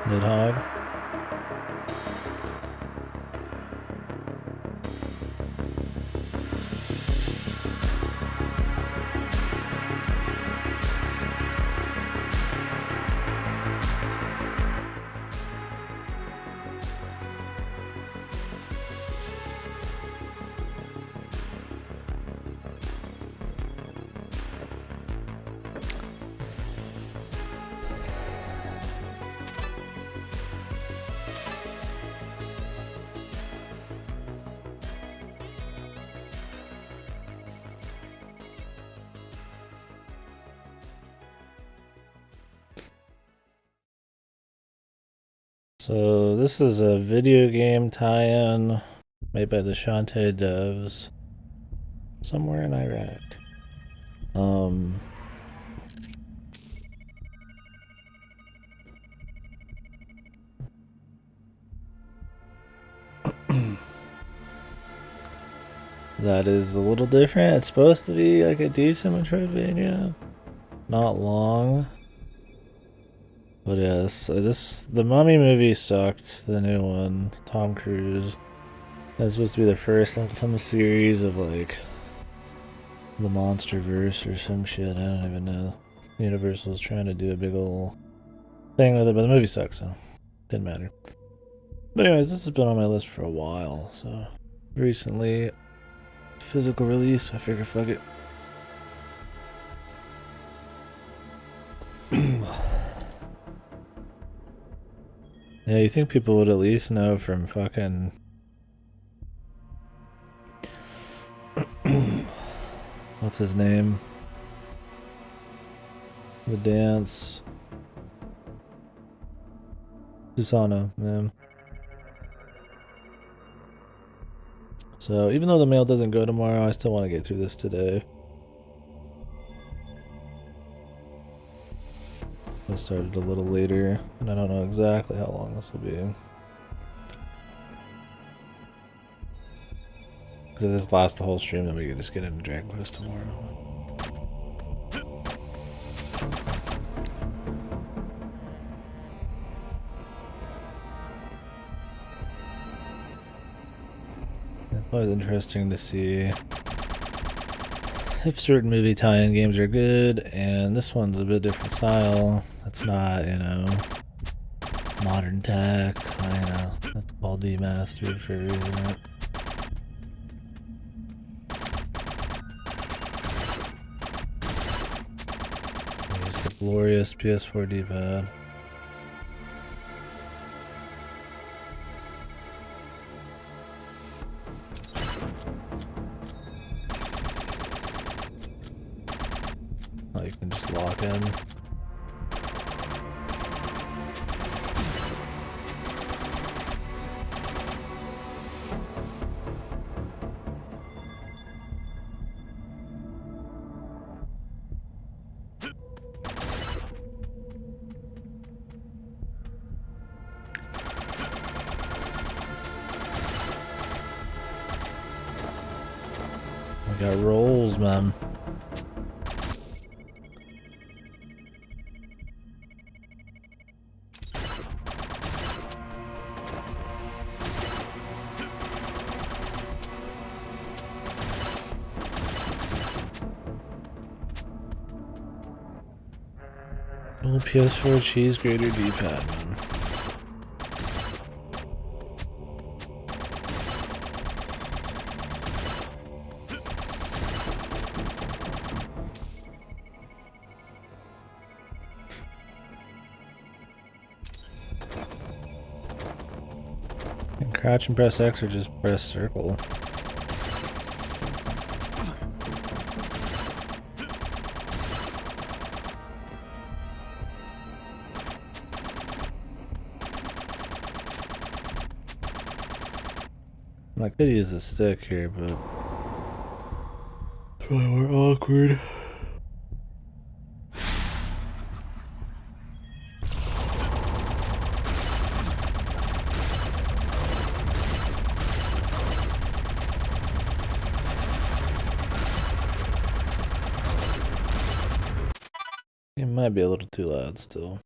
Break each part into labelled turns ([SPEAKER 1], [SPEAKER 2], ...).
[SPEAKER 1] Nidhogg. So this is a video game tie-in made by the Shantae devs somewhere in Iraq. That is a little different. It's supposed to be like a decent Metroidvania. Not long. But yes, the Mummy movie sucked, the new one, Tom Cruise. That's supposed to be the first in some series of like the Monsterverse or some shit, I don't even know. Universal's trying to do a big ol' thing with it, but the movie sucks, so didn't matter. But anyways, this has been on my list for a while, so recently physical release, I figure fuck it. Yeah, you think people would at least know from fucking what's his name? The dance. Susano, man. So even though the mail doesn't go tomorrow, I still want to get through this today. I started a little later, and I don't know exactly how long this will be. Because if this lasts the whole stream, then we can just get into Dragon Quest tomorrow. It's always interesting to see if certain movie tie-in games are good, and this one's a bit different style. It's not, you know, modern tech, you know, it's called Demastered for a reason, right? Use the glorious PS4 D-pad. Oh, you can just lock in. I got rolls, man. Old PS4 cheese grater D-pad, man. And crouch and press X or just press circle. I could use a stick here, but it's probably more awkward. It might be a little too loud still.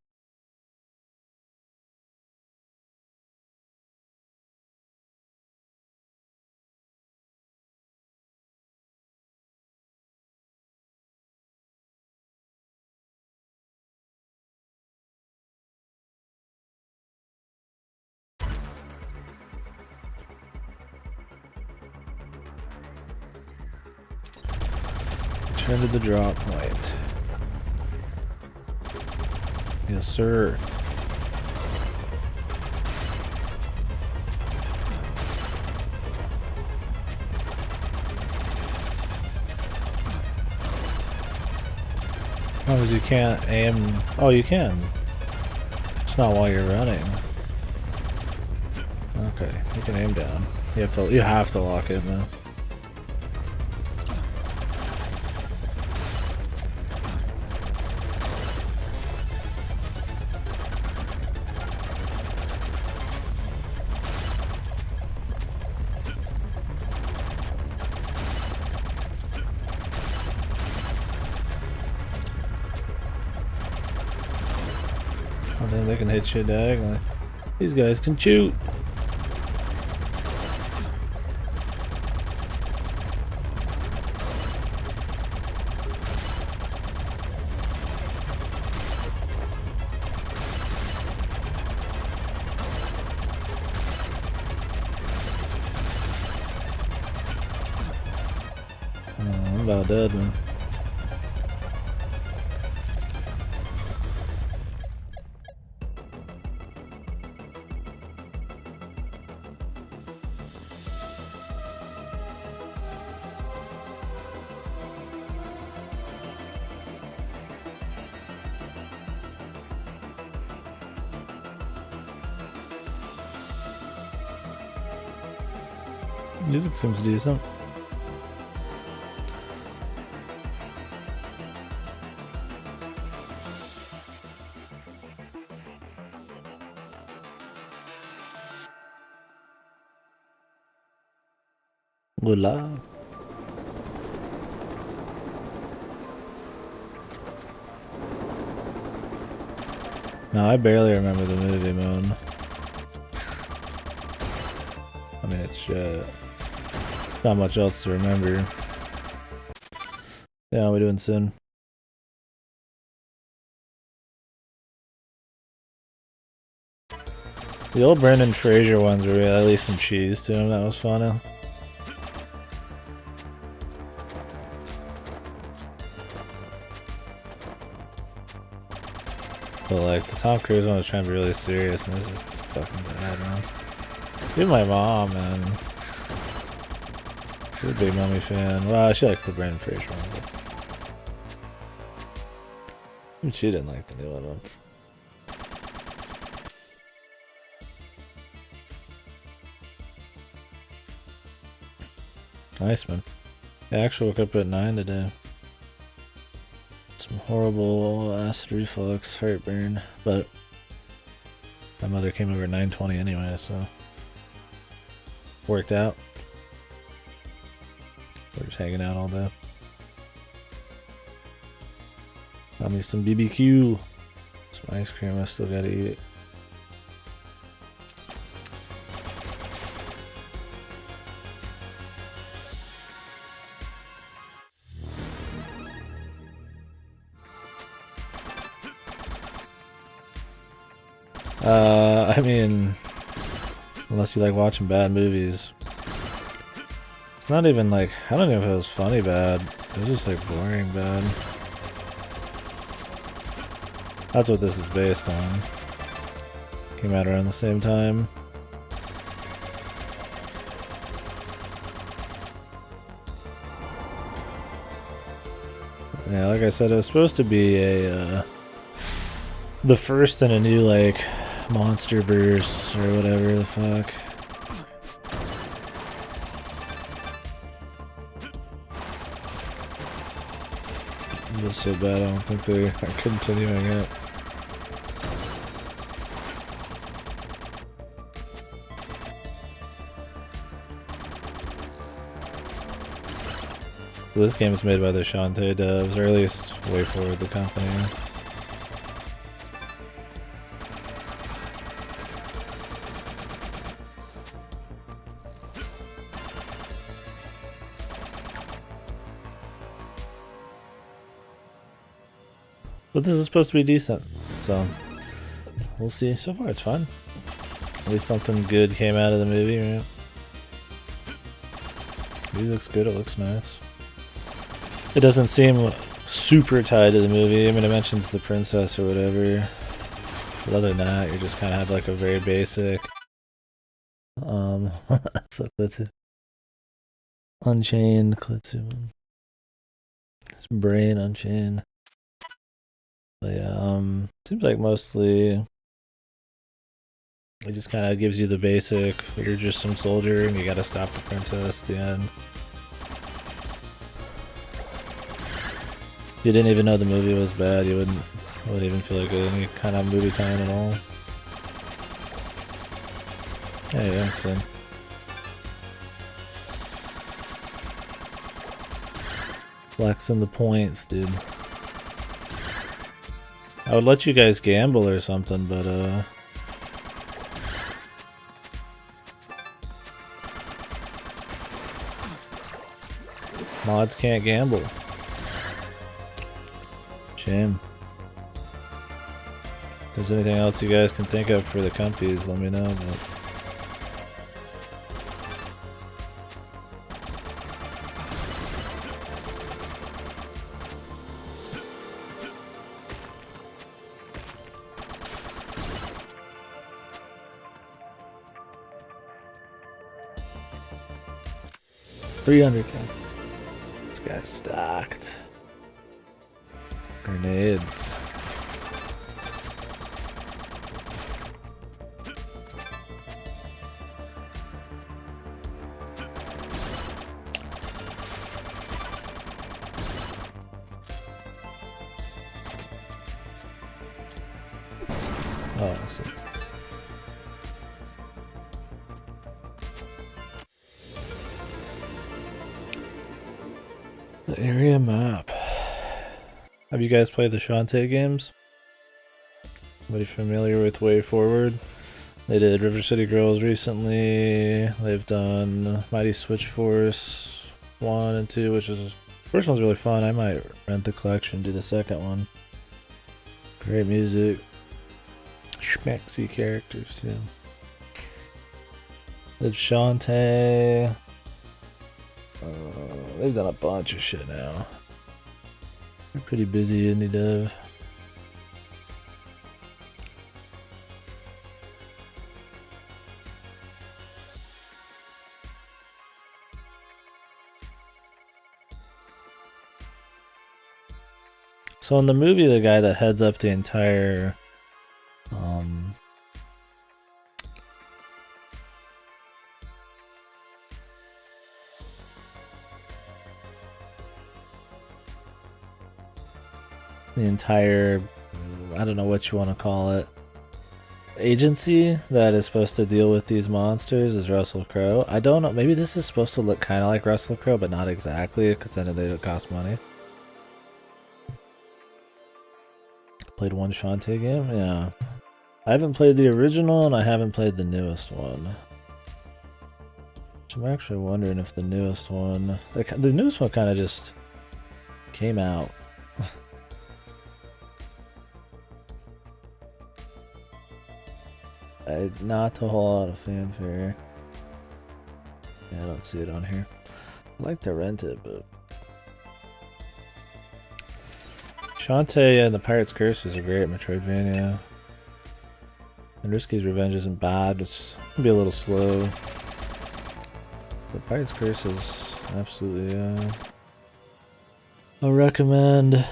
[SPEAKER 1] Return to the drop point. Yes, sir. Oh, because you can't aim. Oh, you can. It's not while you're running. Okay, you can aim down. You have to lock it though. And then they can hit you diagonally. These guys can shoot. I'm about dead, man. Music seems decent. Voila. No, I barely remember the movie, man. I mean, it's shit. Not much else to remember. Yeah, how we doing soon? The old Brendan Fraser ones were at least some cheese to them. That was funny. But like the Tom Cruise one was trying to be really serious, and it was just fucking bad, man. Even my mom, man. She's a big Mummy fan. Well, she liked the Brendan Fraser one, but even she didn't like the new one. Nice, man. I actually woke up at 9 today. Some horrible acid reflux, heartburn, but my mother came over at 9:20 anyway, so worked out. We're just hanging out all day. Got me some BBQ, some ice cream. I still gotta eat it. I mean, unless you like watching bad movies. It's not even like, I don't know if it was funny bad. It was just like boring bad. That's what this is based on. Came out around the same time. Yeah, like I said, it was supposed to be a, the first in a new, like, Monsterverse or whatever the fuck. It was so bad, I don't think they are continuing it. This game is made by the Shantae devs, or at least Way Forward, the company. But this is supposed to be decent, so we'll see. So far it's fun. At least something good came out of the movie, right? Music's good, it looks nice. It doesn't seem super tied to the movie. I mean, it mentions the princess or whatever. But other than that, you just kind of have like a very basic. So that's it. Unchained Klitsu. His brain unchained. But yeah, seems like mostly it just kind of gives you the basic. You're just some soldier and you gotta stop the princess at the end. If you didn't even know the movie was bad, you wouldn't even feel like any kind of movie time at all. Hey, thanks, son. Flexing the points, dude. I would let you guys gamble or something, but mods can't gamble. Shame. If there's anything else you guys can think of for the comfies, let me know. But... $300K. This guy's stacked. Grenades. Oh, I see. The area map. Have you guys played the Shantae games? Anybody familiar with Way Forward? They did River City Girls recently. They've done Mighty Switch Force 1 and 2, which is... First one's really fun. I might rent the collection, do the second one. Great music. Schmexy characters, too. Did Shantae... they've done a bunch of shit now. They're pretty busy indie dev. So in the movie, the guy that heads up the entire I don't know what you want to call it, agency that is supposed to deal with these monsters is Russell Crowe. I don't know, maybe this is supposed to look kind of like Russell Crowe, but not exactly, because then they don't cost money. Played one Shantae game? Yeah. I haven't played the original, and I haven't played the newest one. Which I'm actually wondering if the newest one... Like, the newest one kind of just came out. Not a whole lot of fanfare. Yeah, I don't see it on here. I'd like to rent it, but... Shantae and the Pirate's Curse is a great Metroidvania. And Risky's Revenge isn't bad, it's gonna be a little slow. The Pirate's Curse is absolutely, I recommend. I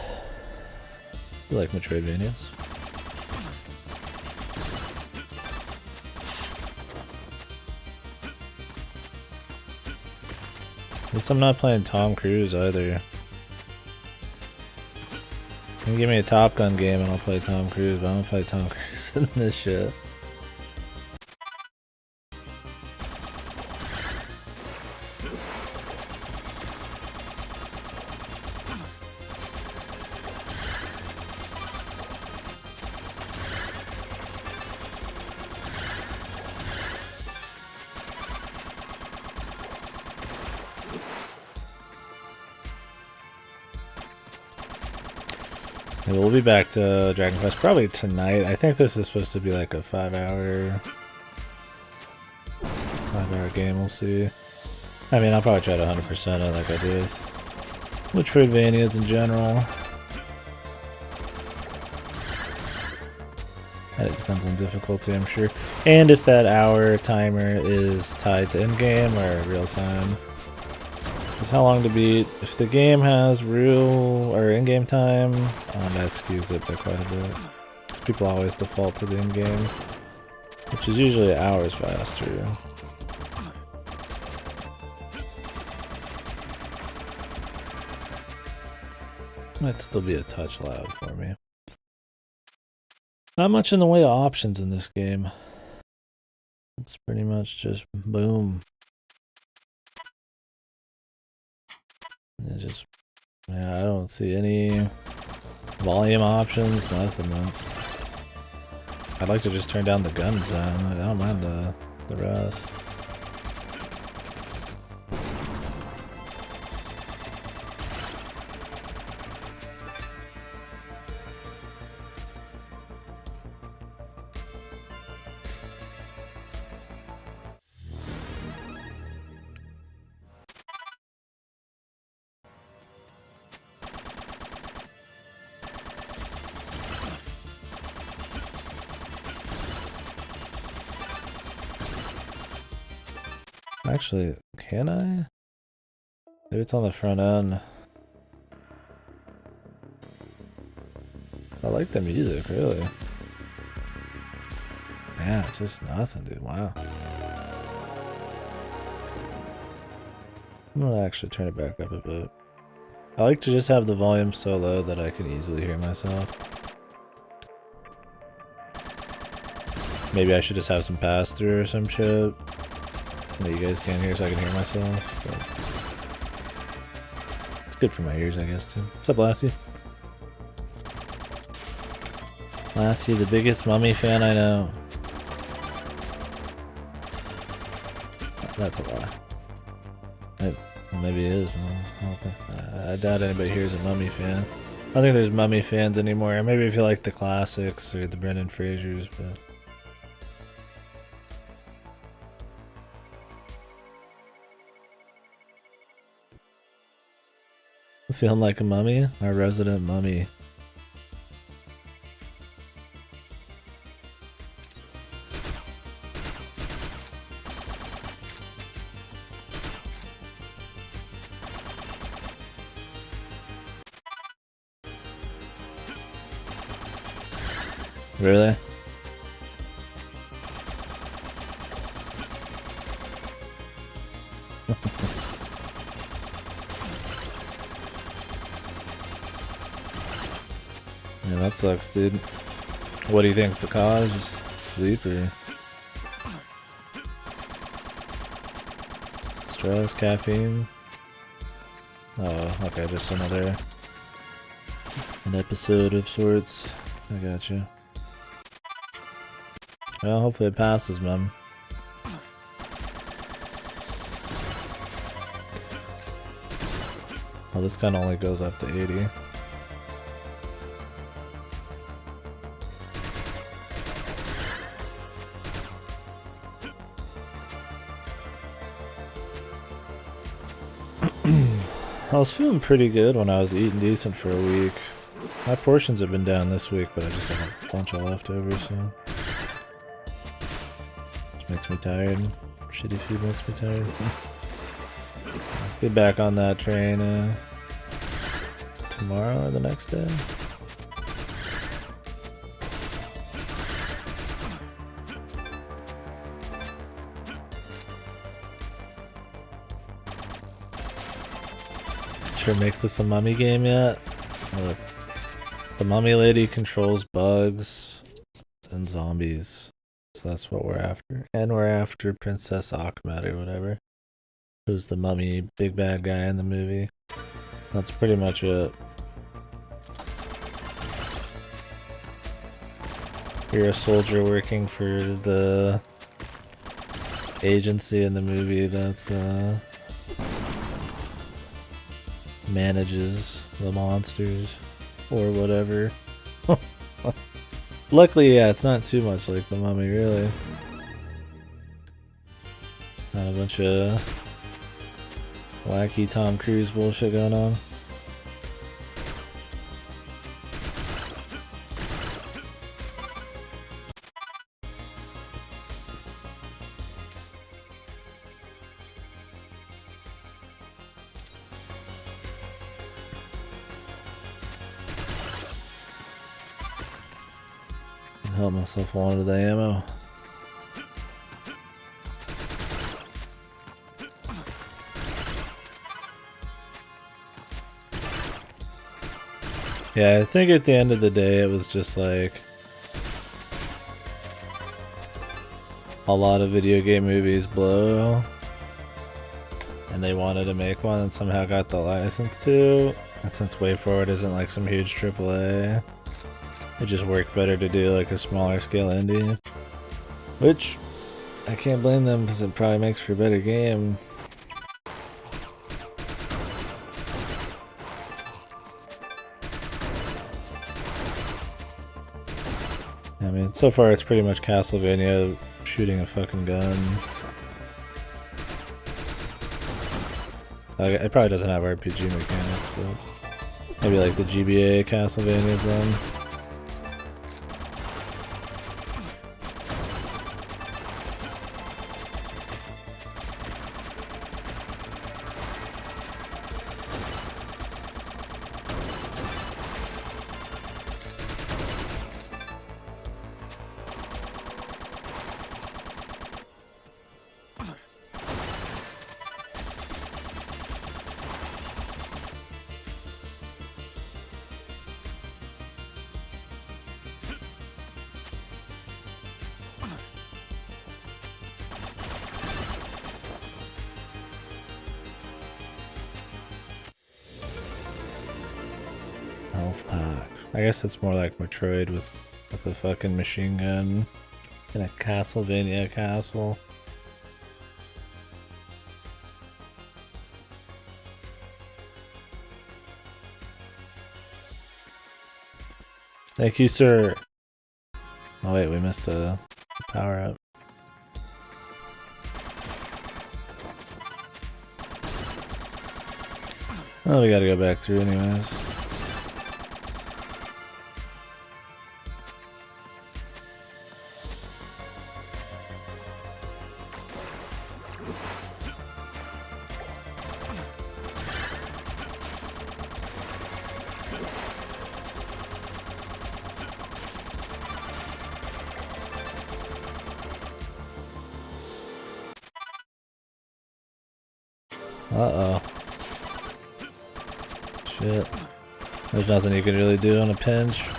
[SPEAKER 1] like Metroidvanias. At least I'm not playing Tom Cruise either. You can give me a Top Gun game and I'll play Tom Cruise, but I'm gonna play Tom Cruise in this shit. Yeah, we'll be back to Dragon Quest probably tonight. I think this is supposed to be like a 5-hour game, we'll see. I mean, I'll probably try to 100% it like I do this. Metroidvanias in general. It depends on difficulty, I'm sure. And if that hour timer is tied to in-game or real time. Because how long to beat? If the game has real or in-game time, that skews it by quite a bit. People always default to the in-game, which is usually hours faster. Might still be a touch loud for me. Not much in the way of options in this game. It's pretty much just boom. And yeah, I don't see any volume options, nothing, man. I'd like to just turn down the gun sound. I don't mind the rest. Actually, can I? Maybe it's on the front end. I like the music, really. Yeah, just nothing, dude. Wow. I'm gonna actually turn it back up a bit. I like to just have the volume so low that I can easily hear myself. Maybe I should just have some pass-through or some shit that you guys can't hear so I can hear myself. But it's good for my ears, I guess, too. What's up, Lassie? Lassie, the biggest Mummy fan I know. That's a lie. Maybe it is. I doubt anybody here is a Mummy fan. I don't think there's Mummy fans anymore. Maybe if you like the classics or the Brendan Frasers, but... Feeling like a mummy? Our resident mummy. Really? Yeah, that sucks, dude. What do you think's the cause? Just sleep or stress, caffeine? Oh, okay, just an episode of sorts. I gotcha. Well, hopefully it passes, man. Well, this gun only goes up to 80. I was feeling pretty good when I was eating decent for a week. My portions have been down this week, but I just have a bunch of leftovers, so... Which makes me tired. Shitty food makes me tired. Be back on that train tomorrow or the next day. Sure makes this a mummy game yet? Look, the mummy lady controls bugs and zombies. So that's what we're after. And we're after Princess Ahmed or whatever. Who's the mummy big bad guy in the movie. That's pretty much it. You're a soldier working for the agency in the movie that's manages the monsters or whatever. Luckily, yeah, it's not too much like the mummy, really. Not a bunch of wacky Tom Cruise bullshit going on. help myself onto the ammo. Yeah, I think at the end of the day it was just like a lot of video game movies blow and they wanted to make one and somehow got the license to. And since Way Forward isn't like some huge AAA, it just worked better to do like a smaller scale indie. Which, I can't blame them because it probably makes for a better game. I mean, so far it's pretty much Castlevania shooting a fucking gun. It probably doesn't have RPG mechanics, but maybe like the GBA Castlevanias then. Health pack. I guess it's more like Metroid with a fucking machine gun in a Castlevania castle. Thank you, sir. Oh wait, we missed a power up. Oh, we gotta go back through anyways. Uh-oh. Shit. There's nothing you can really do on a pinch.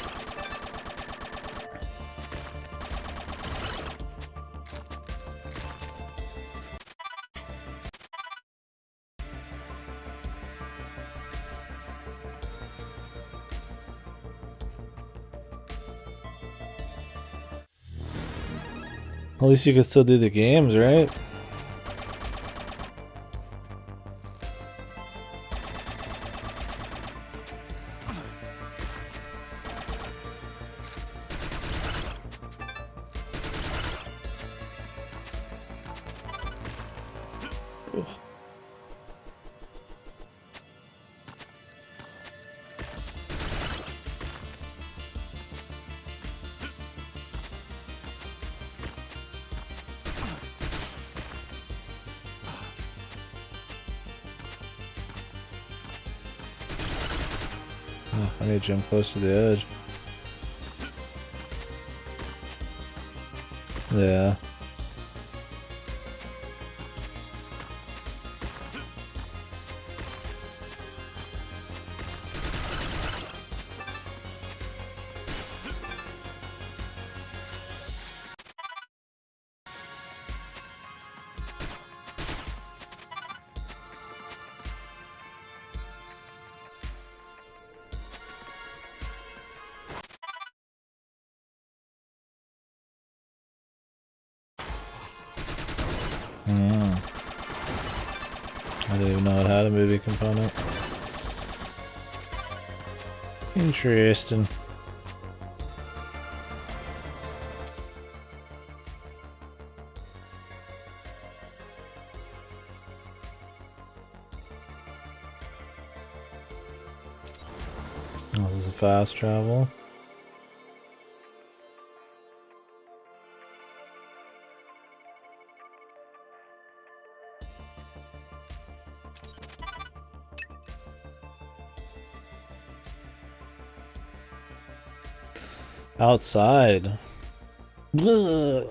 [SPEAKER 1] At least you can still do the games, right? Oh, I need to jump close to the edge. Yeah. I didn't even know it had a movie component. Interesting. Oh, this is a fast travel. Outside. Who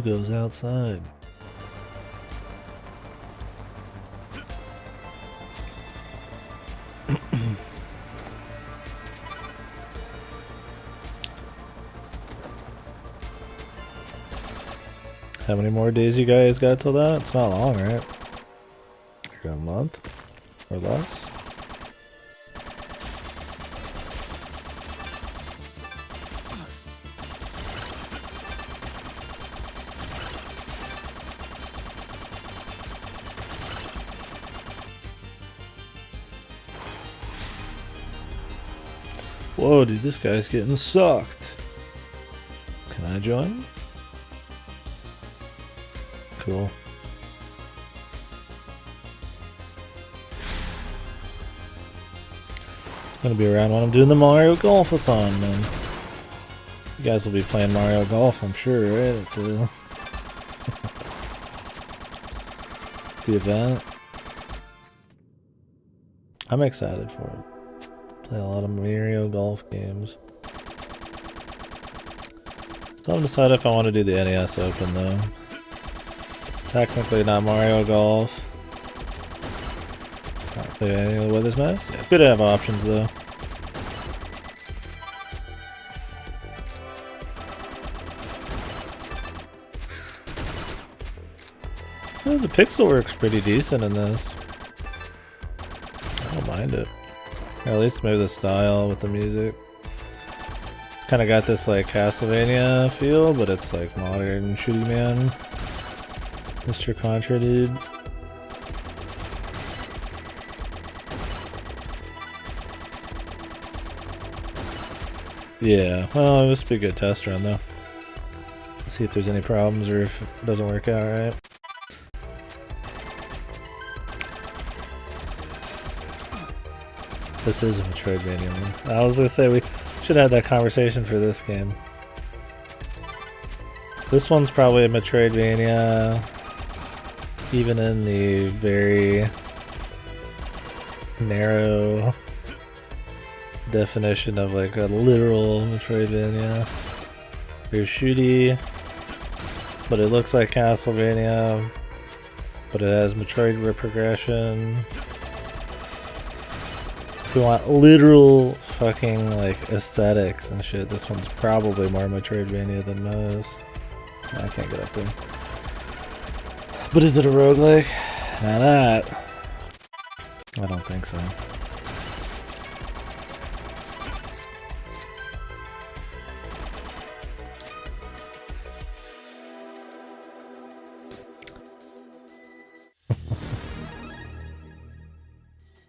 [SPEAKER 1] goes outside? How many more days you guys got till that? It's not long, right? Like a month or less? Whoa, dude, this guy's getting sucked. Can I join? Cool. It's gonna be around when I'm doing the Mario Golf-a-thon, man. You guys will be playing Mario Golf, I'm sure, right? At the event. I'm excited for it. Play a lot of Mario Golf games. Still haven't decided if I want to do the NES Open though. It's technically not Mario Golf. Can't play any of the weather's nice. Yeah, good to have options though. Yeah, the pixel work's pretty decent in this. I don't mind it. Or at least maybe the style with the music. It's kind of got this like Castlevania feel, but it's like modern shitty man. Mr. Contra dude. Yeah, well, this would be a good test run though. See if there's any problems or if it doesn't work out right. This is a Metroidvania one. I was gonna say we should have that conversation for this game. This one's probably a Metroidvania, even in the very narrow definition of like a literal Metroidvania. There's shooty, but it looks like Castlevania, but it has Metroid progression. If we want literal fucking like aesthetics and shit, this one's probably more Metroidvania than most. I can't get up there. But is it a roguelike? Now that I don't think so.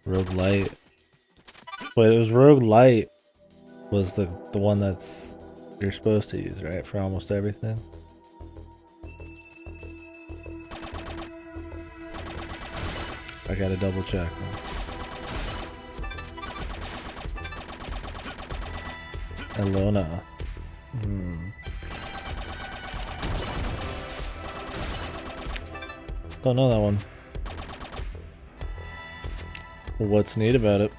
[SPEAKER 1] Roguelite. Wait, it was Roguelite was the one that's you're supposed to use, right? For almost everything. I gotta double check. Elona. Don't know that one. What's neat about it?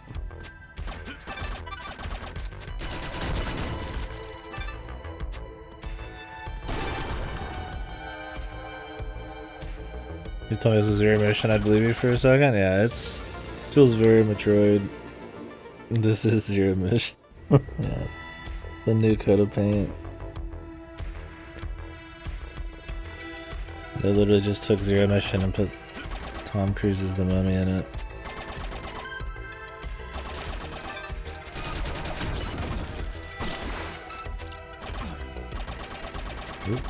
[SPEAKER 1] You told me this was Zero Mission, I'd believe you for a second. Yeah, feels very Metroid. This is Zero Mission. Yeah. The new coat of paint. They literally just took Zero Mission and put Tom Cruise's The Mummy in it. Oop.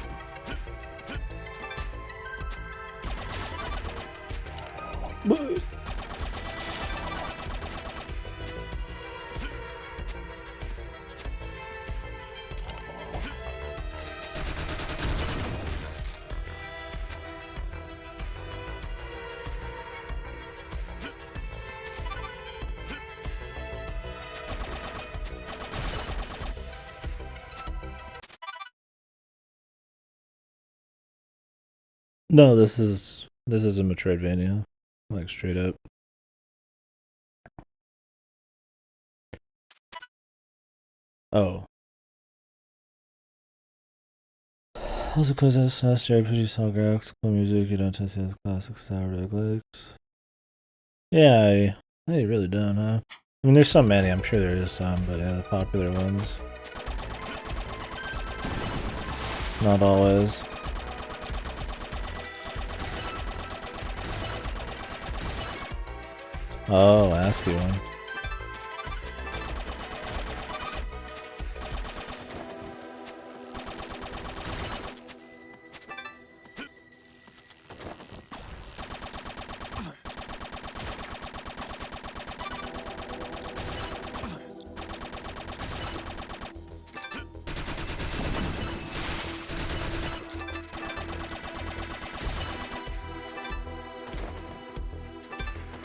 [SPEAKER 1] No, this is a Metroidvania, like straight up. Oh. Also, because that's necessary, produce song graphics, cool music, you don't tend to see the classic style roguelikes. Yeah, they really don't, huh? I mean, there's so many, I'm sure there is some, but yeah, the popular ones. Not always. Oh, ASCII one.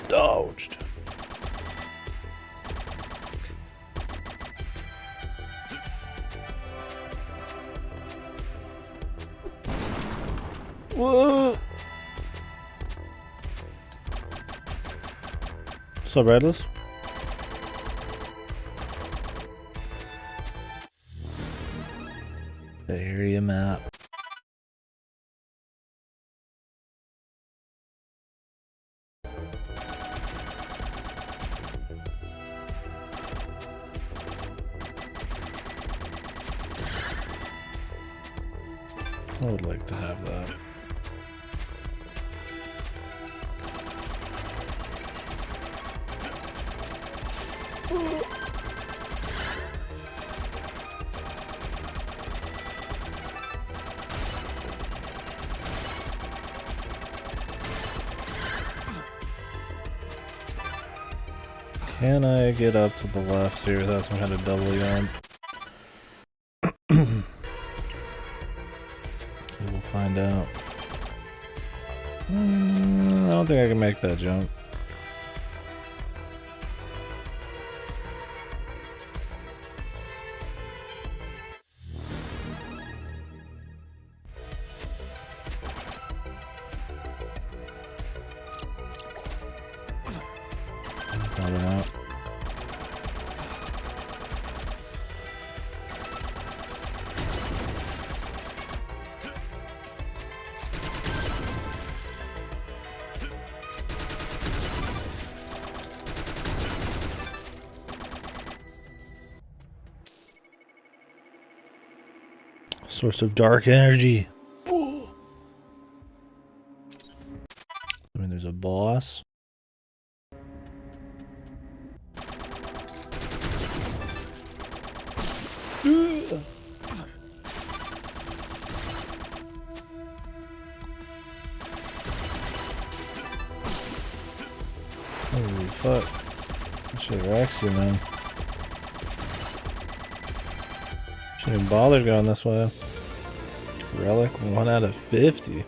[SPEAKER 1] Dodged. Whoa! What's up, Redless? The area map. I would like to have that. Can I get up to the left here without some kind of double jump? We'll find out. I don't think I can make that jump. Probably not. Source of dark energy. I mean, there's a boss. Holy fuck. That shit wrecks you, man. Shouldn't even bother going this way. Relic 1 out of 50.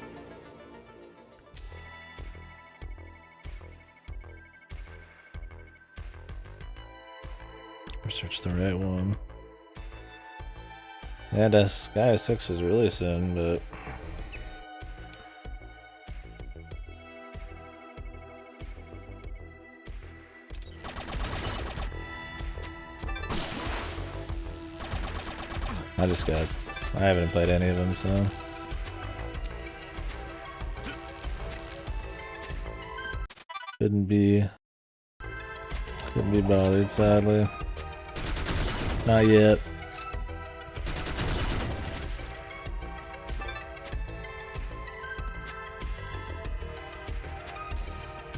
[SPEAKER 1] Research the right one. Yeah, the Sky 6 is really soon, but I haven't played any of them, so couldn't be bothered, sadly. Not yet.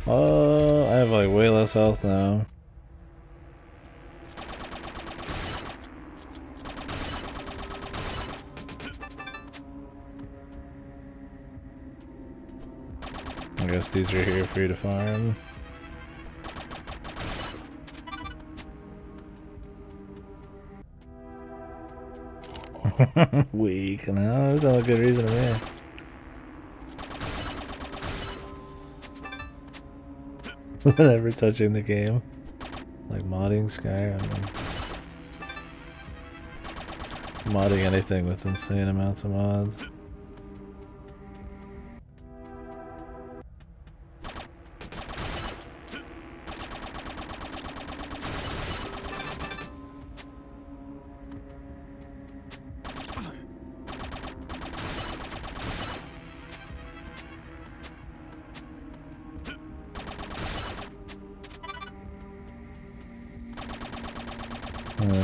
[SPEAKER 1] Oh, I have like way less health now. I guess these are here for you to farm. Weak, no, there's not a good reason to me. Never touching the game. Like modding Skyrim. Modding anything with insane amounts of mods.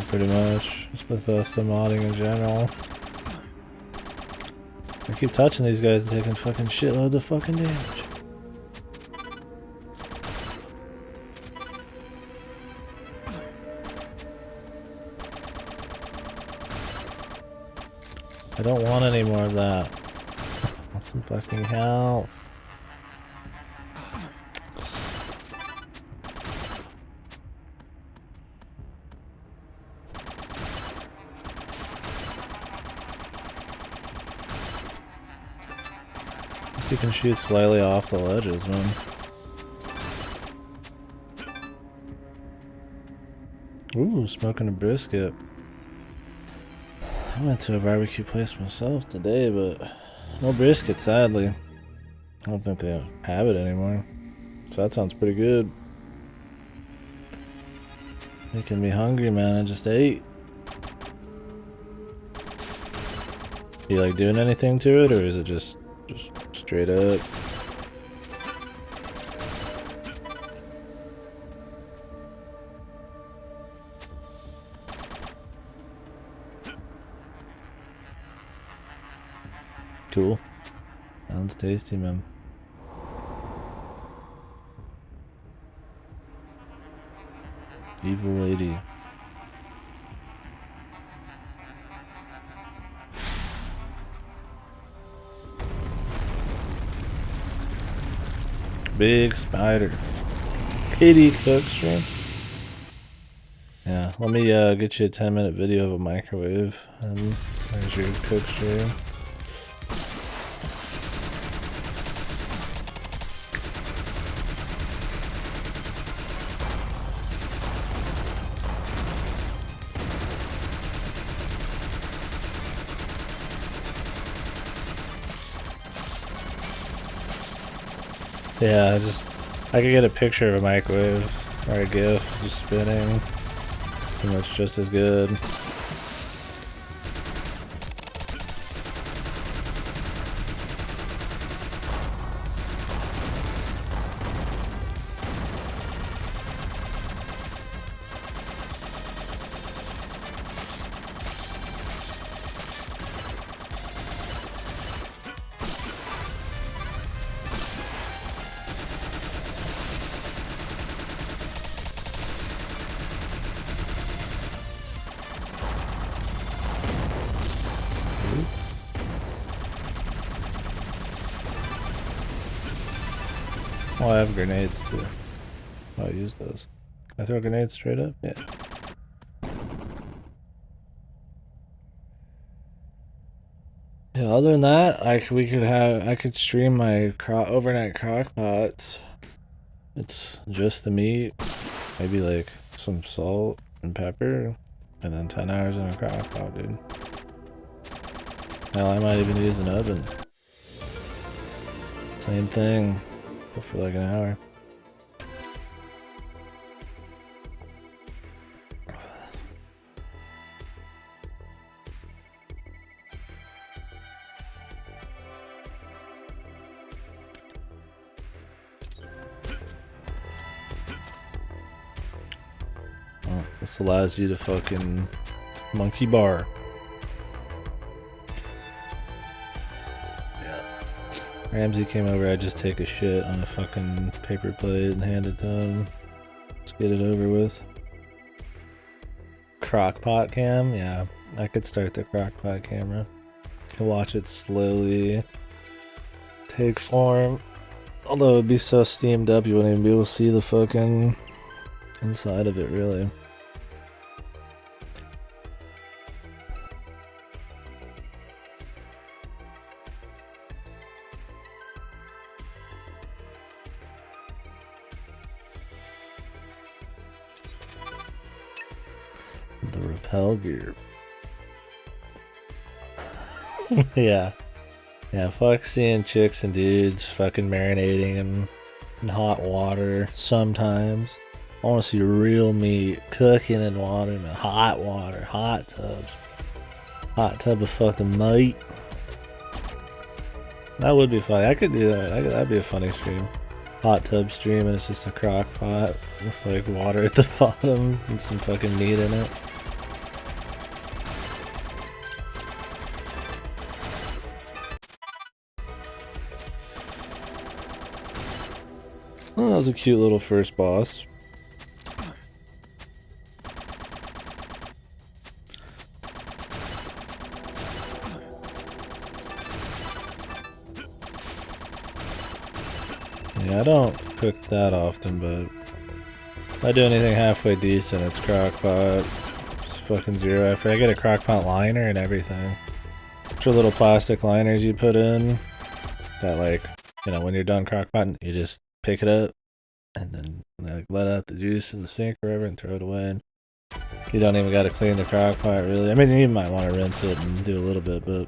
[SPEAKER 1] Pretty much. Just with us, the modding in general. I keep touching these guys and taking fucking shitloads of fucking damage. I don't want any more of that. I want some fucking health. You can shoot slightly off the ledges, man. Ooh, smoking a brisket. I went to a barbecue place myself today, but no brisket, sadly. I don't think they have it anymore. So that sounds pretty good. Making me hungry, man. I just ate. You like doing anything to it, or is it just straight up? Cool. Sounds tasty, man. Evil lady. Big spider. KDkill stream. Yeah, let me get you a 10-minute video of a microwave, and there's your cook stream. Yeah, I could get a picture of a microwave or a GIF just spinning. And that's just as good. Oh, I have grenades too. I'll use those. Can I throw grenades straight up? Yeah. Yeah, other than that, I could stream my overnight crock pots. It's just the meat, maybe like some salt and pepper, and then 10 hours in a crock pot, dude. Hell, I might even use an oven. Same thing. Go for like an hour. Oh, this allows you to fucking monkey bar. Ramsey came over, I just take a shit on a fucking paper plate and hand it to him. Let's get it over with. Crockpot cam? Yeah, I could start the crockpot camera. Can watch it slowly take form. Although it'd be so steamed up you wouldn't even be able to see the fucking inside of it, really. The rappel gear. Yeah. Yeah, fuck seeing chicks and dudes fucking marinating them in hot water sometimes. I want to see real meat cooking in water, man. Hot water, hot tubs. Hot tub of fucking meat. That would be funny. I could do that. That'd be a funny stream. Hot tub stream and it's just a crock pot with like water at the bottom and some fucking meat in it. was a cute little first boss. Yeah, I don't cook that often, but if I do anything halfway decent, it's crockpot. It's fucking zero effort. I get a crockpot liner and everything. Extra little plastic liners you put in that, like, you know, when you're done crockpotting, you just pick it up and then like let out the juice in the sink or whatever and throw it away. And you don't even got to clean the crockpot really. I mean, you might want to rinse it and do a little bit, but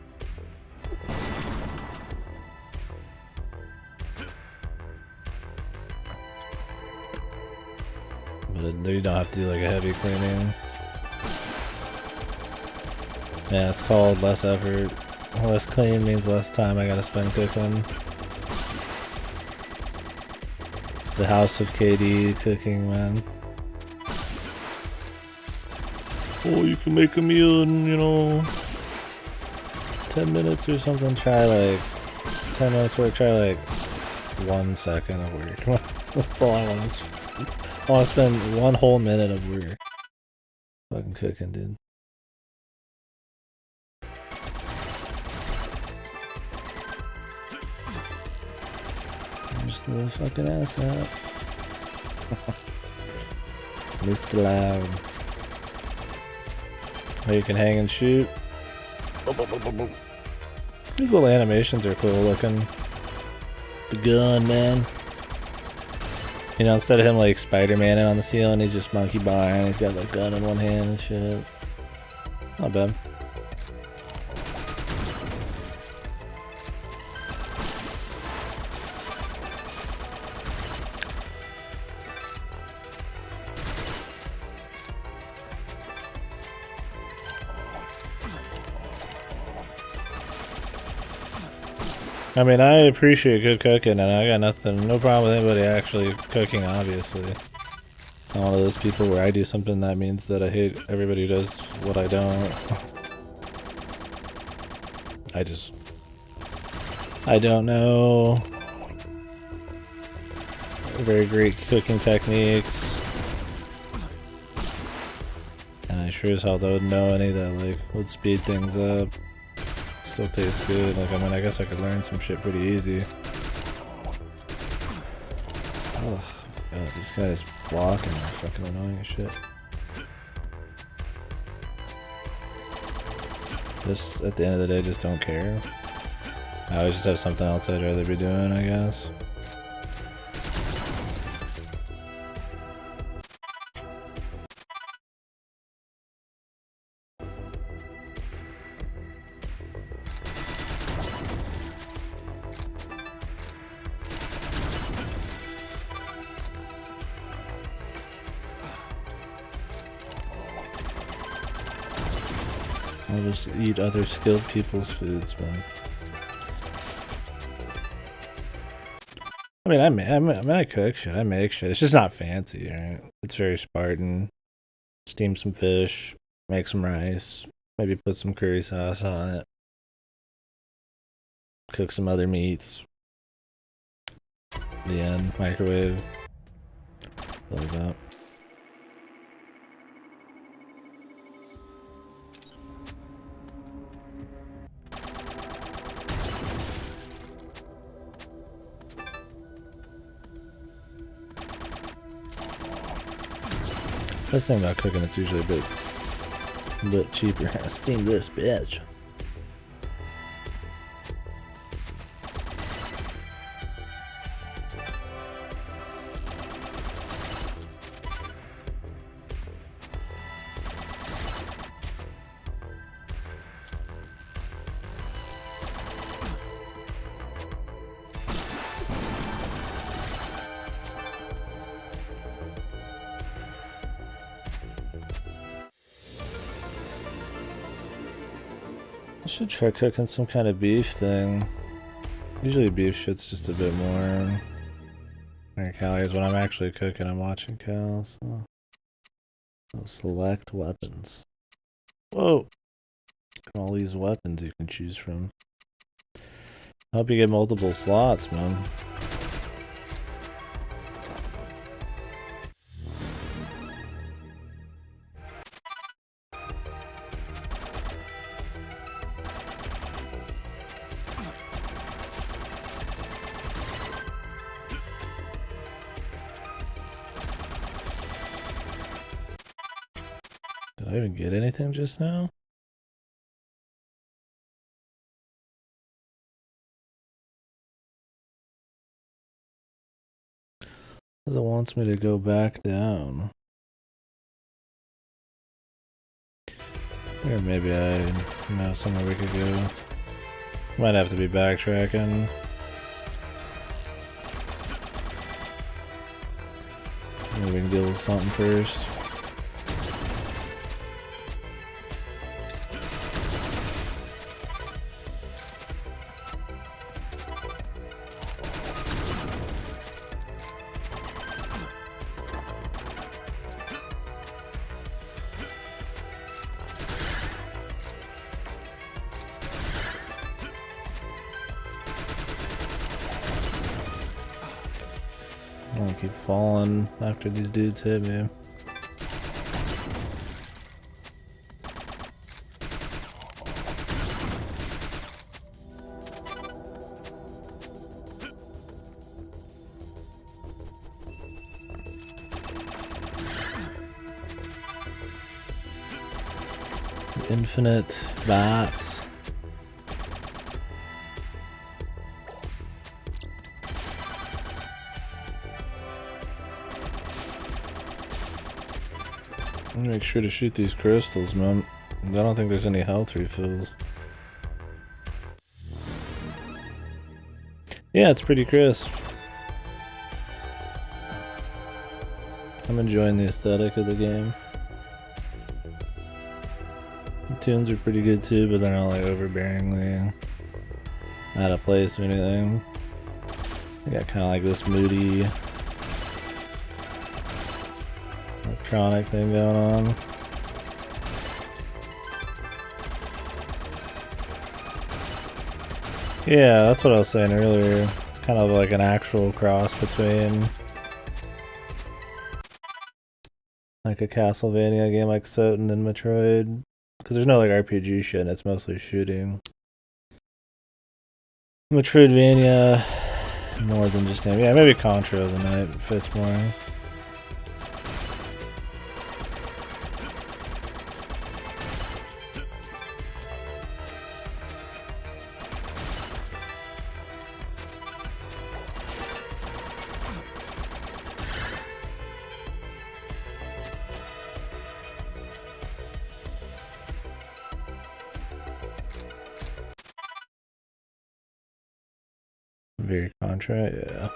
[SPEAKER 1] you don't have to do like a heavy cleaning. Yeah, it's called less effort. Less clean means less time I gotta spend cooking. The house of KD cooking, man. Oh, you can make a meal in, you know, 10 minutes or something. Try like 10 minutes work. Try like 1 second of work. That's all I want to. I want to spend 1 whole minute of work fucking cooking, dude. Just the fucking ass out. Mr. Loud. Oh, you can hang and shoot. These little animations are cool looking. The gun, man. You know, instead of him like Spider-Man on the ceiling, he's just monkey bar. He's got the gun in one hand and shit. Not bad. I mean, I appreciate good cooking, and I got no problem with anybody actually cooking, obviously. I'm one of those people where I do something that means that I hate everybody who does what I don't. I don't know very great cooking techniques. And I sure as hell don't know any that, like, would speed things up. Still tastes good. Like, I mean, I guess I could learn some shit pretty easy. Oh, God, these guys blocking are fucking annoying as shit. Just, at the end of the day, just don't care. I always just have something else I'd rather be doing, I guess. I'll just eat other skilled people's foods, man. I mean, I cook shit. I make shit. It's just not fancy, right? It's very Spartan. Steam some fish, make some rice, maybe put some curry sauce on it, cook some other meats. The end. Microwave. Like that. Best thing about cooking, it's usually a bit cheaper. Steam this bitch. I should try cooking some kind of beef thing. Usually beef shit's just a bit more calories. When I'm actually cooking, I'm watching cows. So. Select weapons. Whoa! All these weapons you can choose from. I hope you get multiple slots, man. Did I even get anything just now? Because it wants me to go back down. Or maybe I know somewhere we could go. Might have to be backtracking. Maybe we can deal with something first. I don't keep falling after these dudes hit me. Infinite bats. Make sure to shoot these crystals, man. I don't think there's any health refills. Yeah, it's pretty crisp. I'm enjoying the aesthetic of the game. The tunes are pretty good too, but they're not like overbearingly out of place or anything. I got kind of like this moody electronic thing going on. Yeah, that's what I was saying earlier. It's kind of like an actual cross between like a Castlevania game like Soten and Metroid. Because there's no like RPG shit, and it's mostly shooting. Metroidvania, more than just name. Yeah, maybe Contra of the Night fits more. Very Contra, yeah.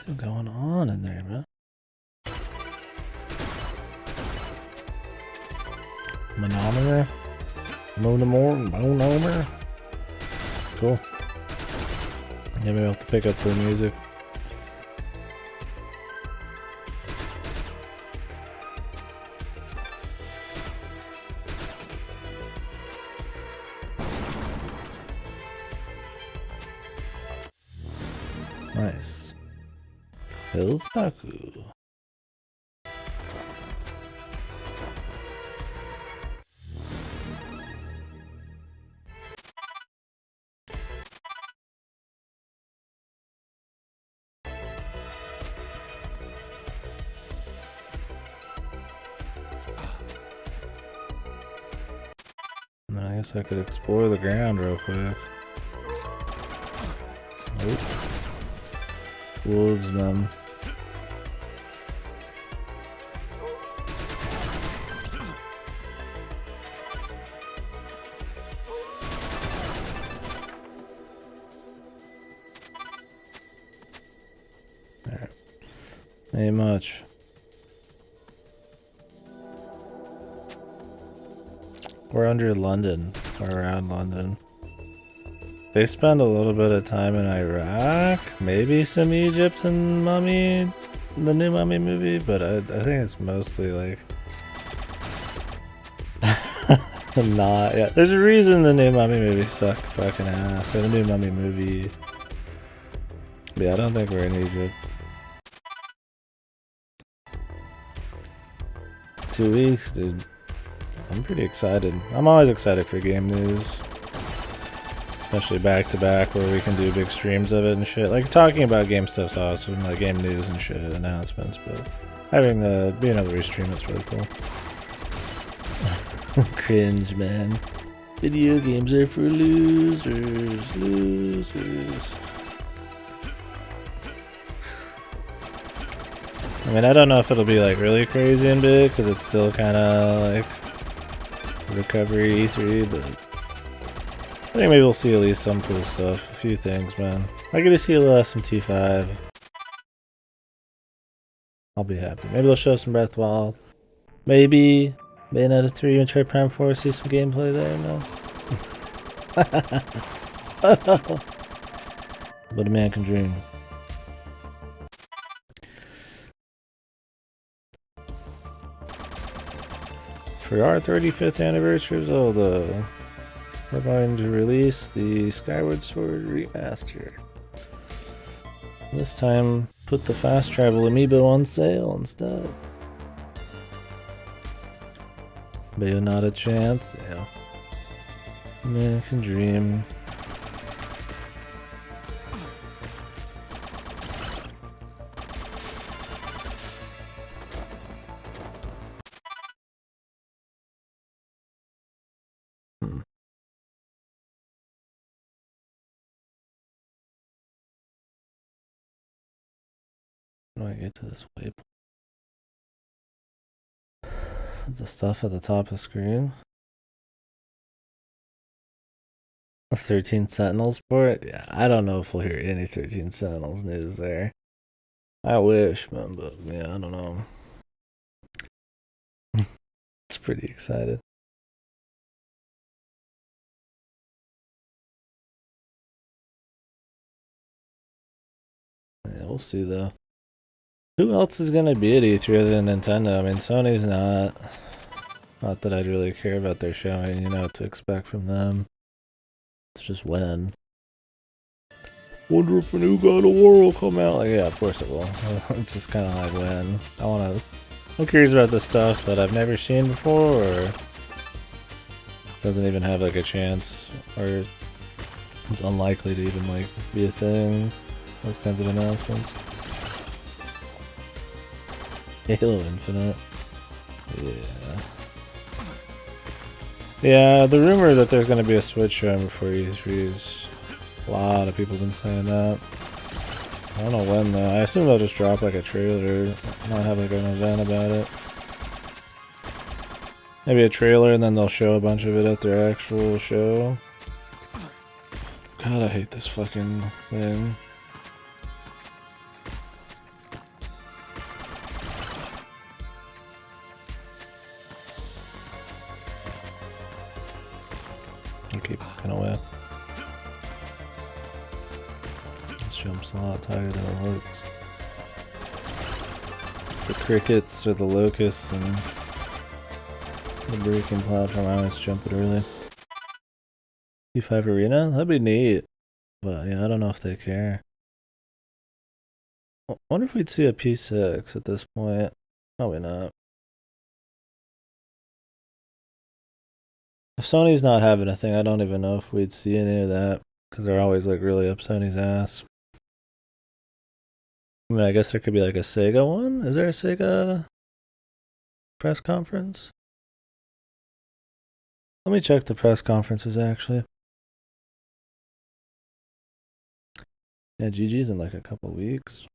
[SPEAKER 1] What's going on in there, man? Manometer? Monomer? Cool. Yeah, maybe I'll have to pick up the music. Nice. Hills Baku. guess I could explore the ground real quick. Nope. Wolves, man. Alright. Ain't much. We're under London, or around London. They spend a little bit of time in Iraq, maybe some Egypt and Mummy, the new Mummy movie, but I think it's mostly like not. Yeah, there's a reason the new Mummy movie sucked fucking ass. Or the new Mummy movie. But yeah, I don't think we're in Egypt. 2 weeks, dude. I'm pretty excited. I'm always excited for game news. Especially back to back where we can do big streams of it and shit. Like talking about game stuff's awesome, like game news and shit, announcements, but having being able to restream it's really cool. Cringe, man. Video games are for losers, losers. I mean, I don't know if it'll be like really crazy and big because it's still kind of like recovery E3, but I think maybe we'll see at least some cool stuff. A few things, man. I get to see a little SMT5. I'll be happy. Maybe they'll show some Breath of the Wild. Maybe Bayonetta 3 and Metroid Prime 4 see some gameplay there, no? But a man can dream. For our 35th anniversary of Zelda, we're going to release the Skyward Sword Remaster. This time, put the fast travel amiibo on sale instead. But not a chance, yeah. Man can dream. How do I get to this waypoint? The stuff at the top of the screen. 13 Sentinels for it? Yeah, I don't know if we'll hear any 13 Sentinels news there. I wish, man, but yeah, I don't know. It's pretty excited. Yeah, we'll see though. Who else is gonna be at E3 other than Nintendo? I mean, Sony's not. Not that I'd really care about their showing, you know what to expect from them. It's just when. Wonder if a new God of War will come out. Like, yeah, of course it will. It's just kind of like when. I'm curious about the stuff that I've never seen before, or doesn't even have like a chance, or it's unlikely to even like be a thing. Those kinds of announcements. Halo Infinite. Yeah. Yeah, the rumor that there's going to be a Switch showing before E3 is... A lot of people have been saying that. I don't know when though. I assume they'll just drop like a trailer, not have like an event about it. Maybe a trailer and then they'll show a bunch of it at their actual show. God, I hate this fucking thing. I keep looking away. This jump's a lot tighter than it looks. The crickets or the locusts and the breaking platform, I always jump it early. P5 Arena? That'd be neat. But yeah, I don't know if they care. I wonder if we'd see a P6 at this point. Probably not. If Sony's not having a thing, I don't even know if we'd see any of that. Because they're always like really up Sony's ass. I mean, I guess there could be like a Sega one? Is there a Sega press conference? Let me check the press conferences actually. Yeah, GG's in like a couple weeks.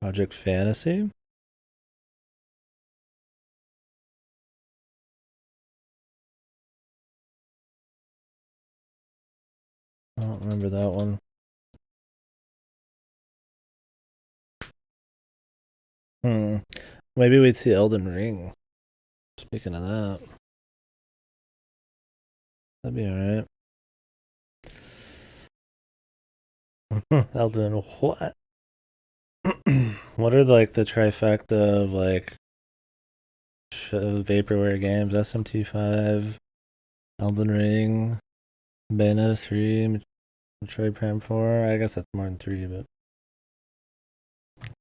[SPEAKER 1] Project Fantasy. I don't remember that one. Maybe we'd see Elden Ring. Speaking of that, that'd be alright. Elden, what? What are like the trifecta of like vaporware games? SMT5, Elden Ring, Bayonetta 3, Metroid Prime 4. I guess that's more than 3, but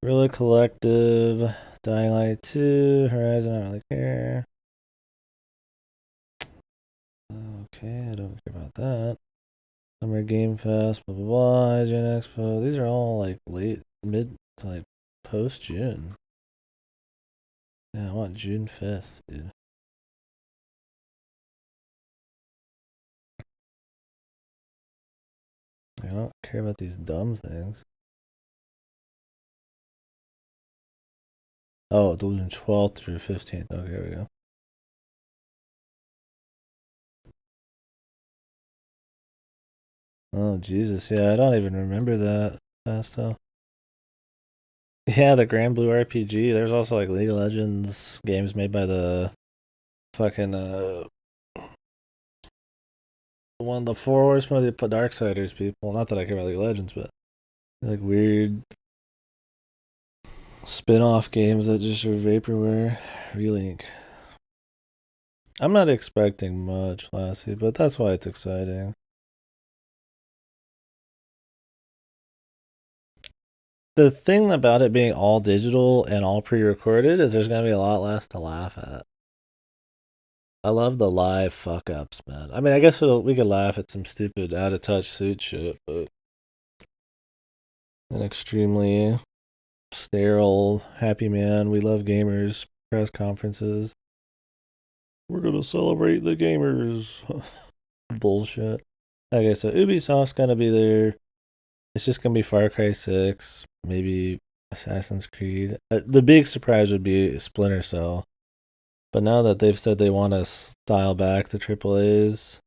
[SPEAKER 1] Guerrilla Collective, Dying Light 2, Horizon. I don't really care. Okay, I don't care about that. Summer Game Fest, blah blah blah, IGN Expo. These are all like late, mid to like post June. Yeah, I want June 5th, dude. I don't care about these dumb things. Oh, June 12th through 15th. Okay, here we go. Oh, Jesus. Yeah, I don't even remember that fast though. Yeah, the Grand Blue RPG. There's also like League of Legends games made by the fucking one of the Four Horsemen of the Darksiders people. Not that I care about League of Legends, but like weird spin-off games that just are vaporware. Relink. I'm not expecting much, Lassie, but that's why it's exciting. The thing about it being all digital and all pre-recorded is there's gonna be a lot less to laugh at. I love the live fuck ups, man. I mean, I guess we could laugh at some stupid out of touch suit shit, but an extremely sterile, happy man. We love gamers. Press conferences. We're gonna celebrate the gamers. Bullshit. Okay, so Ubisoft's gonna be there. It's just gonna be Far Cry 6, maybe Assassin's Creed. The big surprise would be Splinter Cell. But now that they've said they want to dial back the AAAs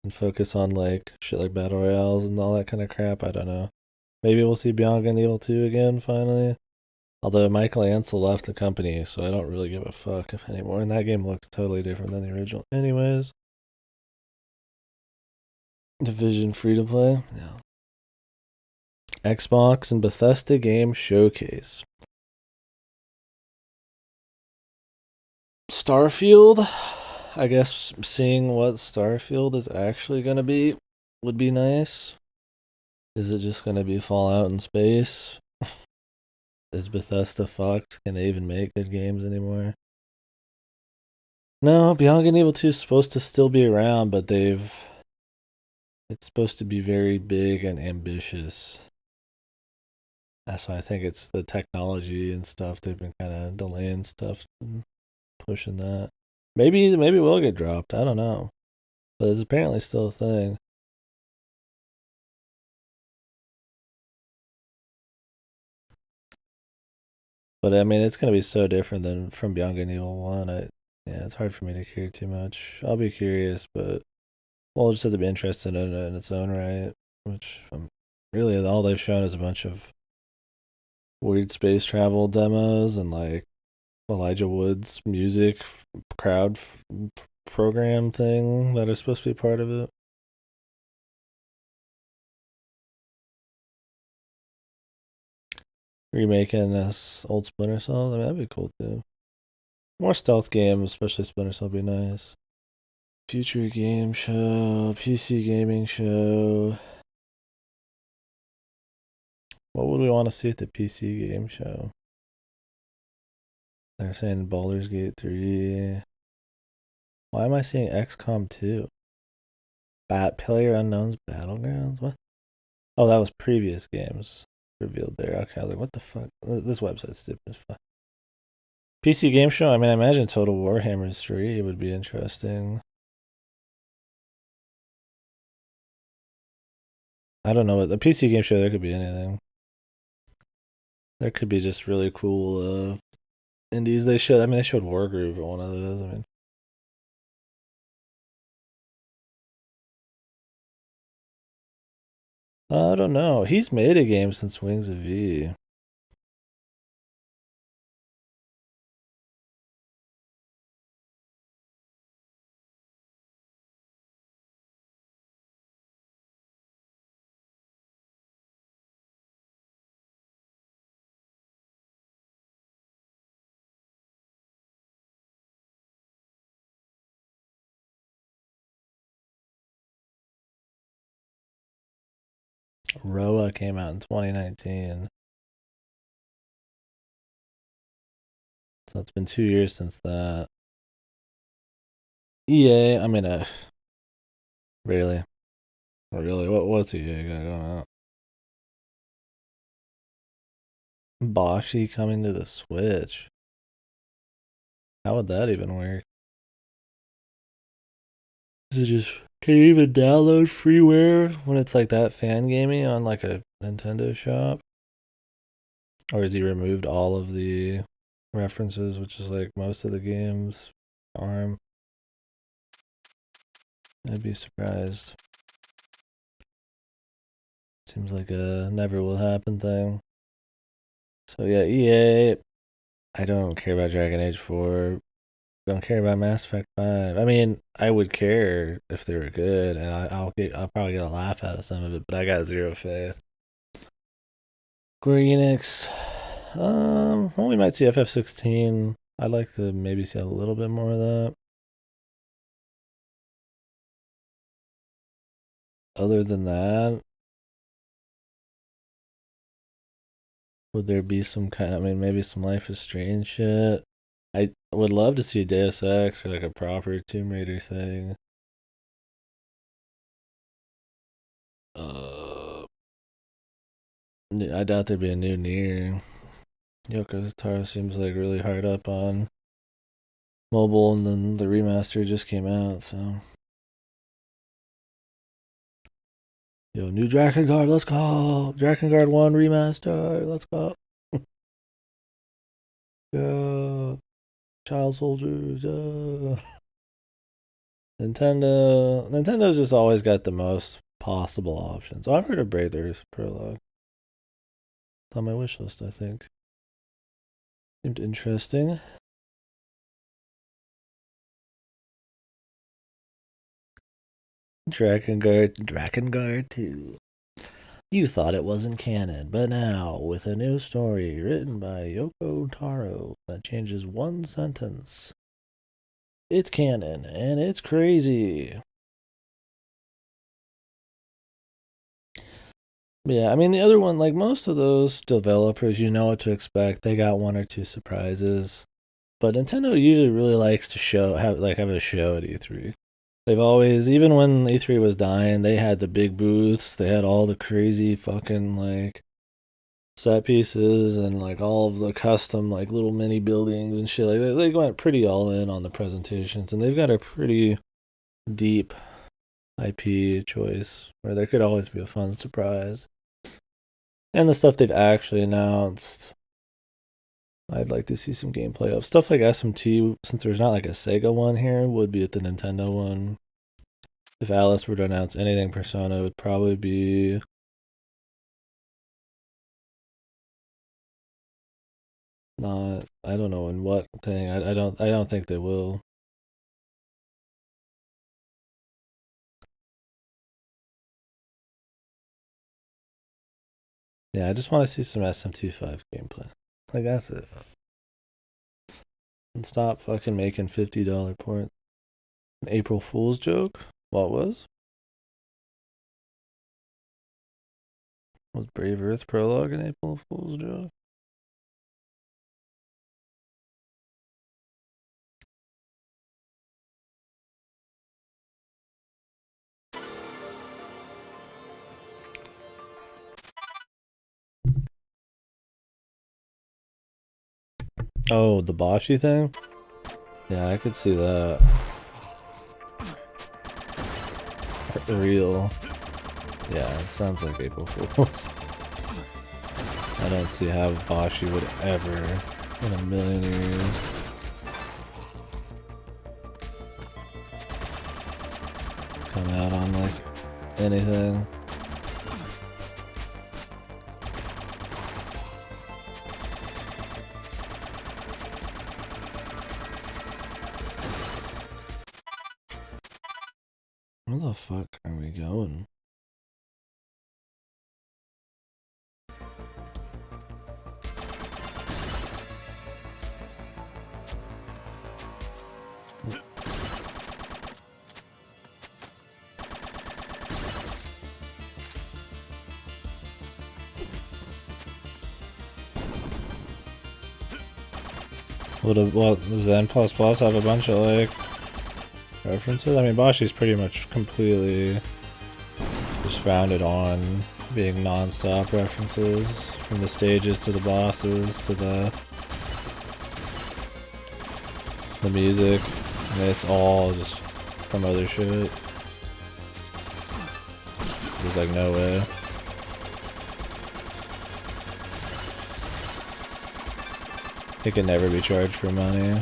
[SPEAKER 1] and focus on like shit like battle royales and all that kind of crap, I don't know. Maybe we'll see Beyond Good and Evil 2 again finally. Although Michael Ansel left the company, so I don't really give a fuck if anymore. And that game looks totally different than the original. Anyways, Division free to play. Yeah. Xbox and Bethesda Game Showcase. Starfield. I guess seeing what Starfield is actually gonna be would be nice. Is it just gonna be Fallout in space? Is Bethesda fucked? Can they even make good games anymore? No, Beyond Good and Evil 2 is supposed to still be around, but it's supposed to be very big and ambitious. So I think it's the technology and stuff. They've been kind of delaying stuff and pushing that. Maybe we'll get dropped. I don't know. But it's apparently still a thing. But I mean, it's gonna be so different than from Beyond Good and Evil 1. Yeah, it's hard for me to care too much. I'll be curious, but we'll just have to be interested in it in its own right. Which really all they've shown is a bunch of weird space travel demos and like Elijah Wood's music crowd program thing that is supposed to be part of it. Remaking this old Splinter Cell, I mean, that'd be cool too. More stealth games, especially Splinter Cell, would be nice. Future game show, PC gaming show. What would we want to see at the PC game show? They're saying Baldur's Gate 3. Why am I seeing XCOM 2? Player Unknown's Battlegrounds? What? Oh, that was previous games revealed there. Okay, I was like, what the fuck? This website's stupid as fuck. PC game show. I mean, I imagine Total Warhammer 3 would be interesting. I don't know what the PC game show. There could be anything. There could be just really cool indies they showed. I mean, they showed Wargroove at one of those. I mean, I don't know. He's made a game since Wings of V. Roa came out in 2019. So it's been 2 years since that. EA, I mean, really? Really? What's EA got going on? Boshi coming to the Switch. How would that even work? Is it just, can you even download freeware when it's like that fan gaming on like a Nintendo shop? Or has he removed all of the references, which is like most of the games? ARM. I'd be surprised. Seems like a never will happen thing. So yeah, EA. I don't care about Dragon Age 4. Don't care about Mass Effect 5. I mean, I would care if they were good, and I'll probably get a laugh out of some of it, but I got zero faith. Square Enix. Well, we might see FF16. I'd like to maybe see a little bit more of that. Other than that, would there be some kind of, I mean, maybe some Life is Strange shit? I would love to see Deus Ex or like a proper Tomb Raider thing. I doubt there'd be a new Nier. Yoko Taro seems like really hard up on mobile, and then the remaster just came out, so. Yo, new Drakengard, let's go! Drakengard 1 remaster, let's go! Yeah, child soldiers, yeah. Nintendo's just always got the most possible options. Oh, I've heard of Breakers Prologue. It's on my wish list, I think. Seemed interesting. Drakengard 2. You thought it wasn't canon, but now, with a new story written by Yoko Taro that changes one sentence, it's canon, and it's crazy. Yeah, I mean, the other one, like most of those developers, you know what to expect. They got one or two surprises. But Nintendo usually really likes to have a show at E3. They've always, even when E3 was dying, they had the big booths. They had all the crazy fucking like set pieces and like all of the custom like little mini buildings and shit. Like they went pretty all in on the presentations, and they've got a pretty deep IP choice where there could always be a fun surprise. And the stuff they've actually announced, I'd like to see some gameplay of. Stuff like SMT, since there's not like a Sega one here, would be at the Nintendo one. If Alice were to announce anything Persona, it would probably be not. I don't know in what thing. I don't think they will. Yeah, I just want to see some SMT5 gameplay. Like that's it. And stop fucking making $50 porn. An April Fool's joke? What was? Was Brave Earth Prologue an April Fool's joke? Oh, the Boshy thing? Yeah, I could see that. Real. Yeah, it sounds like April Fools. I don't see how Boshy would ever, in a million years. Come out on like anything. Where the fuck are we going? What does the N++ have a bunch of like references? I mean, Boshy's pretty much completely just founded on being non-stop references, from the stages to the bosses to the music. I mean, it's all just from other shit. There's like no way. It can never be charged for money.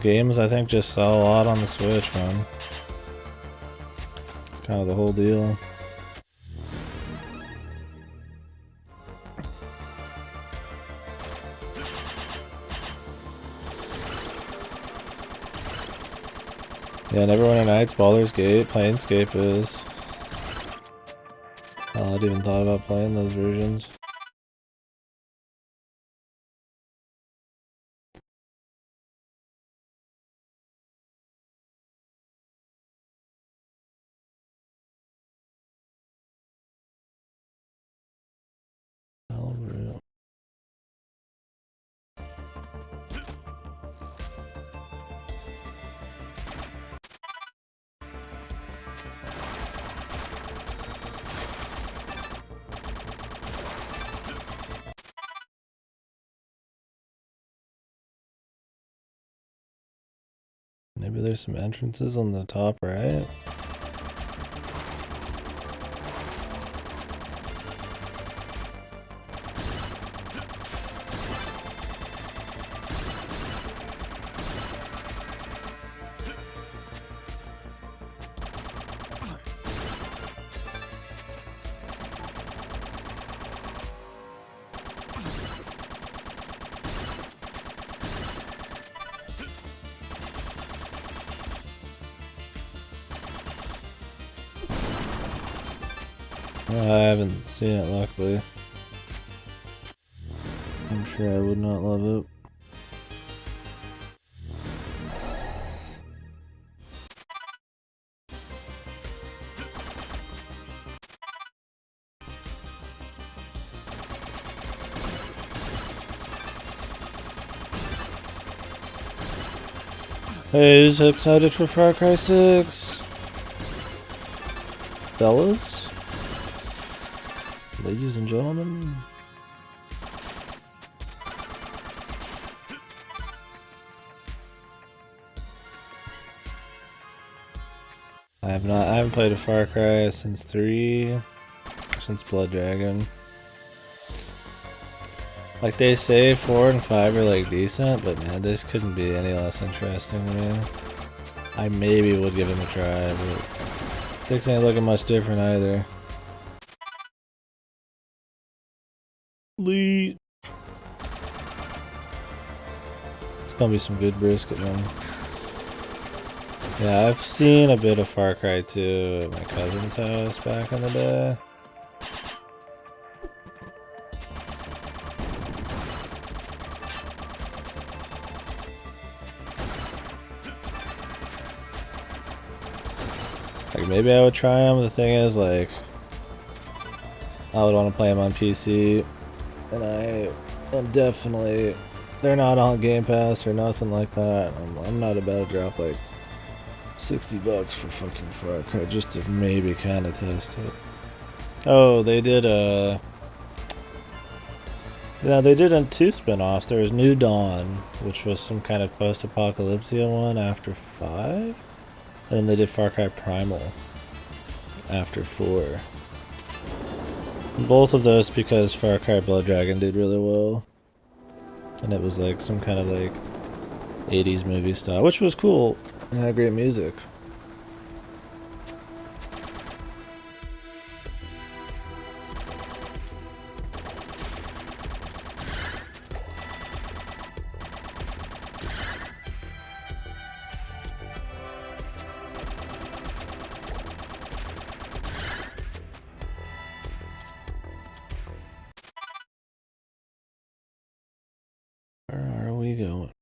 [SPEAKER 1] Games, I think, just sell a lot on the Switch, man. It's kind of the whole deal. Yeah, Neverwinter Nights, Baldur's Gate, Planescape is. Hell, I'd even thought about playing those versions. Maybe there's some entrances on the top right. I haven't seen it, luckily. I'm sure I would not love it. Hey, who's excited for Far Cry 6? Fellas? Ladies and gentlemen? I haven't played a Far Cry since 3, since Blood Dragon. Like they say 4 and 5 are like decent, but man, this couldn't be any less interesting to me. I maybe would give him a try, but 6 ain't looking much different either. Lee. It's gonna be some good brisket, man. Yeah, I've seen a bit of Far Cry 2 at my cousin's house back in the day. Like, maybe I would try him. The thing is, like, I would want to play him on PC, and I And definitely, they're not on Game Pass or nothing like that. I'm not about to drop like $60 for fucking Far Cry just to maybe kind of test it. Oh, they did yeah, they did two spin-offs. There was New Dawn, which was some kind of post-apocalyptic one after 5. And then they did Far Cry Primal after 4. Both of those because Far Cry Blood Dragon did really well. And it was like some kind of like 80s movie style, which was cool. It had great music. Where are we going?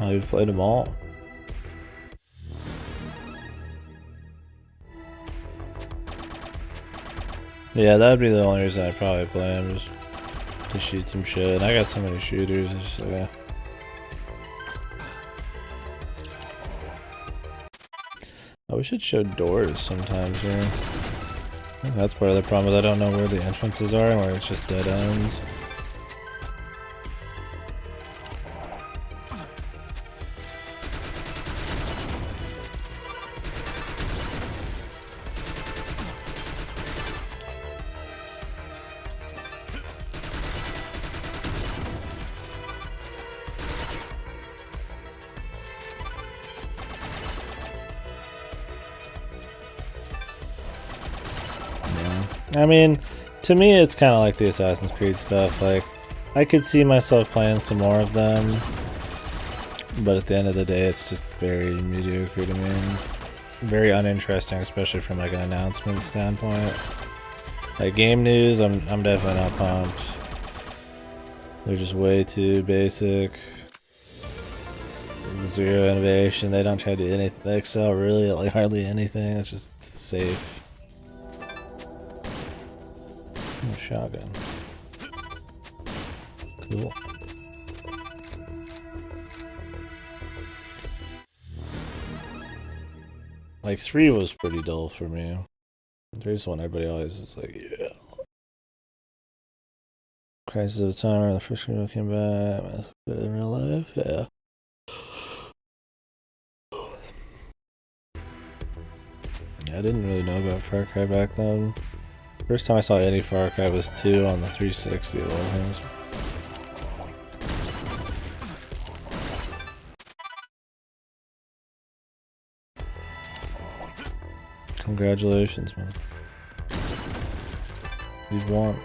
[SPEAKER 1] Oh, you've played them all. Yeah, that'd be the only reason I'd probably play them, just to shoot some shit. And I got so many shooters, it's just like, oh, we should show doors sometimes here. That's part of the problem, is I don't know where the entrances are and where it's just dead ends. I mean, to me, it's kind of like the Assassin's Creed stuff. Like, I could see myself playing some more of them, but at the end of the day, it's just very mediocre to me. Very uninteresting, especially from like an announcement standpoint. Like game news, I'm definitely not pumped. They're just way too basic. Zero innovation. They don't try to do anything. They excel really at like hardly anything. It's just safe. Oh, shotgun. Cool. Like 3 was pretty dull for me. 3's one everybody always is like, yeah. Crisis of the Timer, the first game came back. Better in real life, yeah. Yeah, I didn't really know about Far Cry back then. First time I saw any Far Cry was 2 on the 360 of all things. Congratulations, man. You've won.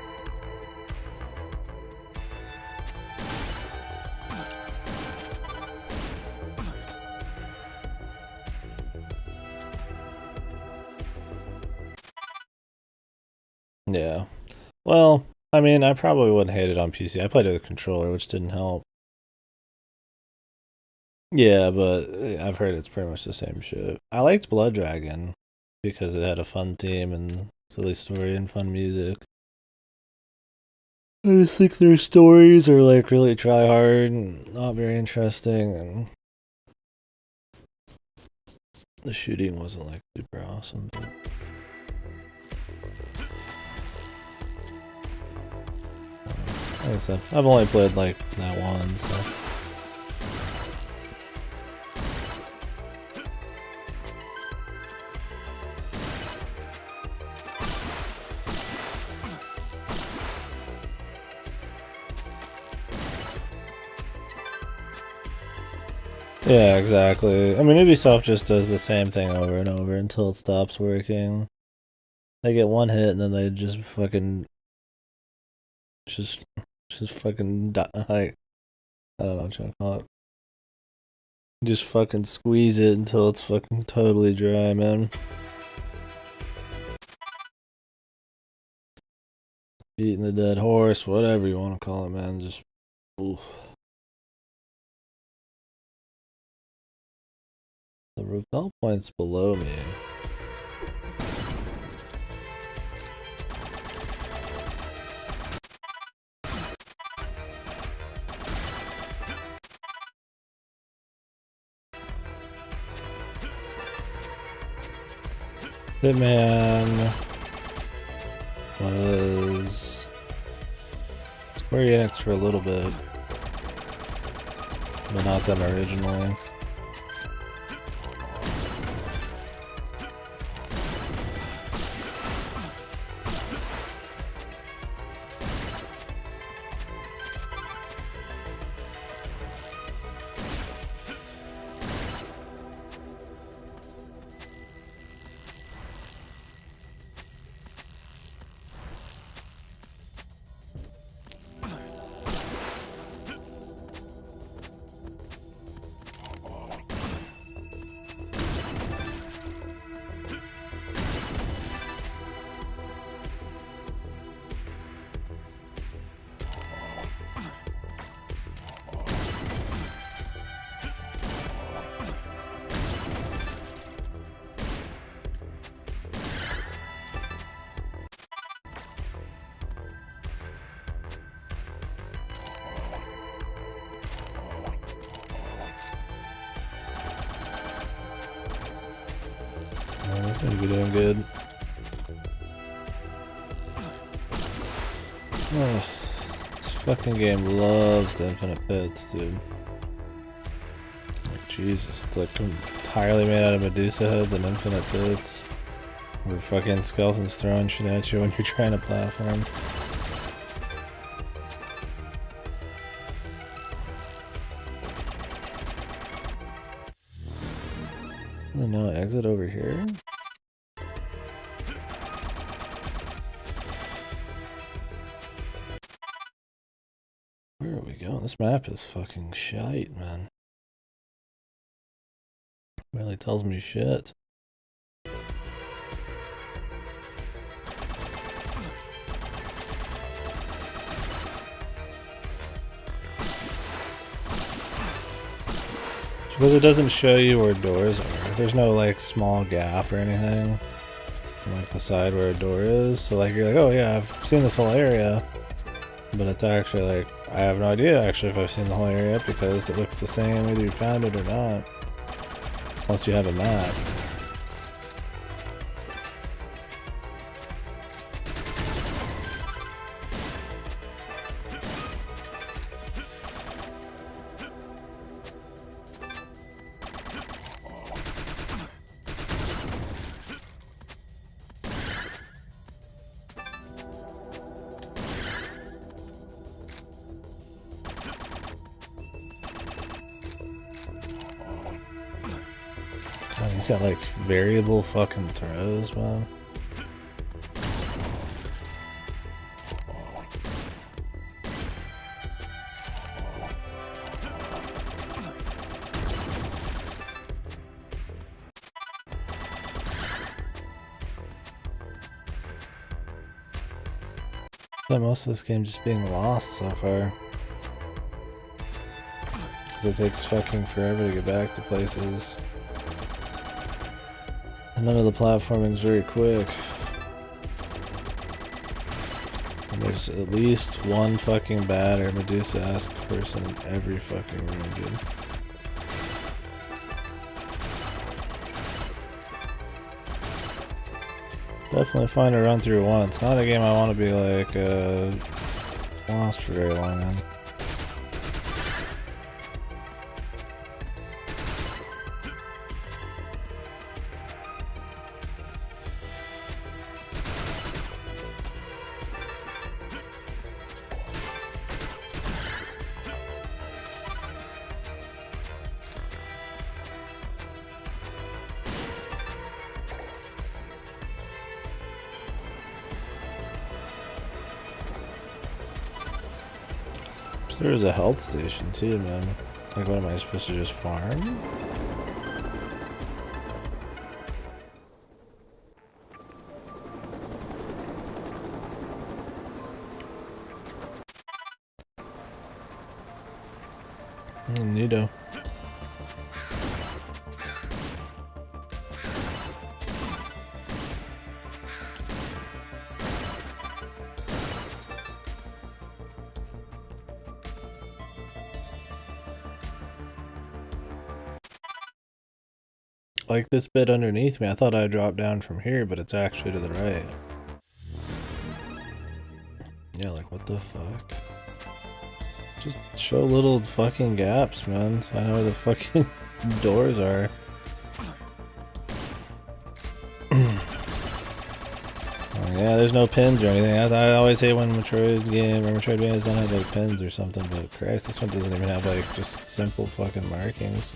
[SPEAKER 1] Yeah. Well, I mean, I probably wouldn't hate it on PC. I played it with a controller, which didn't help. Yeah, but I've heard it's pretty much the same shit. I liked Blood Dragon because it had a fun theme and silly story and fun music. I just think their stories are like really try hard and not very interesting, and the shooting wasn't like super awesome. But like I said, I've only played like that one, so. Yeah, exactly. I mean, Ubisoft just does the same thing over and over until it stops working. They get one hit and then they just fucking just fucking die. Like, I don't know what you call it. Just fucking squeeze it until it's fucking totally dry, man. Beating the dead horse, whatever you want to call it, man. Just, oof. The repel point's below me. Hitman was Square Enix for a little bit, but not them originally. Seem to be doing good. Oh, this fucking game loves infinite pits, dude. Like, Jesus, it's like entirely made out of Medusa heads and infinite pits. Where fucking skeletons throwing shit at you when you're trying to platform. Oh no, exit over here? Where are we going? This map is fucking shite, man. Really tells me shit. Because it doesn't show you where doors are. There's no like small gap or anything. Like the side where a door is. So like you're like, oh yeah, I've seen this whole area. But it's actually like, I have no idea actually if I've seen the whole area because it looks the same whether you found it or not. Unless you have a map. He's got like variable fucking throws, man. Most of this game just being lost so far. Because it takes fucking forever to get back to places. And none of the platforming's very quick. And there's at least one fucking bad or Medusa-esque person in every fucking room, dude. Definitely fun to run through once. Not a game I want to be like lost for very long in. There was a health station too, man. Like, what am I supposed to just farm? Neato. Like this bit underneath me, I thought I dropped down from here, but it's actually to the right. Yeah, like what the fuck? Just show little fucking gaps, man. I know where the fucking doors are. Yeah, there's no pins or anything. I always hate when Metroidvanias don't have like pins or something, but Christ, this one doesn't even have like just simple fucking markings.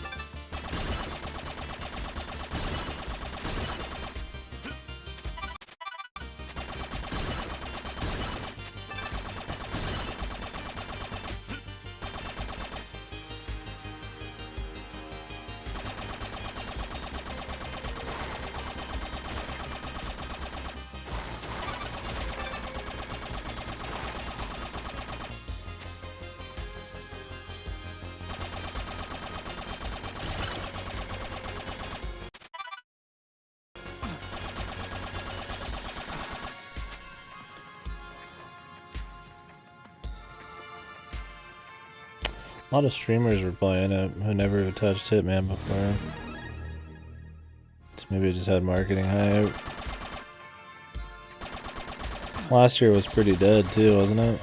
[SPEAKER 1] A lot of streamers were playing it who never touched Hitman before. So maybe it just had marketing hype. Last year was pretty dead too, wasn't it?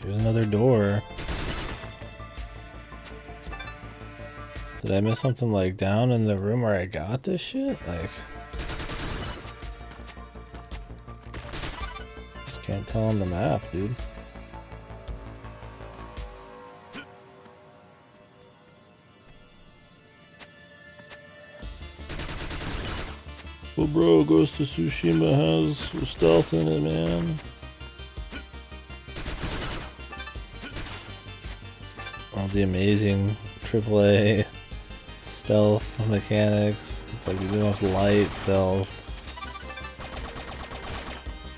[SPEAKER 1] There's another door. Did I miss something like down in the room where I got this shit? Like, just can't tell on the map, dude. Well, bro, Ghost of Tsushima has stealth in it, man. All the amazing AAA stealth mechanics. It's like the most light stealth.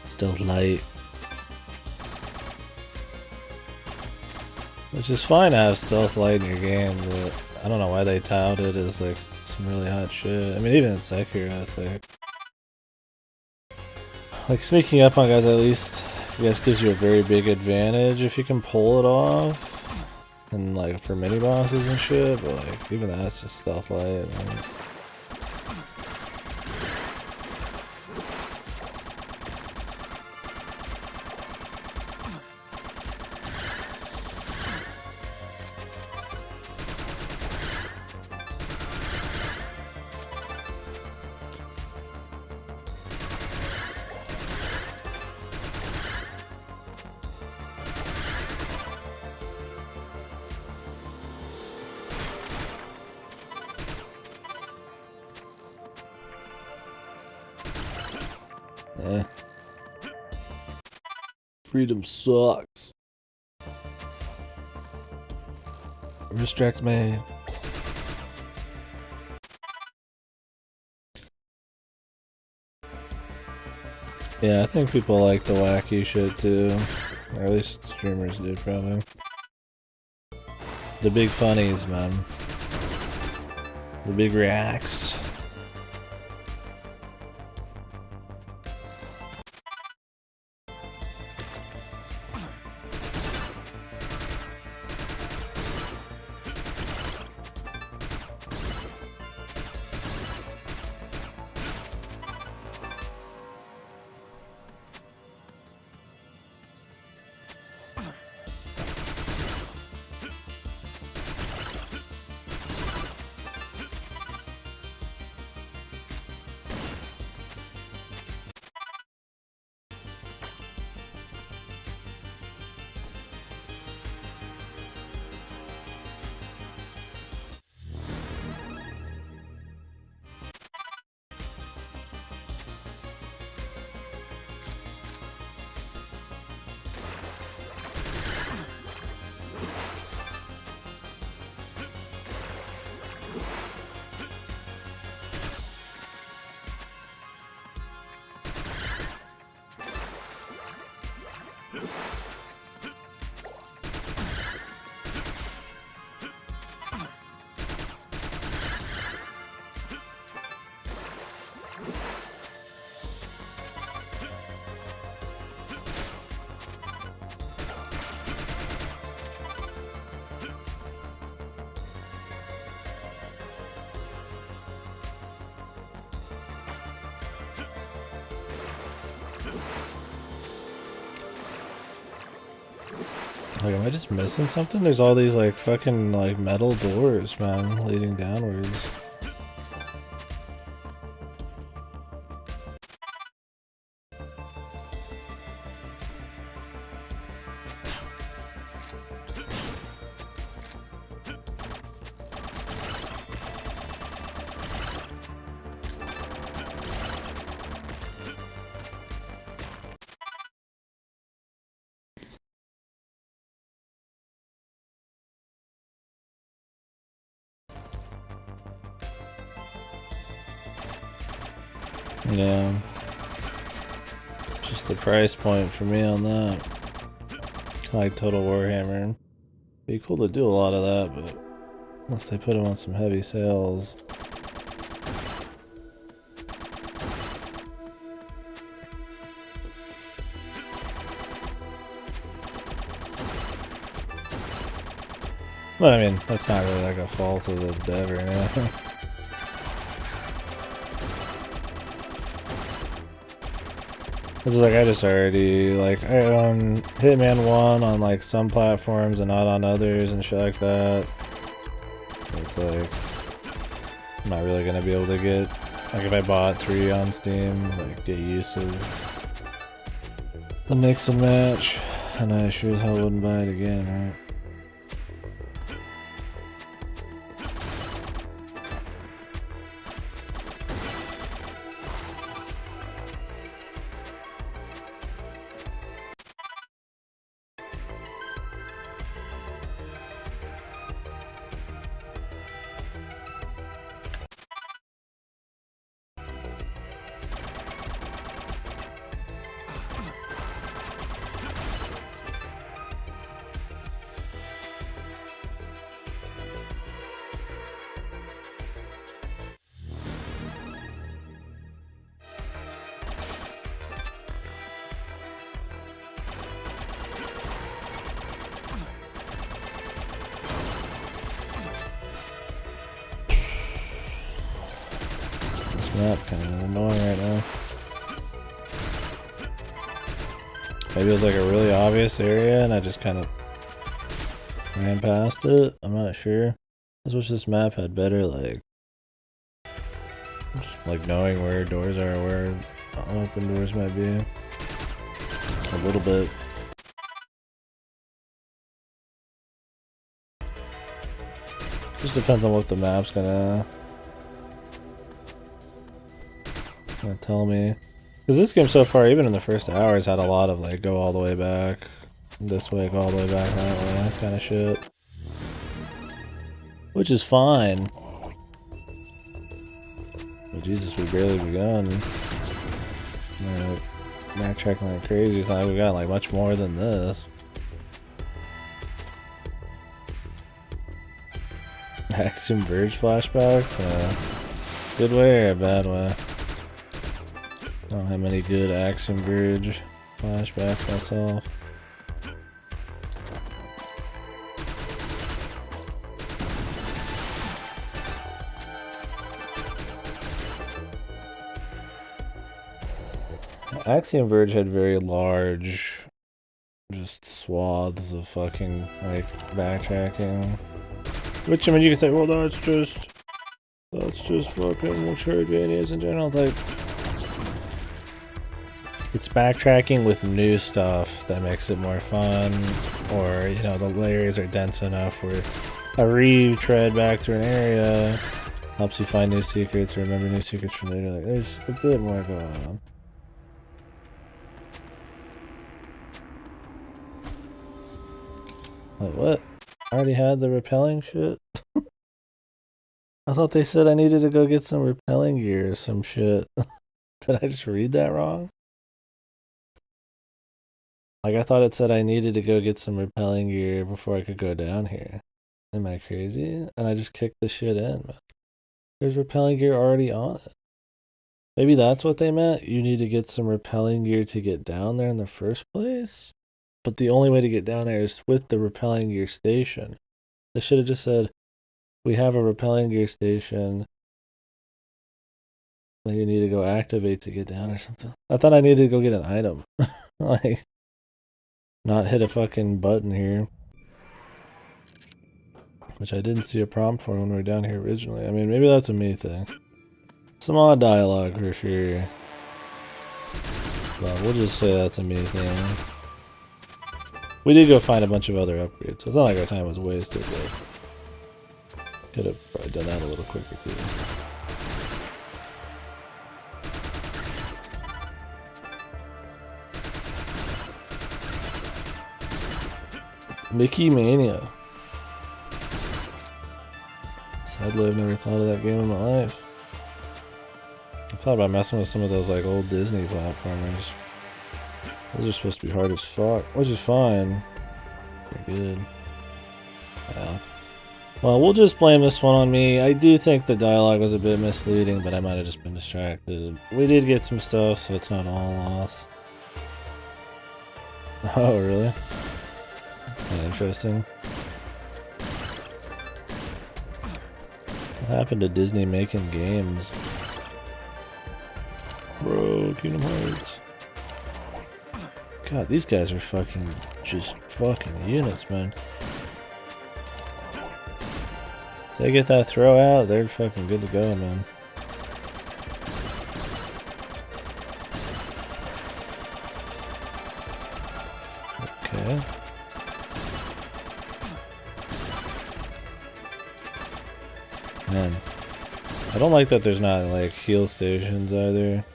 [SPEAKER 1] Stealth light. Which is fine to have stealth light in your game, but I don't know why they tout it as like some really hot shit. I mean, even in Sekiro, it's like sneaking up on guys at least, I guess, gives you a very big advantage if you can pull it off. And like for mini bosses and shit, but like even that's just stealth light, man. Eh. Freedom sucks. Restrict me. Yeah, I think people like the wacky shit too. Or at least streamers do, probably. The big funnies, man. The big reacts. Like, am I just missing something? There's all these, like, fucking, like, metal doors, man, leading downwards. Yeah. Just the price point for me on that. Like Total Warhammer. Be cool to do a lot of that, but unless they put them on some heavy sales. Well, I mean, that's not really like a fault of the dev or anything. This is like, I just already, like, I own Hitman 1 on, like, some platforms and not on others and shit like that. So it's like, I'm not really gonna be able to get, like, if I bought 3 on Steam, like, get used to the mix and match. And I sure as hell wouldn't buy it again, right? Map kind of annoying right now. Maybe it was like a really obvious area and I just kind of ran past it. I'm not sure. I wish this map had better, like, just like knowing where doors are, where unopened doors might be. A little bit. Just depends on what the map's gonna tell me. Because this game so far, even in the first hour, has had a lot of like go all the way back this way, go all the way back that way kind of shit. Which is fine. But Jesus, we barely begun. Backtracking like crazy. It's not like we got like much more than this. Axiom Verge flashbacks? Good way or a bad way? I don't have many good Axiom Verge flashbacks myself. Axiom Verge had very large, just swaths of fucking, like, backtracking. Which, I mean, you could say, well, that's just fucking Metroidvanias in general. Like, it's backtracking with new stuff that makes it more fun, or, you know, the layers are dense enough where a retread back through an area helps you find new secrets or remember new secrets from later. Like, there's a bit more going on. Like, what? I already had the repelling shit? I thought they said I needed to go get some repelling gear or some shit. Did I just read that wrong? Like, I thought it said I needed to go get some repelling gear before I could go down here. Am I crazy? And I just kicked the shit in. There's repelling gear already on it. Maybe that's what they meant? You need to get some repelling gear to get down there in the first place? But the only way to get down there is with the repelling gear station. They should have just said, we have a repelling gear station that you need to go activate to get down or something. I thought I needed to go get an item. Like, not hit a fucking button here. Which I didn't see a prompt for when we were down here originally. I mean, maybe that's a me thing. Some odd dialogue for sure. But we'll just say that's a me thing. We did go find a bunch of other upgrades, so it's not like our time was wasted, but could have probably done that a little quicker too. Mickey Mania. Sadly, I've never thought of that game in my life. I thought about messing with some of those like old Disney platformers. Those are supposed to be hard as fuck, which is fine. Pretty good. Yeah. Well, we'll just blame this one on me. I do think the dialogue was a bit misleading, but I might have just been distracted. We did get some stuff, so it's not all lost. Oh, really? Interesting. What happened to Disney making games? Bro, Kingdom Hearts. God, these guys are fucking, just fucking units, man. If they get that throw out, they're fucking good to go, man. Okay. Man, I don't like that there's not like heal stations either.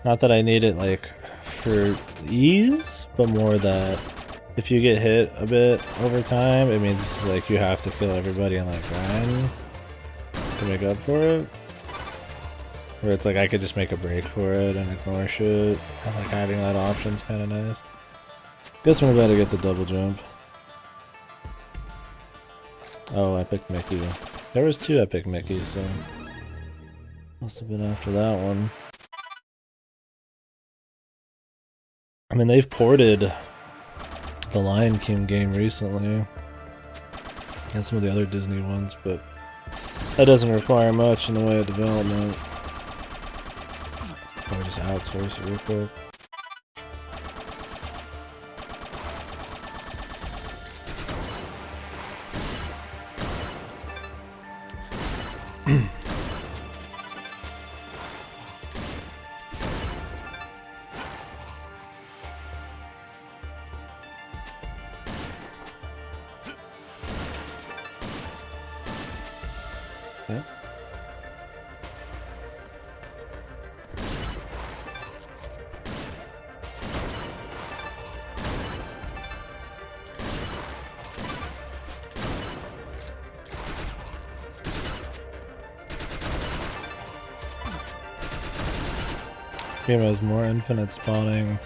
[SPEAKER 1] Not that I need it like for ease, but more that if you get hit a bit over time, it means like you have to kill everybody and like grind to make up for it. Where it's like I could just make a break for it and ignore shit. And like having that option's kind of nice. Guess we're about to get the double jump. Oh, I picked Mickey. There was 2 epic Mickeys, so must have been after that one. I mean, they've ported the Lion King game recently, and some of the other Disney ones, but that doesn't require much in the way of development. I'll just outsource it real quick. Yeah. Game has more infinite spawning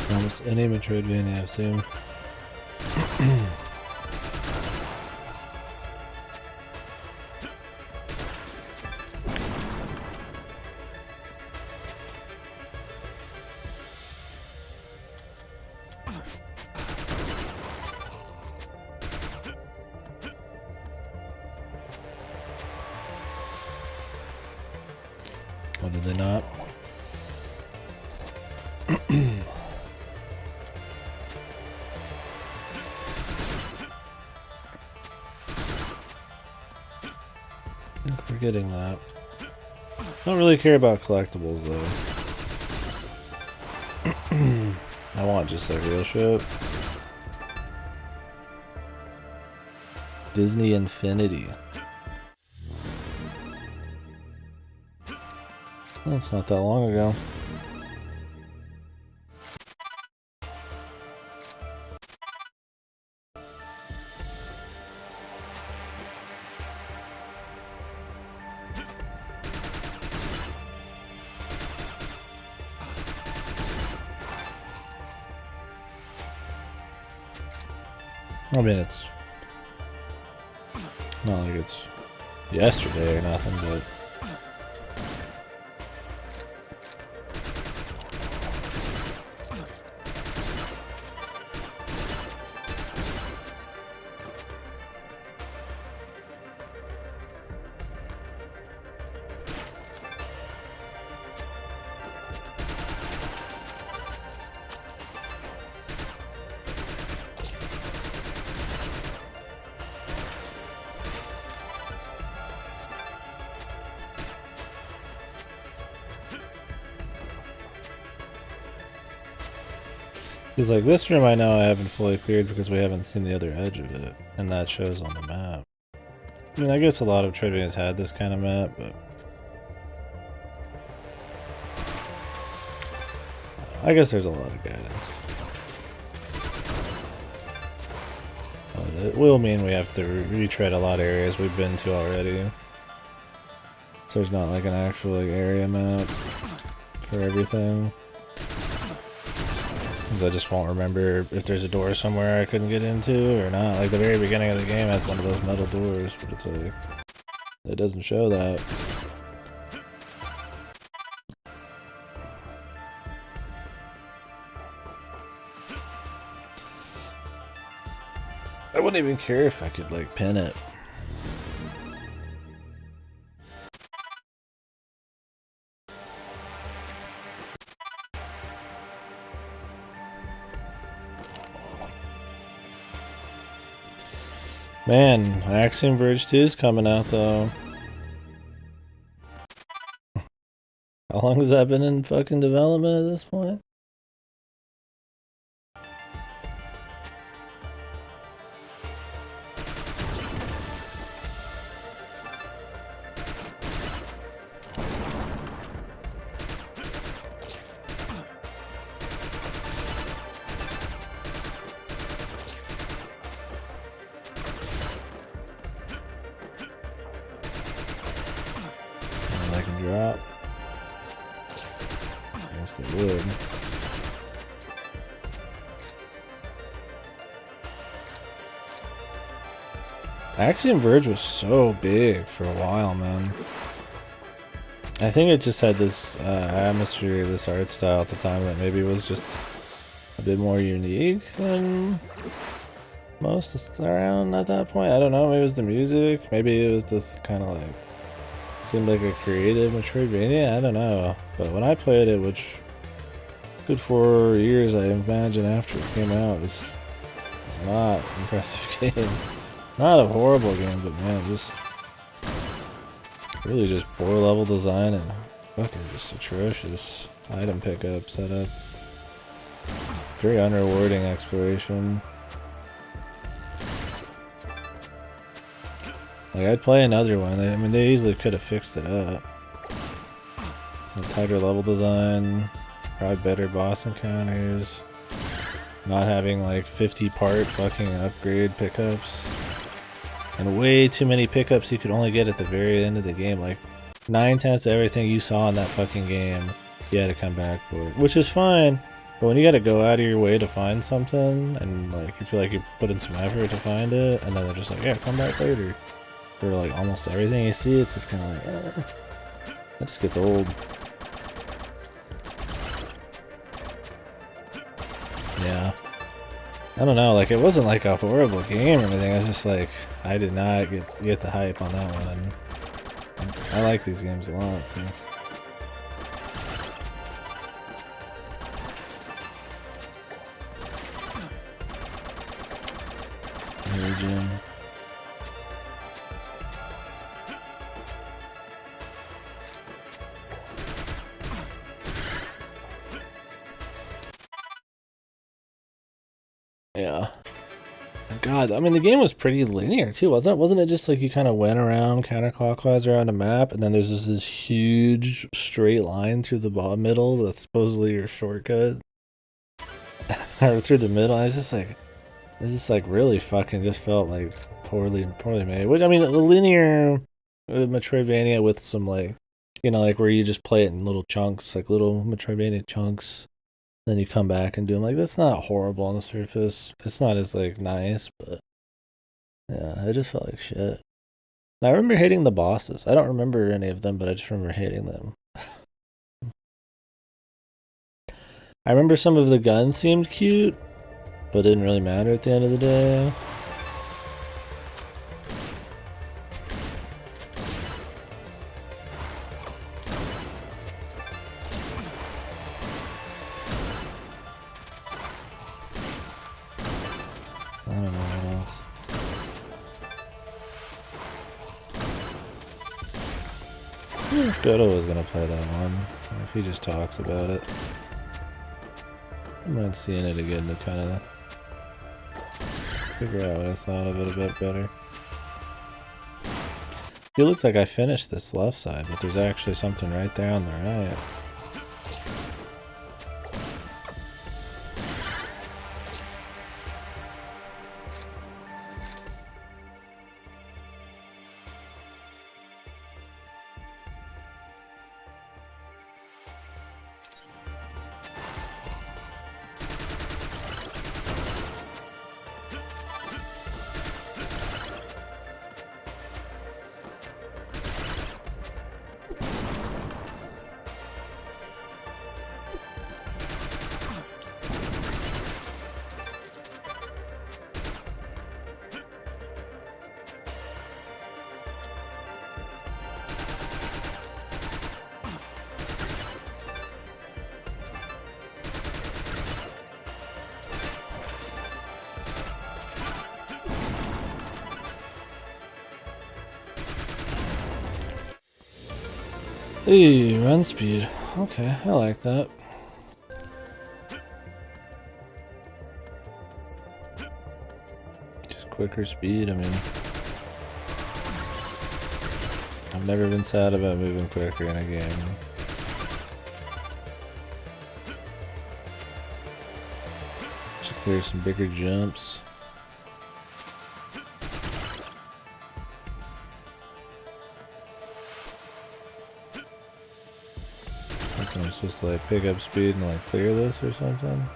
[SPEAKER 1] than almost any Metroidvania I've seen. Or did they not? I think we're getting that. Don't really care about collectibles though. I want just like real shit. Disney Infinity. That's not that long ago. I mean, it's not like it's yesterday or nothing, but Because like this room I know I haven't fully cleared because we haven't seen the other edge of it, and that shows on the map. I mean, I guess a lot of Metroidvanias had this kind of map, but I guess there's a lot of guidance. But it will mean we have to retread a lot of areas we've been to already. So there's not like an actual like, area map for everything. Because I just won't remember if there's a door somewhere I couldn't get into or not. Like the very beginning of the game has one of those metal doors, but it's like, it doesn't show that. I wouldn't even care if I could like pin it. Man, Axiom Verge 2 is coming out though. How long has that been in fucking development at this point? Drop. I guess they would. Axiom Verge was so big for a while, man. I think it just had this atmosphere, this art style at the time that maybe was just a bit more unique than most around at that point. I don't know, maybe it was the music, maybe it was this kind of like seemed like a creative Metroidvania, I don't know. But when I played it, which good 4 years I imagine after it came out, it was not an impressive game. Not a horrible game, but man, just really just poor level design and fucking just atrocious item pickup setup. Very unrewarding exploration. Like, I'd play another one. I mean, they easily could have fixed it up. Some tighter level design, probably better boss encounters, not having like 50-part fucking upgrade pickups, and way too many pickups you could only get at the very end of the game. Like, 9/10 of everything you saw in that fucking game, you had to come back for it, which is fine. But when you gotta go out of your way to find something, and like you feel like you put in some effort to find it, and then they're just like, yeah, come back later. For like almost everything you see, it's just kind of like, that just gets old. Yeah. I don't know, like it wasn't like a horrible game or anything, I was just like, I did not get the hype on that one. I like these games a lot, so. Region. Yeah. God, I mean the game was pretty linear too, wasn't it? Wasn't it just like you kind of went around counterclockwise around a map, and then there's just this huge straight line through the middle that's supposedly your shortcut? Or through the middle, I was just like, this is like really fucking just felt like poorly made. Which, I mean, the linear Metroidvania with some like, you know, like where you just play it in little chunks, like little Metroidvania chunks. Then you come back and do them. Like, that's not horrible on the surface. It's not as, like, nice, but yeah, it just felt like shit. And I remember hating the bosses. I don't remember any of them, but I just remember hating them. I remember some of the guns seemed cute, but didn't really matter at the end of the day. I don't know what else. I wonder if Dodo was gonna play that one, or if he just talks about it. I might seeing it again to kind of figure out what I thought of it a bit better. It looks like I finished this left side, but there's actually something right there on the right. Hey, run speed. Okay, I like that. Just quicker speed, I mean. I've never been sad about moving quicker in a game. Just clear some bigger jumps. I'm supposed to like pick up speed and like clear this or something.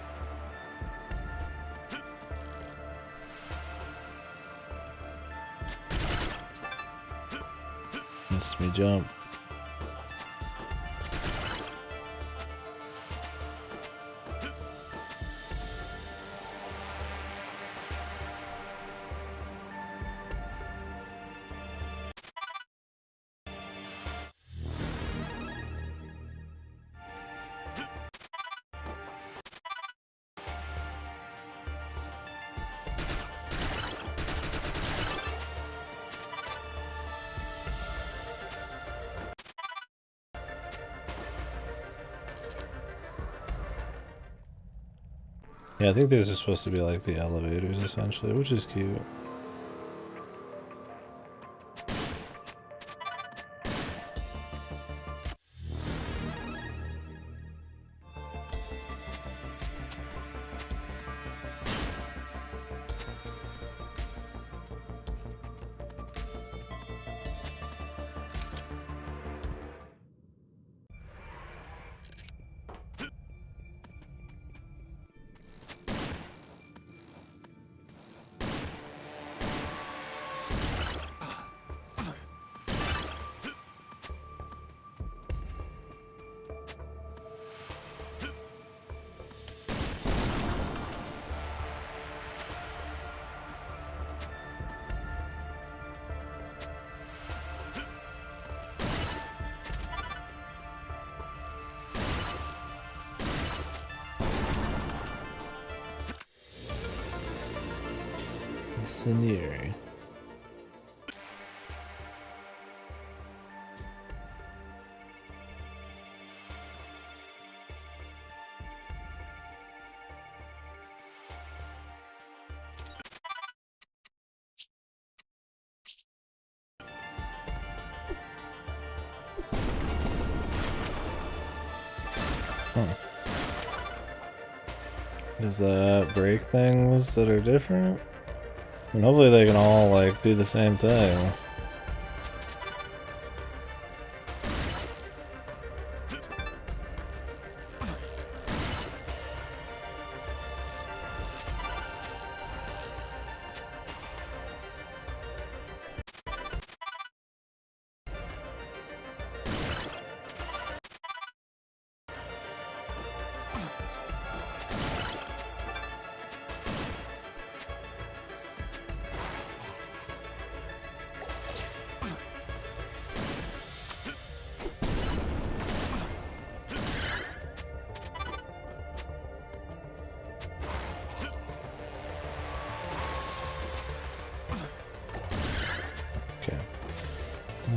[SPEAKER 1] Missed me jump. Yeah, I think these are supposed to be like the elevators essentially, which is cute. Incendiary. Does that break things that are different? And hopefully they can all like do the same thing.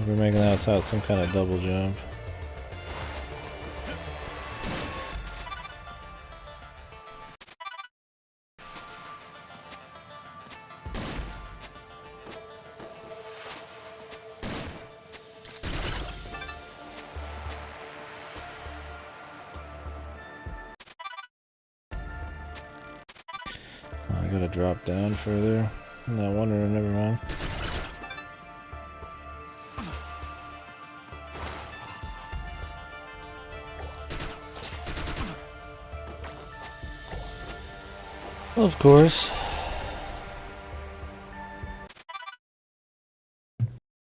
[SPEAKER 1] We're making that out some kind of double jump. gotta drop down further. In that one room, never mind. Of course.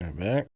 [SPEAKER 1] Right back.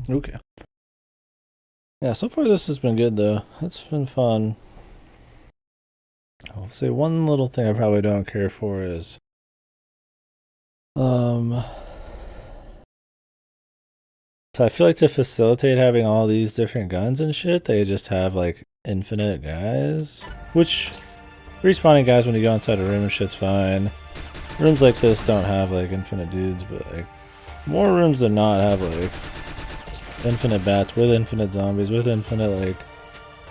[SPEAKER 1] Okay. Yeah, so far this has been good though. It's been fun. I'll say one little thing I probably don't care for is so I feel like to facilitate having all these different guns and shit, they just have like infinite guys. Which respawning guys when you go inside a room and shit's fine. Rooms like this don't have like infinite dudes, but like more rooms than not have like infinite bats with infinite zombies with infinite like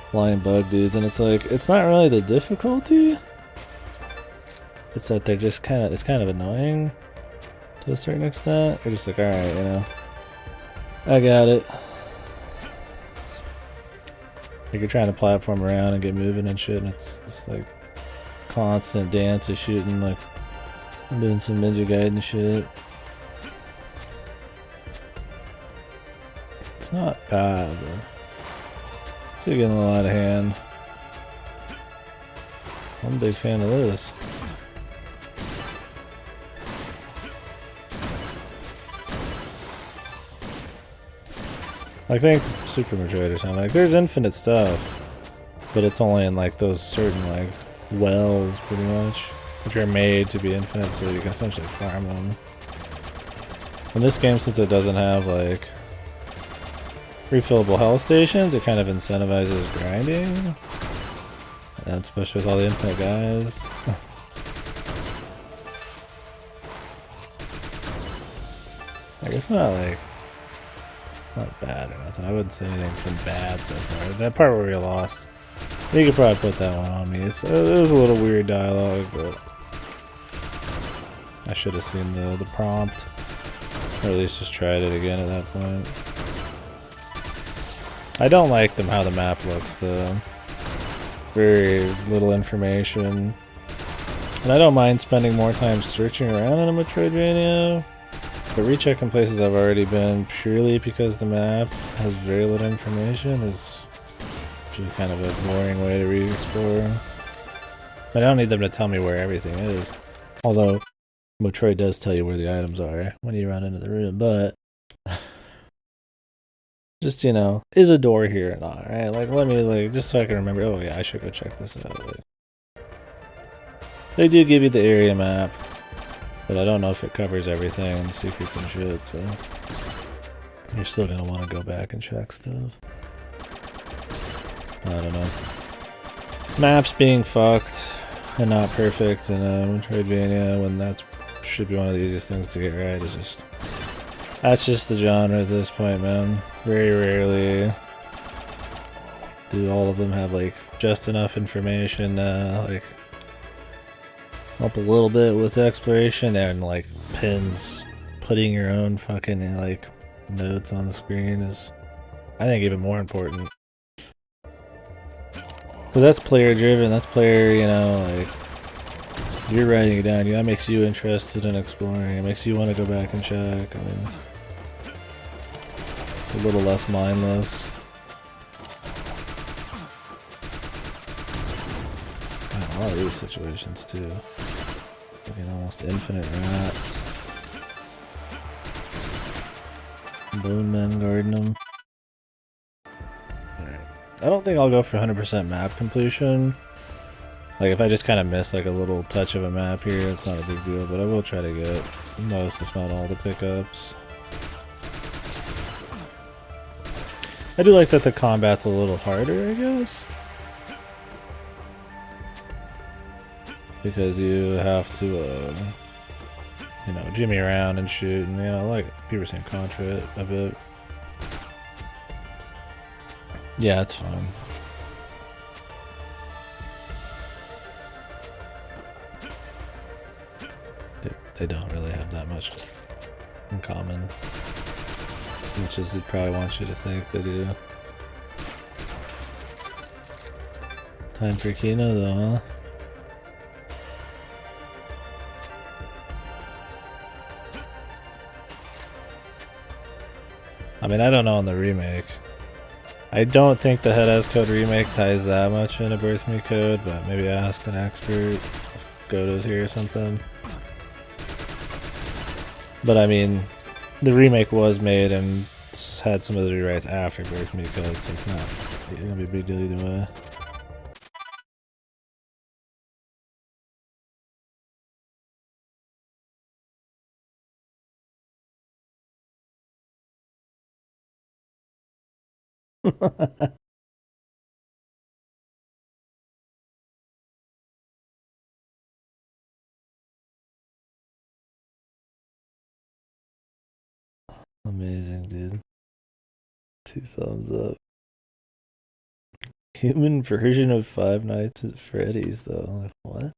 [SPEAKER 1] flying bug dudes, and it's like it's not really the difficulty. It's that they're just it's kind of annoying to a certain extent. You're just like, alright, you know, I got it. Like you're trying to platform around and get moving and shit, and it's like constant dance of shooting, like I'm doing some Ninja Gaiden shit. It's not bad, but it's getting a lot of hand. I'm a big fan of this. I think Super Metroid or something. Like, there's infinite stuff, but it's only in like those certain like wells, pretty much, which are made to be infinite, so you can essentially farm them. In this game, since it doesn't have like refillable health stations, it kind of incentivizes grinding. And especially with all the infinite guys. I guess not bad or nothing. I wouldn't say anything's been bad so far. That part where we lost, you could probably put that one on me. It was a little weird dialogue, but I should have seen the prompt, or at least just tried it again at that point. I don't like how the map looks though. Very little information, and I don't mind spending more time searching around in a Metroidvania. But rechecking places I've already been purely because the map has very little information is just kind of a boring way to re-explore. But I don't need them to tell me where everything is. Although, Metroid does tell you where the items are when you run into the room, but just, you know, is a door here or not, right? Like, let me, just so I can remember, oh yeah, I should go check this out. Like, they do give you the area map. But I don't know if it covers everything and secrets and shit, so you're still gonna want to go back and check stuff. I don't know. Maps being fucked and not perfect in Metroidvania when that should be one of the easiest things to get right is just... That's just the genre at this point, man. Very rarely do all of them have, like, just enough information, like... up a little bit with exploration and like pins, putting your own fucking like notes on the screen is, I think, even more important. Cause that's player driven, that's player, you know, like you're writing it down, that makes you interested in exploring, it makes you want to go back and check. I mean, it's a little less mindless. God, a lot of these situations too. Fucking almost infinite rats. Bone men guarding them. Alright. I don't think I'll go for 100% map completion. Like, if I just kind of miss like a little touch of a map here, it's not a big deal, but I will try to get most, if not all, the pickups. I do like that the combat's a little harder, I guess. Because you have to, you know, jimmy around and shoot, and, you know, like people were saying, contra it a bit. Yeah, it's fun. They don't really have that much in common, as much as they'd probably want you to think they do. Time for Kino, though, huh? I mean, I don't know on the remake. I don't think the Head Has Code remake ties that much into Birth Me Code, but maybe ask an expert if Goto's here or something. But I mean, the remake was made and had some of the rewrites after Birth Me Code, so it's not gonna be a big deal either way. Amazing, dude. 2 thumbs up. Human version of Five Nights at Freddy's, though. Like, what?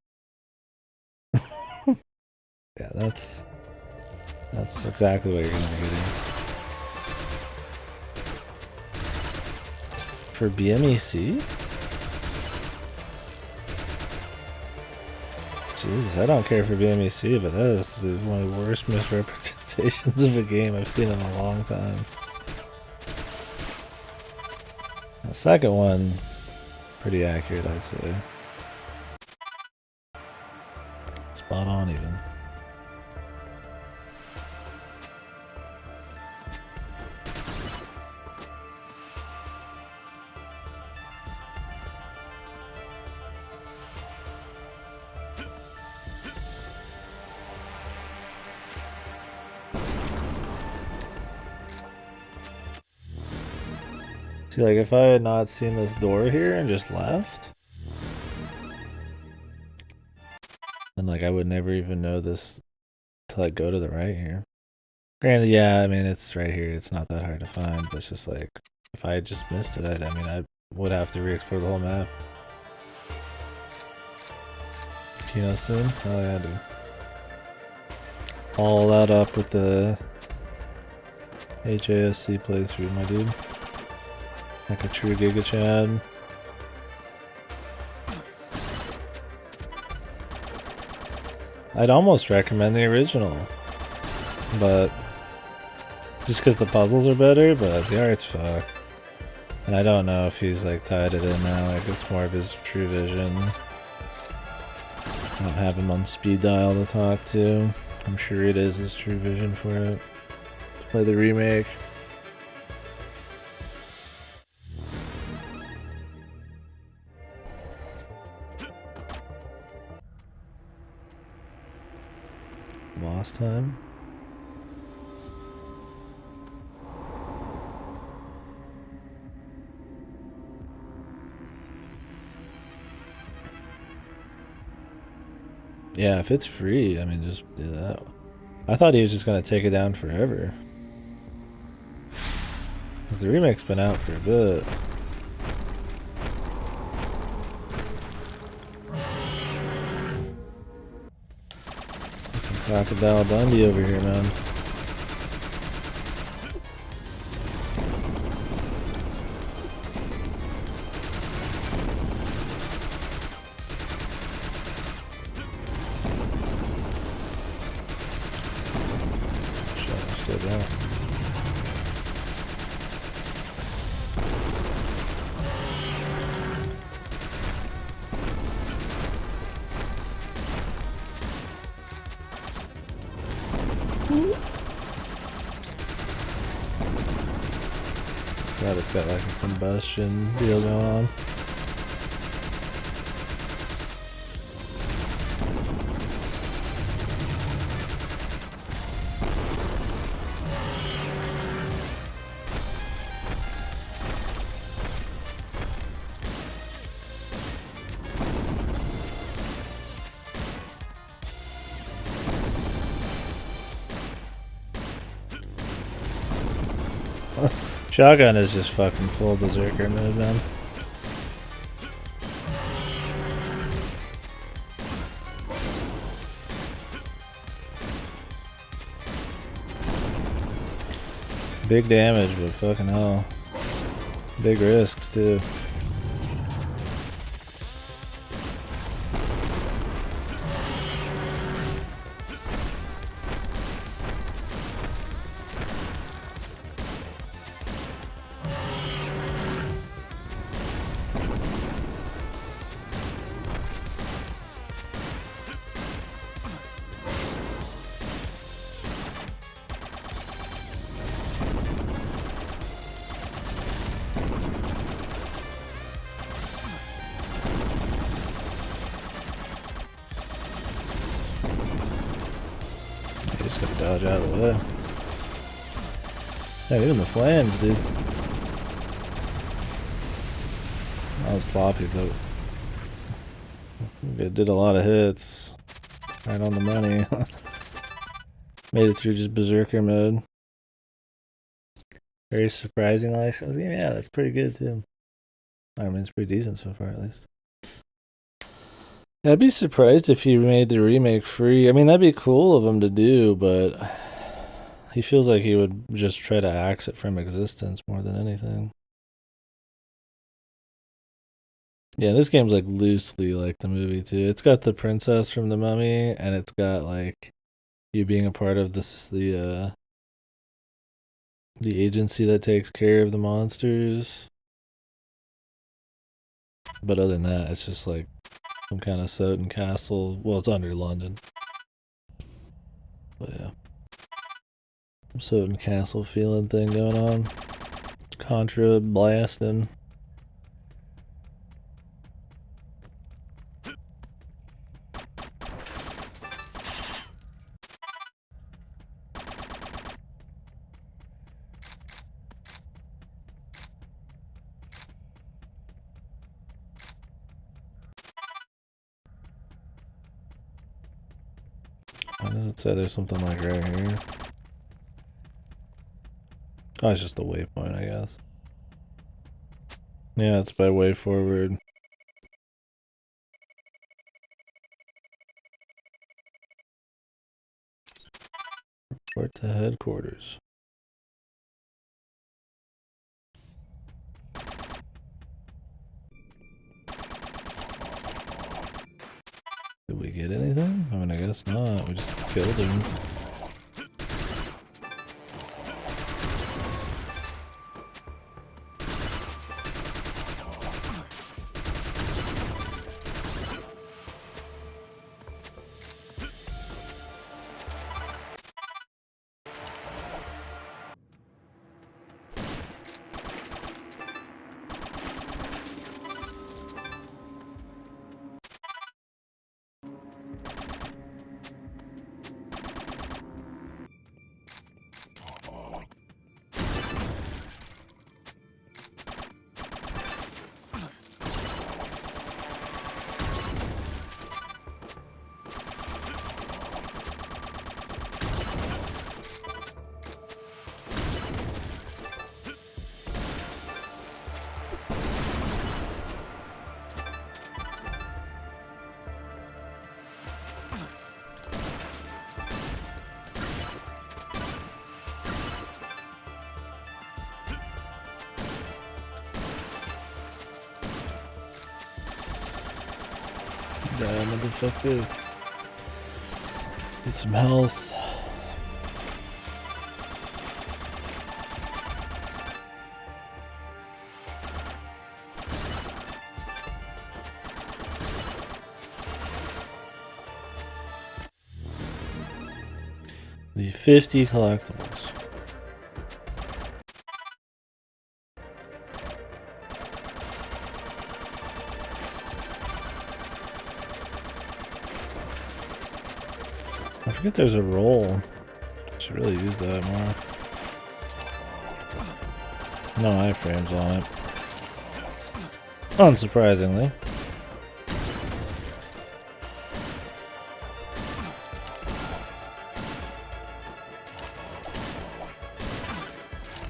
[SPEAKER 1] Yeah, that's exactly what you're gonna be getting. For BMEC? Jesus, I don't care for BMEC, but that is one of the worst misrepresentations of a game I've seen in a long time. The second one, pretty accurate, I'd say. Spot on, even. See, like, if I had not seen this door here and just left, And like I would never even know this to like go to the right here. Granted, yeah, I mean it's right here. It's not that hard to find, but it's just like if I had just missed it, I mean I would have to re-explore the whole map. Kino soon? Oh yeah, dude. All that up with the HASC playthrough, my dude. Like a true Giga Chad. I'd almost recommend the original, but just because the puzzles are better, but the art's fucked. And I don't know if he's like tied it in now, like it's more of his true vision. I don't have him on speed dial to talk to. I'm sure it is his true vision for it. To play the remake. Lost time. Yeah, if it's free, I mean, just do that. I thought he was just gonna take it down forever. Because the remake's been out for a bit. Crocodile Dundee over here, man. Still down. God, it's got like a combustion deal going on. Shotgun is just fucking full berserker mode, man. Big damage, but fucking hell. Big risks, too. Just gotta dodge out of the way. Yeah, even the flames, dude. That was sloppy, but it did a lot of hits. Right on the money. Made it through just berserker mode. Very surprising license game. Yeah, that's pretty good too. I mean, it's pretty decent so far, at least. I'd be surprised if he made the remake free. I mean, that'd be cool of him to do, but he feels like he would just try to axe it from existence more than anything. Yeah, this game's like loosely like the movie too. It's got the princess from The Mummy, and it's got like you being a part of the agency that takes care of the monsters. But other than that, it's just like some kind of Soden castle. Well, it's under London. But yeah. Soden castle feeling thing going on. Contra blasting. Does it say there's something like right here? Oh, it's just a waypoint, I guess. Yeah, it's by way forward. Report to headquarters. Did we get anything? I mean, I guess not. We just killed him. Yeah, motherfucker. Get some health. The 50 collectibles. I forget there's a roll. Should really use that more. No iframes on it. Unsurprisingly.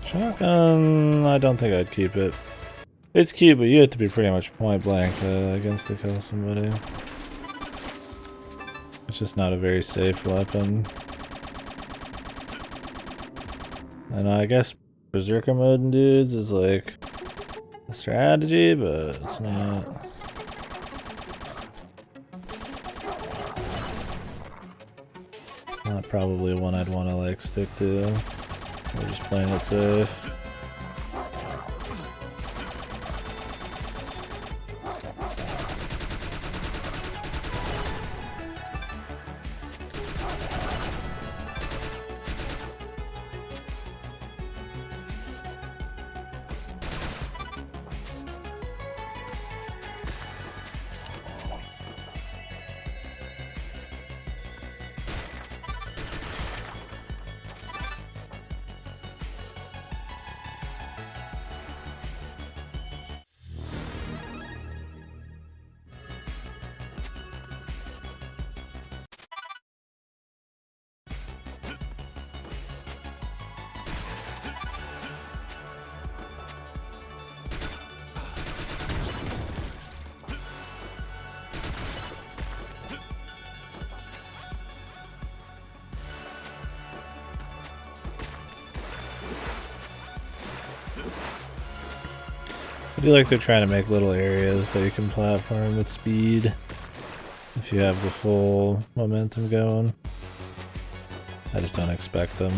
[SPEAKER 1] Shotgun, I don't think I'd keep it. It's cute, but you have to be pretty much point blank against to kill somebody. It's just not a very safe weapon. And I guess Berserker mode in dudes is like a strategy, but it's not. Not probably one I'd want to like stick to. We're just playing it safe. I feel like they're trying to make little areas that you can platform with speed if you have the full momentum going. I just don't expect them.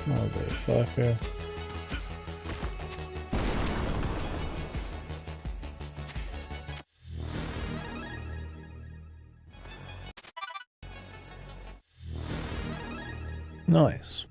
[SPEAKER 1] Motherfucker. Nice.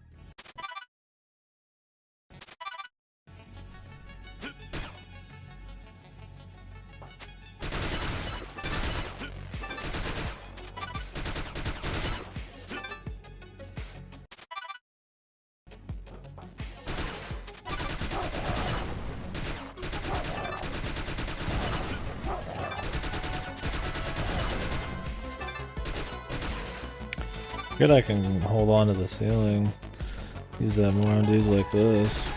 [SPEAKER 1] Good, I can hold on to the ceiling. Use that more on dudes like this.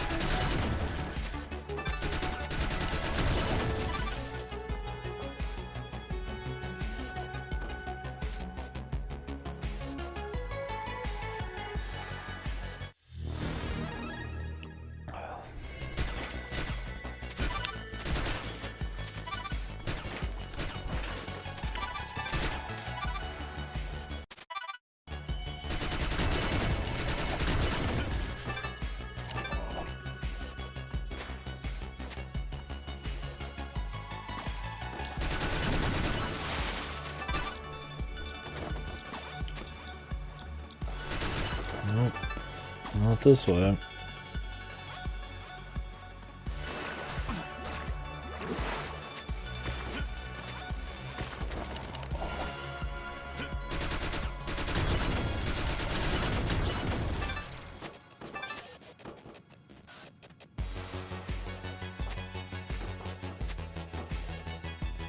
[SPEAKER 1] Nope, not this way. I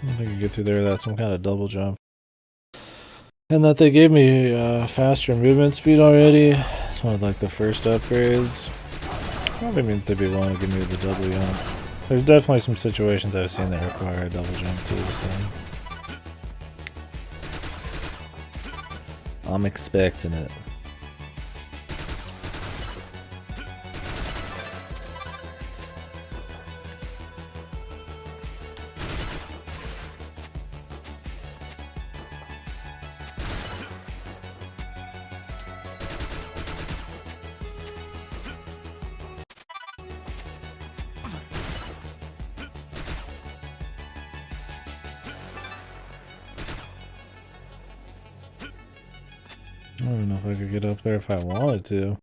[SPEAKER 1] don't think you get through there without some kind of double jump. And that they gave me faster movement speed already. It's one of like the first upgrades. Probably means they'd be willing to give me the double jump. There's definitely some situations I've seen that require a double jump too, so I'm expecting it. I don't even know if I could get up there if I wanted to.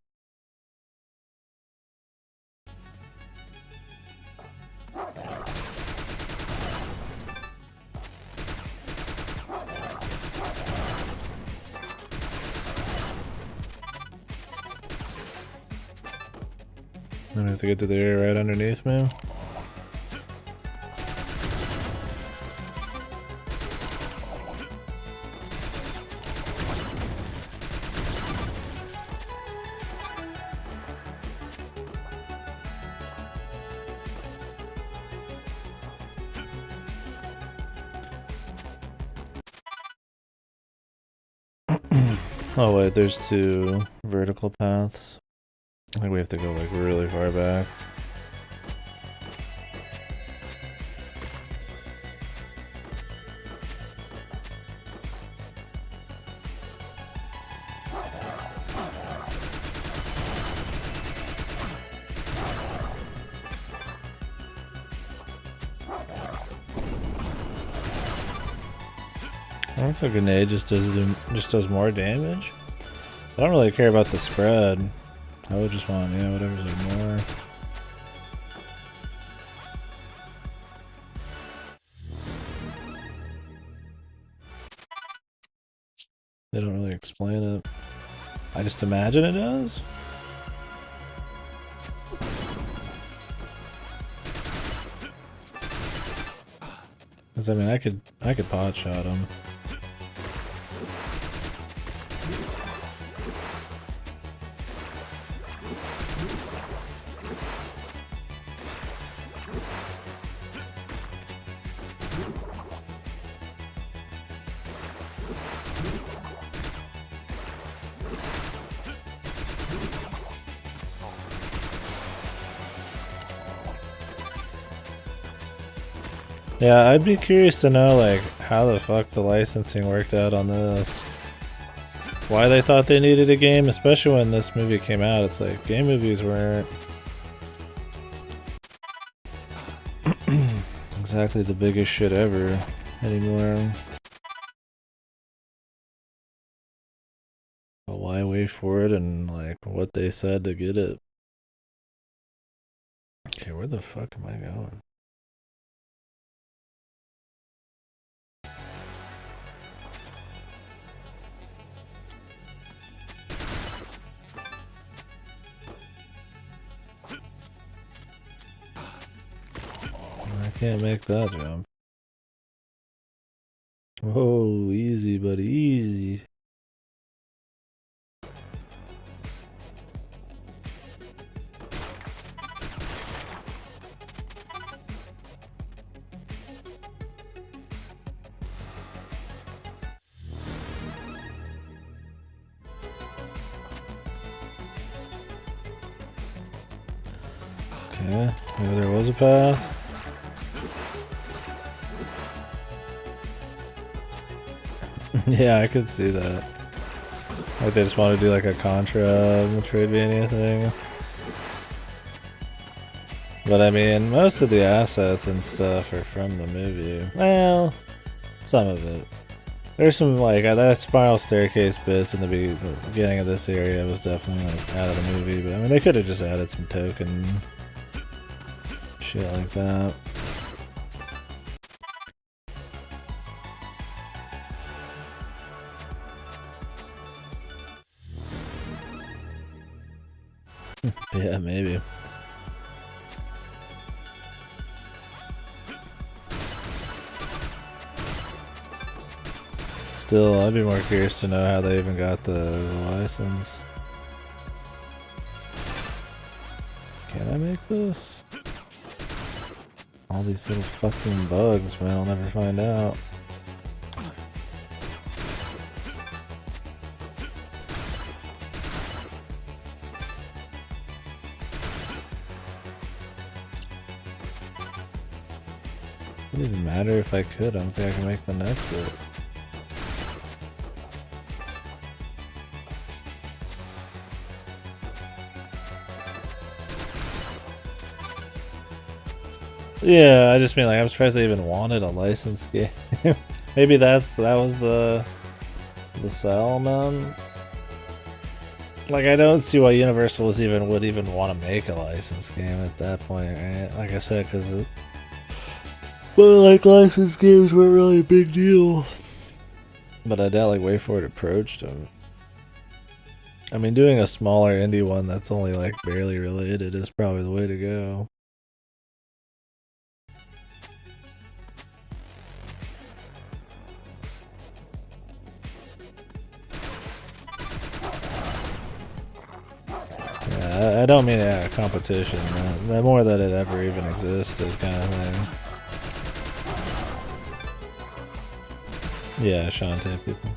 [SPEAKER 1] I have to get to the area right underneath me. Oh wait, there's two vertical paths. I think we have to go like really far back. I don't think a grenade just does more damage. I don't really care about the spread. I would just want, yeah, whatever's like more. They don't really explain it. I just imagine it does. Cause I mean, I could pot shot him. Yeah, I'd be curious to know, like, how the fuck the licensing worked out on this. Why they thought they needed a game, especially when this movie came out. It's like, game movies weren't exactly the biggest shit ever anymore. But why wait for it and like what they said to get it? Okay, where the fuck am I going? I can't make that jump. Whoa, easy, buddy, easy. Okay, maybe there was a path. Yeah, I could see that. Like they just want to do like a Contra Metroidvania thing. But I mean, most of the assets and stuff are from the movie. Well, some of it. There's some like that spiral staircase bits in the beginning of this area was definitely like out of the movie. But I mean, they could have just added some token shit like that. Yeah, maybe. Still, I'd be more curious to know how they even got the license. Can I make this? All these little fucking bugs, man, I'll never find out. It wouldn't even matter if I could. I don't think I can make the next bit. Yeah, I just mean like I'm surprised they even wanted a licensed game. Maybe that was the sell, man. Like I don't see why Universal would even want to make a licensed game at that point, right? Like I said, because but like licensed games weren't really a big deal. But I doubt like WayForward approached them. I mean, doing a smaller indie one that's only like barely related is probably the way to go. Yeah, I don't mean competition, man. More that it ever even existed kind of thing. Yeah, Shantae people.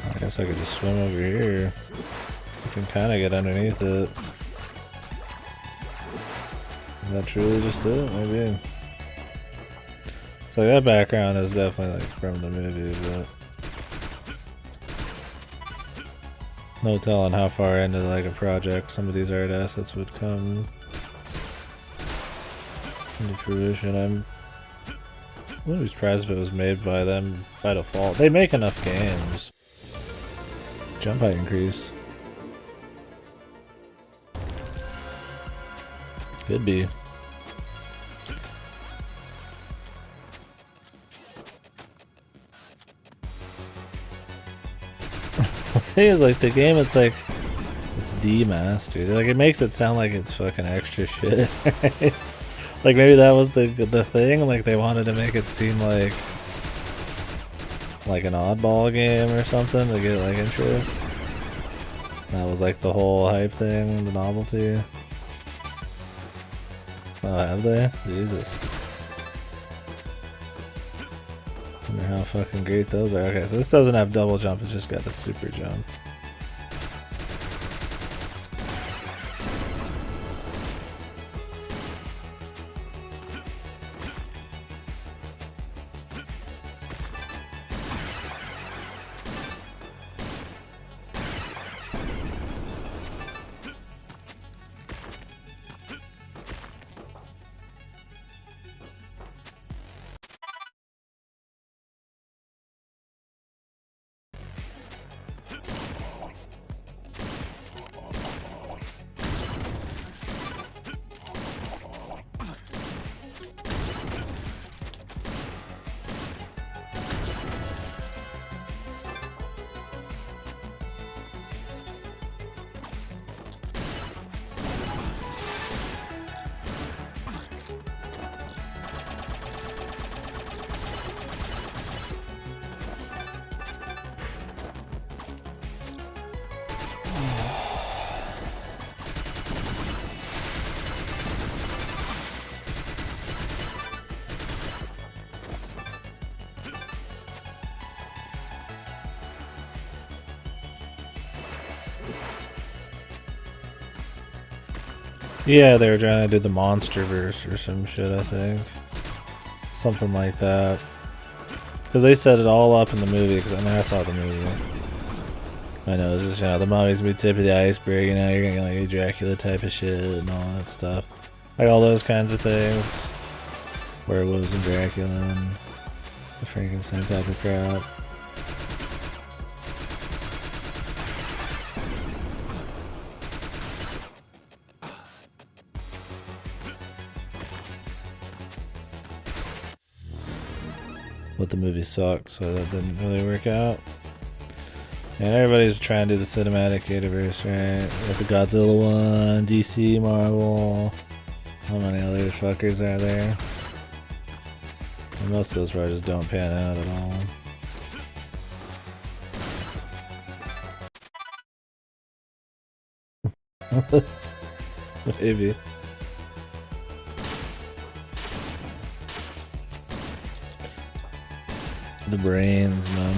[SPEAKER 1] I guess I could just swim over here. I can kind of get underneath it. Is that truly just it? Maybe. So that background is definitely like from the movie, but no telling how far into like a project some of these art assets would come into fruition. I wouldn't be surprised if it was made by them by default. They make enough games. Jump height increase. Could be. The thing is, like, the game, it's like, it's demastered. Like, it makes it sound like it's fucking extra shit. Like, maybe that was the thing. Like, they wanted to make it seem like an oddball game or something to get, like, interest. That was, like, the whole hype thing, the novelty. Oh, have they? Jesus. Wonder how fucking great those are. Okay, so this doesn't have double jump, it's just got a super jump. Yeah, they were trying to do the monster verse or some shit, I think. Something like that. Because they set it all up in the movie, because I mean, I saw the movie. I know, it's just, you know, the mommy's gonna be tip of the iceberg, you know, you're gonna get like a Dracula type of shit and all that stuff. Like all those kinds of things. Werewolves and Dracula and the Frankenstein type of crap. But the movie sucked, so that didn't really work out. And everybody's trying to do the cinematic universe, right? With the Godzilla one, DC, Marvel. How many other fuckers are there? And most of those probably just don't pan out at all. Maybe. The brains, man.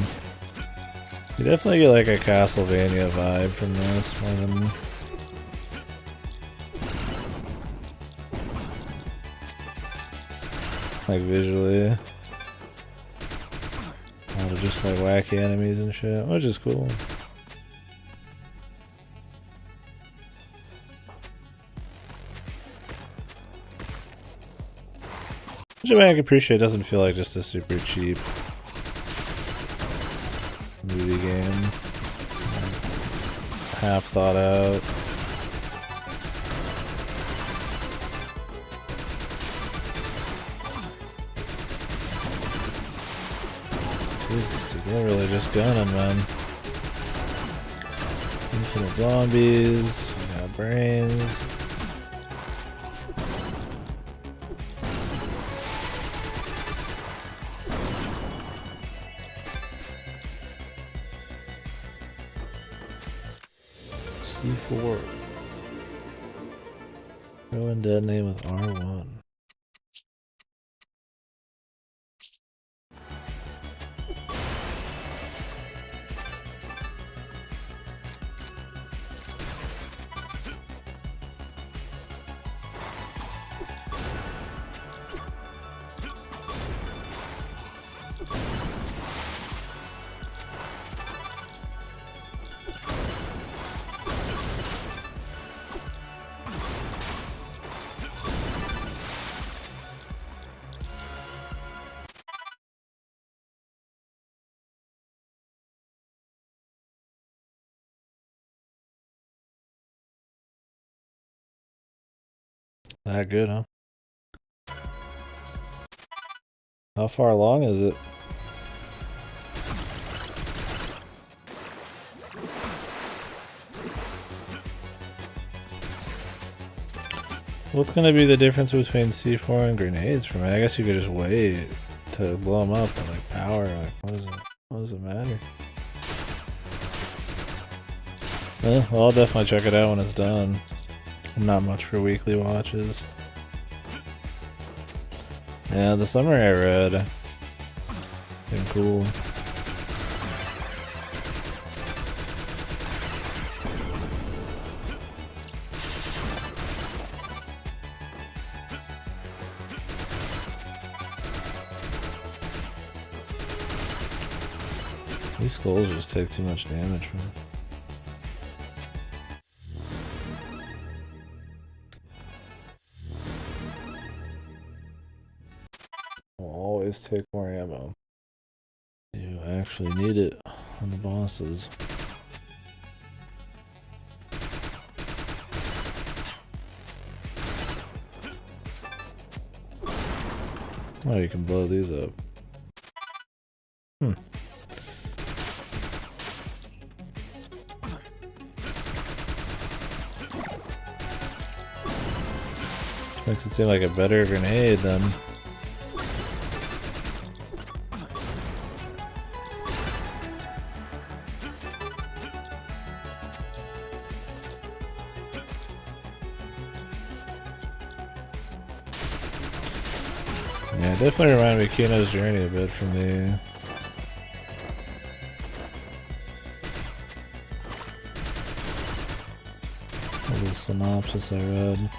[SPEAKER 1] You definitely get like a Castlevania vibe from this more than like visually. A lot of just like wacky enemies and shit, which is cool. Which I mean, I can appreciate. It doesn't feel like just a super cheap movie game. Half thought out. Jesus, dude, they're really just gunning, man. Infinite zombies, we got brains. C4. Go and detonate with R1. That good, huh? How far along is it? What's gonna be the difference between C4 and grenades for me? I guess you could just wait to blow them up and like power. Like, what does it matter? Well, I'll definitely check it out when it's done. I'm not much for weekly watches. Yeah, the summary I read, been cool. These skulls just take too much damage from them. I'll always take more ammo. You actually need it on the bosses. Oh, you can blow these up. Makes it seem like a better grenade then. Yeah, it definitely reminded me of Kino's Journey a bit from the little synopsis I read.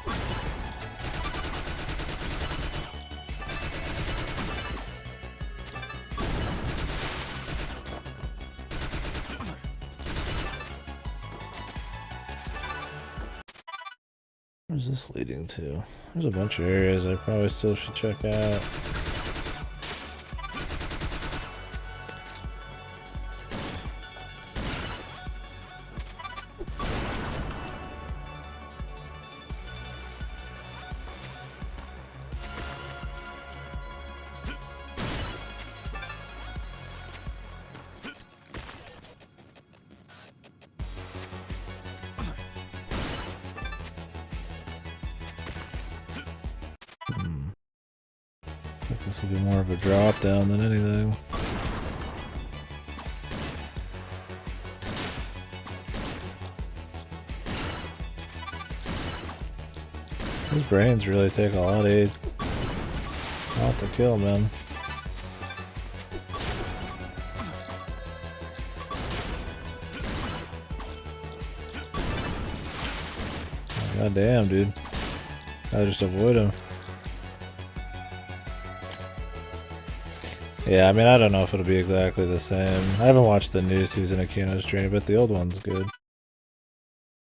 [SPEAKER 1] Where's this leading to? There's a bunch of areas I probably still should check out. This will be more of a drop down than anything. These brains really take a lot to kill, man. God damn, dude. I just avoid him. Yeah, I mean, I don't know if it'll be exactly the same. I haven't watched the new season of Kino's Journey, but the old one's good.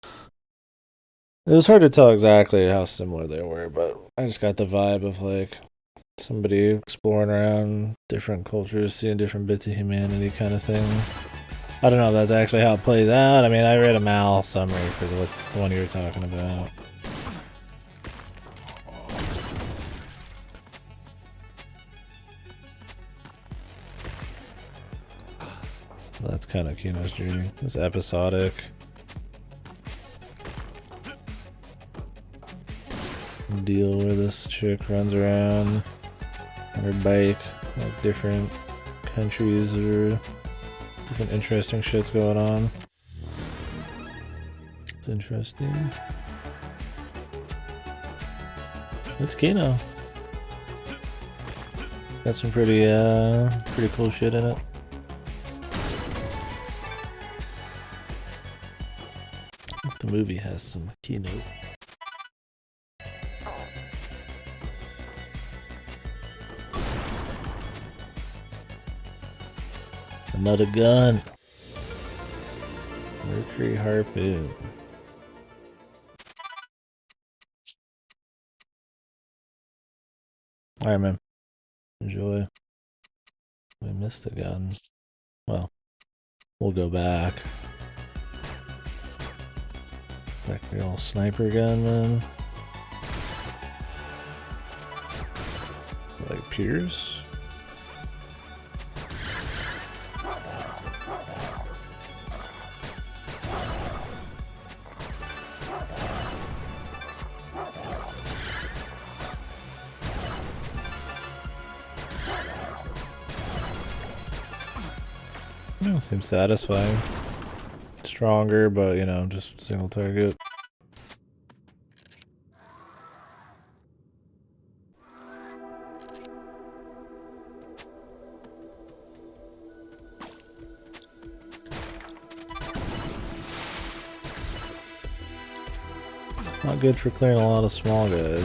[SPEAKER 1] It was hard to tell exactly how similar they were, but I just got the vibe of, like, somebody exploring around different cultures, seeing different bits of humanity kind of thing. I don't know if that's actually how it plays out. I mean, I read a Mal summary for the one you were talking about. That's kind of Kino's Journey. It's episodic. Deal where this chick runs around on her bike, like different countries or different interesting shit's going on. It's interesting. It's Kino. Got some pretty cool shit in it. The movie has some keynote. Another gun. Mercury harpoon. Alright, man. Enjoy. We missed a gun. Well, we'll go back. It's like the old sniper gun, man. Like Pierce. Seems satisfying. Stronger, but you know, just single target. Not good for clearing a lot of small guys.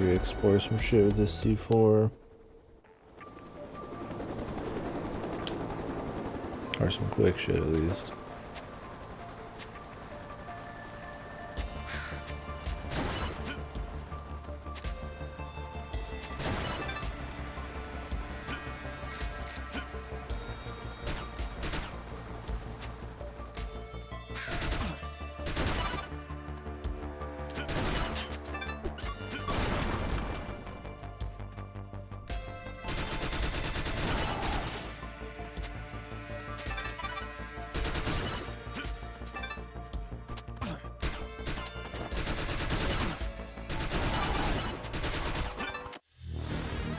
[SPEAKER 1] Explore some shit with this C4. Or some quick shit at least.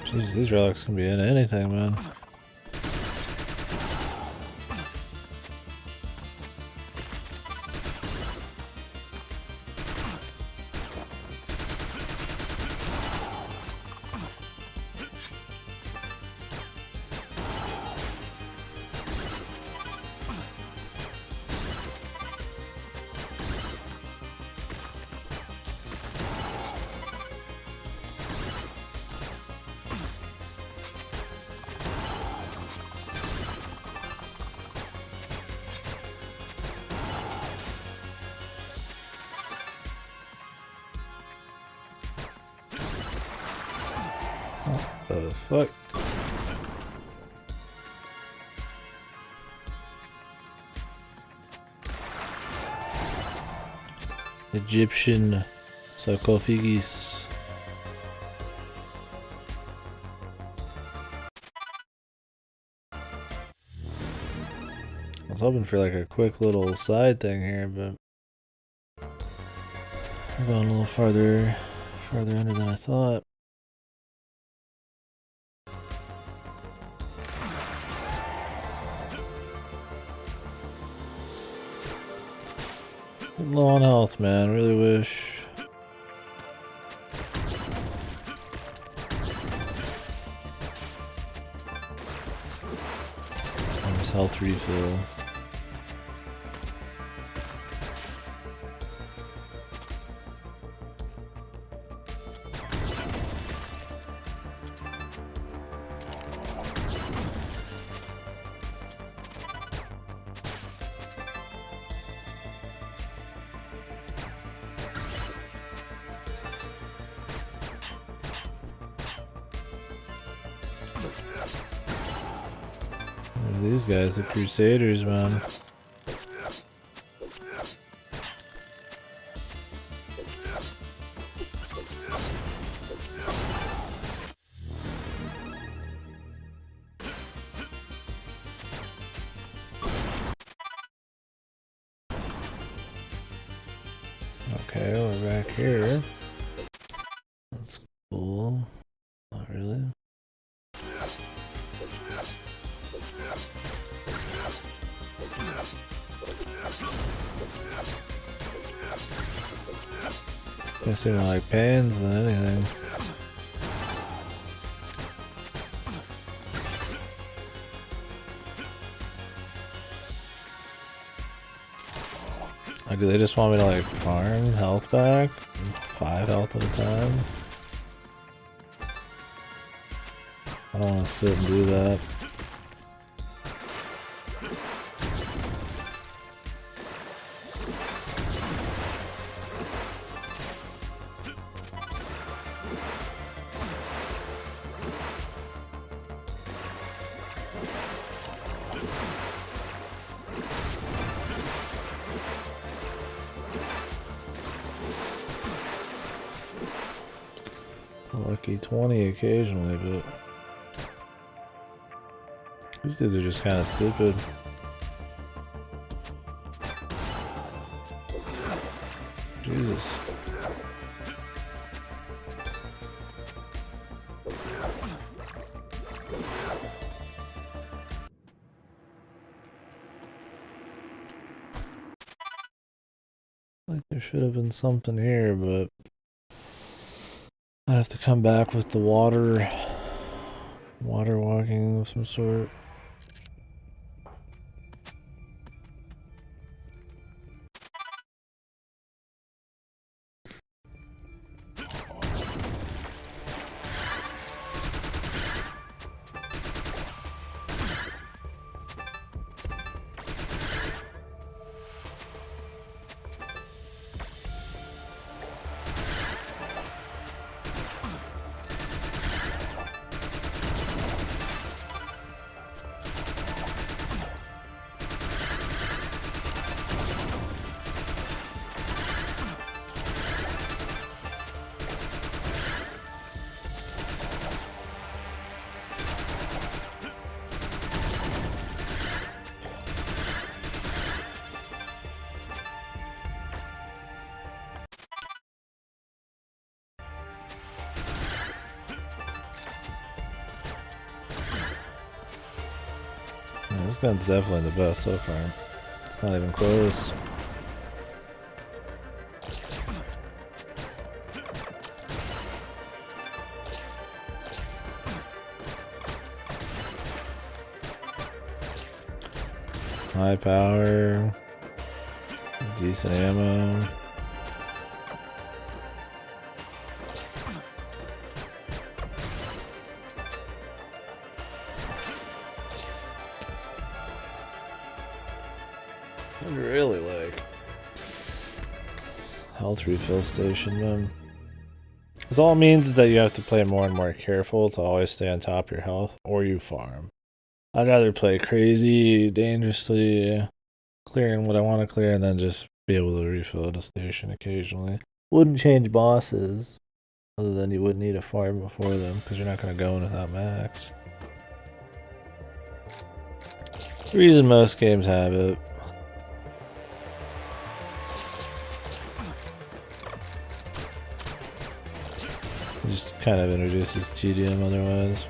[SPEAKER 1] Jeez, these relics can be in anything, man. The fuck? Egyptian sarcophagus. I was hoping for like a quick little side thing here, but we're going a little farther under than I thought. Getting low on health, man. Really wish. There's health refill. These guys, the Crusaders, man. Okay, we're back here. That's cool. Not really. They seem more like pains than anything. Like, do they just want me to like farm health back? 5 health at a time? I don't want to sit and do that. Lucky 20 occasionally, but these dudes are just kind of stupid. Jesus. Like there should have been something here, but I'd have to come back with the water walking of some sort. Yeah, this gun's definitely the best so far. It's not even close. High power, decent ammo. I'd really like health refill station, man. This all means is that you have to play more and more careful to always stay on top of your health, or you farm. I'd rather play crazy, dangerously, clearing what I want to clear, and then just be able to refill at a station occasionally. Wouldn't change bosses, other than you would need a farm before them, because you're not going to go in without max. The reason most games have it. It just kind of introduces tedium otherwise.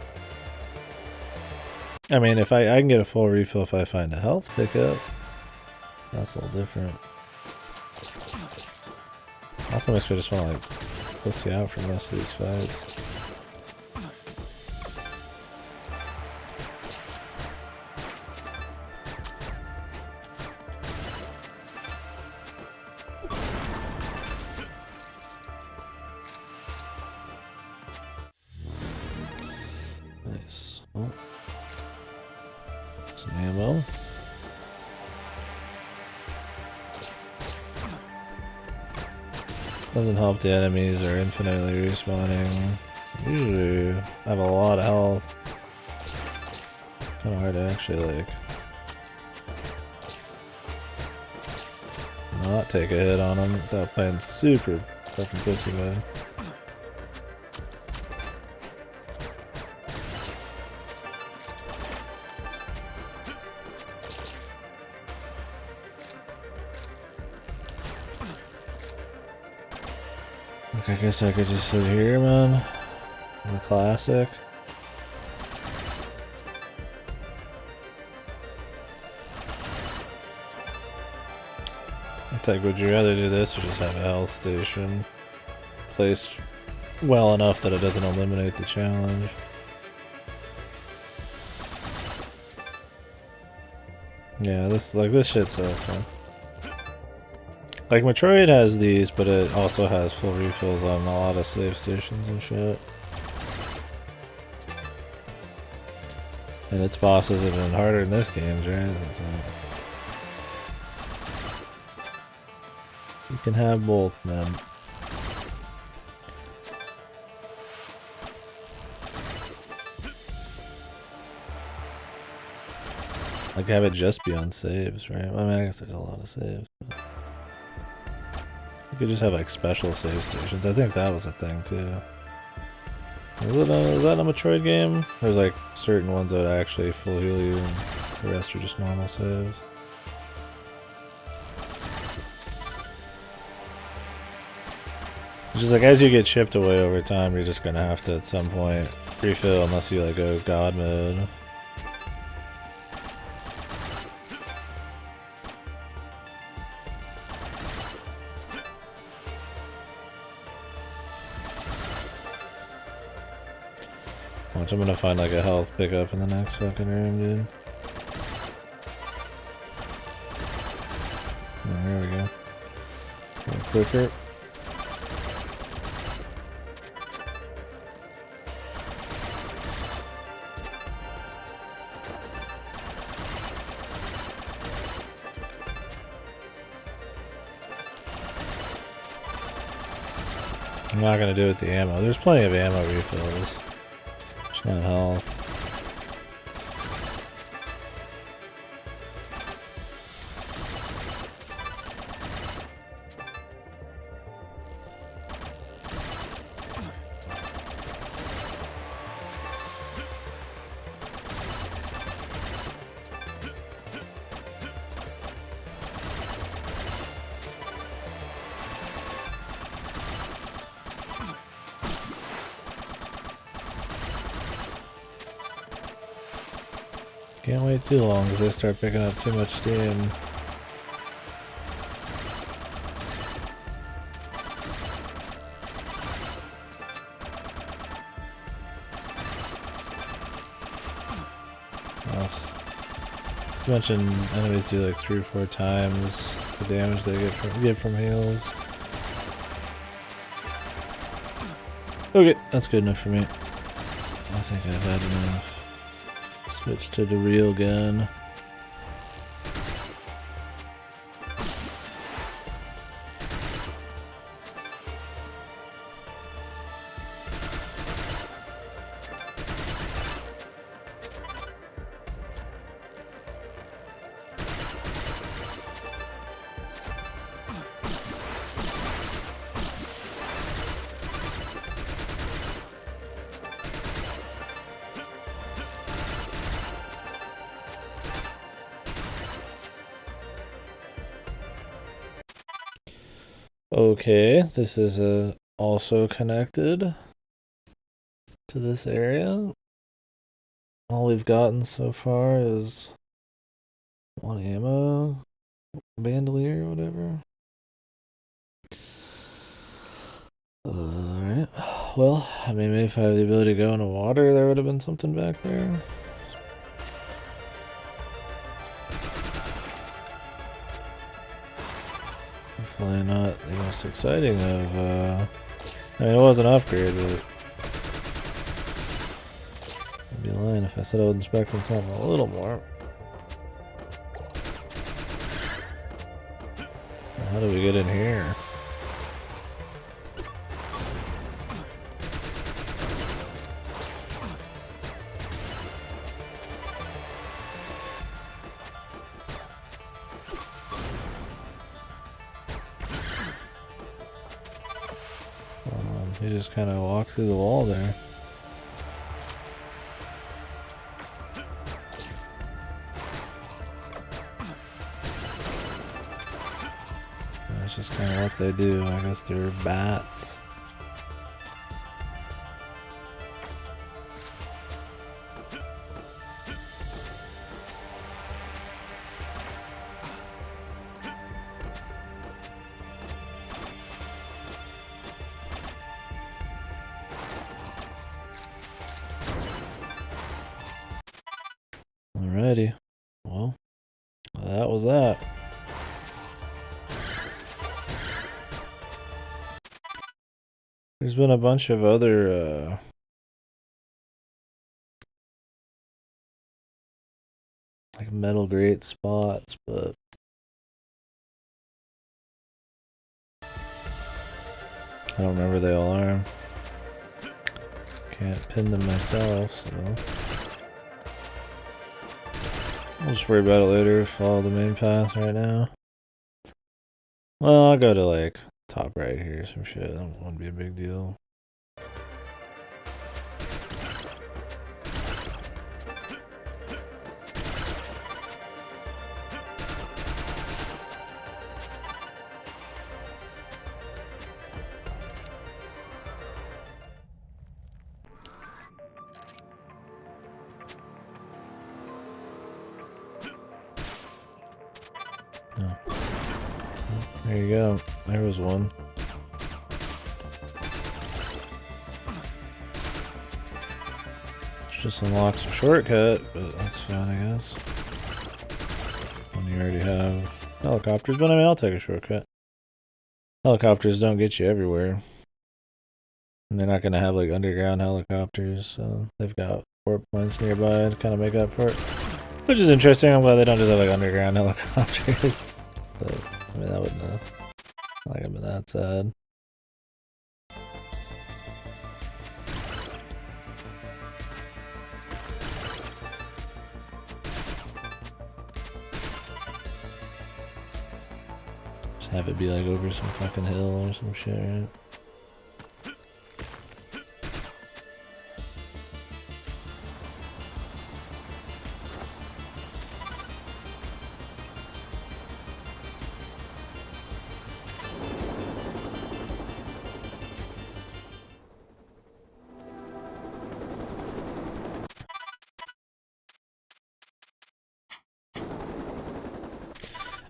[SPEAKER 1] I mean, if I can get a full refill if I find a health pickup. That's a little different. Also makes me just want to like pussy out for most of these fights. Nice. Oh. Some ammo. Doesn't help the enemies are infinitely respawning. Usually I have a lot of health. Kinda hard to actually like not take a hit on them without playing super fucking pussy mode. I guess I could just sit here, man. The classic. It's like, would you rather do this or just have a health station placed well enough that it doesn't eliminate the challenge? Yeah, this shit's so fun. Like, Metroid has these, but it also has full refills on a lot of save stations and shit. And its bosses have been harder in this game, right? You can have both, man. Like, have it just be on saves, right? I mean, I guess there's a lot of saves. But you could just have like special save stations. I think that was a thing too. Is that a Metroid game? There's like certain ones that actually full heal you and the rest are just normal saves. It's just like as you get chipped away over time, you're just gonna have to at some point refill unless you like go God mode. Watch, I'm gonna find like a health pickup in the next fucking room, dude. Oh, there we go. A little quicker. I'm not gonna do it with the ammo. There's plenty of ammo refills. Just not health. Can't wait too long because they start picking up too much steam. You mentioned enemies do like 3 or 4 times the damage they get from heals. Okay, that's good enough for me. I think I've had enough. Switch to the real gun. Okay, this is also connected to this area. All we've gotten so far is one ammo bandolier or whatever. Alright. Well, I mean, maybe if I had the ability to go into water, there would have been something back there. Definitely not the most exciting of, I mean, it was an upgrade, but I'd be lying if I said I was expecting something a little more. How do we get in here? He just kind of walked through the wall there. That's just kind of what they do. I guess they're bats. Alrighty. Well, that was that. There's been a bunch of other, like metal grate spots, but I don't remember they all are. Can't pin them myself, so I'll just worry about it later. Follow the main path right now. Well, I'll go to like top right here, some shit. That won't be a big deal. Oh. There you go. There was one. Just unlocks a shortcut, but that's fine, I guess. When you already have helicopters, but I mean, I'll take a shortcut. Helicopters don't get you everywhere. And they're not going to have like underground helicopters, so they've got port points nearby to kind of make up for it. Which is interesting. I'm glad they don't just have like underground helicopters. But, I mean, that wouldn't have, like, I've been that sad. Just have it be like over some fucking hill or some shit, right?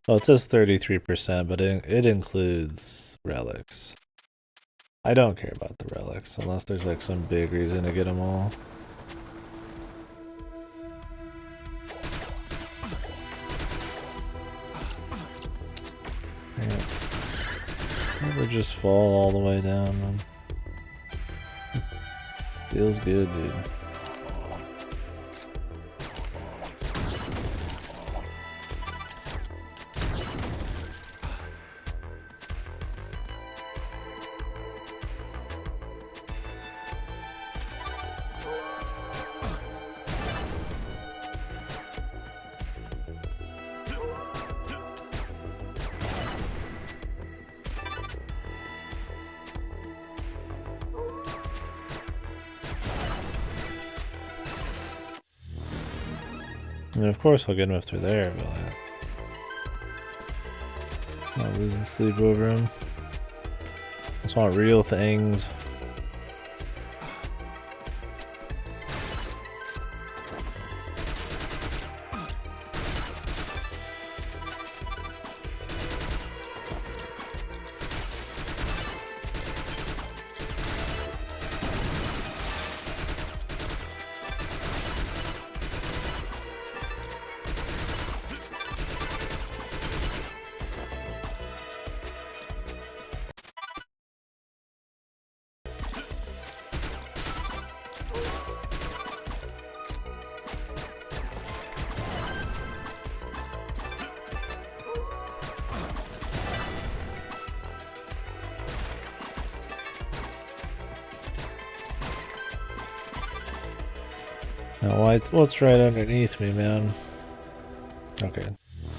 [SPEAKER 1] Oh, it says 33%, but it includes relics. I don't care about the relics, unless there's like some big reason to get them all. Yeah. Never just fall all the way down, man. Feels good, dude. I mean, of course I'll get him if they're there, but not losing sleep over him. just want real things. Now, what's right underneath me, man? Okay,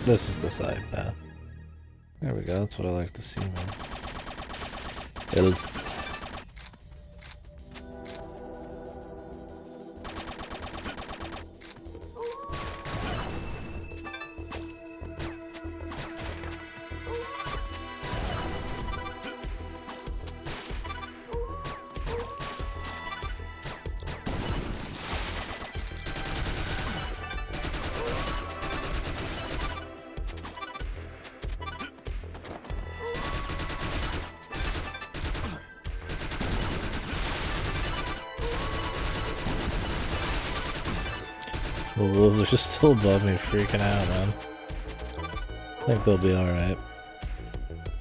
[SPEAKER 1] this is the side path. There we go, that's what I like to see, man. Elf. The wolves are just still above me, freaking out, man. I think they'll be alright.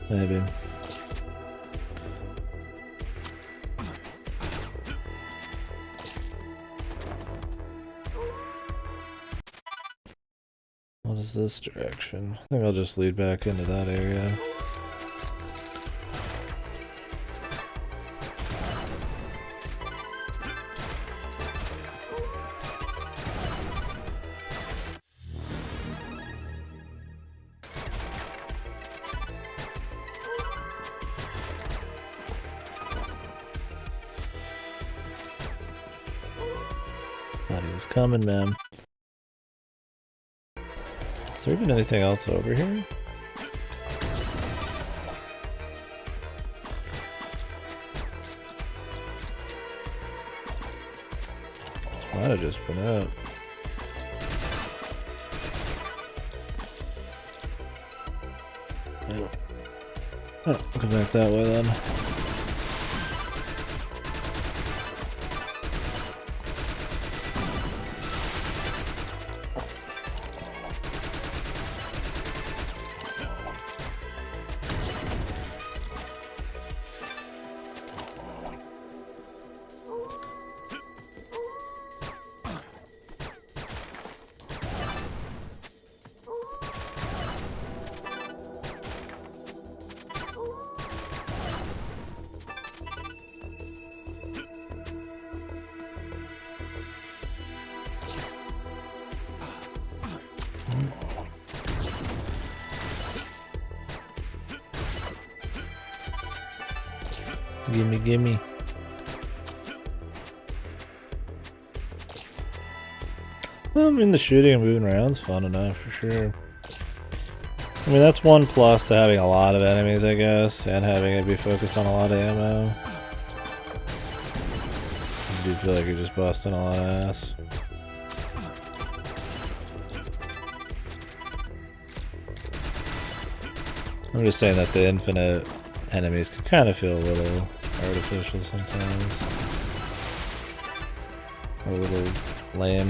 [SPEAKER 1] Maybe. What is this direction? I think I'll just lead back into that area. Thought he was coming, man. Is there even anything else over here? Might have just been up. Yeah. Oh, go back that way then. Gimme, gimme. Well, I mean, the shooting and moving around's fun enough for sure. I mean, that's one plus to having a lot of enemies, I guess, and having it be focused on a lot of ammo. I do feel like you're just busting a lot of ass. I'm just saying that the infinite enemies can kind of feel a little artificial sometimes. Or a little lame.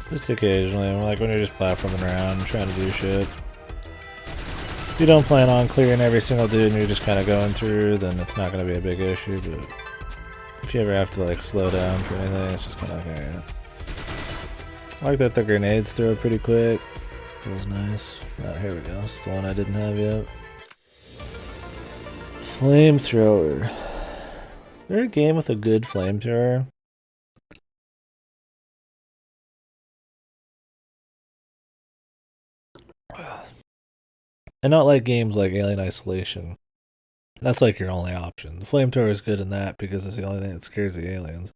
[SPEAKER 1] Just occasionally, like when you're just platforming around trying to do shit. If you don't plan on clearing every single dude and you're just kind of going through, then it's not going to be a big issue, but if you ever have to like slow down for anything, it's just kind of like, alright. I like that the grenades throw pretty quick. Feels nice. Oh, here we go. It's the one I didn't have yet. Flamethrower. Is there a game with a good flamethrower? And not like games like Alien Isolation. That's like your only option. The flamethrower is good in that because it's the only thing that scares the aliens.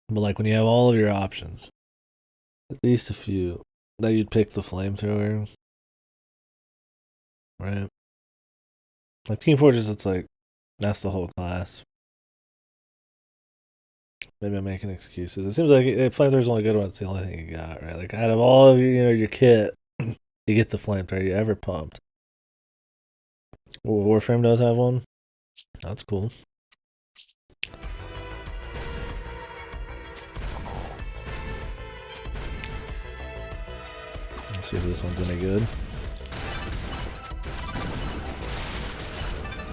[SPEAKER 1] But like when you have all of your options, at least a few, that you'd pick the flamethrower. Right? Like Team Fortress, it's like, That's the whole class. Maybe I'm making excuses. It seems like flamethrower's only good when it's the only thing you got, right? Like out of all of your kit, you get the flamethrower you ever pumped. Warframe does have one. That's cool. Let's see if this one's any good.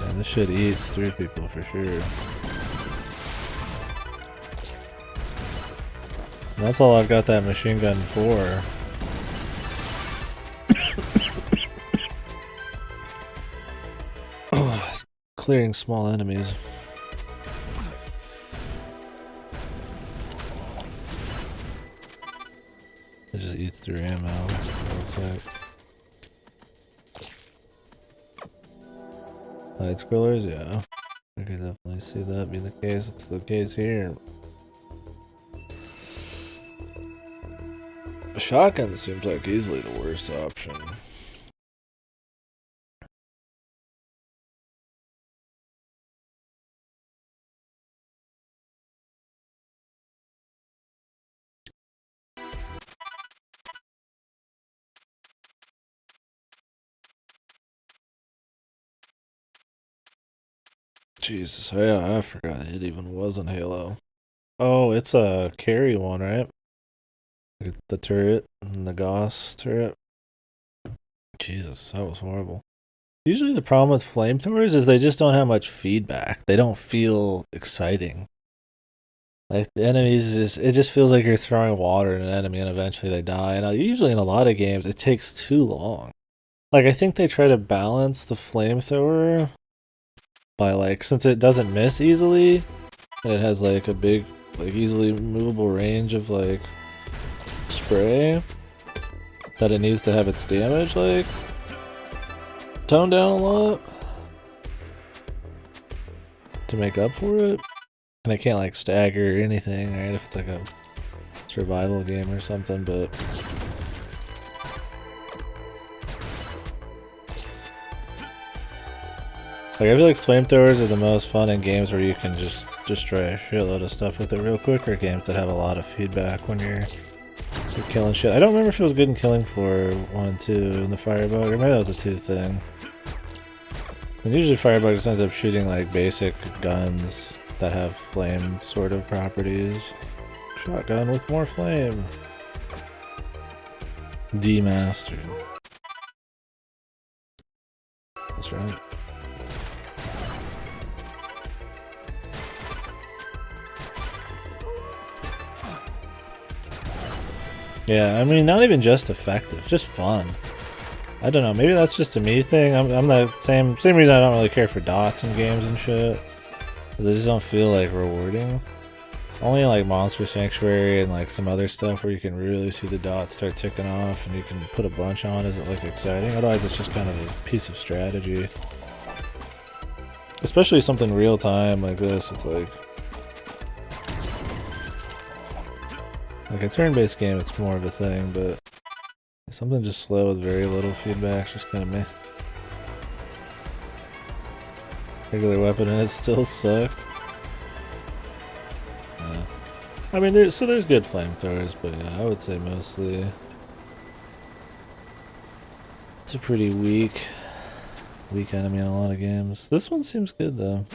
[SPEAKER 1] Man, this shit eats through people for sure. And that's all I've got that machine gun for. Clearing small enemies. It just eats through ammo, it looks like. Light scrollers, yeah. I could definitely see that be the case. It's the case here. A shotgun seems like easily the worst option. Jesus, yeah, I forgot it even was in Halo. Oh, it's a carry one, right? The turret and the Gauss turret. Jesus, that was horrible. Usually the problem with flamethrowers is they just don't have much feedback. They don't feel exciting. Like the enemies it just feels like you're throwing water at an enemy and eventually they die. And usually in a lot of games it takes too long. Like I think they try to balance the flamethrower by like, since it doesn't miss easily and it has like a big, like easily movable range of like spray, that it needs to have its damage like toned down a lot to make up for it. And I can't like stagger or anything, right? If it's like a survival game or something, but like I feel like flamethrowers are the most fun in games where you can just destroy a shitload of stuff with it real quick, or games that have a lot of feedback when you're killing shit. I don't remember if it was good in Killing Floor 1 and 2 in the Firebug, or maybe that was a 2 thing. And usually Firebug just ends up shooting like basic guns that have flame sort of properties. Shotgun with more flame. Demastered. That's right. Yeah, I mean, not even just effective, just fun. I don't know, maybe that's just a me thing. I'm the same reason I don't really care for dots in games and shit. They just don't feel like rewarding. Only like Monster Sanctuary and like some other stuff where you can really see the dots start ticking off and you can put a bunch on is it like exciting. Otherwise it's just kind of a piece of strategy. Especially something real time like this, it's like a turn-based game, it's more of a thing, but something just slow with very little feedback, just kind of meh. Regular weapon and it still sucked. I mean, there's good flamethrowers, but yeah, I would say mostly it's a pretty weak enemy in a lot of games. This one seems good though.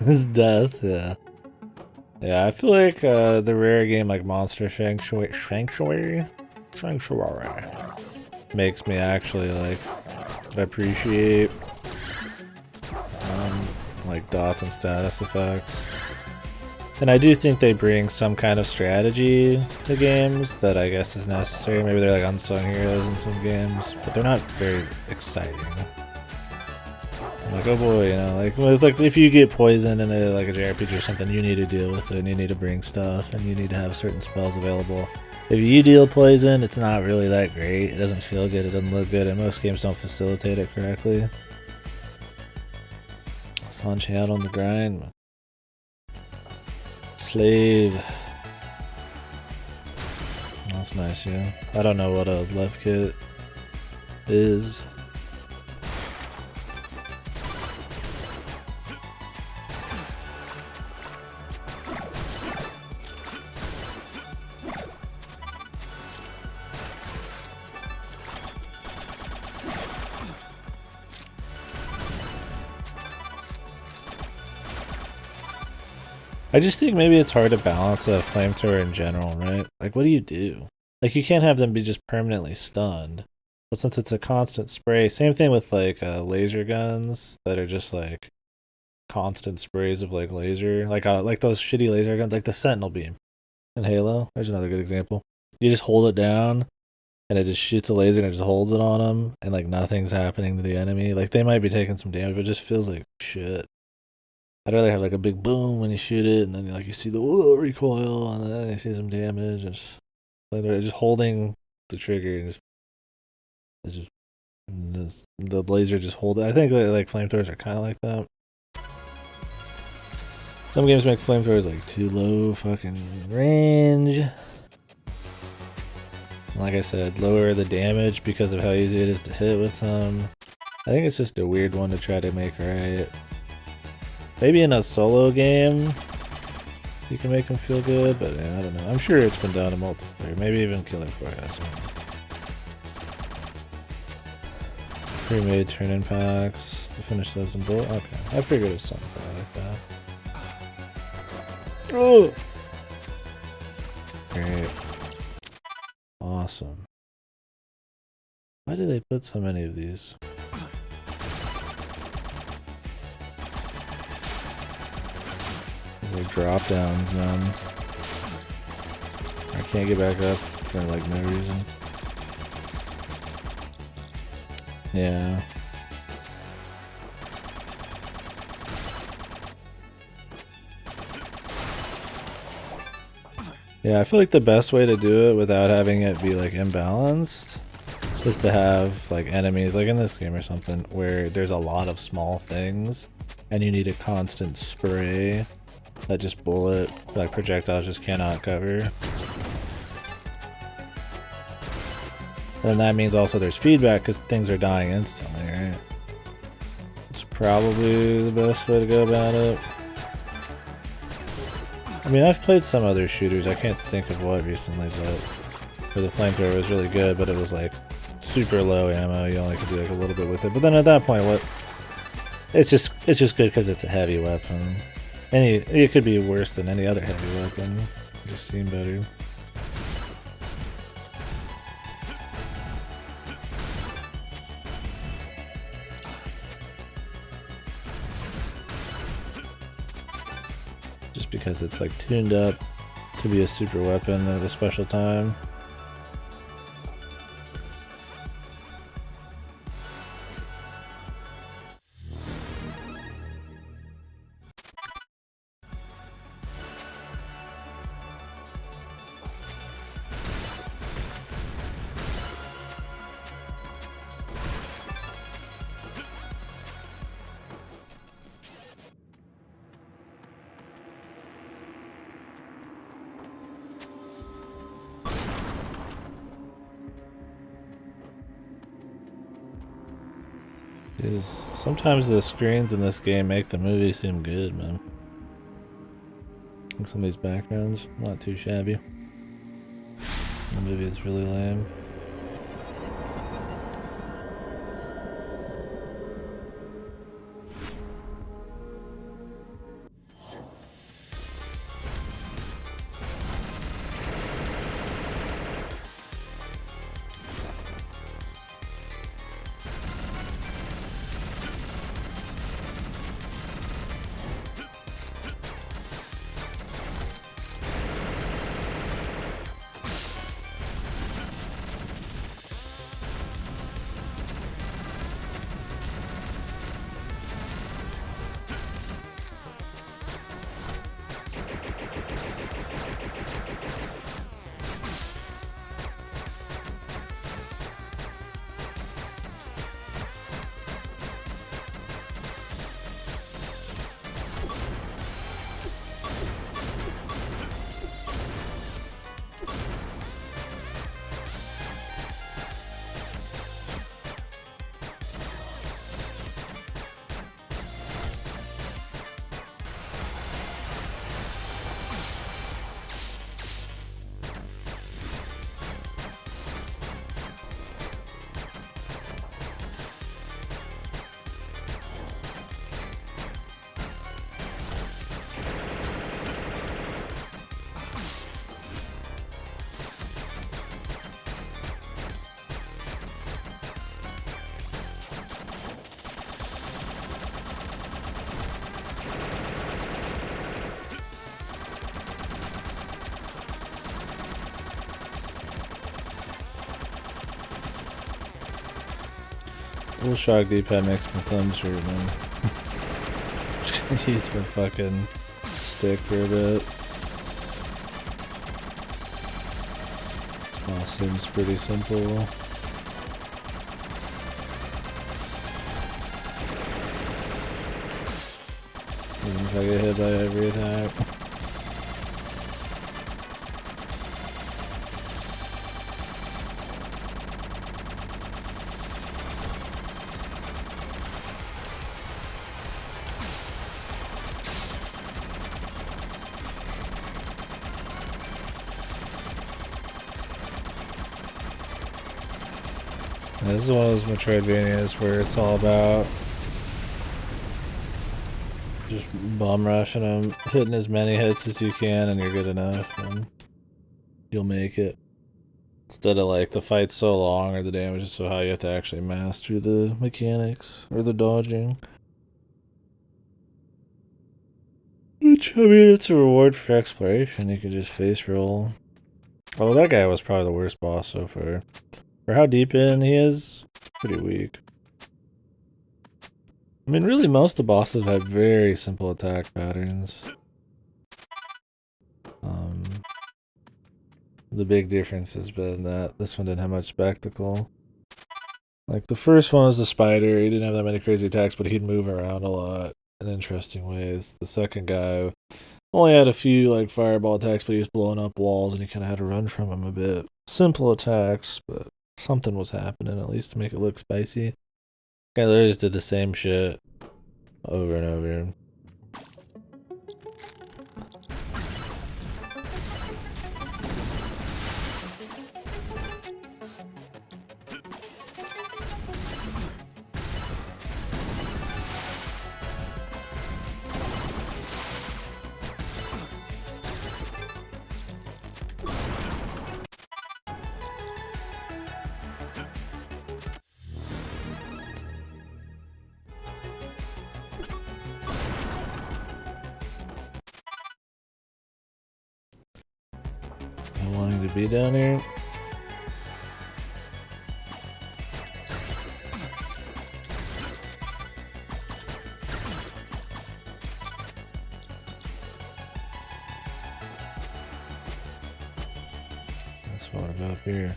[SPEAKER 1] His death, yeah. Yeah, I feel like the rare game like Monster Sanctuary makes me actually like appreciate like dots and status effects. And I do think they bring some kind of strategy to games that I guess is necessary. Maybe they're like unsung heroes in some games, but they're not very exciting. I'm like, oh boy, you know, like, well, it's like if you get poisoned in like a JRPG or something, you need to deal with it, and you need to bring stuff, and you need to have certain spells available. If you deal poison, it's not really that great. It doesn't feel good, it doesn't look good, and most games don't facilitate it correctly. Sanchi out on the grind. slave. That's nice, yeah. I don't know what a left kit is. I just think maybe it's hard to balance a flamethrower in general, right? Like, what do you do? Like, you can't have them be just permanently stunned. But since it's a constant spray, same thing with like laser guns that are just like constant sprays of like laser, like those shitty laser guns, like the Sentinel beam in Halo. There's another good example. You just hold it down, and it just shoots a laser and it just holds it on them, and like nothing's happening to the enemy. Like they might be taking some damage, but it just feels like shit. I'd rather have like a big boom when you shoot it, and then like you see the recoil, and then you see some damage. And just holding the trigger, and the laser just hold it. I think like flamethrowers are kind of like that. Some games make flamethrowers like too low fucking range. Like I said, lower the damage because of how easy it is to hit with them. I think it's just a weird one to try to make right. Maybe in a solo game, you can make them feel good, but yeah, I don't know. I'm sure it's been done in multiplayer. Maybe even Killing Floor has one. Pre-made turn-in packs to finish those in bullet. Okay, I figured it was something like that. Oh! Great. Awesome. Why do they put so many of these? These are drop downs, man. I can't get back up for like no reason. Yeah. Yeah, I feel like the best way to do it without having it be like imbalanced is to have like enemies, like in this game or something, where there's a lot of small things and you need a constant spray that just bullet, like projectiles just cannot cover. And that means also there's feedback because things are dying instantly, right? It's probably the best way to go about it. I mean, I've played some other shooters, I can't think of what recently, but for the flamethrower was really good, but it was like super low ammo, you only could do like a little bit with it. But then at that point, it's just good because it's a heavy weapon. It could be worse than any other heavy weapon. It just seemed better. Just because it's like tuned up to be a super weapon at a special time. Jeez. Sometimes the screens in this game make the movie seem good, man. Like some of these backgrounds, not too shabby. The movie is really lame. Little shock D-pad makes my thumbs hurt, man. Use my fucking stick for a bit. All seems pretty simple. Even if I get hit by every attack. This is one of those Metroidvanias where it's all about just bum rushing them, hitting as many hits as you can, and you're good enough, and you'll make it. Instead of like the fight's so long or the damage is so high, you have to actually master the mechanics or the dodging. Which, I mean, it's a reward for exploration. You can just face roll. Oh, that guy was probably the worst boss so far. For how deep in he is, pretty weak. I mean, really, most of the bosses have very simple attack patterns. The big difference has been that this one didn't have much spectacle. Like, the first one was the spider. He didn't have that many crazy attacks, but he'd move around a lot in interesting ways. The second guy only had a few, like, fireball attacks, but he was blowing up walls, and you kind of had to run from him a bit. Simple attacks, but something was happening, at least to make it look spicy. Guy literally just did the same shit over and over. Wanting to be down here. Just want to go up here.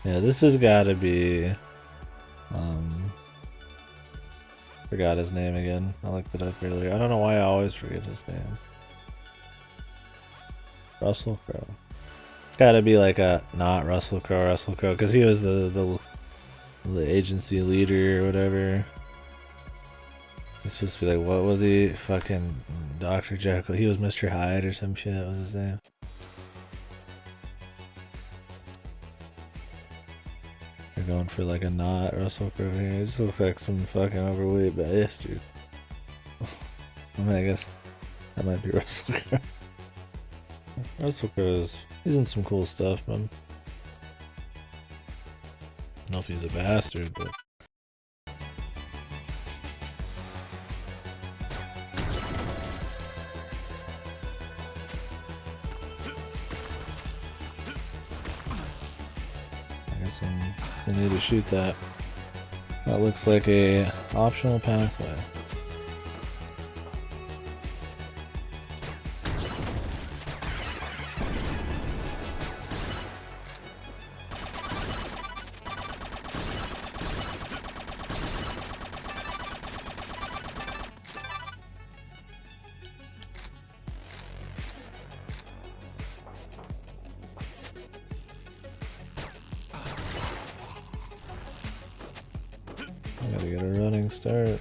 [SPEAKER 1] Yeah, this has got to be. Forgot his name again. I looked it up earlier. I don't know why I always forget his name. Russell Crowe. It's got to be like a not Russell Crowe, because he was the agency leader or whatever. It's supposed to be like, what was he? Fucking Dr. Jekyll. He was Mr. Hyde or some shit. What was his name? They're going for like a not Russell Crowe here. It just looks like some fucking overweight bastard. I mean, I guess that might be Russell Crowe. Russell Crowe he's in some cool stuff, man. I don't know if he's a bastard, but. I need to shoot that. That looks like a optional pathway. Gotta get a running start.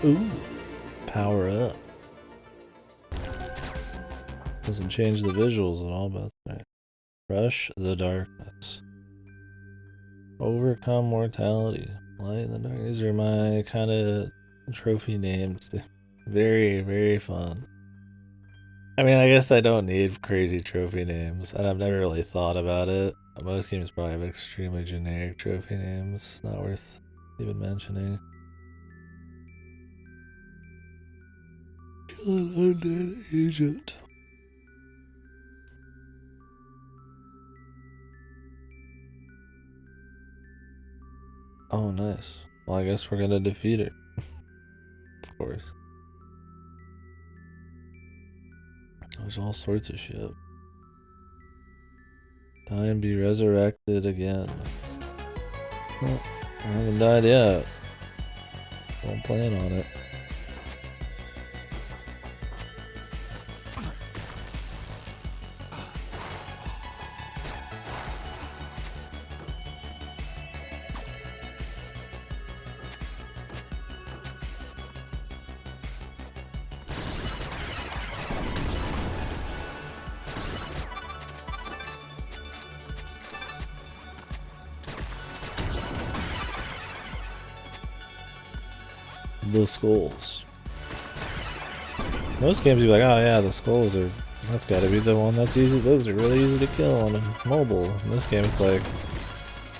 [SPEAKER 1] Ooh, power up. Doesn't change the visuals at all, but right. Rush the darkness. Overcome mortality. Light in the dark. These are my kind of trophy names. Very, very fun. I mean, I guess I don't need crazy trophy names, and I've never really thought about it. Most games probably have extremely generic trophy names, not worth even mentioning. Kill an undead agent. Oh, nice. Well, I guess we're gonna defeat it. Of course. There's all sorts of shit. Die and be resurrected again. Well, I haven't died yet. Don't plan on it. The skulls. Most games you're like, oh yeah, the skulls are, that's gotta be the one that's easy, those are really easy to kill on mobile. In this game it's like,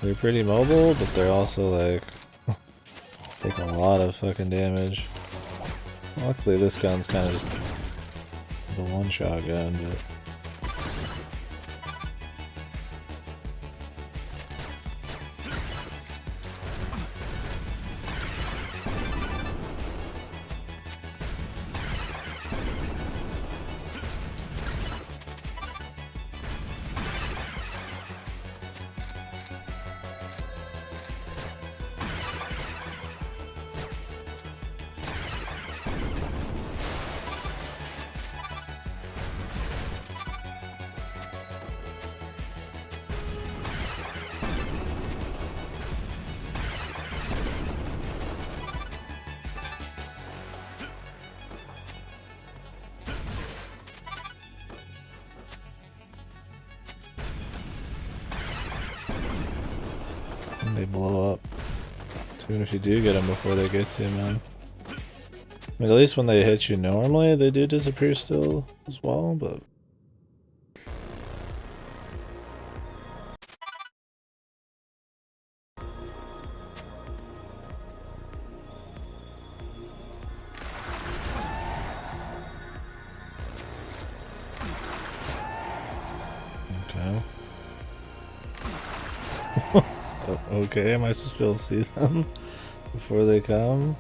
[SPEAKER 1] they're pretty mobile, but they're also like, take a lot of fucking damage. Luckily this gun's kind of just the one-shot gun, but... They blow up. Even if you do get them before they get to you, man. I mean, at least when they hit you normally, they do disappear still as well, but... Okay. Okay, am I supposed to be able to see them before they come?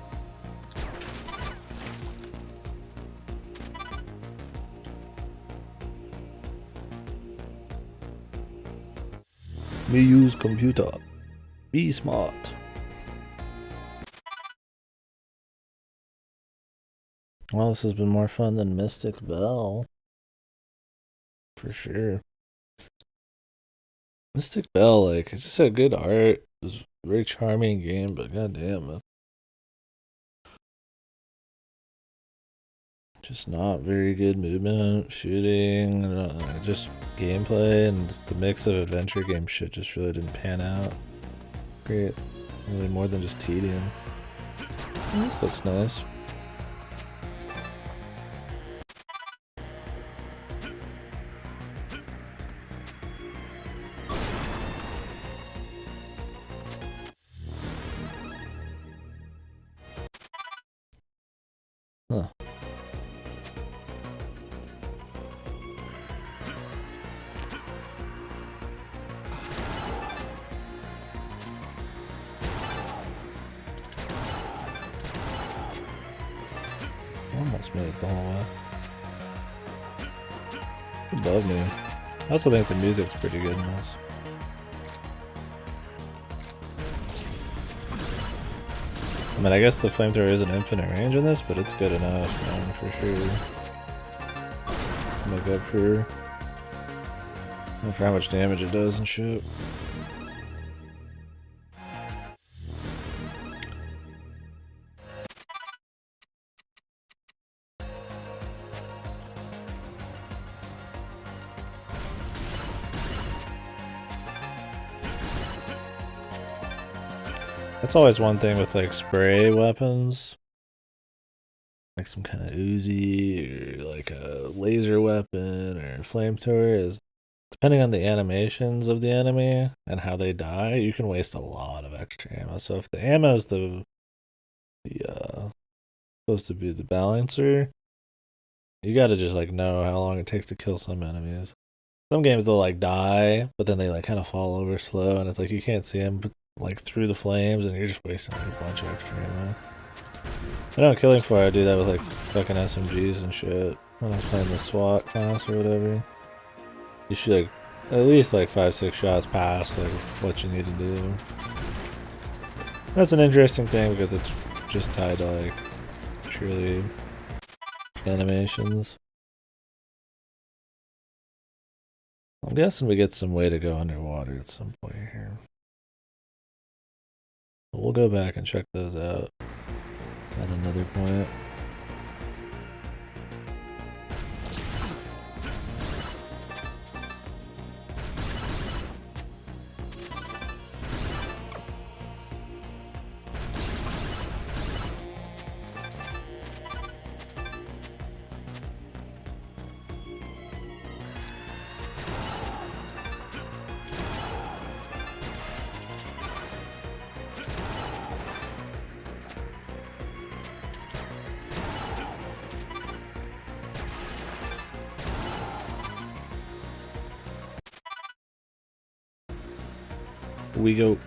[SPEAKER 1] Me use computer. Be smart. Well, this has been more fun than Mystic Bell. For sure. Mystic Bell, like, it just had good art. It was a very charming game, but goddamn, just not very good movement, shooting, just gameplay, and just the mix of adventure game shit just really didn't pan out. Great. Really more than just tedium. Oh, this looks nice. Huh. Almost made it the whole way. Above me. I also think the music's pretty good in this. I mean, I guess the flamethrower isn't infinite range in this, but it's good enough, man, for sure. Make up for how much damage it does and shit. That's always one thing with like spray weapons. like some kind of Uzi or like a laser weapon or flamethrower is, depending on the animations of the enemy and how they die, you can waste a lot of extra ammo. So if the ammo is the supposed to be the balancer, you gotta just like know how long it takes to kill some enemies. Some games they'll like die, but then they like kind of fall over slow, and it's like you can't see them like through the flames, and you're just wasting like a bunch of extra ammo. I know Killing Floor I do that with like fucking SMGs and shit when I was playing the SWAT class or whatever. You should like at least like 5-6 shots past like what you need to do. That's an interesting thing because it's just tied to like purely animations. I'm guessing we get some way to go underwater at some point here. But we'll go back and check those out at another point. We go.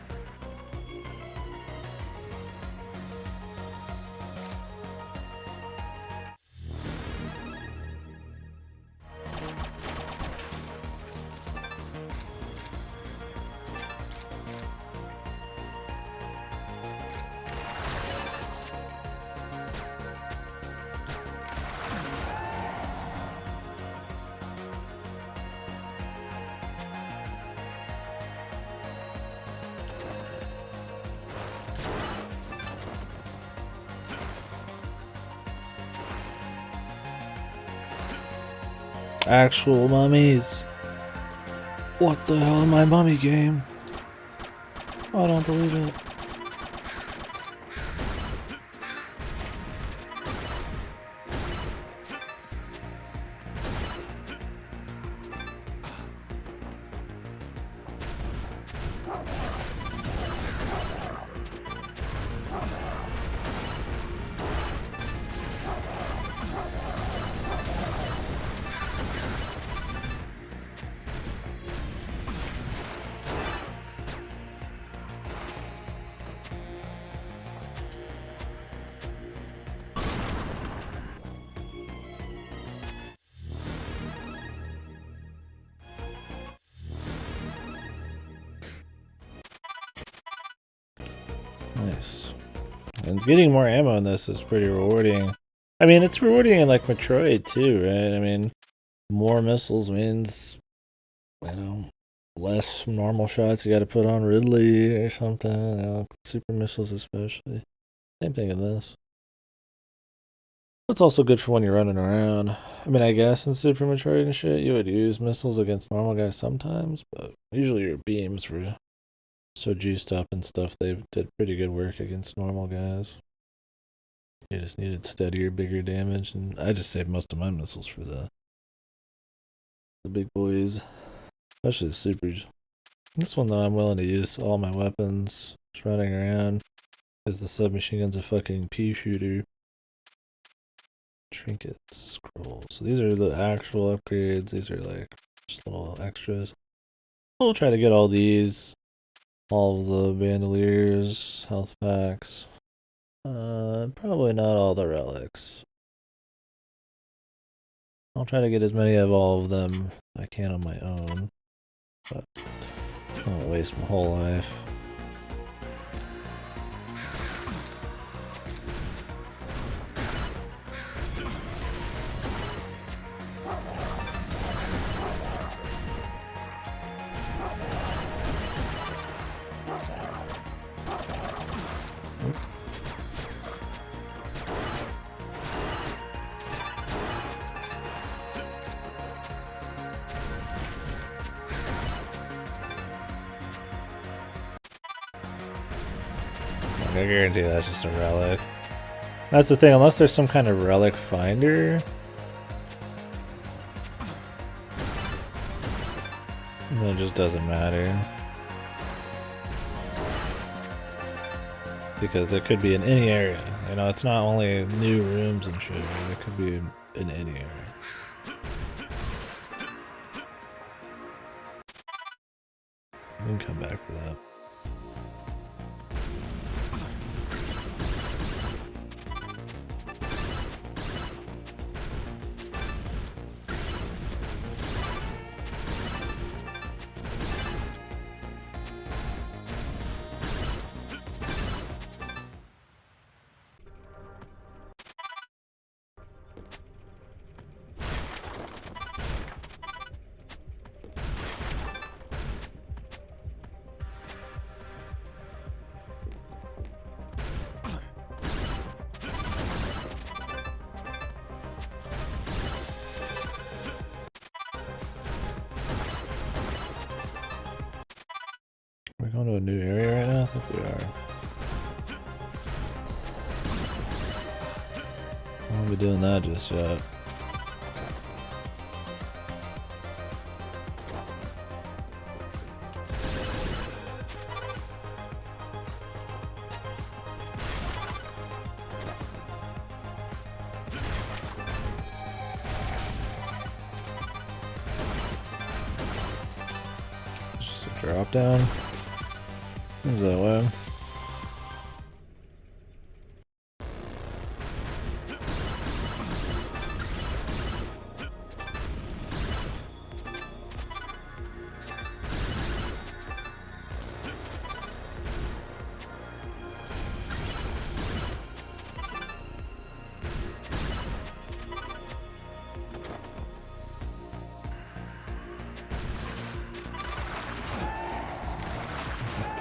[SPEAKER 1] Actual mummies. What the hell in my mummy game? I don't believe it. Nice. And getting more ammo in this is pretty rewarding. I mean, it's rewarding in like Metroid too, right? I mean, more missiles means, you know, less normal shots you gotta put on Ridley or something. You know, super missiles especially. Same thing in this. It's also good for when you're running around. I mean, I guess in Super Metroid and shit, you would use missiles against normal guys sometimes, but usually your beams were so juiced up and stuff, they did pretty good work against normal guys. You just needed steadier, bigger damage, and I just saved most of my missiles for the big boys, especially the supers. This one though, I'm willing to use all my weapons, just running around, because the submachine gun's a fucking pea shooter. Trinkets, scrolls. So these are the actual upgrades. These are like just little extras. We'll try to get all these. All of the bandoliers, health packs. Probably not all the relics. I'll try to get as many of all of them as I can on my own. But I won't waste my whole life. I guarantee that's just a relic. That's the thing, unless there's some kind of relic finder. Then it just doesn't matter. Because it could be in any area. You know, it's not only new rooms and shit, it could be in any area. We can come back to that. We're going to a new area right now? I think we are. I won't be doing that just yet. Just a drop down. Seems that way.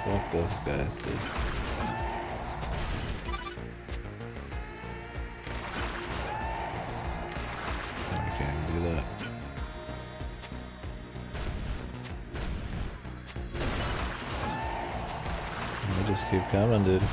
[SPEAKER 1] Fuck those guys, dude. I can't do that. I just keep coming, dude.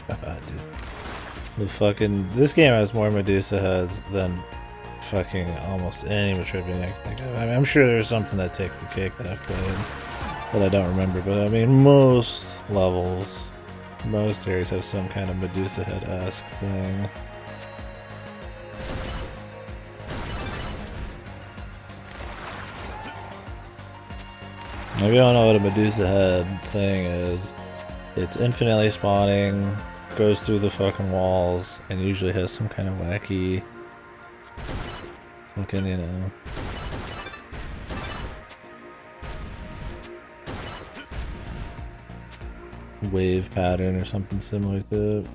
[SPEAKER 1] God, dude. The fucking... This game has more Medusa heads than fucking almost any Metroidvania I can think of. I mean, I'm sure there's something that takes the cake that I've played that I don't remember, but I mean, most levels, most areas have some kind of Medusa head-esque thing. If you don't know what a Medusa head thing is, it's infinitely spawning, goes through the fucking walls, and usually has some kind of wacky fucking, you know, wave pattern or something similar to it.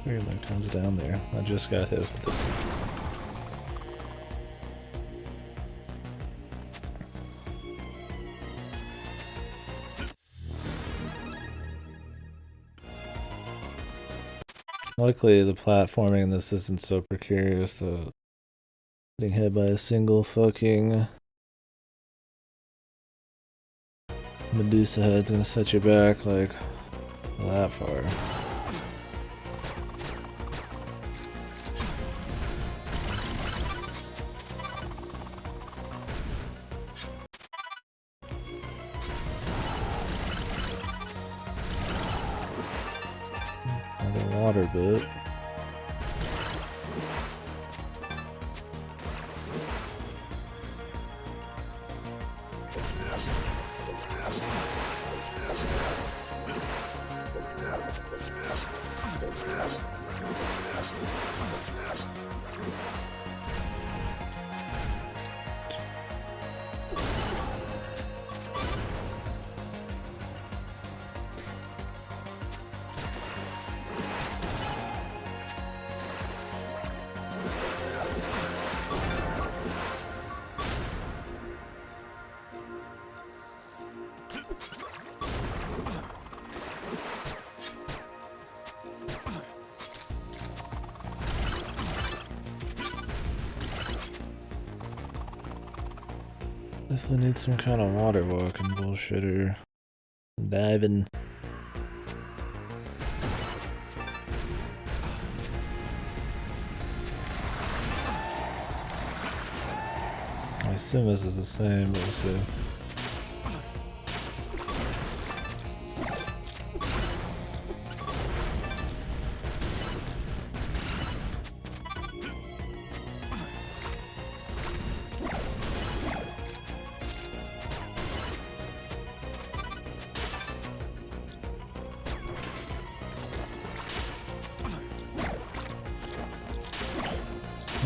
[SPEAKER 1] Weird that comes down there. I just got hit with it. Luckily, the platforming in this isn't so precarious, so getting hit by a single fucking Medusa head's gonna set you back like that far. Another water bit. Definitely need some kind of water walking bullshit or diving. I assume this is the same, but we'll see.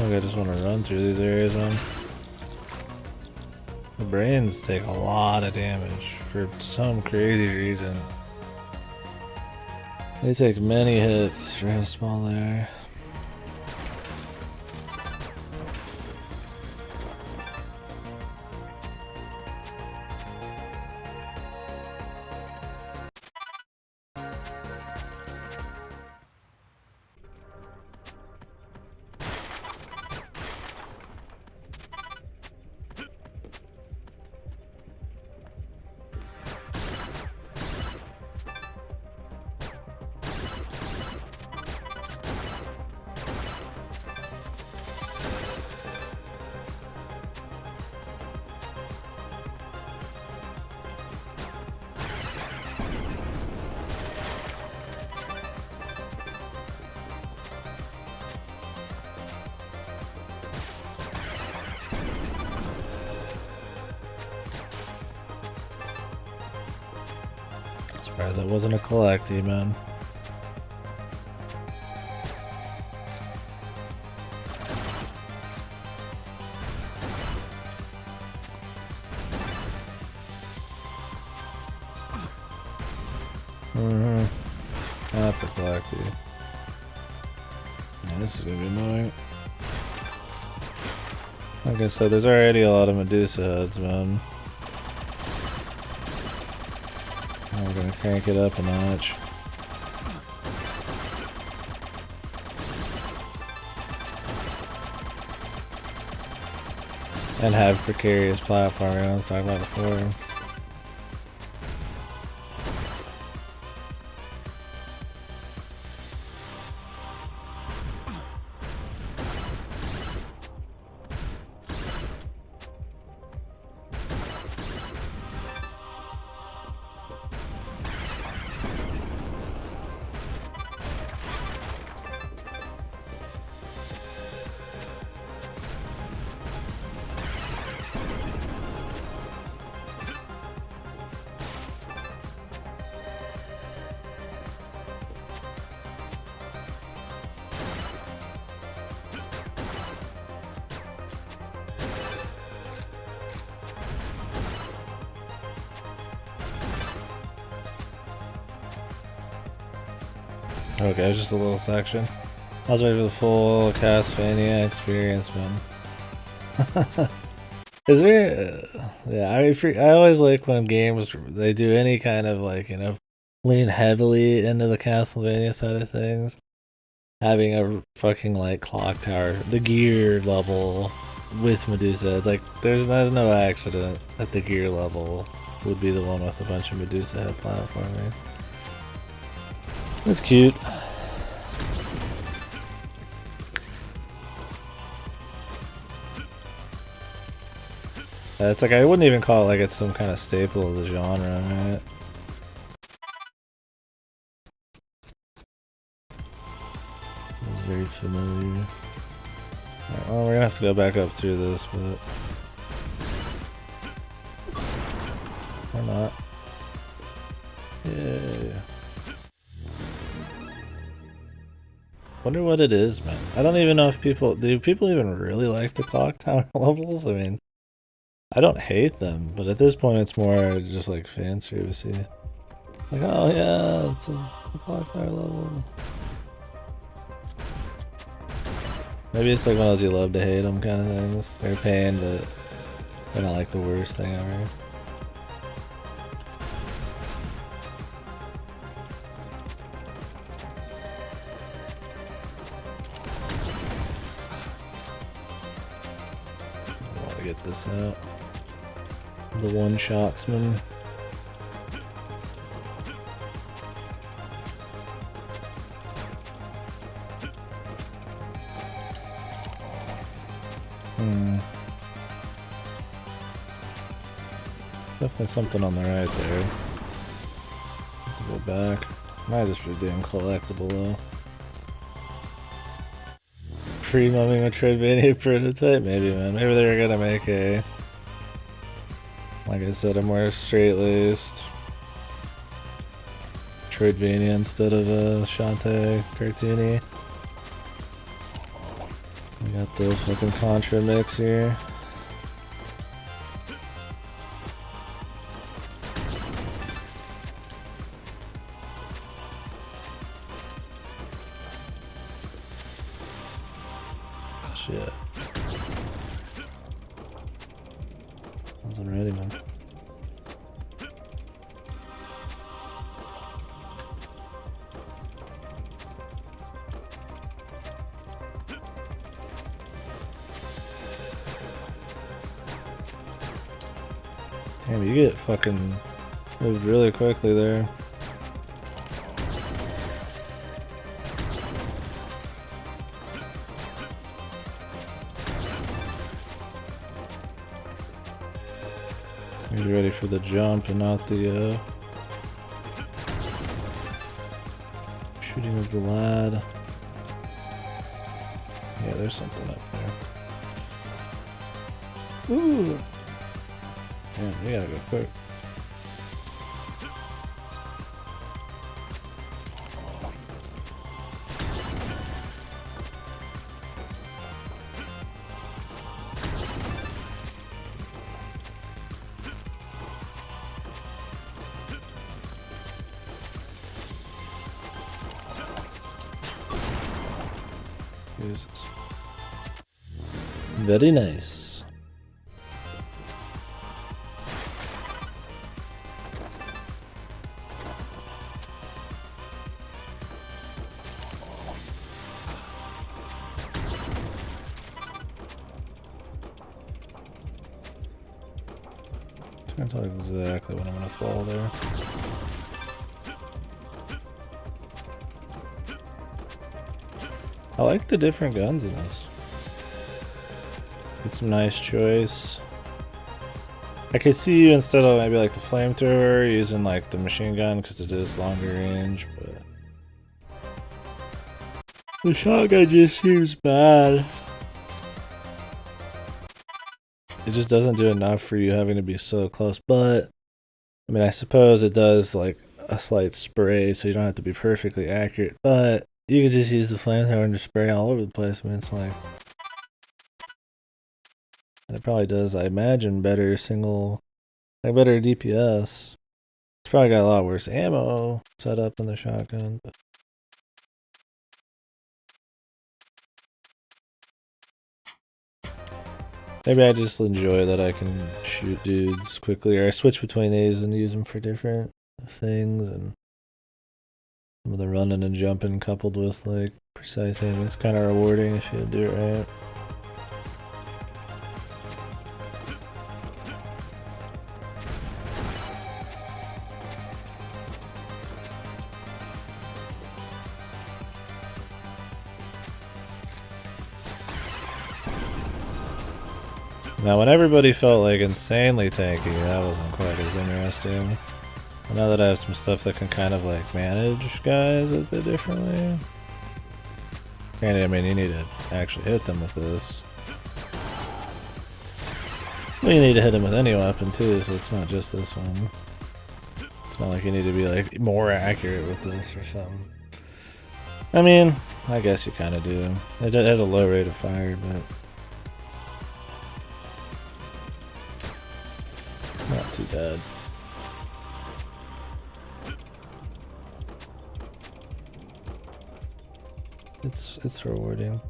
[SPEAKER 1] I just want to run through these areas, man. The brains take a lot of damage for some crazy reason. They take many hits for how small they are. Surprised that wasn't a collecty, man. That's a collecty. Yeah, this is gonna be annoying. Like I said, there's already a lot of Medusa heads, man. We're gonna crank it up a notch. And have precarious platforming, I was talking about before. Okay, it was just a little section. I was ready for the full Castlevania experience, man. Is there... yeah, I always like when games, they do any kind of, like, you know, lean heavily into the Castlevania side of things. Having a fucking, like, clock tower, the gear level with Medusa. Like, there's no accident that the gear level would be the one with a bunch of Medusa head platforming. That's cute. It's like, I wouldn't even call it like it's some kind of staple of the genre, right? It's very familiar. Right, well, we're gonna have to go back up through this, but... or not. Yeah. Wonder what it is, man. I don't even know if do people even really like the clock tower levels? I mean, I don't hate them, but at this point it's more just like fan servicey. Like, oh yeah, it's a clock tower level. Maybe it's like one of those you love to hate them kind of things. They're paying, but they're not like the worst thing ever. Get this out. The one-shotsman. Definitely something on the right there. Have to go back. Might just be damn collectible though. Pre-Mummy Metroidvania prototype? Maybe, man. Maybe they're gonna make a... Like I said, a more straight-laced Metroidvania instead of a Shantae cartoony. We got the fucking Contra mix here. Shit. Wasn't ready, man. Damn, you get fucking moved really quickly there. You're ready for the jump and not the shooting of the lad. Yeah, there's something up there. Ooh! Damn, we gotta go quick. Jesus. Very nice. Can't tell exactly when I'm gonna fall there. I like the different guns in this. It's a nice choice. I could see you instead of maybe like the flamethrower using like the machine gun because it is longer range, but the shotgun just seems bad. It just doesn't do enough for you having to be so close, but I mean I suppose it does like a slight spray so you don't have to be perfectly accurate, but you could just use the flamethrower and just spray all over the place. I mean, it's like... And it probably does, I imagine, better like better DPS. It's probably got a lot worse ammo set up in the shotgun, but... Maybe I just enjoy that I can shoot dudes quickly, or I switch between these and use them for different things, and... Some of the running and jumping coupled with like precise aiming is kind of rewarding if you do it right. Now when everybody felt like insanely tanky, that wasn't quite as interesting. Now that I have some stuff that can kind of like manage guys a bit differently. Granted, I mean you need to actually hit them with this. Well, you need to hit them with any weapon too, so it's not just this one. It's not like you need to be like more accurate with this or something. I mean, I guess you kind of do. It has a low rate of fire, but it's not too bad. It's rewarding.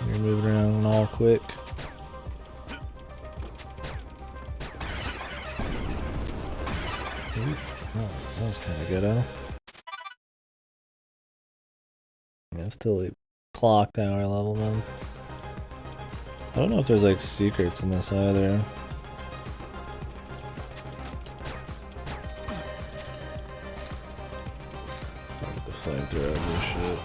[SPEAKER 1] You're moving around all quick. Ooh, oh, that was kind of good, huh? Yeah, still a clock tower level, man. I don't know if there's like secrets in this either. flamethrower of this shit.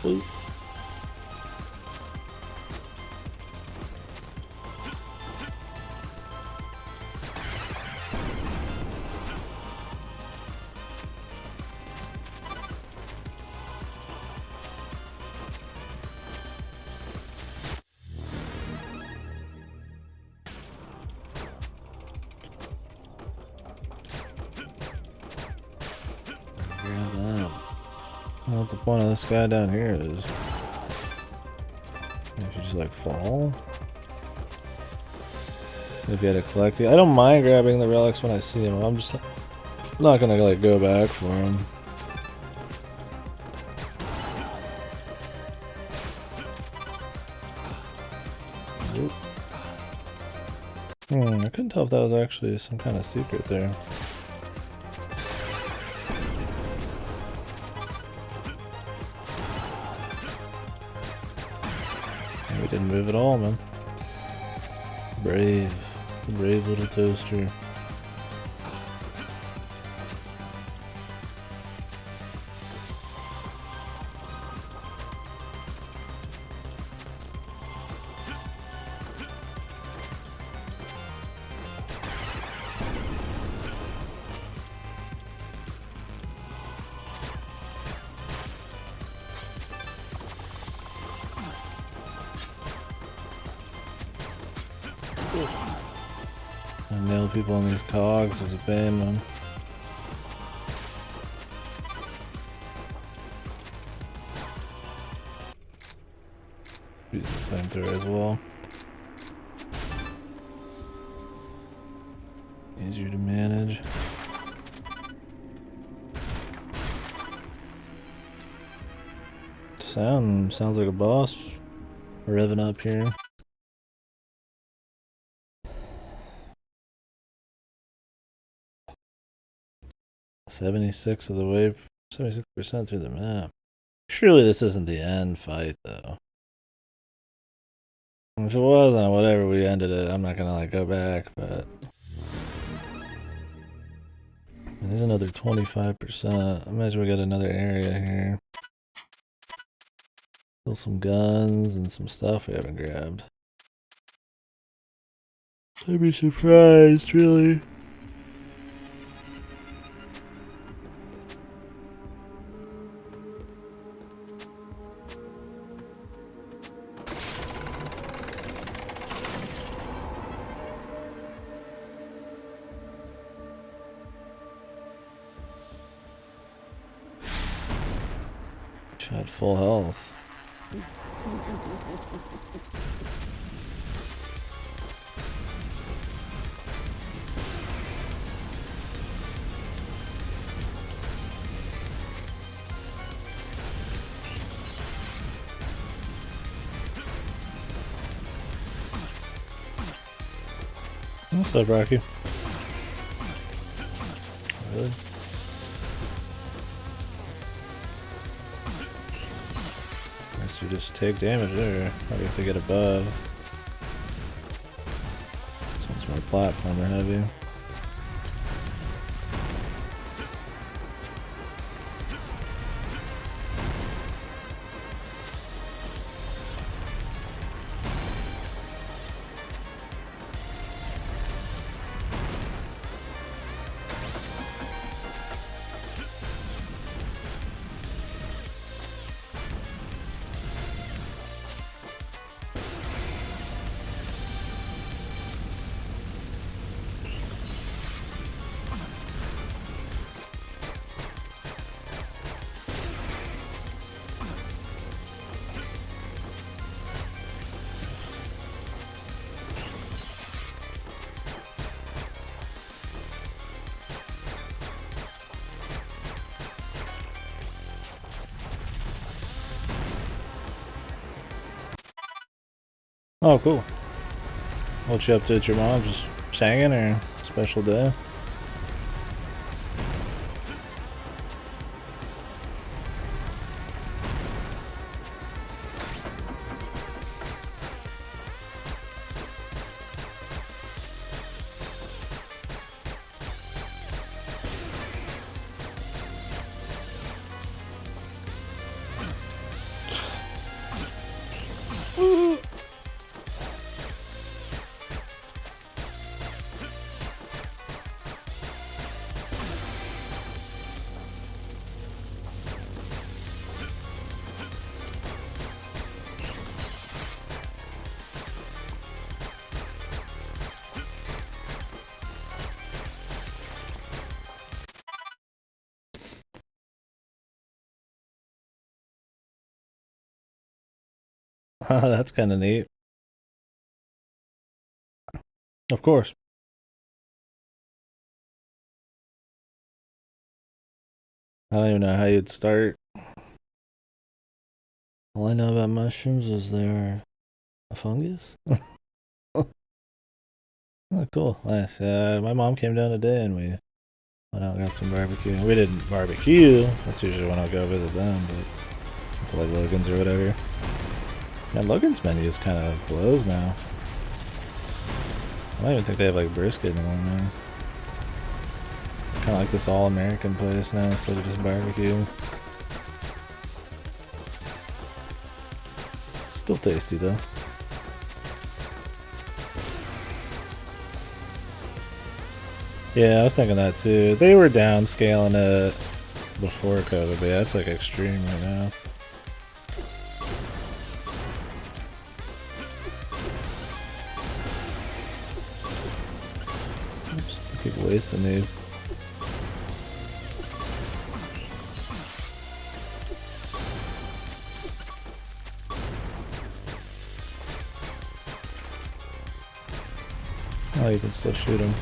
[SPEAKER 1] Ooh. What the point of this guy down here is? If you just like fall? If you had to collect it. I don't mind grabbing the relics when I see them. I'm just not gonna like go back for them. I couldn't tell if that was actually some kind of secret there. We didn't move at all, man. Brave little toaster. I nail people on these cogs is a pain, man. Use the flamethrower as well. Easier to manage. Sounds like a boss revving up here. 76 of the way, 76% through the map. Surely this isn't the end fight, though. If it was, then whatever, we ended it. I'm not gonna like go back, but and there's another 25%. Imagine we got another area here. Still some guns and some stuff we haven't grabbed. I'd be surprised, really. Had full health. What's up, Rocky? Really? You just take damage there, or you have to get above. This one's more platformer heavy. Oh, cool. What you up to at your mom? Just hanging or special day? That's kind of neat. Of course. I don't even know how you'd start. All I know about mushrooms is they're a fungus. Oh, cool. Nice. My mom came down today and we went out and got some barbecue. We didn't barbecue. That's usually when I'll go visit them, but to like Logan's or whatever. Yeah, Logan's menu is kind of blows now. I don't even think they have like brisket anymore, man. Kind of like this all-American place now instead of just barbecue. It's still tasty though. Yeah, I was thinking that too. They were downscaling it before COVID, but yeah, it's like extreme right now. Oops, I keep wasting these. Oh, you can still shoot him.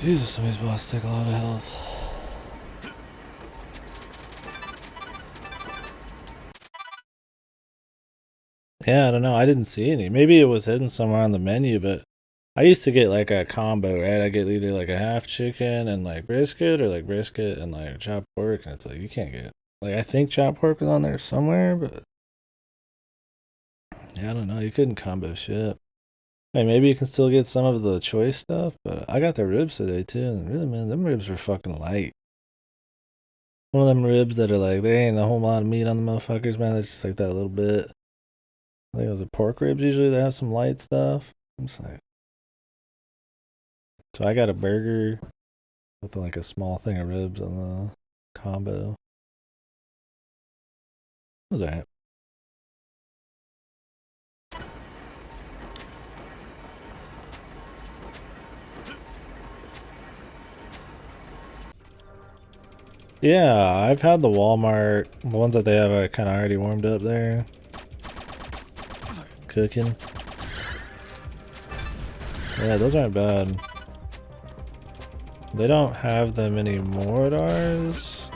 [SPEAKER 1] Jesus, some of these bosses take a lot of health. Yeah, I don't know. I didn't see any. Maybe it was hidden somewhere on the menu, but I used to get like a combo, right? I get either like a half chicken and like brisket or like brisket and like chopped pork, and it's like you can't get like I think chopped pork was on there somewhere, but yeah, I don't know. You couldn't combo shit. Hey, maybe you can still get some of the choice stuff, but I got the ribs today too, and really, man, them ribs were fucking light. One of them ribs that are like, there ain't a whole lot of meat on the motherfuckers, man. It's just like that a little bit. I think it was the pork ribs usually that have some light stuff. I'm just like, so I got a burger with like a small thing of ribs on the combo. What was that? Yeah, I've had the Walmart, the ones that they have are kind of already warmed up there. Cooking. Yeah, those aren't bad. They don't have them anymore at ours.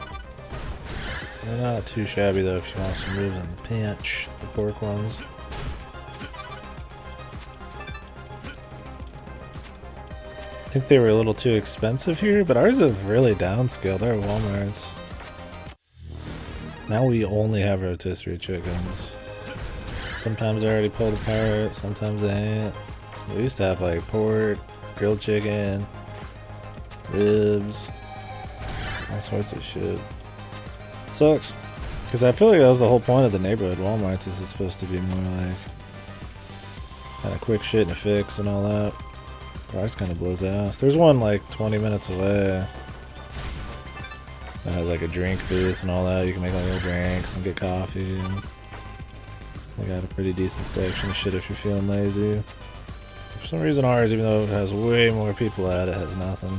[SPEAKER 1] They're not too shabby though if you want some ribs in the pinch, the pork ones. I think they were a little too expensive here, but ours is really downscaled. They're Walmart's. Now we only have rotisserie chickens. Sometimes they're already pulled apart, sometimes they ain't. We used to have like pork, grilled chicken, ribs, all sorts of shit. Sucks. Because I feel like that was the whole point of the neighborhood Walmart's, is it's supposed to be more like kind of quick shit and a fix and all that. Ours kind of blows ass. There's one like 20 minutes away. It has like a drink booth and all that. You can make all your drinks and get coffee. And they got a pretty decent section of shit if you're feeling lazy. For some reason ours, even though it has way more people at it, has nothing.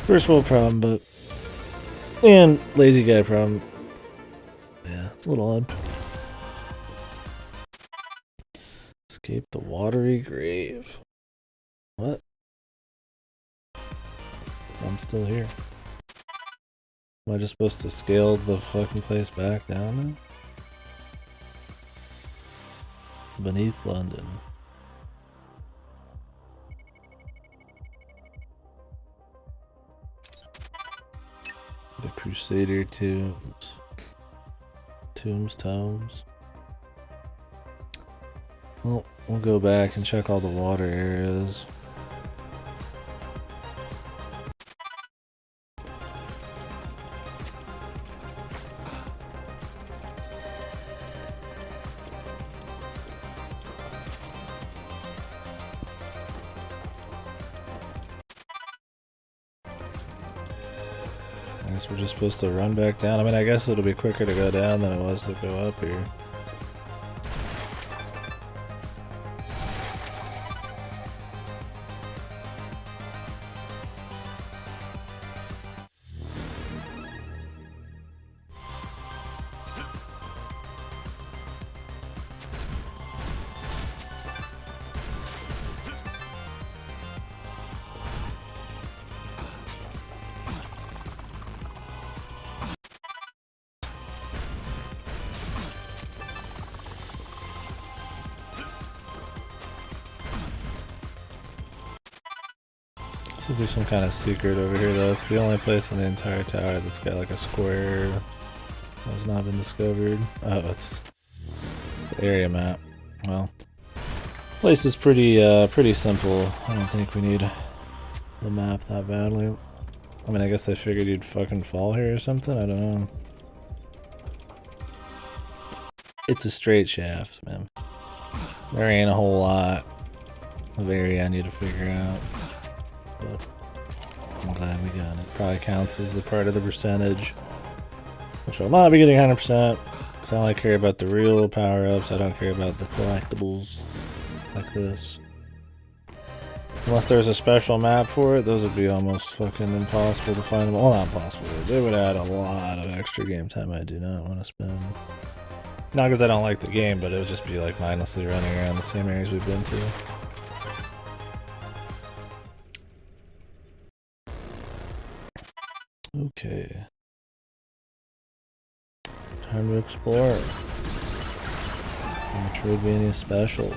[SPEAKER 1] First world problem, but... And lazy guy problem. Yeah, it's a little odd. Escape the watery grave. What? I'm still here. Am I just supposed to scale the fucking place back down now? Beneath London. The Crusader Tombs. Tombs. Well, we'll go back and check all the water areas. I guess we're just supposed to run back down. I mean, I guess it'll be quicker to go down than it was to go up here. See if there's some kind of secret over here though. It's the only place in the entire tower that's got like a square that has not been discovered. Oh, it's the area map. Well, place is pretty simple. I don't think we need the map that badly. I mean, I guess they figured you'd fucking fall here or something. I don't know. It's a straight shaft, man. There ain't a whole lot of area I need to figure out. But I'm glad we got it. Probably counts as a part of the percentage, which I'll not be getting 100%. Because I only care about the real power-ups. I don't care about the collectibles like this. Unless there's a special map for it, those would be almost fucking impossible to find. Well, not impossible. They would add a lot of extra game time I do not want to spend. Not because I don't like the game, but it would just be like mindlessly running around the same areas we've been to. Okay. Time to explore. Metroidvania special.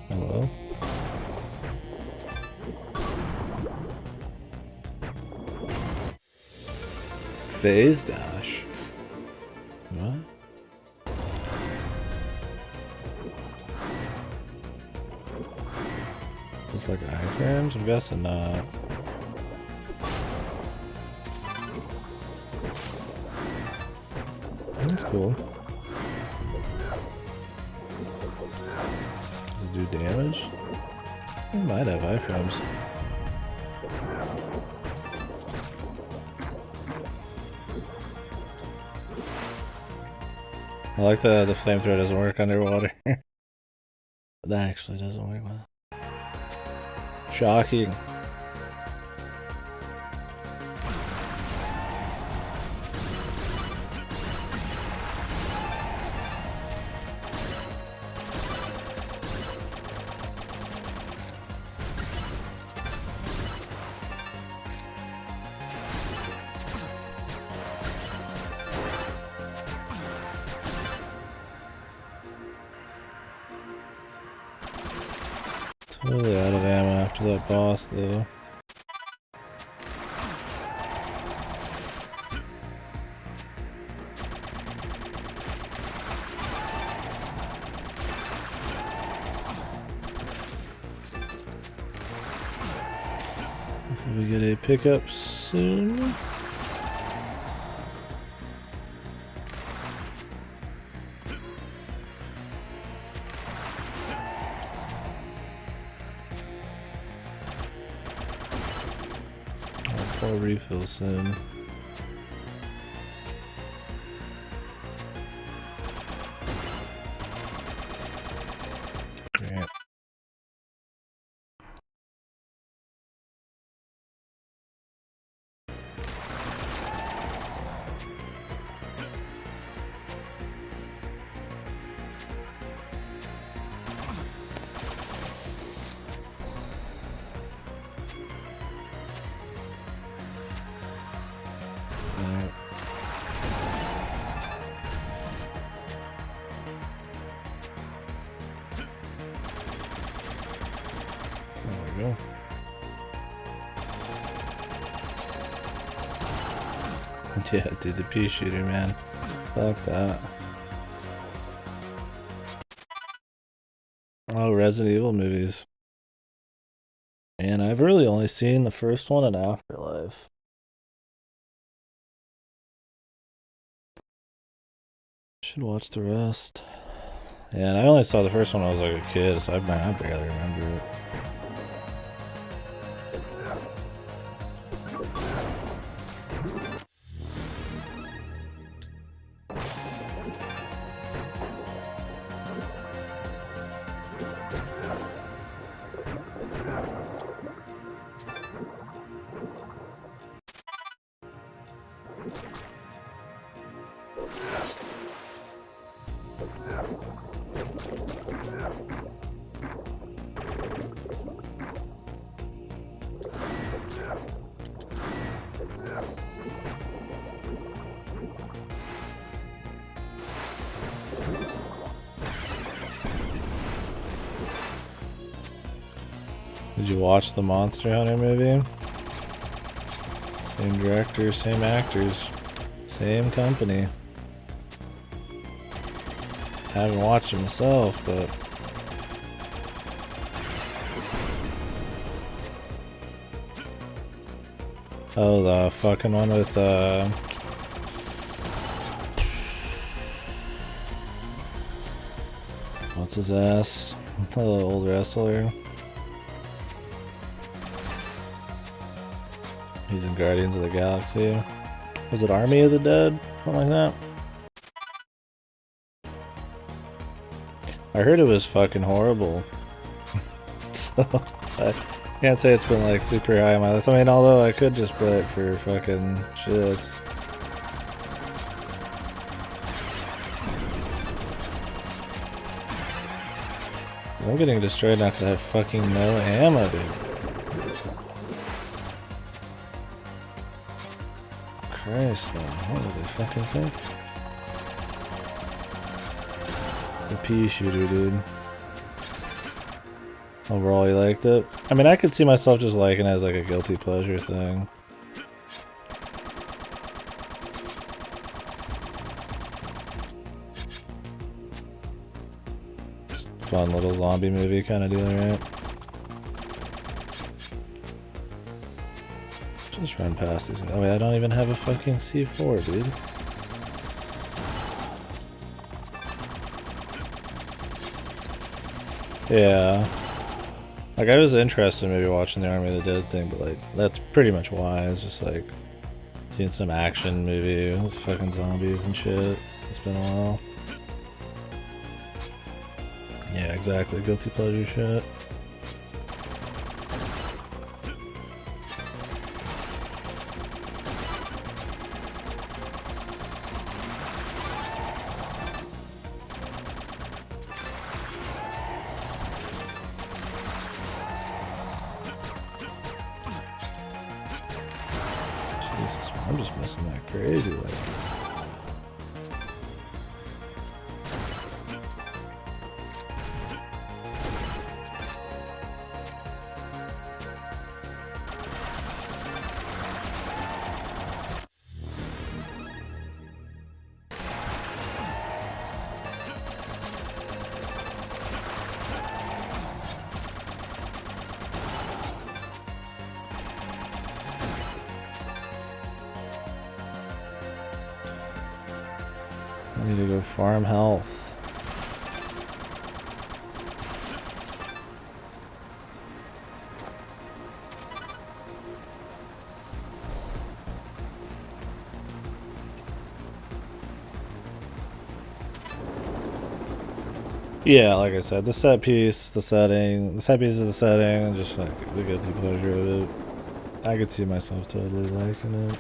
[SPEAKER 1] Hello? Phase dash. What? Just like iframes? I'm guessing not. That's cool. Does it do damage? It might have iframes. I like that the flamethrower doesn't work underwater. That actually doesn't work well. Shocking. that boss though. We get a pickup soon. I'll refill soon. Great. Go. Yeah, dude, the pea shooter, man. Fuck that. Oh, Resident Evil movies. And I've really only seen the first one in Afterlife. Should watch the rest. Yeah, and I only saw the first one when I was like a kid, so I barely remember it. Did you watch the Monster Hunter movie? Same director, same actors, same company. I haven't watched it myself, but oh, the fucking one with what's his ass? The old wrestler. He's in Guardians of the Galaxy. Was it Army of the Dead? Something like that. I heard it was fucking horrible. So I can't say it's been like super high on my list. I mean, although I could just play it for fucking shits. I'm getting destroyed now because I have fucking no ammo, dude. Christ, man. What do they fucking think? The pea shooter, dude. Overall, you liked it? I mean, I could see myself just liking it as like a guilty pleasure thing. Just fun little zombie movie kind of deal, right? Just run past these. Oh wait, I don't even have a fucking C4, dude. Yeah. Like, I was interested in maybe watching the Army of the Dead thing, but like, that's pretty much why. It's just like, seeing some action movie with fucking zombies and shit. It's been a while. Yeah, exactly. Guilty pleasure shit. Jesus, man, I'm just missing that crazy like. I need to go farm health. Yeah, like I said, the set piece, the setting, the set piece is the setting, and just like the guilty pleasure of it. I could see myself totally liking it.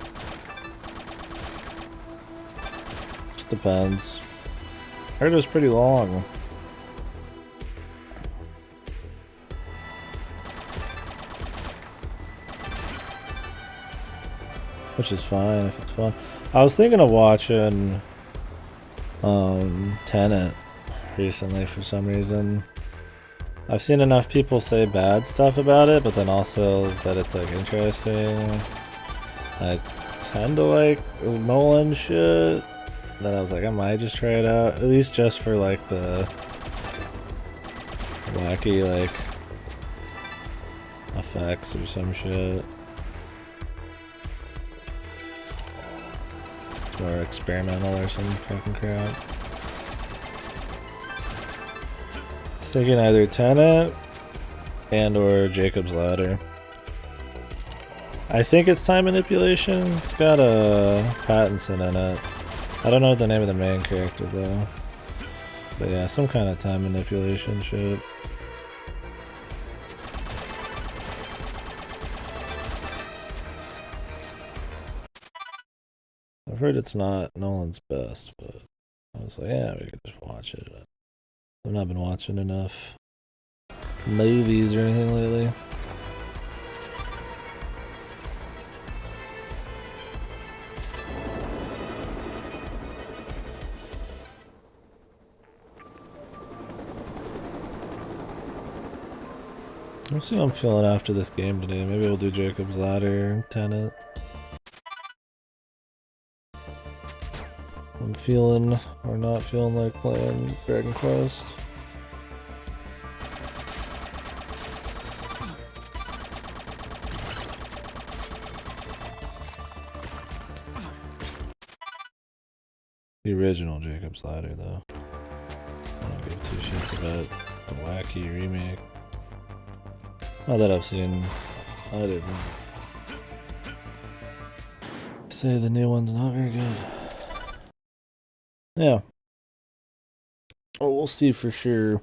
[SPEAKER 1] Just depends. I heard it was pretty long. Which is fine if it's fun. I was thinking of watching Tenet recently for some reason. I've seen enough people say bad stuff about it, but then also that it's like interesting. I tend to like Nolan shit. Then I was like, I might just try it out, at least just for like the wacky like effects or some shit. Or experimental or some fucking crap. Thinking either Tenet and or Jacob's Ladder. I think it's time manipulation. It's got Pattinson in it. I don't know the name of the main character though. But yeah, some kind of time manipulation shit. I've heard it's not Nolan's best, but I was like, yeah, we could just watch it. I've not been watching enough movies or anything lately. We'll see how I'm feeling after this game today. Maybe we'll do Jacob's Ladder, Tenet. I'm feeling or not feeling like playing Dragon Quest. The original Jacob's Ladder, though. I don't give two shits about the wacky remake. Not that I've seen either of them. Say the new one's not very good. Yeah. Oh, we'll see for sure.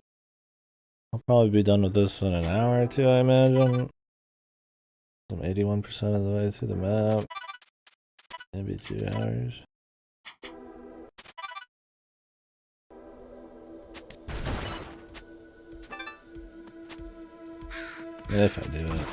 [SPEAKER 1] I'll probably be done with this in an hour or two, I imagine. I'm 81% of the way through the map. Maybe 2 hours. If I do it.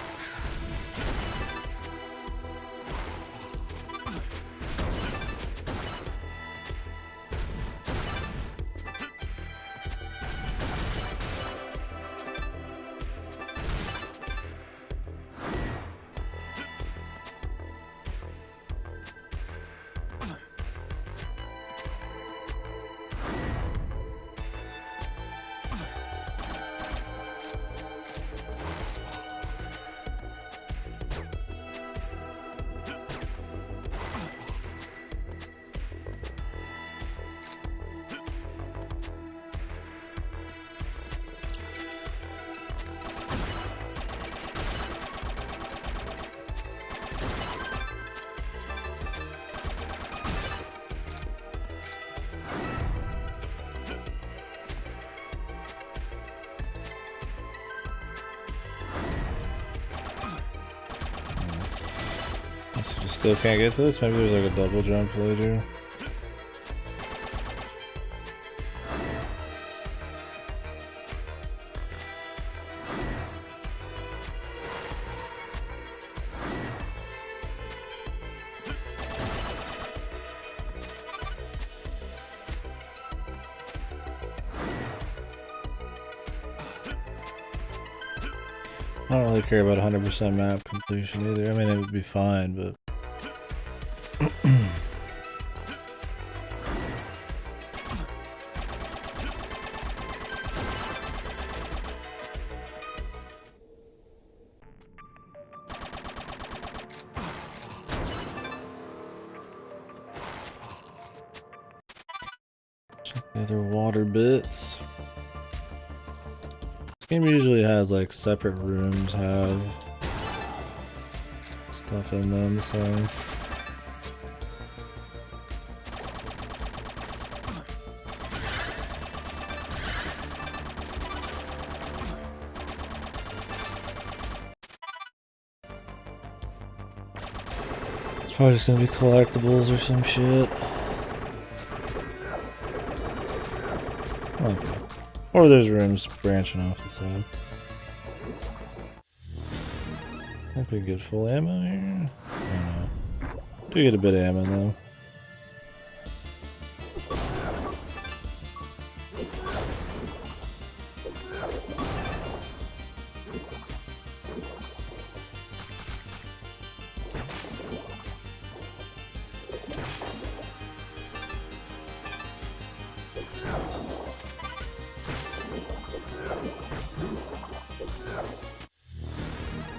[SPEAKER 1] Still can't get to this? Maybe there's like a double jump later. I don't really care about 100% map completion either. I mean, it would be fine, but Other water bits. This game usually has like separate rooms have stuff in them, so it's probably just gonna be collectibles or some shit. Okay. Or there's rooms branching off the side. I think we get full ammo here. I don't know. Do get a bit of ammo though.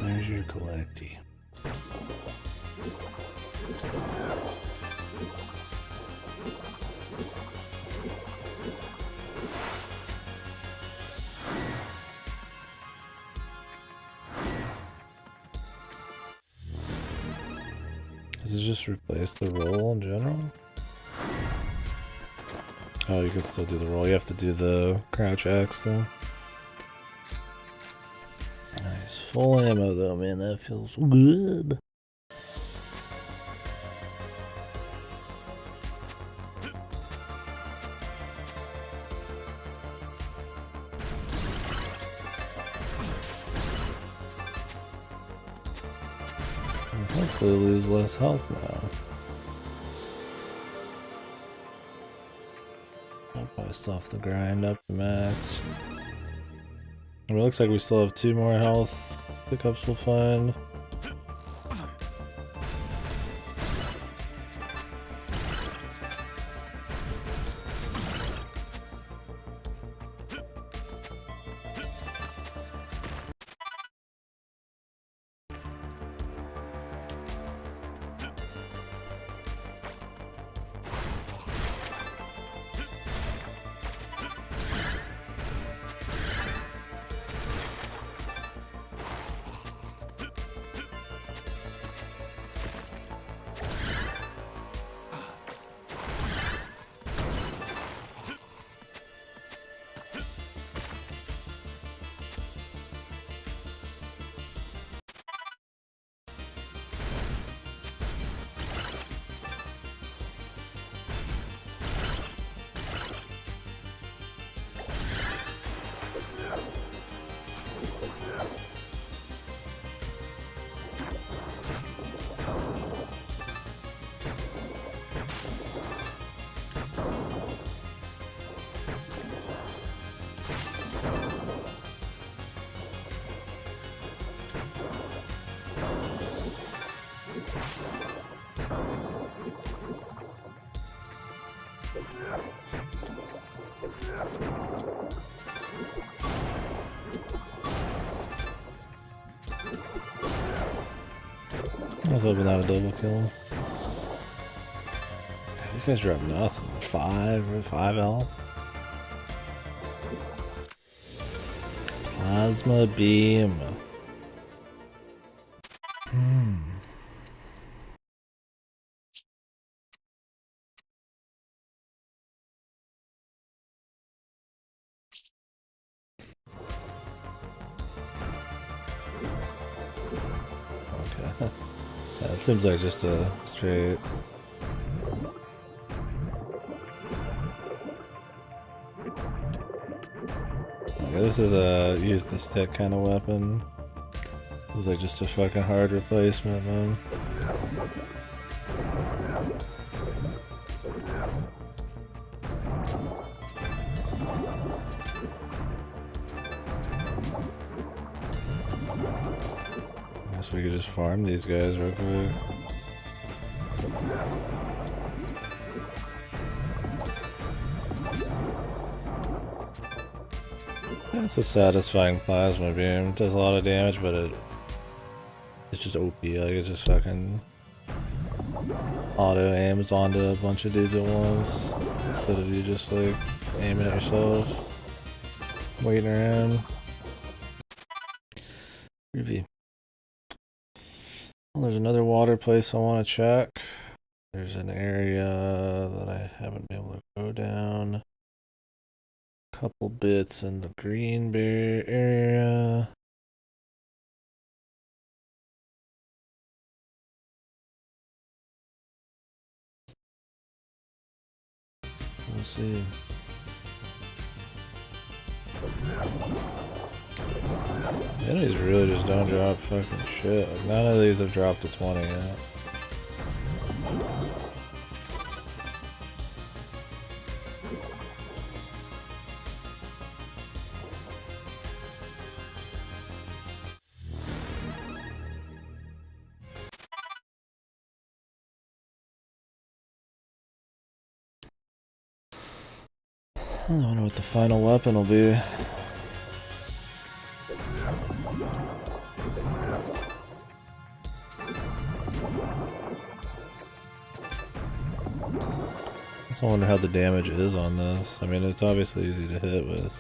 [SPEAKER 1] There's your collecty. Does it just replace the roll in general? Oh, you can still do the roll. You have to do the crouch X though. Nice. Full ammo though, man. That feels good. Hopefully lose less health now. I'll probably still have to grind up to max. It looks like we still have 2 more health pickups we'll find. I was hoping that would double kill him. These guys drop nothing. 5 L. Plasma beam. Okay. Yeah, it seems like just a straight. Okay, this is a use the stick kind of weapon. Seems like just a fucking hard replacement, man. Guess we could just farm these guys real quick. It's a satisfying plasma beam. It does a lot of damage, but it's just OP. Like, it's just fucking auto aims onto a bunch of dudes at once instead of you just like aiming at yourself, waiting around. Review. Well, there's another water place I want to check. There's an area that I haven't been able to go down. Couple bits in the green bear area. We'll see. The enemies really just don't drop fucking shit. Like, none of these have dropped to 20 yet. I wonder what the final weapon will be. I wonder how the damage is on this. I mean, it's obviously easy to hit with.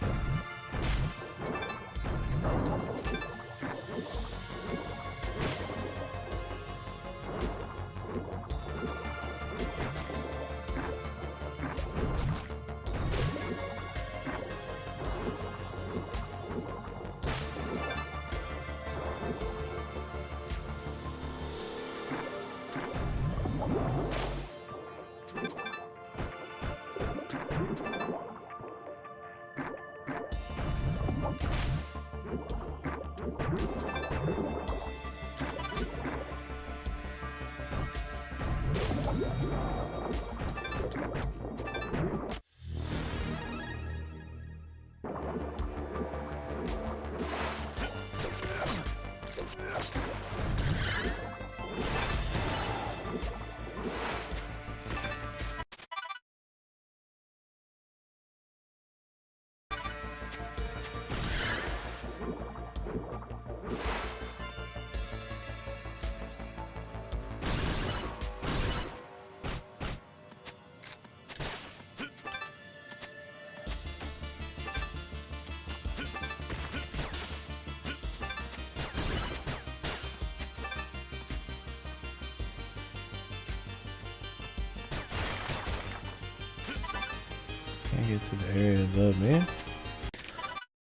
[SPEAKER 1] Can't get to the area above me.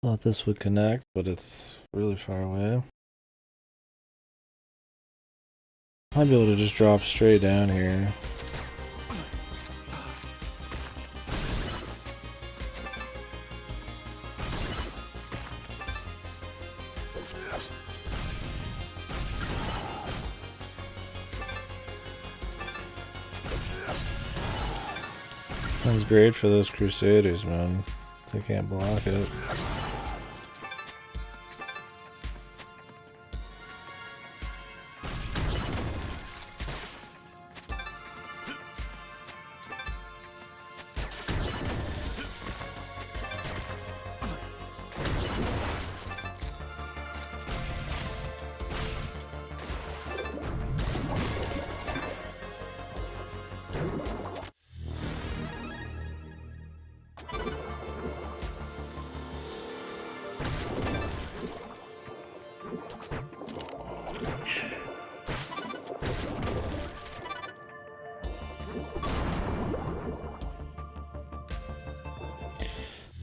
[SPEAKER 1] Thought this would connect, but it's really far away. Might be able to just drop straight down here. Sounds great for those Crusaders, man. They can't block it.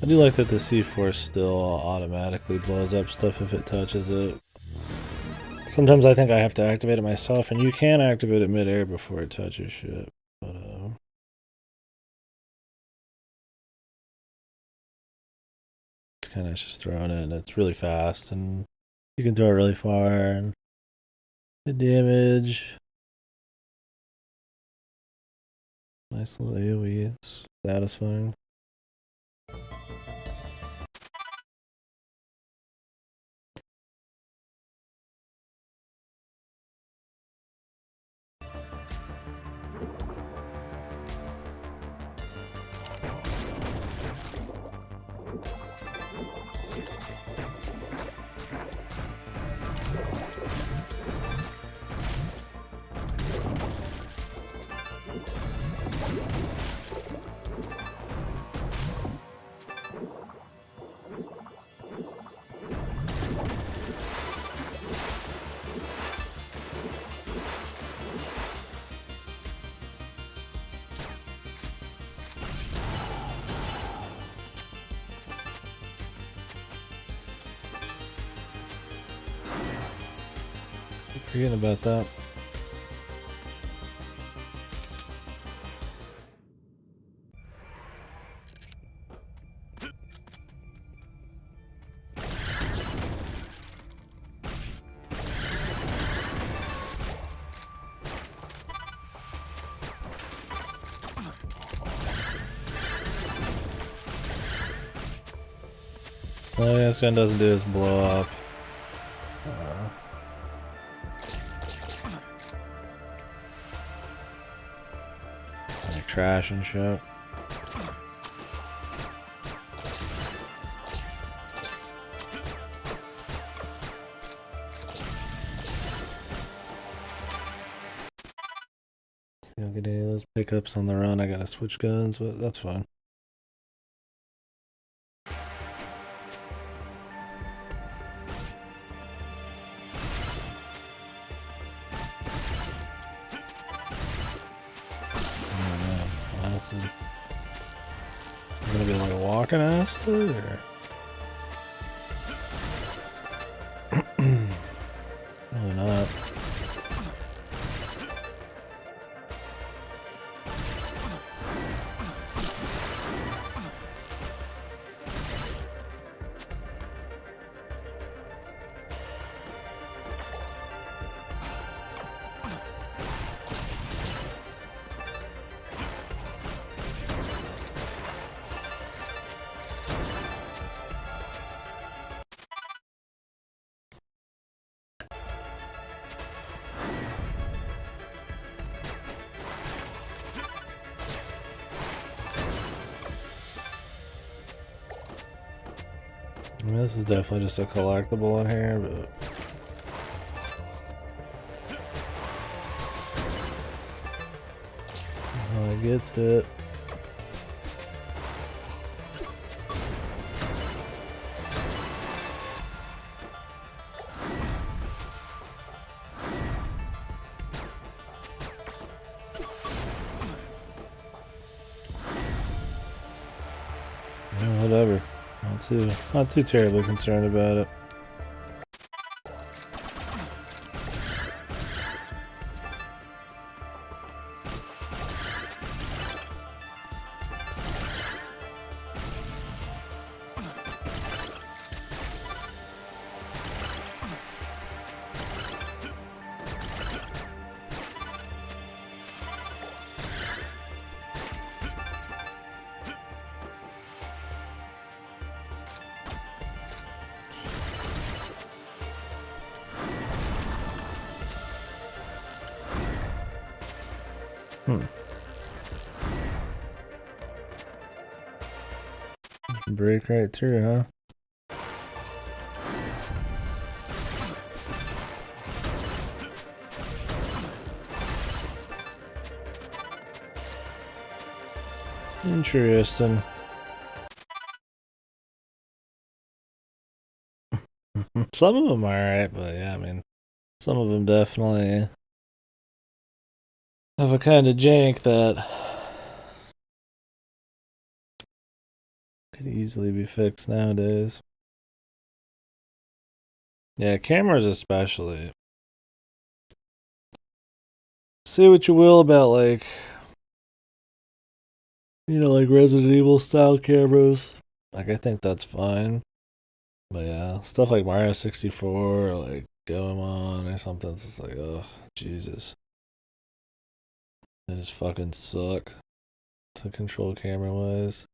[SPEAKER 1] I do like that the C4 still automatically blows up stuff if it touches it. Sometimes I think I have to activate it myself, and you can activate it mid-air before it touches shit. But it's kind of just throwing it, and it's really fast, and you can throw it really far, and the damage. Nice little AoE, it's satisfying. Forgetting about that. Well, this gun doesn't do is blow up. Like trash and shit. See, I'll get any of those pickups on the run. I gotta switch guns, but that's fine. I'm gonna be like walking acid or really not. I mean, this is definitely just a collectible in here, but I gets it. Yeah, whatever. Not too terribly concerned about it. Break right through, huh? Interesting. Some of them are alright, but yeah, I mean, some of them definitely have a kind of jank that could easily be fixed nowadays. Yeah, cameras especially. Say what you will about, like, you know, like Resident Evil style cameras. Like, I think that's fine. But yeah, stuff like Mario 64 or like Goemon or something, it's just like, oh, Jesus. They just fucking suck to control camera wise.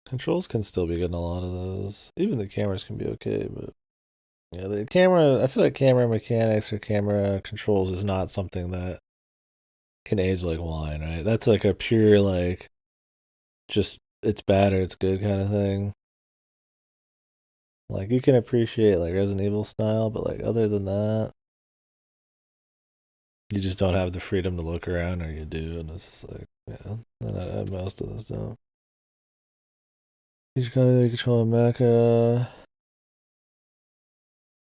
[SPEAKER 1] Controls can still be good in a lot of those. Even the cameras can be okay, but yeah, the camera, I feel like camera mechanics or camera controls is not something that can age like wine, right? That's like a pure, like, just it's bad or it's good kind of thing. Like, you can appreciate like Resident Evil style, but like other than that, you just don't have the freedom to look around, or you do, and it's just like, yeah, and most of those don't. You just gotta control a mecha.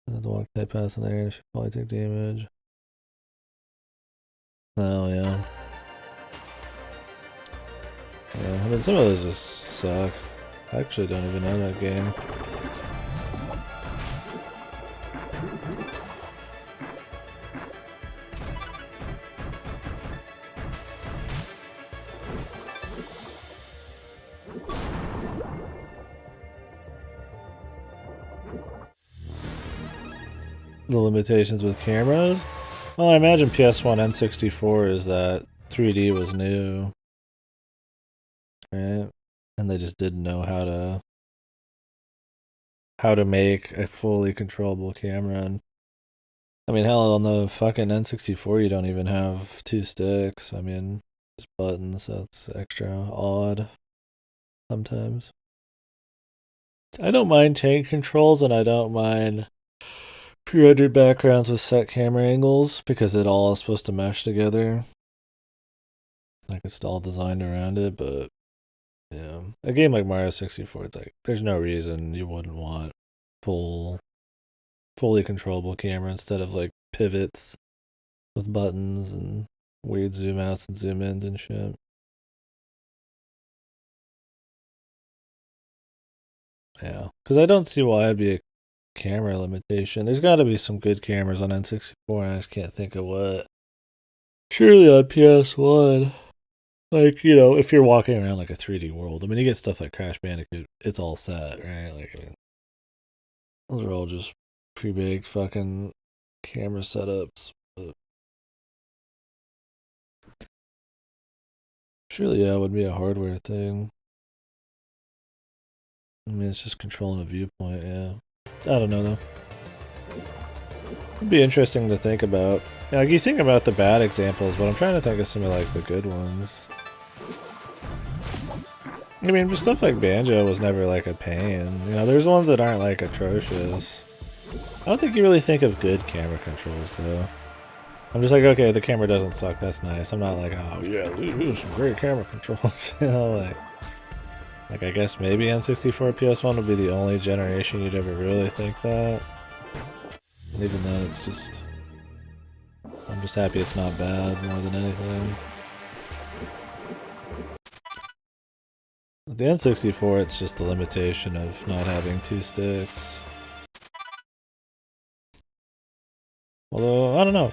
[SPEAKER 1] The walk type pass in there, should probably take damage. Oh, yeah. Yeah, I mean, some of those just suck. I actually don't even know that game. the limitations with cameras. Well, I imagine PS1 N64 is that 3D was new, right? And they just didn't know how to make a fully controllable camera. And I mean, hell, on the fucking N64, you don't even have two sticks. I mean, just buttons. So it's extra odd sometimes. I don't mind tank controls, and I don't mind pre-rendered backgrounds with set camera angles because it all is supposed to mesh together. Like it's all designed around it, but yeah, a game like Mario 64, it's like there's no reason you wouldn't want fully controllable camera instead of like pivots with buttons and weird zoom outs and zoom ins and shit. Yeah, because I don't see why it'd be a camera limitation. There's got to be some good cameras on N64, and I just can't think of what. Surely on PS1, like, you know, if you're walking around like a 3D world, I mean, you get stuff like Crash Bandicoot, it's all set, right? Like, I mean, those are all just pre-baked fucking camera setups. But surely, yeah, it would be a hardware thing. I mean, it's just controlling a viewpoint, yeah. I don't know, though. It'd be interesting to think about. Yeah, like, you think about the bad examples, but I'm trying to think of some of, like, the good ones. I mean, just stuff like Banjo was never, like, a pain. You know, there's ones that aren't, like, atrocious. I don't think you really think of good camera controls, though. I'm just like, okay, the camera doesn't suck, that's nice. I'm not like, oh, yeah, these are some great camera controls. You know, like, I guess maybe N64 PS1 would be the only generation you'd ever really think that. And even then, it's just... I'm just happy it's not bad more than anything. With the N64, it's just the limitation of not having two sticks. Although, I don't know.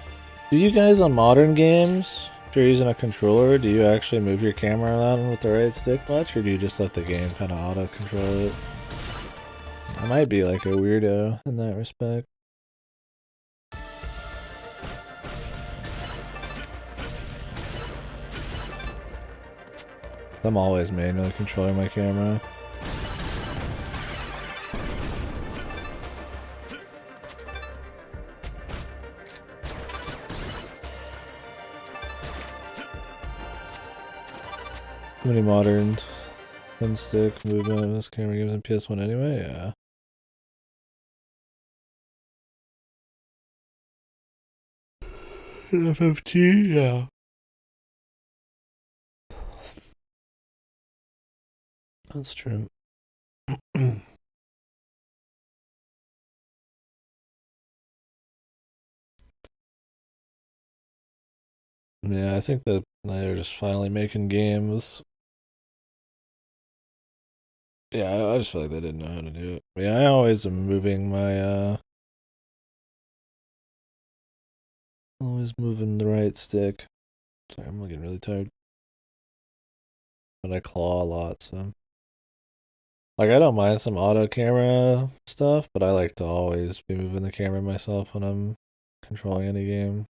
[SPEAKER 1] Do you guys on modern games, if you're using a controller, do you actually move your camera around with the right stick much, or do you just let the game kind of auto-control it? I might be like a weirdo in that respect. I'm always manually controlling my camera. How many modern twin stick movement this camera gives in PS1 anyway? Yeah. FFT, yeah. That's true. Yeah, I think that they're just finally making games. Yeah, I just feel like they didn't know how to do it. Yeah, I always am moving my, always moving the right stick. Sorry, I'm getting really tired. But I claw a lot, so. Like, I don't mind some auto camera stuff, but I like to always be moving the camera myself when I'm controlling any game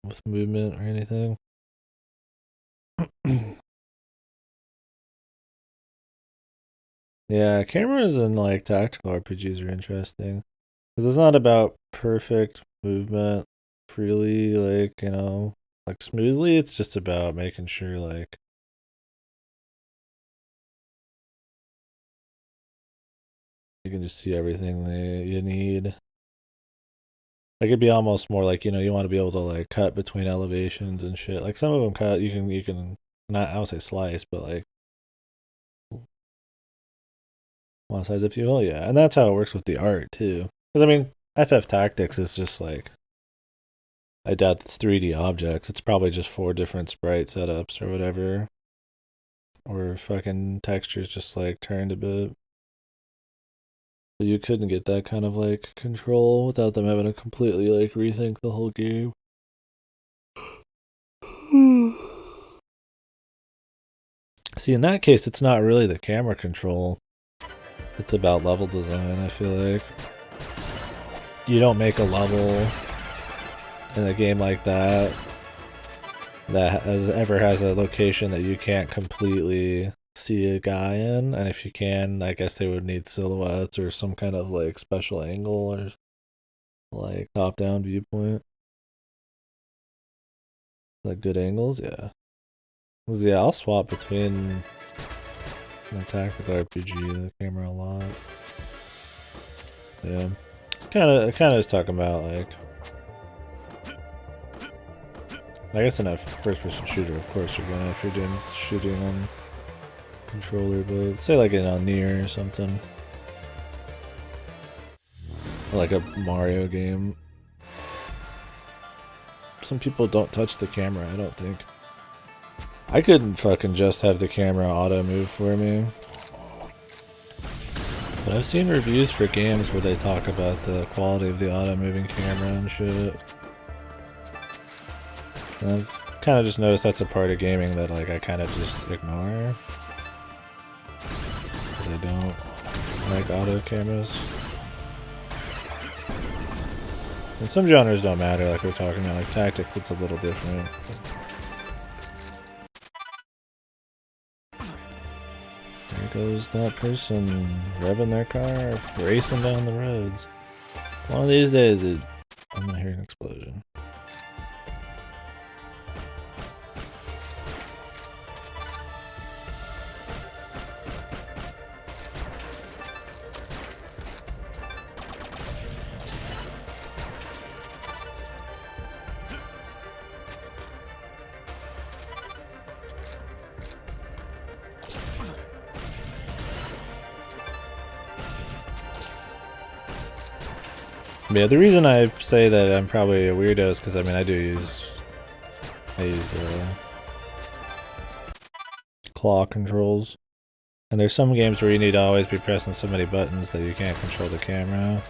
[SPEAKER 1] with movement or anything. Yeah, cameras and like tactical RPGs are interesting because it's not about perfect movement freely, like, you know, like smoothly. It's just about making sure like you can just see everything that you need. Like it'd be almost more like, you know, you want to be able to like cut between elevations and shit. Like some of them cut, you can not, I don't say slice, but like one size if you will, yeah. And that's how it works with the art too. Because I mean, FF Tactics is just like, I doubt it's 3D objects. It's probably just 4 different sprite setups or whatever. Or fucking textures just like turned a bit. So you couldn't get that kind of like control without them having to completely like rethink the whole game. See, in that case, it's not really the camera control. It's about level design, I feel like. you don't make a level in a game like that ever has a location that you can't completely see a guy in, and if you can, I guess they would need silhouettes or some kind of like special angle or like top-down viewpoint. Like good angles, yeah. Yeah, I'll swap between the tactical RPG and the camera a lot. Yeah, it's kind of just talking about like, I guess in a first-person shooter, of course you're gonna, if you're doing shooting on controller, but say like in a Nier or something, or like a Mario game. Some people don't touch the camera, I don't think. I couldn't fucking just have the camera auto move for me. But I've seen reviews for games where they talk about the quality of the auto moving camera and shit. And I've kind of just noticed that's a part of gaming that like I kind of just ignore. Because I don't like auto cameras. And some genres don't matter, like we're talking about, like tactics, it's a little different. There goes that person revving their car, racing down the roads. One of these days, I'm gonna hear an explosion. Yeah, the reason I say that I'm probably a weirdo is because I mean I use claw controls, and there's some games where you need to always be pressing so many buttons that you can't control the camera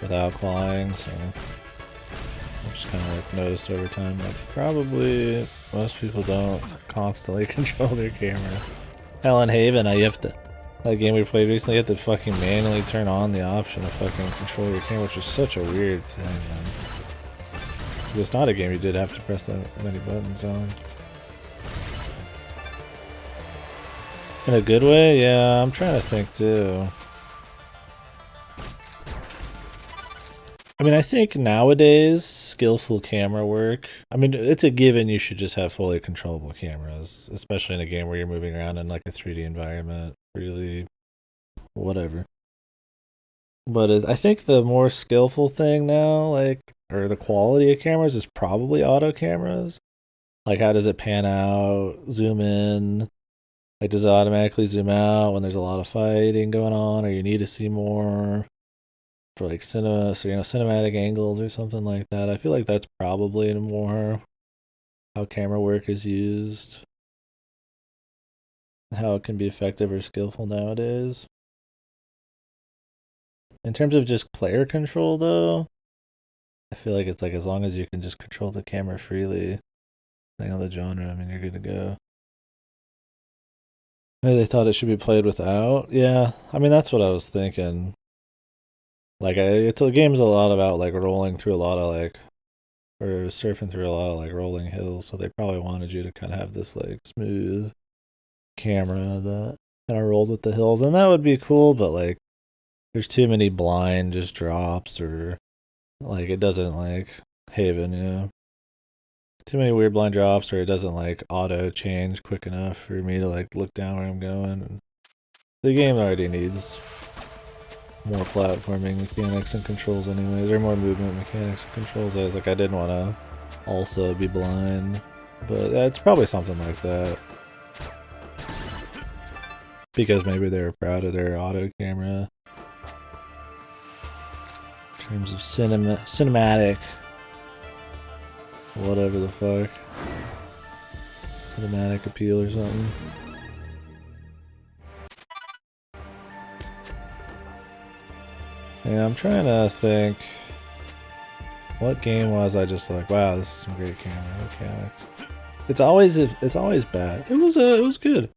[SPEAKER 1] without clawing. So I've just kind of like noticed over time, like probably most people don't constantly control their camera. Hell, in Haven, you have to. That game we played recently, you have to fucking manually turn on the option to fucking control your camera, which is such a weird thing, man. Because it's not a game you did have to press that many buttons on. In a good way? Yeah, I'm trying to think too. I mean, I think nowadays, skillful camera work, I mean, it's a given you should just have fully controllable cameras, especially in a game where you're moving around in like a 3D environment. Really, whatever. But I think the more skillful thing now, like, or the quality of cameras is probably auto cameras. Like, how does it pan out, zoom in? Like, does it automatically zoom out when there's a lot of fighting going on, or you need to see more for like cinematic angles or something like that? I feel like that's probably more how camera work is used, how it can be effective or skillful nowadays. In terms of just player control, though, I feel like it's like as long as you can just control the camera freely, depending on the genre, I mean, you're good to go. Maybe they thought it should be played without. Yeah, I mean, that's what I was thinking. Like, it's a game's a lot about like rolling through a lot of like, or surfing through a lot of like rolling hills, so they probably wanted you to kind of have this like smooth camera that kind of rolled with the hills, and that would be cool, but like there's too many blind just drops, or like it doesn't like Haven, yeah. Too many weird blind drops, or it doesn't like auto change quick enough for me to like look down where I'm going. And the game already needs more platforming mechanics and controls anyways, or more movement mechanics and controls. I was like, I didn't want to also be blind, but it's probably something like that. Because maybe they were proud of their auto camera. In terms of cinematic, whatever the fuck. Cinematic appeal or something. Yeah, I'm trying to think. What game was I just like, wow, this is some great camera mechanics. It's always bad. It was good.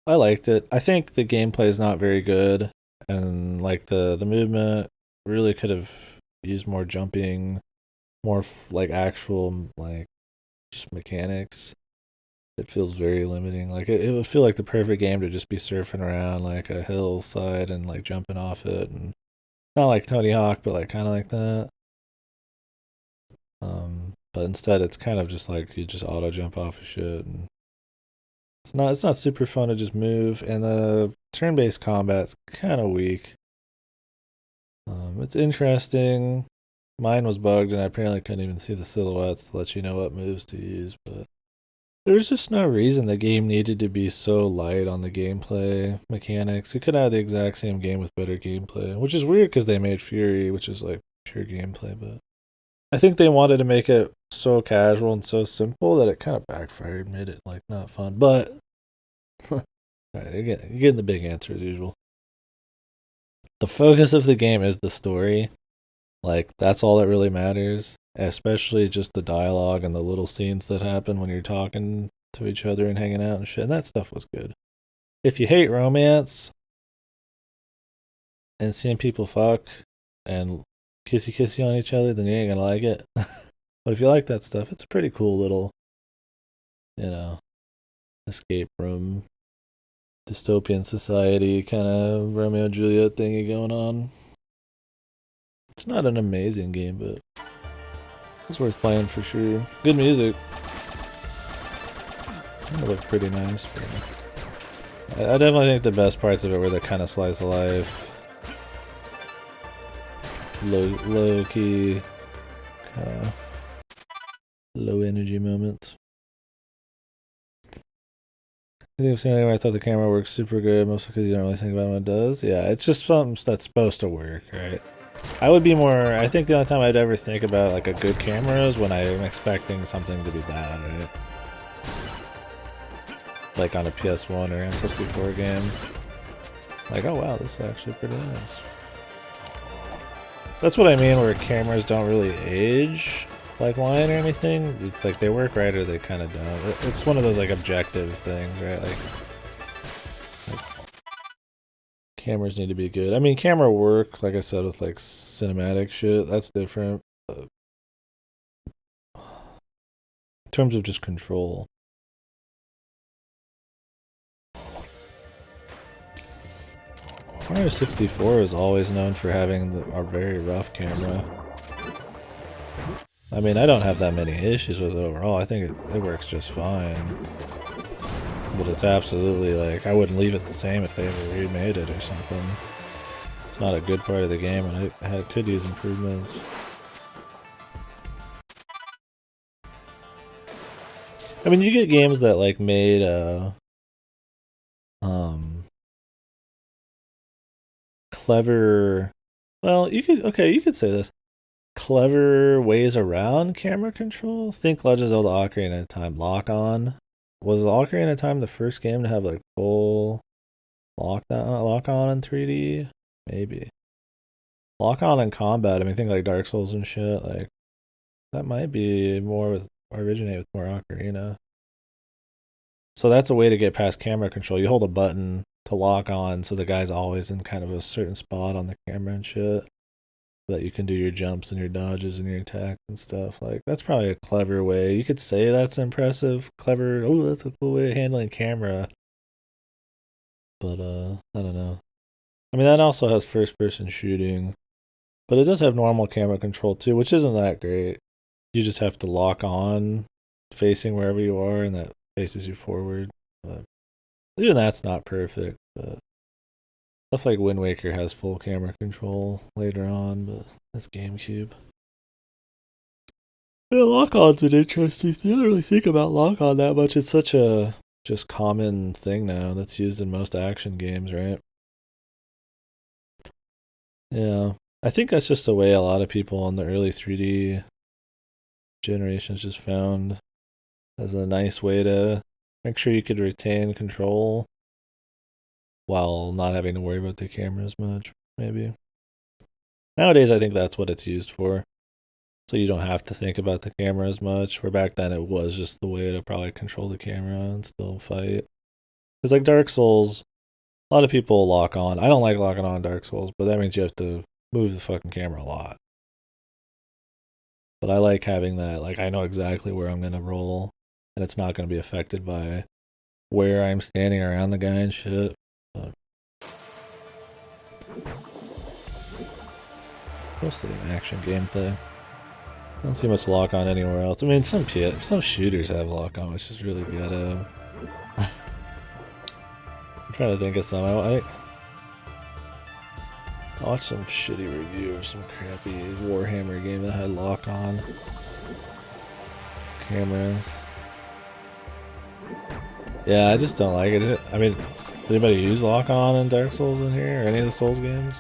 [SPEAKER 1] I liked it. I think the gameplay is not very good, and like the movement really could have use more jumping, more like actual like just mechanics. It feels very limiting. Like it would feel like the perfect game to just be surfing around like a hillside and like jumping off it, and not like Tony Hawk, but like kind of like that. But instead, it's kind of just like you just auto jump off of shit, and it's not super fun to just move, and the turn-based combat's kind of weak. It's interesting. Mine was bugged, and I apparently couldn't even see the silhouettes to let you know what moves to use, but there's just no reason the game needed to be so light on the gameplay mechanics. You could have the exact same game with better gameplay, which is weird because they made Fury, which is like pure gameplay, but I think they wanted to make it so casual and so simple that it kind of backfired, made it like not fun. But all right, you're getting the big answer as usual. The focus of the game is the story. Like that's all that really matters, especially just the dialogue and the little scenes that happen when you're talking to each other and hanging out and shit. And that stuff was good. If you hate romance and seeing people fuck and kissy on each other, then you ain't gonna like it. But if you like that stuff, it's a pretty cool little, you know, escape room, dystopian society kind of Romeo and Juliet thingy going on. It's not an amazing game, but it's worth playing for sure. Good music. It looked pretty nice. I definitely think the best parts of it were the kind of slice of life, low key, low energy moments. I think where I thought the camera works super good, mostly because you don't really think about what it does. Yeah, it's just something that's supposed to work, right? I would be more. I think the only time I'd ever think about like a good camera is when I'm expecting something to be bad, right? Like on a PS1 or N64 game. Like, oh wow, this is actually pretty nice. That's what I mean, where cameras don't really age like wine or anything. It's like they work right or they kind of don't. It's one of those like objectives things, right? Like cameras need to be good. I mean, camera work, like I said, with like cinematic shit, that's different. But in terms of just control. Mario 64 is always known for having a very rough camera. I mean, I don't have that many issues with it overall. I think it works just fine. But it's absolutely like, I wouldn't leave it the same if they ever remade it or something. It's not a good part of the game and it could use improvements. I mean, you get games that like made clever, well, you could say this, clever ways around camera control. Think Legend of Zelda Ocarina of Time lock on. Was Ocarina of Time the first game to have like full lock on in 3D? Maybe. Lock on in combat. I mean, think like Dark Souls and shit. Like that might be more originate with more Ocarina. So that's a way to get past camera control. You hold a button to lock on, so the guy's always in kind of a certain spot on the camera and shit, so that you can do your jumps and your dodges and your attacks and stuff. Like that's probably a clever way. You could say that's impressive, clever. Oh, that's a cool way of handling camera. But I don't know. I mean, that also has first-person shooting, but it does have normal camera control too, which isn't that great. You just have to lock on, facing wherever you are, and that faces you forward. But even that's not perfect. But stuff like Wind Waker has full camera control later on, but that's GameCube. Yeah, lock-on's an interesting thing. I don't really think about lock-on that much. It's such a just common thing now that's used in most action games, right? Yeah. I think that's just a way a lot of people on the early 3D generations just found as a nice way to make sure you could retain control while not having to worry about the camera as much, maybe. Nowadays, I think that's what it's used for. So you don't have to think about the camera as much, where back then it was just the way to probably control the camera and still fight. Because like Dark Souls, a lot of people lock on. I don't like locking on Dark Souls, but that means you have to move the fucking camera a lot. But I like having that, like I know exactly where I'm gonna roll, and it's not gonna be affected by where I'm standing around the guy and shit. But mostly an action game thing. I don't see much lock on anywhere else. I mean, some shooters have lock on, which is really ghetto. I'm trying to think of some. I watched some shitty review of some crappy Warhammer game that had lock on camera. Yeah, I just don't like it. I mean, does anybody use lock on in Dark Souls in here or any of the Souls games?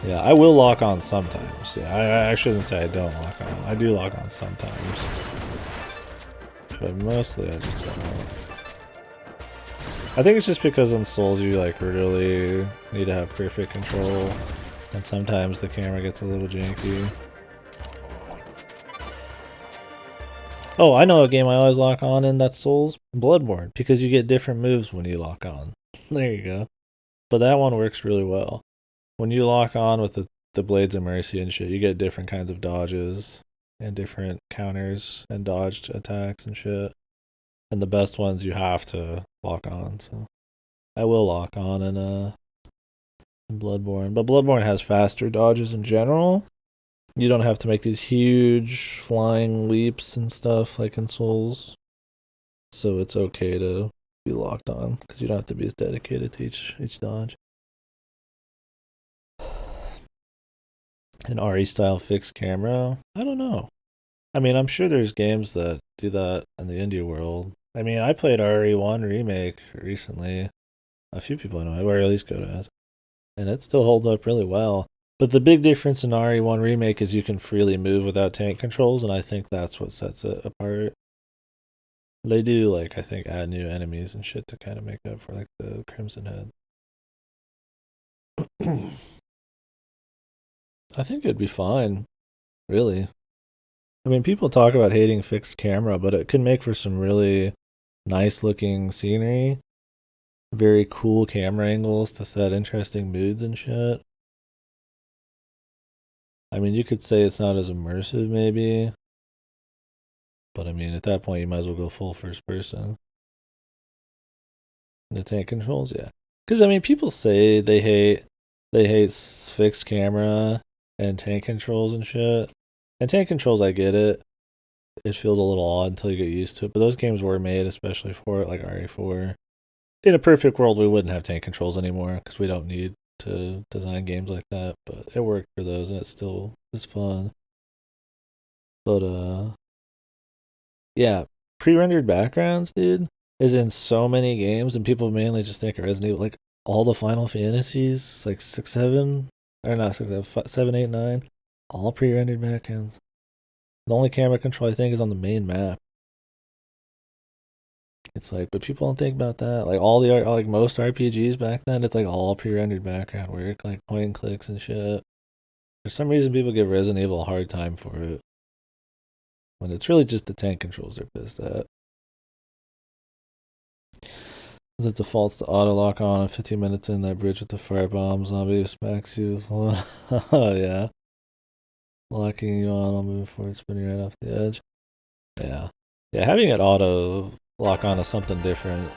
[SPEAKER 1] Yeah, I will lock on sometimes. Yeah, I shouldn't say I don't lock on. I do lock on sometimes. But mostly I just don't. I think it's just because in Souls you like really need to have perfect control. And sometimes the camera gets a little janky. Oh, I know a game I always lock on in that's Souls. Bloodborne. Because you get different moves when you lock on. There you go. But that one works really well. When you lock on with the Blades of Mercy and shit, you get different kinds of dodges and different counters and dodged attacks and shit. And the best ones you have to lock on. So I will lock on in Bloodborne. But Bloodborne has faster dodges in general. You don't have to make these huge flying leaps and stuff like in Souls. So it's okay to be locked on because you don't have to be as dedicated to each dodge. An RE style fixed camera? I don't know. I mean, I'm sure there's games that do that in the indie world. I mean, I played RE1 Remake recently. A few people I know, or at least go to, and it still holds up really well. But the big difference in RE1 Remake is you can freely move without tank controls, and I think that's what sets it apart. They do, like, I think, add new enemies and shit to kind of make up for, like, the Crimson Head. I think it'd be fine, really. I mean, people talk about hating fixed camera, but it could make for some really nice looking scenery. Very cool camera angles to set interesting moods and shit. I mean, you could say it's not as immersive, maybe. But I mean, at that point, you might as well go full first person. The tank controls, yeah. Because, I mean, people say they hate fixed camera and tank controls and shit. And tank controls, I get it. It feels a little odd until you get used to it. But those games were made especially for it, like RE4. In a perfect world, we wouldn't have tank controls anymore because we don't need to design games like that. But it worked for those, and it still is fun. But yeah, pre-rendered backgrounds, dude, is in so many games, and people mainly just think of Resident Evil, like all the Final Fantasies, like 6, 7, or not 6, 7, 7, 8, 9, all pre-rendered backgrounds. The only camera control I think is on the main map. It's like, but people don't think about that. Like like most RPGs back then, it's like all pre-rendered background work, like point and clicks and shit. For some reason, people give Resident Evil a hard time for it, when it's really just the tank controls they're pissed at. As it defaults to auto lock on, 15 minutes in, that bridge with the firebomb zombie smacks you with one. Oh yeah, locking you on, I'll move forward, spinning right off the edge. Yeah, having it auto lock on to something different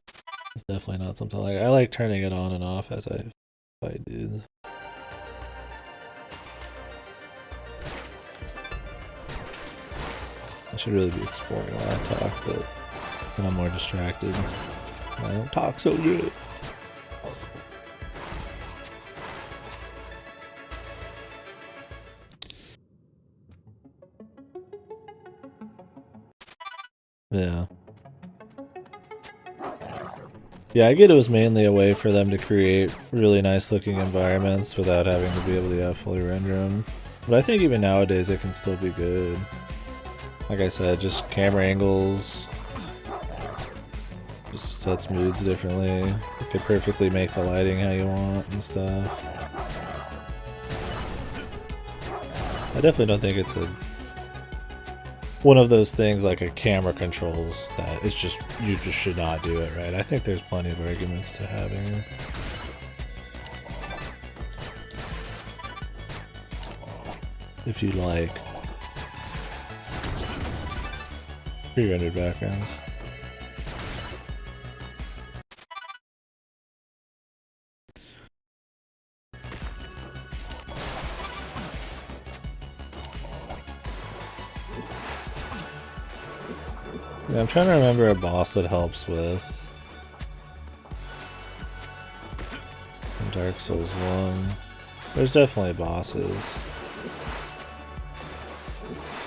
[SPEAKER 1] is definitely not something I like turning it on and off as I fight dudes. I should really be exploring while I talk, but when I'm more distracted, I don't talk so good. Yeah. Yeah, I get it was mainly a way for them to create really nice looking environments without having to be able to fully render them. But I think even nowadays it can still be good. Like I said, just camera angles, just sets moods differently. You could perfectly make the lighting how you want and stuff. I definitely don't think it's one of those things like a camera controls that it's just, you just should not do it, right? I think there's plenty of arguments to having if you like pre-rendered backgrounds. Yeah, I'm trying to remember a boss that helps with Dark Souls 1. There's definitely bosses.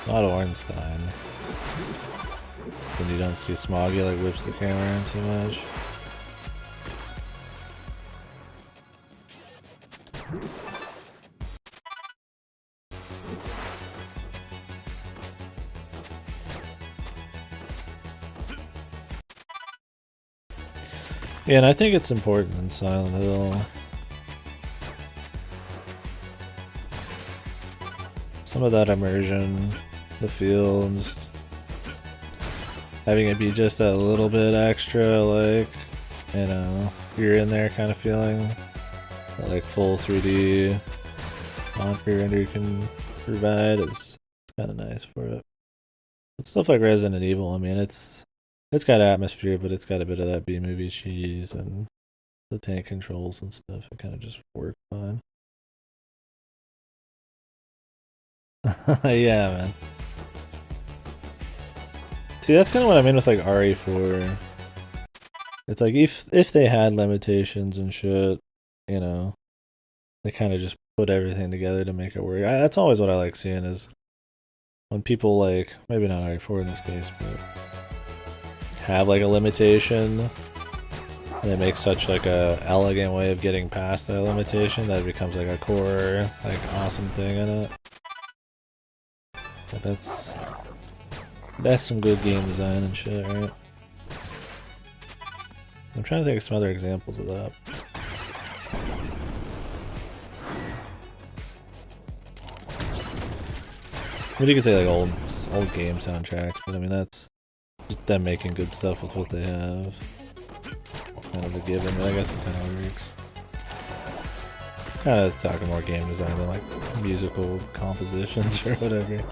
[SPEAKER 1] Not Ornstein. So then you don't see Smoggy like whips the camera around too much. Yeah, and I think it's important in Silent Hill. Some of that immersion, the feel, and just having it be just that little bit extra, like, you know, you're in there kind of feeling that, like, full 3D non-pre-render can provide is kind of nice for it. But stuff like Resident Evil, I mean, it's got atmosphere, but it's got a bit of that B-movie cheese and the tank controls and stuff. It kind of just works fine. Yeah, man. See, that's kind of what I mean with like RE4. It's like if they had limitations and shit, you know, they kind of just put everything together to make it work. That's always what I like seeing is when people like, maybe not RE4 in this case, but have like a limitation and they make such like a elegant way of getting past that limitation that it becomes like a core, like awesome thing in it. But that's some good game design and shit, right? I'm trying to think of some other examples of that. I mean, you could say like old game soundtracks, but I mean that's just them making good stuff with what they have. It's kind of a given, but I guess it kind of works. Kind of talking more game design than like musical compositions or whatever.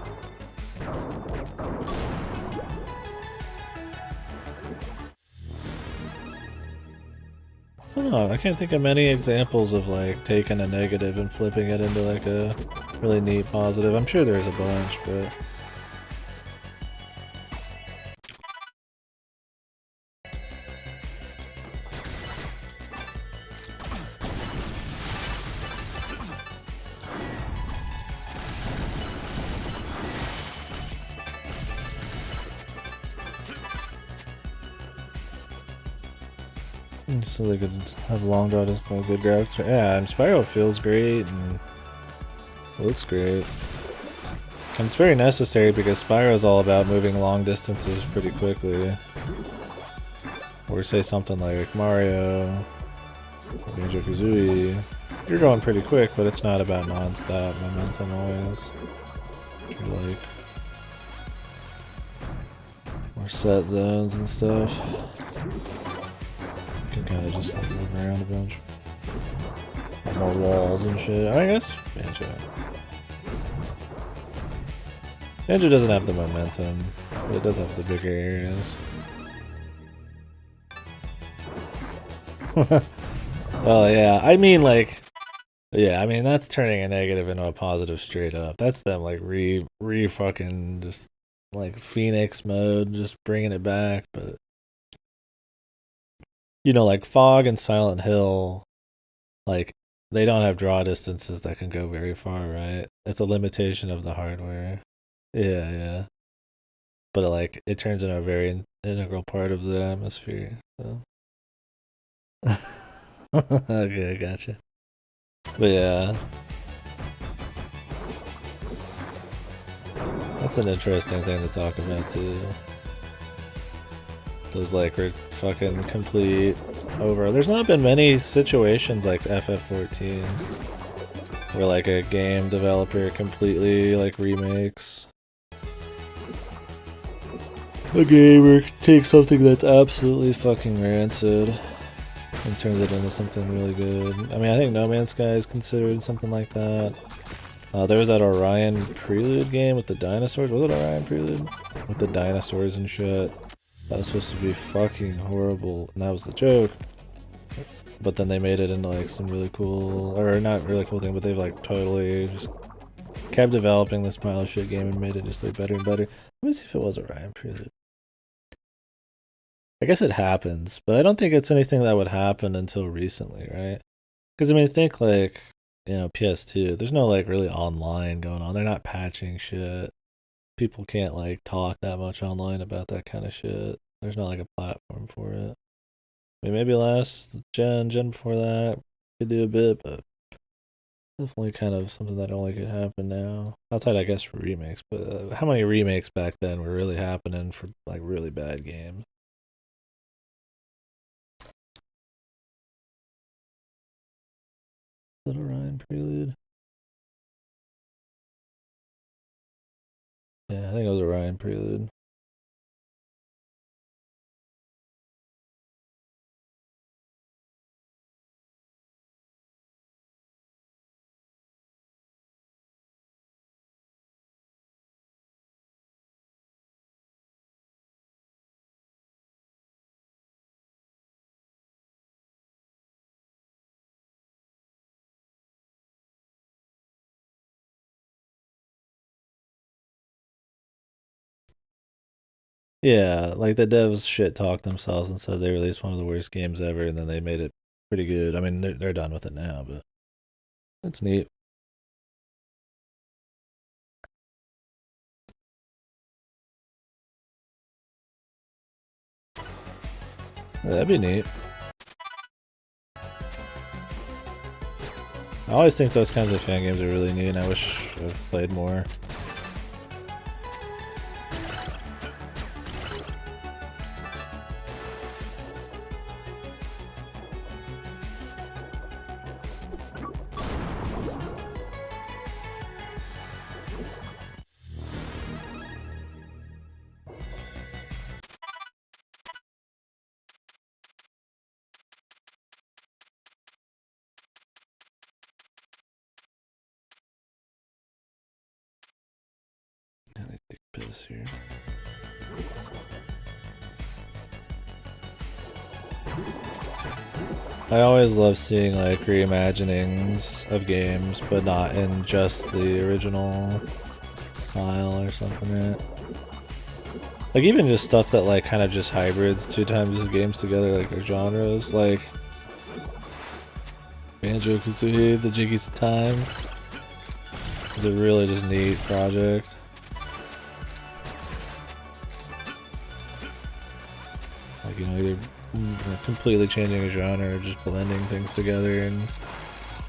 [SPEAKER 1] I don't know, I can't think of many examples of like taking a negative and flipping it into like a really neat positive. I'm sure there's a bunch, but so they could have long draw just a good graphics. Yeah, and Spyro feels great and looks great. And it's very necessary because Spyro is all about moving long distances pretty quickly. Or say something like Mario, Banjo-Kazooie. You're going pretty quick, but it's not about non-stop momentum always. You're like more set zones and stuff. You can kind of just like move around a bunch. More walls and shit. I guess Banjo doesn't have the momentum, but it does have the bigger areas. Well, yeah, I mean like, yeah, I mean that's turning a negative into a positive straight up. That's them like re fucking just like Phoenix mode, just bringing it back. But you know, like Fog and Silent Hill, like they don't have draw distances that can go very far, right? It's a limitation of the hardware. Yeah, yeah. But it turns into a very integral part of the atmosphere. So. Okay, I gotcha. But yeah, that's an interesting thing to talk about too. Those like fucking complete over. There's not been many situations like FF14 where like a game developer completely like remakes a game or takes something that's absolutely fucking rancid and turns it into something really good. I mean, I think No Man's Sky is considered something like that. There was that Orion Prelude game with the dinosaurs. Was it Orion Prelude? With the dinosaurs and shit. That was supposed to be fucking horrible, and that was the joke. But then they made it into like some really cool, or not really cool thing, but they've like totally just kept developing this pile of shit game and made it just like better and better. Let me see if it was Orion Prelude. I guess it happens, but I don't think it's anything that would happen until recently, right? Because I mean, think like, you know, PS2, there's no like really online going on. They're not patching shit. People can't like talk that much online about that kind of shit. There's not like a platform for it. I mean, maybe last gen before that could do a bit, but definitely kind of something that only could happen now. Outside, I guess, remakes. But how many remakes back then were really happening for like really bad games? Little Ryan Prelude. Yeah, I think it was a Ryan Prelude. Yeah, like the devs shit talked themselves and said they released one of the worst games ever, and then they made it pretty good. I mean, they're done with it now, but that's neat. Yeah, that'd be neat. I always think those kinds of fan games are really neat, and I wish I've played more. Let me take a piss here. I always love seeing like reimaginings of games, but not in just the original style or something, right? Like even just stuff that like kind of just hybrids two times as games together, like their genres, like Banjo-Kazooie, The Jiggies of Time. It's a really just neat project. Like, you know, either completely changing a genre or just blending things together in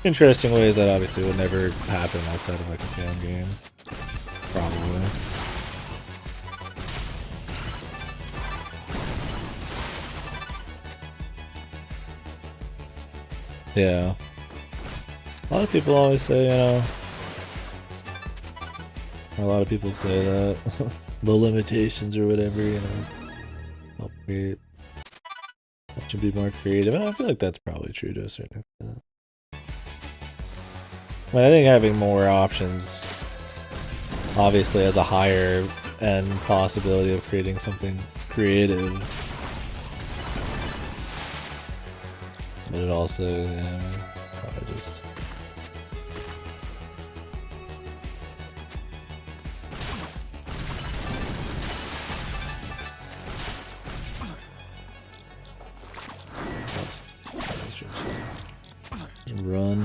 [SPEAKER 1] interesting ways that obviously would never happen outside of like a fan game. Probably. Yeah. A lot of people always say, you know, a lot of people say that the limitations or whatever, you know, help create, help you be more creative. And I feel like that's probably true to a certain extent. I mean, I think having more options obviously has a higher end possibility of creating something creative. But it also, yeah, I just... Run.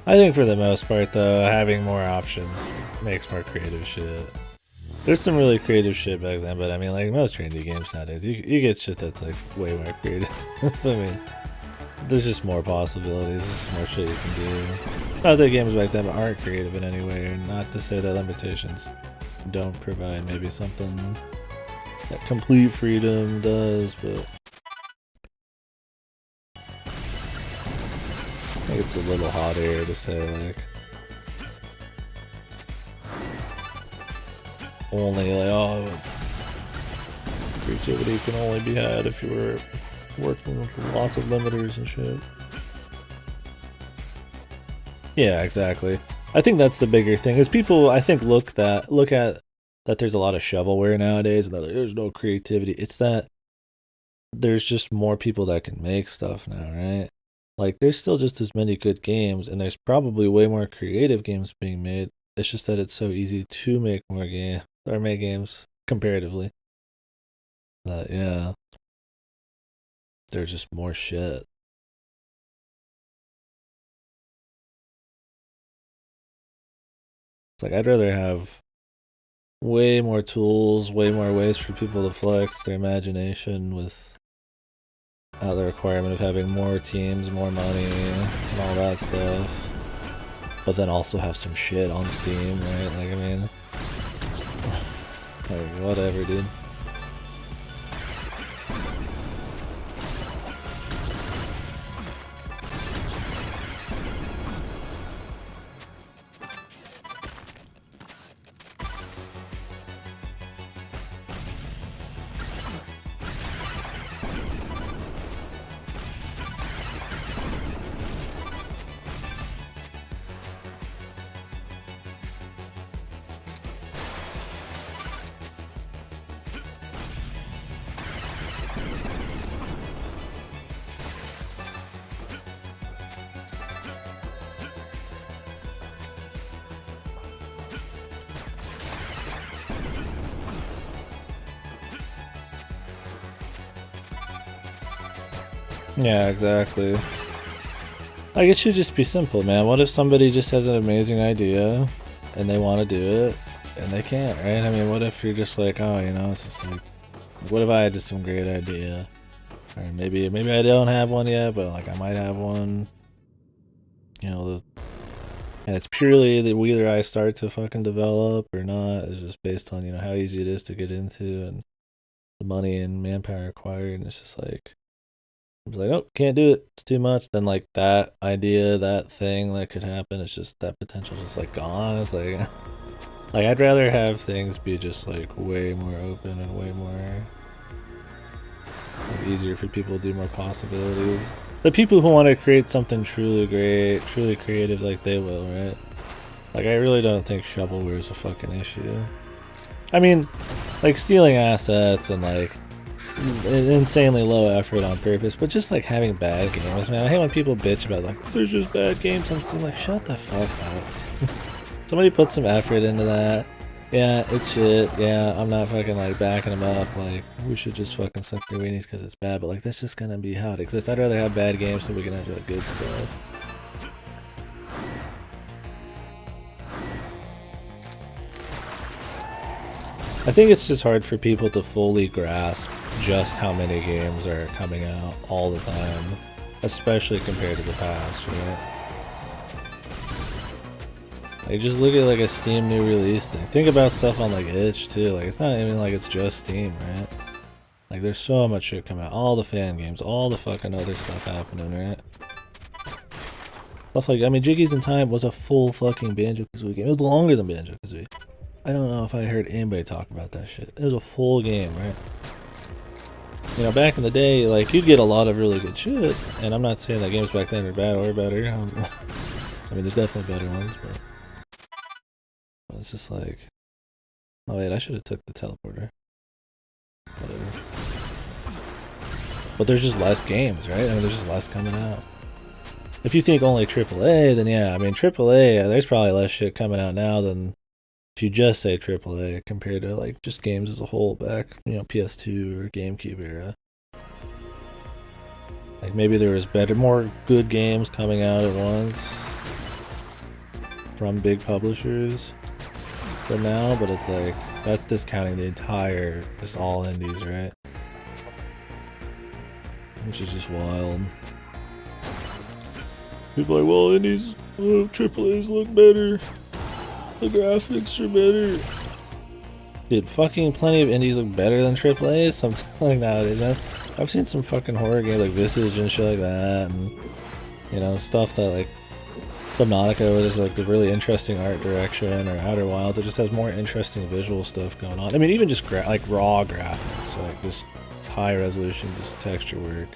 [SPEAKER 1] I think for the most part, though, having more options makes more creative shit. There's some really creative shit back then, but I mean, like most indie games nowadays, you get shit that's like way more creative. I mean, there's just more possibilities, there's more shit you can do. Not that games back then aren't creative in any way, or not to say that limitations don't provide maybe something that complete freedom does, but I think it's a little hot air to say like only like, oh, creativity can only be had if you were working with lots of limiters and shit. Yeah, exactly. I think that's the bigger thing, is people, I think, look at that there's a lot of shovelware nowadays, and like, there's no creativity. It's that there's just more people that can make stuff now, right? Like, there's still just as many good games, and there's probably way more creative games being made. It's just that it's so easy to make more games, or make games, comparatively. But, yeah. There's just more shit. It's like, I'd rather have way more tools, way more ways for people to flex their imagination without the requirement of having more teams, more money, and all that stuff. But then also have some shit on Steam, right? Like, I mean, like, whatever, dude. Yeah, exactly. Like, it should just be simple, man. What if somebody just has an amazing idea and they want to do it and they can't, right? I mean, what if you're just like, oh, you know, it's just like, what if I had just some great idea? Or maybe I don't have one yet, but like I might have one. You know, and it's purely that whether I start to fucking develop or not is just based on, you know, how easy it is to get into and the money and manpower required. And it's just like, I was like, oh, can't do it. It's too much. Then like that idea, that thing that could happen, it's just that potential's just like gone. It's like, like I'd rather have things be just like way more open and way more like, easier for people to do, more possibilities. The people who want to create something truly great, truly creative, like they will, right? Like I really don't think shovelware is a fucking issue. I mean, like stealing assets and like insanely low effort on purpose, but just like having bad games, man. I hate when people bitch about like there's just bad games. I'm still like, shut the fuck up. Somebody put some effort into that. Yeah, it's shit. Yeah, I'm not fucking like backing them up. Like we should just fucking suck their weenies because it's bad. But like that's just gonna be how it exists. I'd rather have bad games so we can have like good stuff. I think it's just hard for people to fully grasp just how many games are coming out all the time, especially compared to the past, right? Like just look at like a Steam new release thing. Think about stuff on like itch too. Like it's not even like it's just Steam, right? Like there's so much shit coming out. All the fan games, all the fucking other stuff happening, right? Stuff like, I mean, Jiggies in Time was a full fucking Banjo-Kazooie game. It was longer than Banjo-Kazooie. I don't know if I heard anybody talk about that shit. It was a full game, right? You know, back in the day, like, you'd get a lot of really good shit, and I'm not saying that games back then are bad or better. I mean, there's definitely better ones, but it's just like, oh wait, I should have took the teleporter. Whatever. But there's just less games, right? I mean, there's just less coming out. If you think only AAA, then yeah, I mean, AAA, there's probably less shit coming out now than if you just say AAA compared to like just games as a whole back, you know, PS2 or GameCube era. Like maybe there was better, more good games coming out at once from big publishers than now, but it's like that's discounting the entire, just all indies, right? Which is just wild. People are like, well, indies, AAAs look better. The graphics are better. Dude, fucking plenty of indies look better than AAAs. Something like nowadays. I've seen some fucking horror games like Visage and shit like that, and you know, stuff that like Subnautica, where there's like a really interesting art direction, or Outer Wilds, it just has more interesting visual stuff going on. I mean, even just like raw graphics, like just high resolution, just texture work.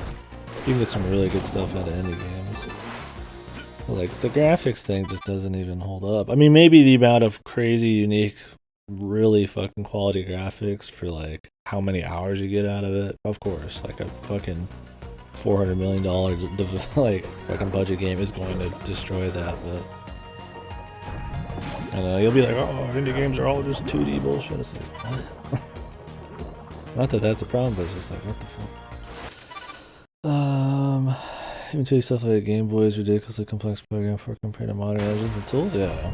[SPEAKER 1] You can get some really good stuff out of indie games. But like the graphics thing just doesn't even hold up. I mean, maybe the amount of crazy, unique, really fucking quality graphics for like how many hours you get out of it. Of course, like a fucking $400 million like fucking budget game is going to destroy that, but I know you'll be like, oh, indie games are all just 2D bullshit. It's like, what? Not that that's a problem, but it's just like, what the fuck? Even tell you stuff like Game Boy is ridiculously complex program for compared to modern engines and tools. Yeah.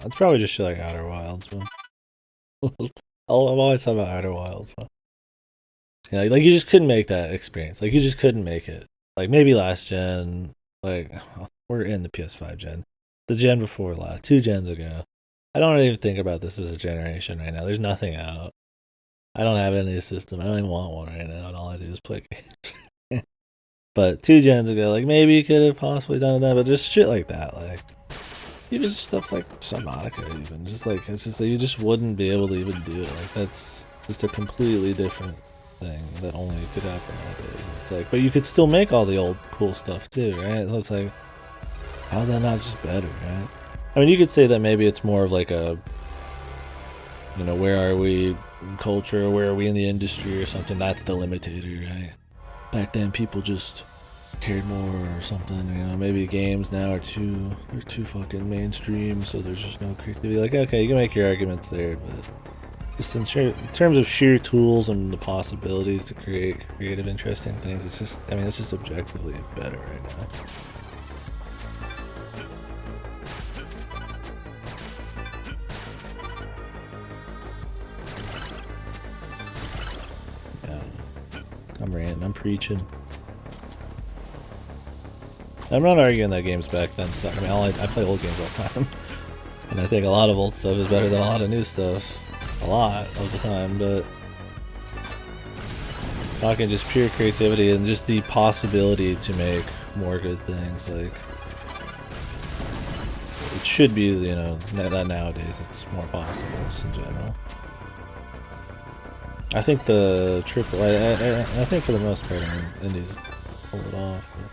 [SPEAKER 1] It's probably just shit like Outer Wilds, but I'm always talking about Outer Wilds. But yeah, like you just couldn't make that experience. Like you just couldn't make it. Like maybe last gen, like we're in the PS5 gen, the gen before last, 2 gens ago. I don't even think about this as a generation right now. There's nothing out. I don't have any system. I don't even want one right now, and all I do is play games. But 2 gens ago, like maybe you could have possibly done that, but just shit like that, like. Even just stuff like Subnautica, even just like it's just that you just wouldn't be able to even do it. Like that's just a completely different thing that only could happen nowadays. It's like, but you could still make all the old cool stuff too, right? So it's like, how's that not just better, right? I mean, you could say that maybe it's more of like a, you know, where are we in culture, where are we in the industry or something. That's the limitator, right? Back then, people just cared more or something, you know. Maybe games now are too fucking mainstream, so there's just no creativity. Like, okay, you can make your arguments there, but just in terms of sheer tools and the possibilities to create creative, interesting things, it's just, I mean, it's just objectively better right now. Yeah, I'm ranting, I'm preaching. I'm not arguing that games back then suck. I mean, I play old games all the time, and I think a lot of old stuff is better than a lot of new stuff, a lot of the time. But talking just pure creativity and just the possibility to make more good things, like it should be, you know, that nowadays it's more possible just in general. I think the triple, I think for the most part, I mean, indies pull it off. But.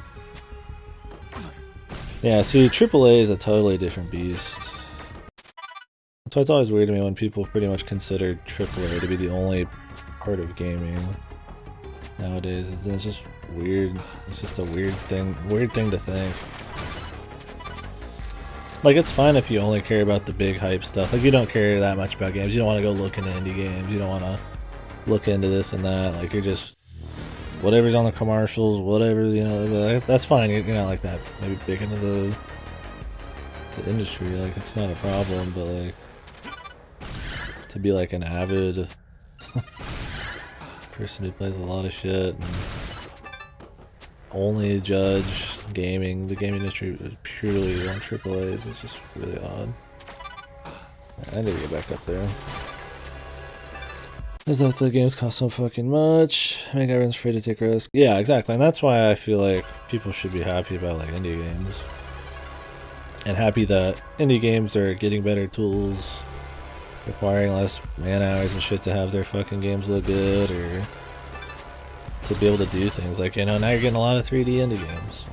[SPEAKER 1] Yeah, see, AAA is a totally different beast. That's why it's always weird to me when people pretty much consider AAA to be the only part of gaming nowadays. It's just weird. It's just a weird thing to think. Like, it's fine if you only care about the big hype stuff. Like, you don't care that much about games. You don't want to go look into indie games. You don't want to look into this and that. Like, you're just... whatever's on the commercials, whatever, you know, that's fine. You're not like that, maybe big into the industry, like, it's not a problem, but, like, to be, like, an avid person who plays a lot of shit and only judge the gaming industry purely on AAAs, it's just really odd. I need to get back up there. Is that the games cost so fucking much? Make everyone's afraid to take risks. Yeah, exactly. And that's why I feel like people should be happy about like indie games. And happy that indie games are getting better tools requiring less man hours and shit to have their fucking games look good or to be able to do things. Like, you know, now you're getting a lot of 3D indie games.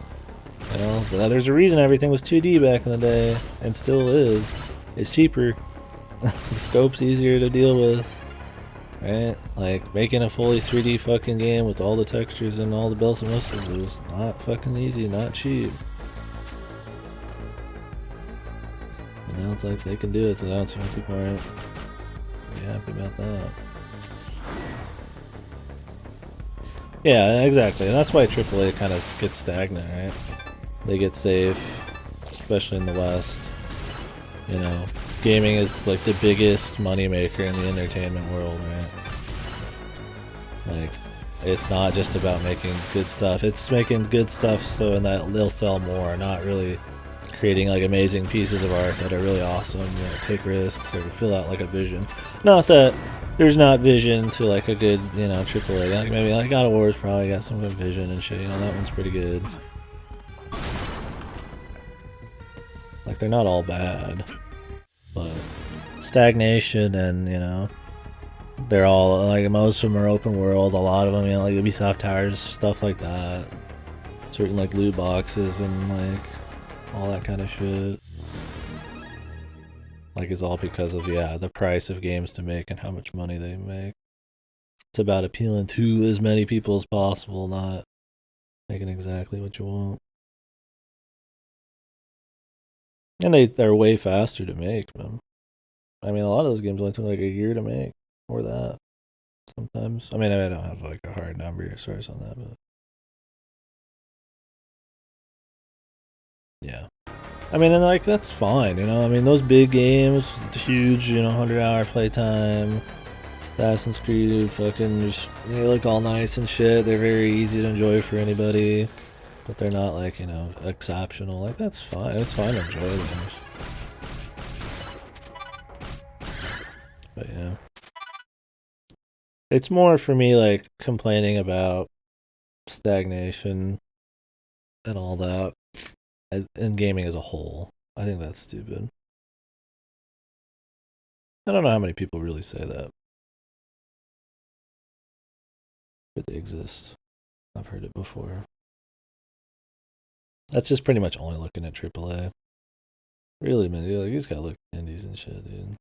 [SPEAKER 1] You know, there's a reason everything was 2D back in the day, and still is. It's cheaper. The scope's easier to deal with. Right? Like, making a fully 3D fucking game with all the textures and all the bells and whistles is not fucking easy, not cheap. And now it's like they can do it, so now it's people aren't be happy about that. Yeah, exactly. And that's why AAA kind of gets stagnant, right? They get safe, especially in the West. You know, gaming is like the biggest moneymaker in the entertainment world, right? Like, it's not just about making good stuff. It's making good stuff so that they'll sell more, not really creating like amazing pieces of art that are really awesome, you know, take risks or fill out like a vision. Not that there's not vision to like a good, you know, AAA. Like maybe like God of War's probably got some good vision and shit. You know, that one's pretty good. Like, they're not all bad, but stagnation and, you know, they're all like, most of them are open world. A lot of them, you know, like Ubisoft Towers, stuff like that. Certain like loot boxes and like all that kind of shit. Like, it's all because of, yeah, the price of games to make and how much money they make. It's about appealing to as many people as possible, not making exactly what you want. And they're way faster to make, man. I mean, a lot of those games only took like a year to make, or that. Sometimes. I mean, I don't have like a hard number or source on that, but yeah. I mean, and like, that's fine, you know? I mean, those big games, huge, you know, 100-hour playtime, Assassin's Creed, fucking, just, they look all nice and shit. They're very easy to enjoy for anybody, but they're not like, you know, exceptional. Like, that's fine. It's fine to enjoy them. But yeah. It's more for me like complaining about stagnation and all that in gaming as a whole. I think that's stupid. I don't know how many people really say that, but they exist. I've heard it before. That's just pretty much only looking at AAA. Really, man, you just gotta look at indies and shit, dude.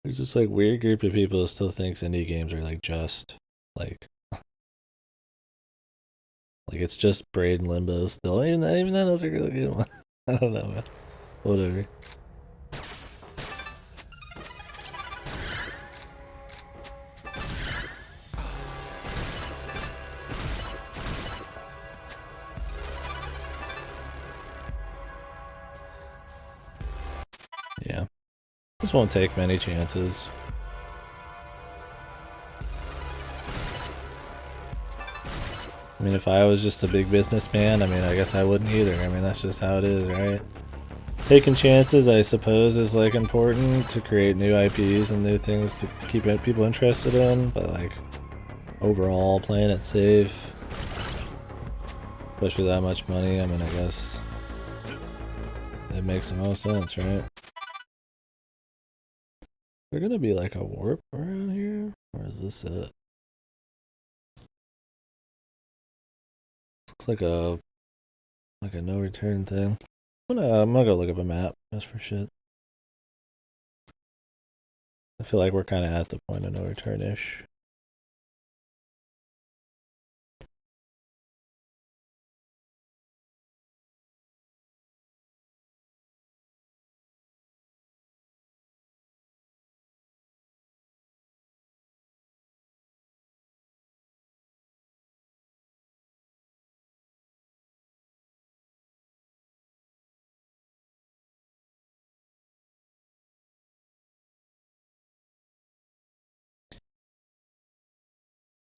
[SPEAKER 1] There's just like weird group of people who still thinks indie games are like just like it's just Braid and Limbo still. Even then those are really good. I don't know, man. Whatever. Yeah. Just won't take many chances. I mean, if I was just a big businessman, I mean, I guess I wouldn't either. I mean, that's just how it is, right? Taking chances, I suppose, is like important to create new IPs and new things to keep people interested in, but like overall, playing it safe, especially that much money, I mean, I guess it makes the most sense, right? There gonna be like a warp around here, or is this it? Looks like a no return thing. I'm gonna go look up a map just for shit. I feel like we're kind of at the point of no return ish.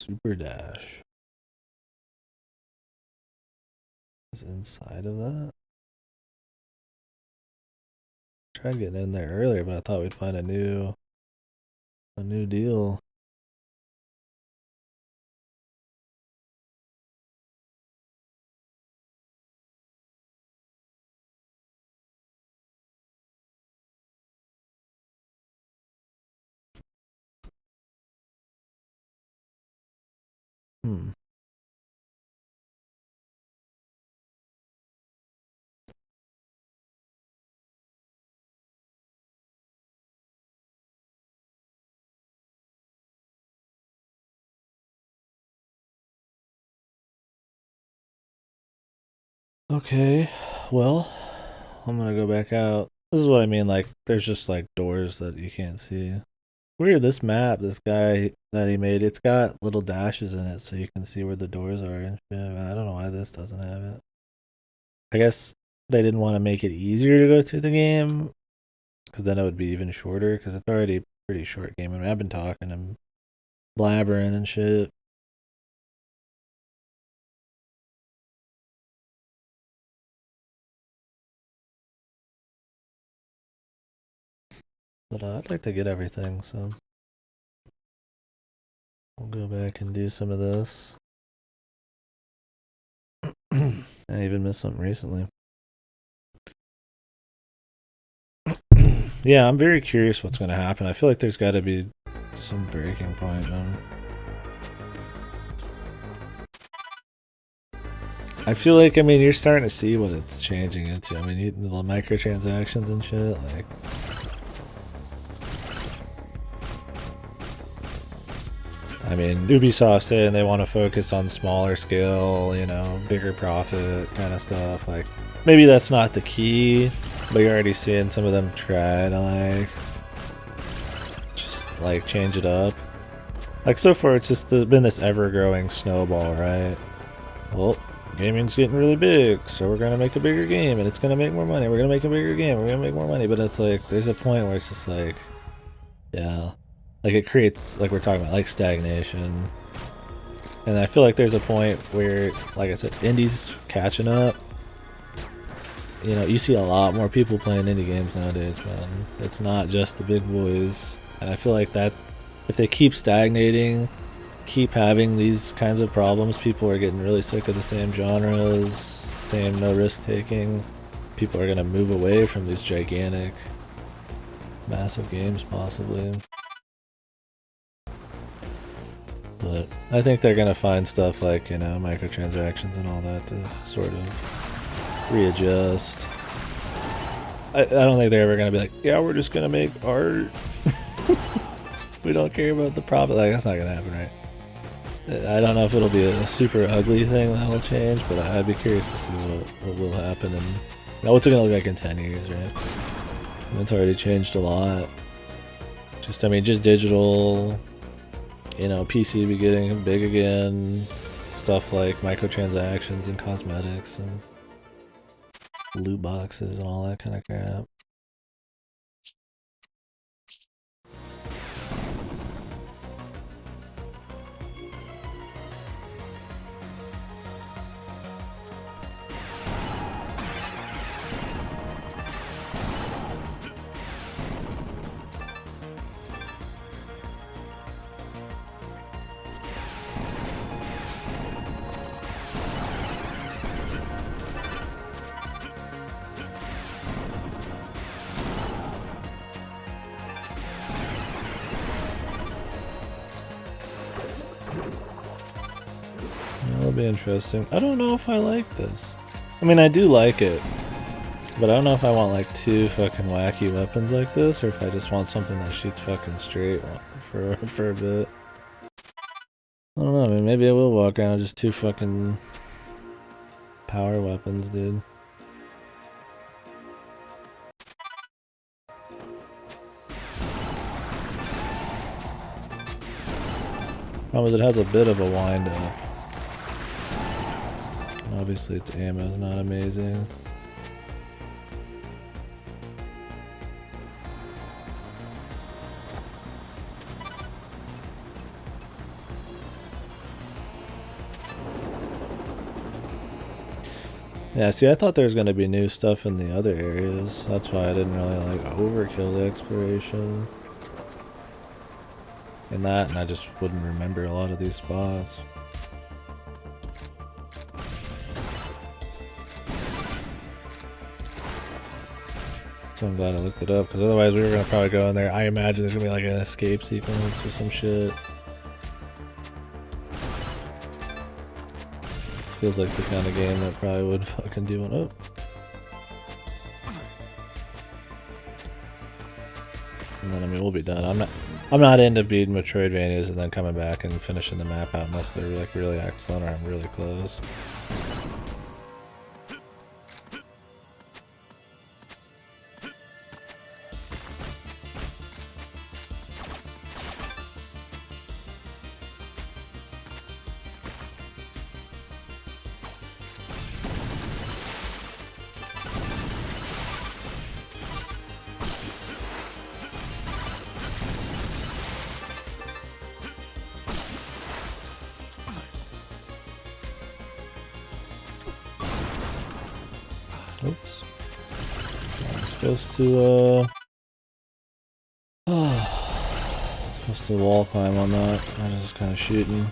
[SPEAKER 1] Super dash is inside of that. Tried getting in there earlier, but I thought we'd find a new deal. Hmm. Okay, well, I'm gonna go back out. This is what I mean, like, there's just like doors that you can't see. Weird, this map, this guy that he made, it's got little dashes in it so you can see where the doors are and shit. I don't know why this doesn't have it. I guess they didn't want to make it easier to go through the game, because then it would be even shorter, because it's already a pretty short game. I mean, I've been talking and blabbering and shit. But I'd like to get everything, so we'll go back and do some of this. I even missed something recently. Yeah, I'm very curious what's going to happen. I feel like there's got to be some breaking point, man. I feel like, I mean, you're starting to see what it's changing into. I mean, the microtransactions and shit, like... I mean, Ubisoft saying they want to focus on smaller scale, you know, bigger profit kind of stuff. Like, maybe that's not the key, but you're already seeing some of them try to, like, just, like, change it up. Like, so far, it's just been this ever-growing snowball, right? Well, gaming's getting really big, so we're gonna make a bigger game, and it's gonna make more money. We're gonna make a bigger game, we're gonna make more money. But it's like, there's a point where it's just like, yeah. Like, it creates, like we're talking about, like, stagnation. And I feel like there's a point where, like I said, indies catching up. You know, you see a lot more people playing indie games nowadays, man. It's not just the big boys. And I feel like that, if they keep stagnating, keep having these kinds of problems, people are getting really sick of the same genres, same no risk taking. People are going to move away from these gigantic, massive games, possibly. But I think they're gonna find stuff like, you know, microtransactions and all that to sort of readjust. I don't think they're ever gonna be like, yeah, we're just gonna make art. We don't care about the profit. Like, that's not gonna happen, right? I don't know if it'll be a super ugly thing that'll change, but I'd be curious to see what will happen and what's it gonna look like in 10 years, right? And it's already changed a lot. Just, I mean, just digital. You know, PC be getting big again. Stuff like microtransactions and cosmetics and loot boxes and all that kind of crap. That'll be interesting. I don't know if I like this. I mean, I do like it, but I don't know if I want like two fucking wacky weapons like this, or if I just want something that shoots fucking straight for a bit. I don't know. I mean, maybe I will walk around with just two fucking power weapons, dude. Problem is, it has a bit of a wind up. Obviously, its ammo is not amazing. Yeah, see, I thought there was going to be new stuff in the other areas. That's why I didn't really like overkill the exploration. In that, and I just wouldn't remember a lot of these spots. So I'm glad I looked it up, because otherwise we were going to probably go in there. I imagine there's going to be like an escape sequence or some shit. feels like the kind of game that probably would fucking do one up. And then I mean we'll be done. I'm not into beating Metroidvanias and then coming back and finishing the map out unless they're like really excellent or I'm really close. Oops. I'm supposed to, supposed to wall climb on that. I'm just kind of shooting.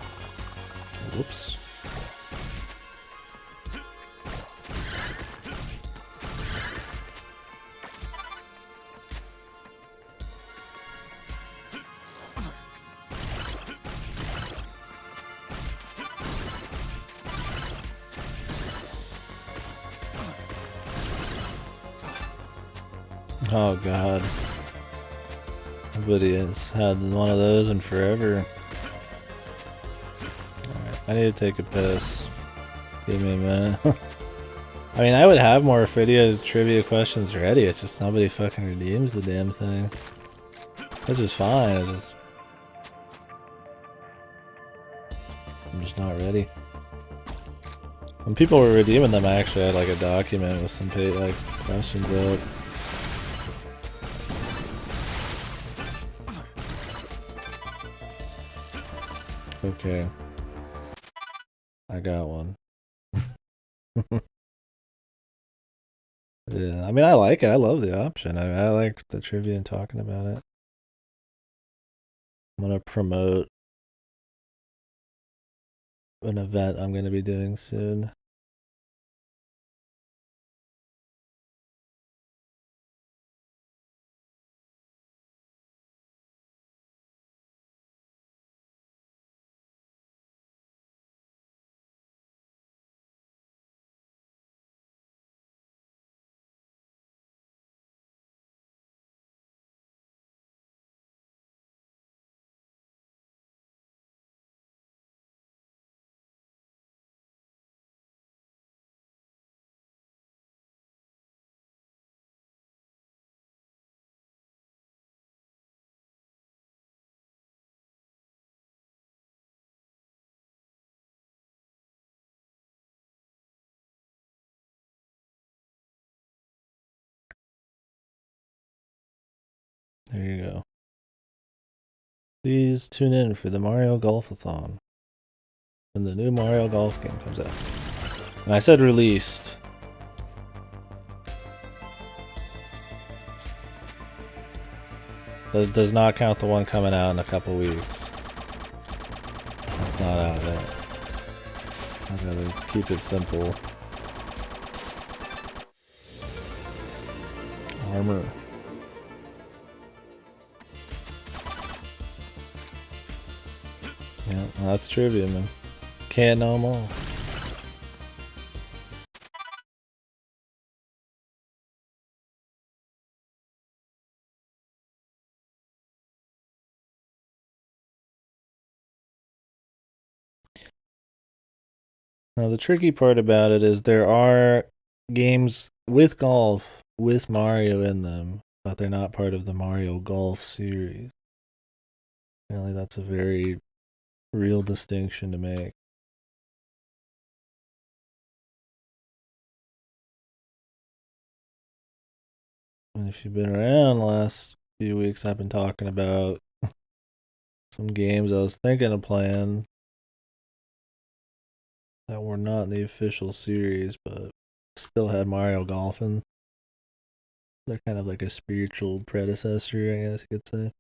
[SPEAKER 1] Whoops. Oh god. Nobody has had one of those in forever. Alright, I need to take a piss. Give me a minute. I mean, I would have more video trivia questions ready, it's just nobody fucking redeems the damn thing. Which is fine, I'm just not ready. When people were redeeming them, I actually had like a document with some like questions up. Okay. I got one. Yeah, I mean, I like it. I love the option. I like the trivia and talking about it. I'm gonna promote an event I'm gonna be doing soon. There you go. Please tune in for the Mario Golf-a-thon when the new Mario Golf game comes out. And I said released. That does not count the one coming out in a couple weeks. That's not out yet. I gotta keep it simple. Armor. Yeah, well, that's trivia, man. Can't know them all. Now, the tricky part about it is there are games with golf with Mario in them, but they're not part of the Mario Golf series. Apparently, that's a very real distinction to make. And if you've been around the last few weeks, I've been talking about some games I was thinking of playing that were not in the official series, but still had Mario Golf in. They're kind of like a spiritual predecessor, I guess you could say.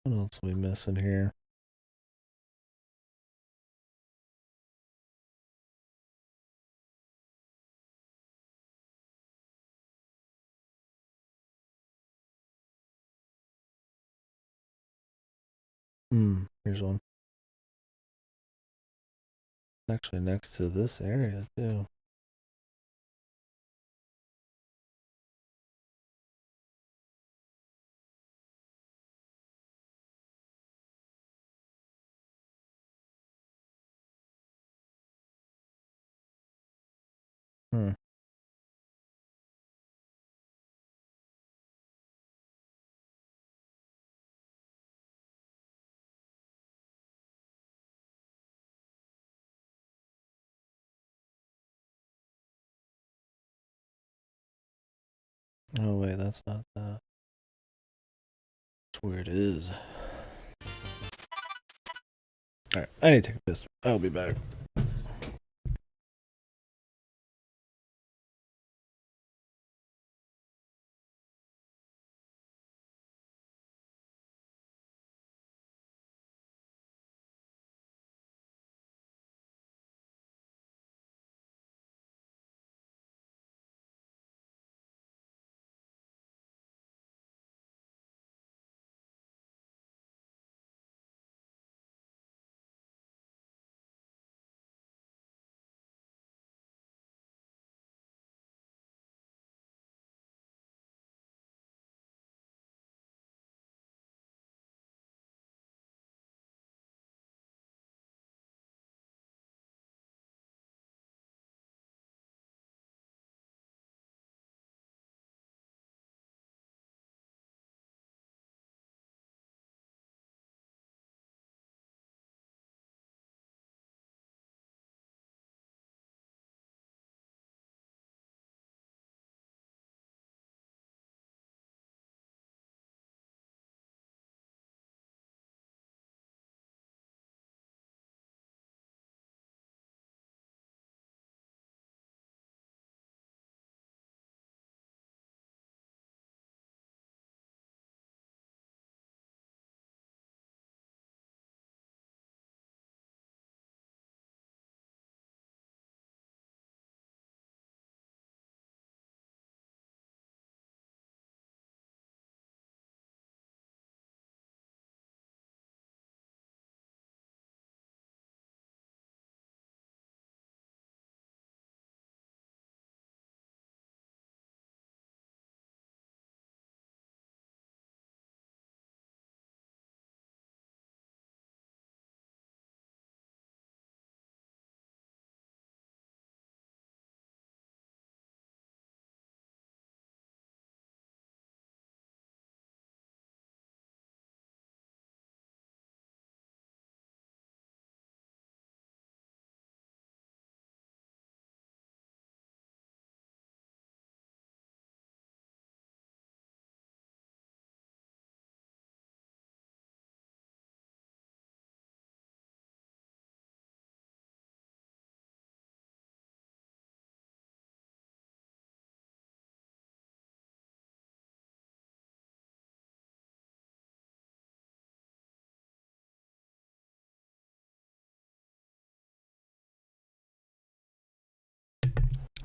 [SPEAKER 1] What else are we missing here? Here's one. Actually next to this area too. Hmm. Oh wait, that's not that. That's where it is. Alright, I need to take a piss. I'll be back.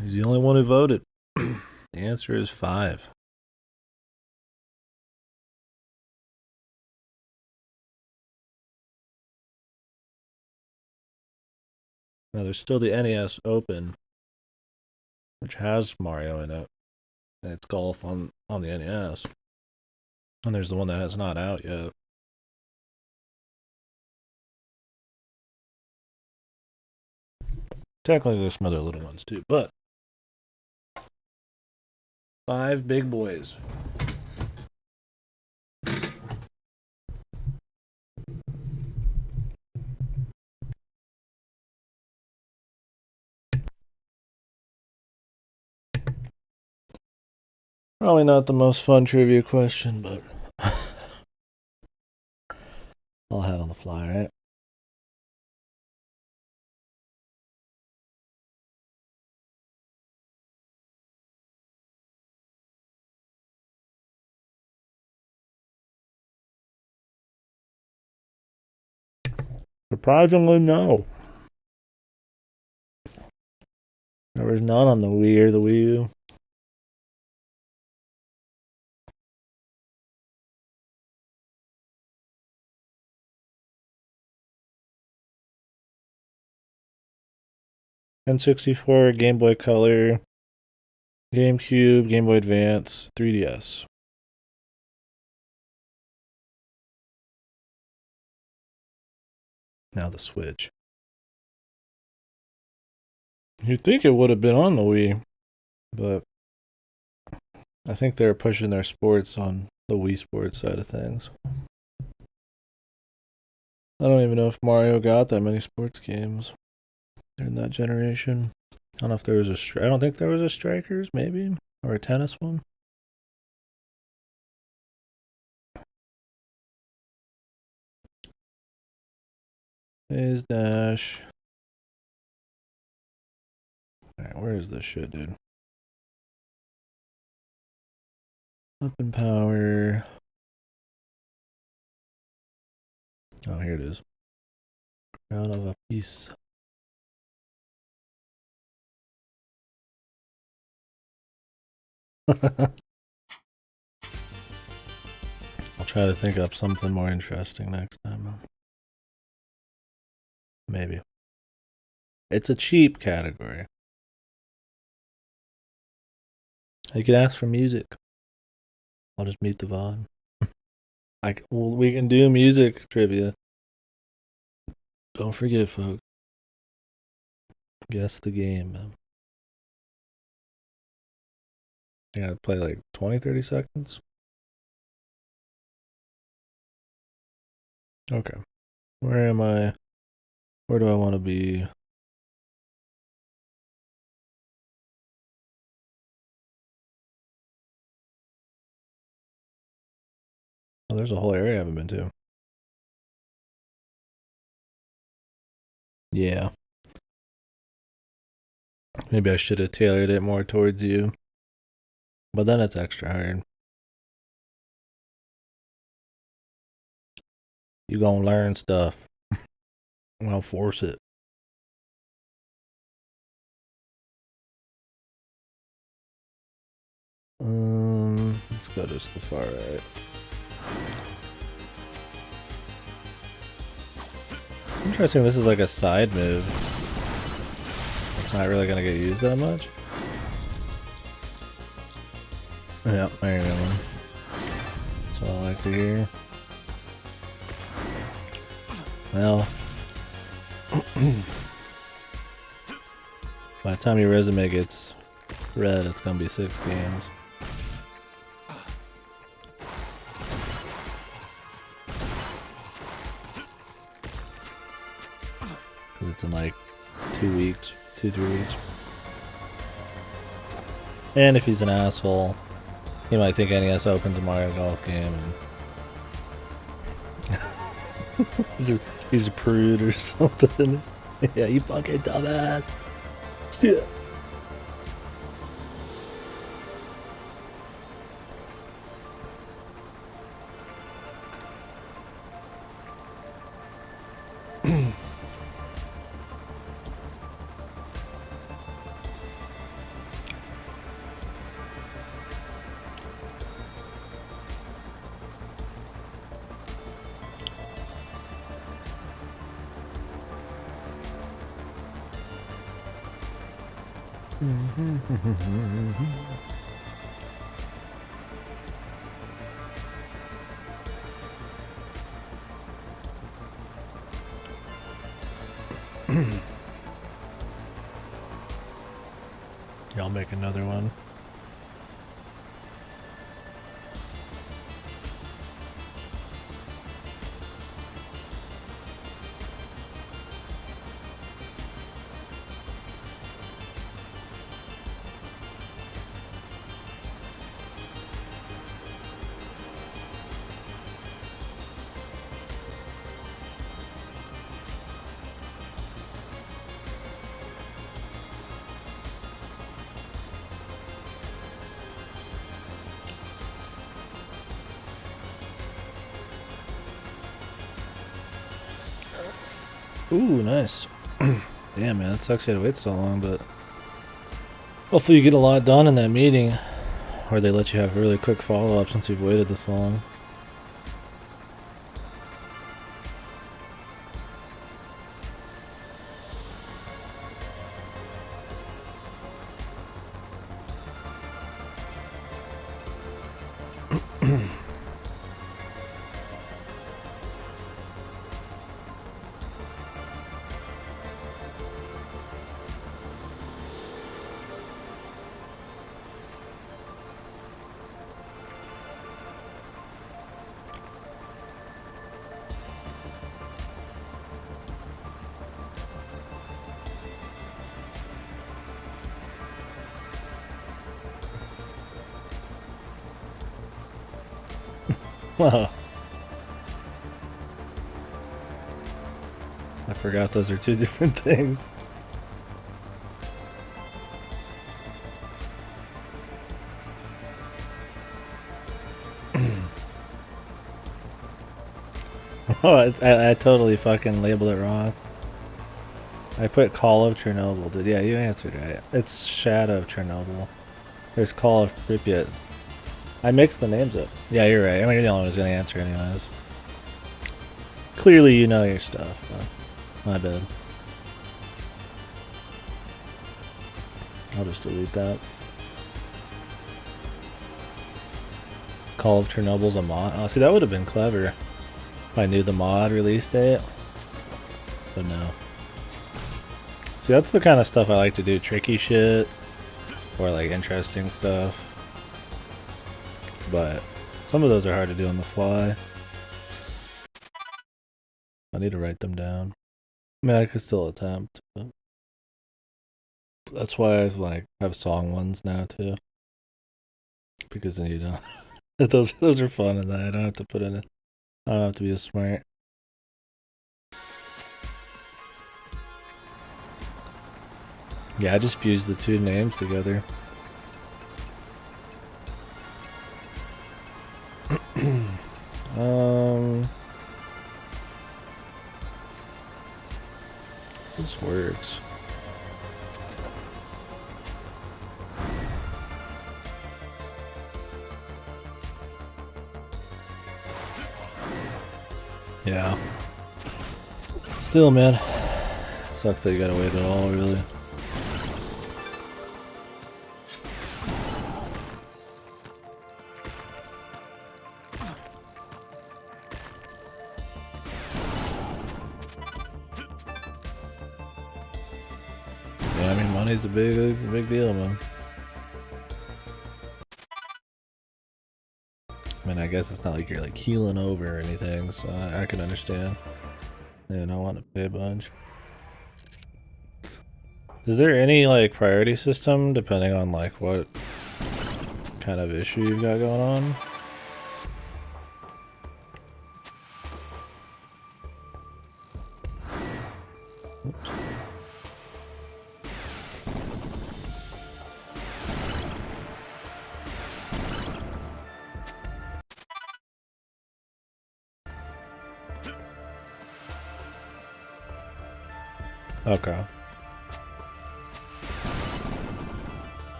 [SPEAKER 1] He's the only one who voted. The answer is 5. Now there's still the NES open, which has Mario in it, and it's golf on the NES. And there's the one that is not out yet. Technically, there's some other little ones too, but 5 big boys. Probably not the most fun trivia question, but I'll head on the fly, right? Surprisingly, no. There was none on the Wii or the Wii U. N64, Game Boy Color, GameCube, Game Boy Advance, 3DS. Now the Switch. You'd think it would have been on the Wii, but I think they're pushing their sports on the Wii Sports side of things. I don't even know if Mario got that many sports games in that generation. I don't know if there was I don't think there was a Strikers, maybe, or a tennis one. Phase Dash. Alright, where is this shit, dude? Up in Power. Oh, here it is. Crown of a Piece. I'll try to think up something more interesting next time. Maybe. It's a cheap category. You can ask for music. I'll just mute the VOD. Well, we can do music trivia. Don't forget, folks. Guess the game, man. I gotta play like 20, 30 seconds. Okay. Where am I? Where do I want to be? Oh, there's a whole area I haven't been to. Yeah. Maybe I should have tailored it more towards you. But then it's extra hard. You gonna learn stuff. I'll force it. Let's go just the far right. Interesting, this is like a side move. It's not really gonna get used that much. Yeah, there you go. That's what I like to hear. Well, by the time your resume gets read, it's gonna be 6 games. Because it's in like 2 weeks, 2-3 weeks. And if he's an asshole, he might think NES opens a Mario Golf game. And he's a prude or something. Yeah, you fucking dumbass. Yeah. Y'all make another one. Ooh, nice. Damn, man, that sucks you had to wait so long, but hopefully you get a lot done in that meeting, or they let you have really quick follow-up since you've waited this long. Well, I forgot those are two different things. Oh, I totally fucking labeled it wrong. I put Call of Chernobyl. Yeah, you answered right. It's Shadow of Chernobyl. There's Call of Pripyat. I mixed the names up. Yeah, you're right. I mean, you're the only one who's going to answer anyways. Clearly you know your stuff, but my bad. I'll just delete that. Call of Chernobyl's a mod. Oh, see, that would have been clever if I knew the mod release date. But no. See, that's the kind of stuff I like to do. Tricky shit. Or like interesting stuff. But some of those are hard to do on the fly. I need to write them down. I mean, I could still attempt. But that's why I like have song ones now too. Because then you don't. those are fun, and I don't have to put in it. I don't have to be as smart. Yeah, I just fused the two names together. This works. Yeah. Still, man. Sucks that you gotta wait at all, really. Yeah, I mean, money's a big deal, man. I mean, I guess it's not like you're like healing over or anything, so I can understand. And I want to pay a bunch. Is there any like priority system depending on like what kind of issue you've got going on? Oops. Okay.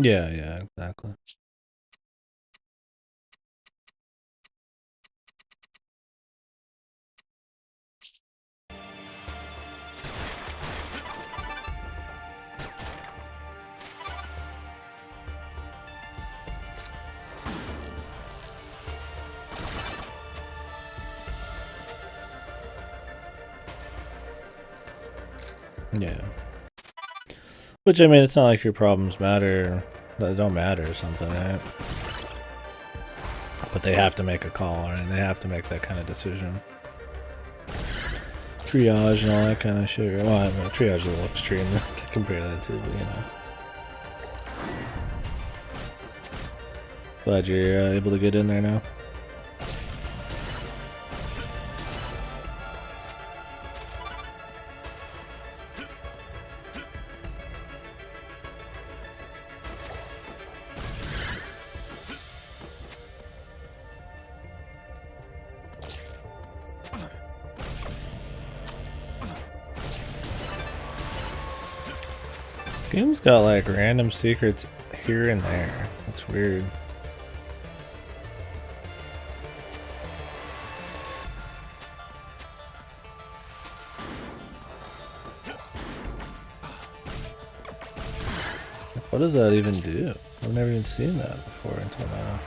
[SPEAKER 1] Yeah, exactly. Yeah. Which, I mean, it's not like your problems matter, they don't matter or something, right? But they have to make a call, and they have to make that kind of decision. Triage and all that kind of shit. Well, I mean, triage is a little extreme to compare that to, but you know. Glad you're able to get in there now. This game's got like random secrets here and there. That's weird. What does that even do? I've never even seen that before until now.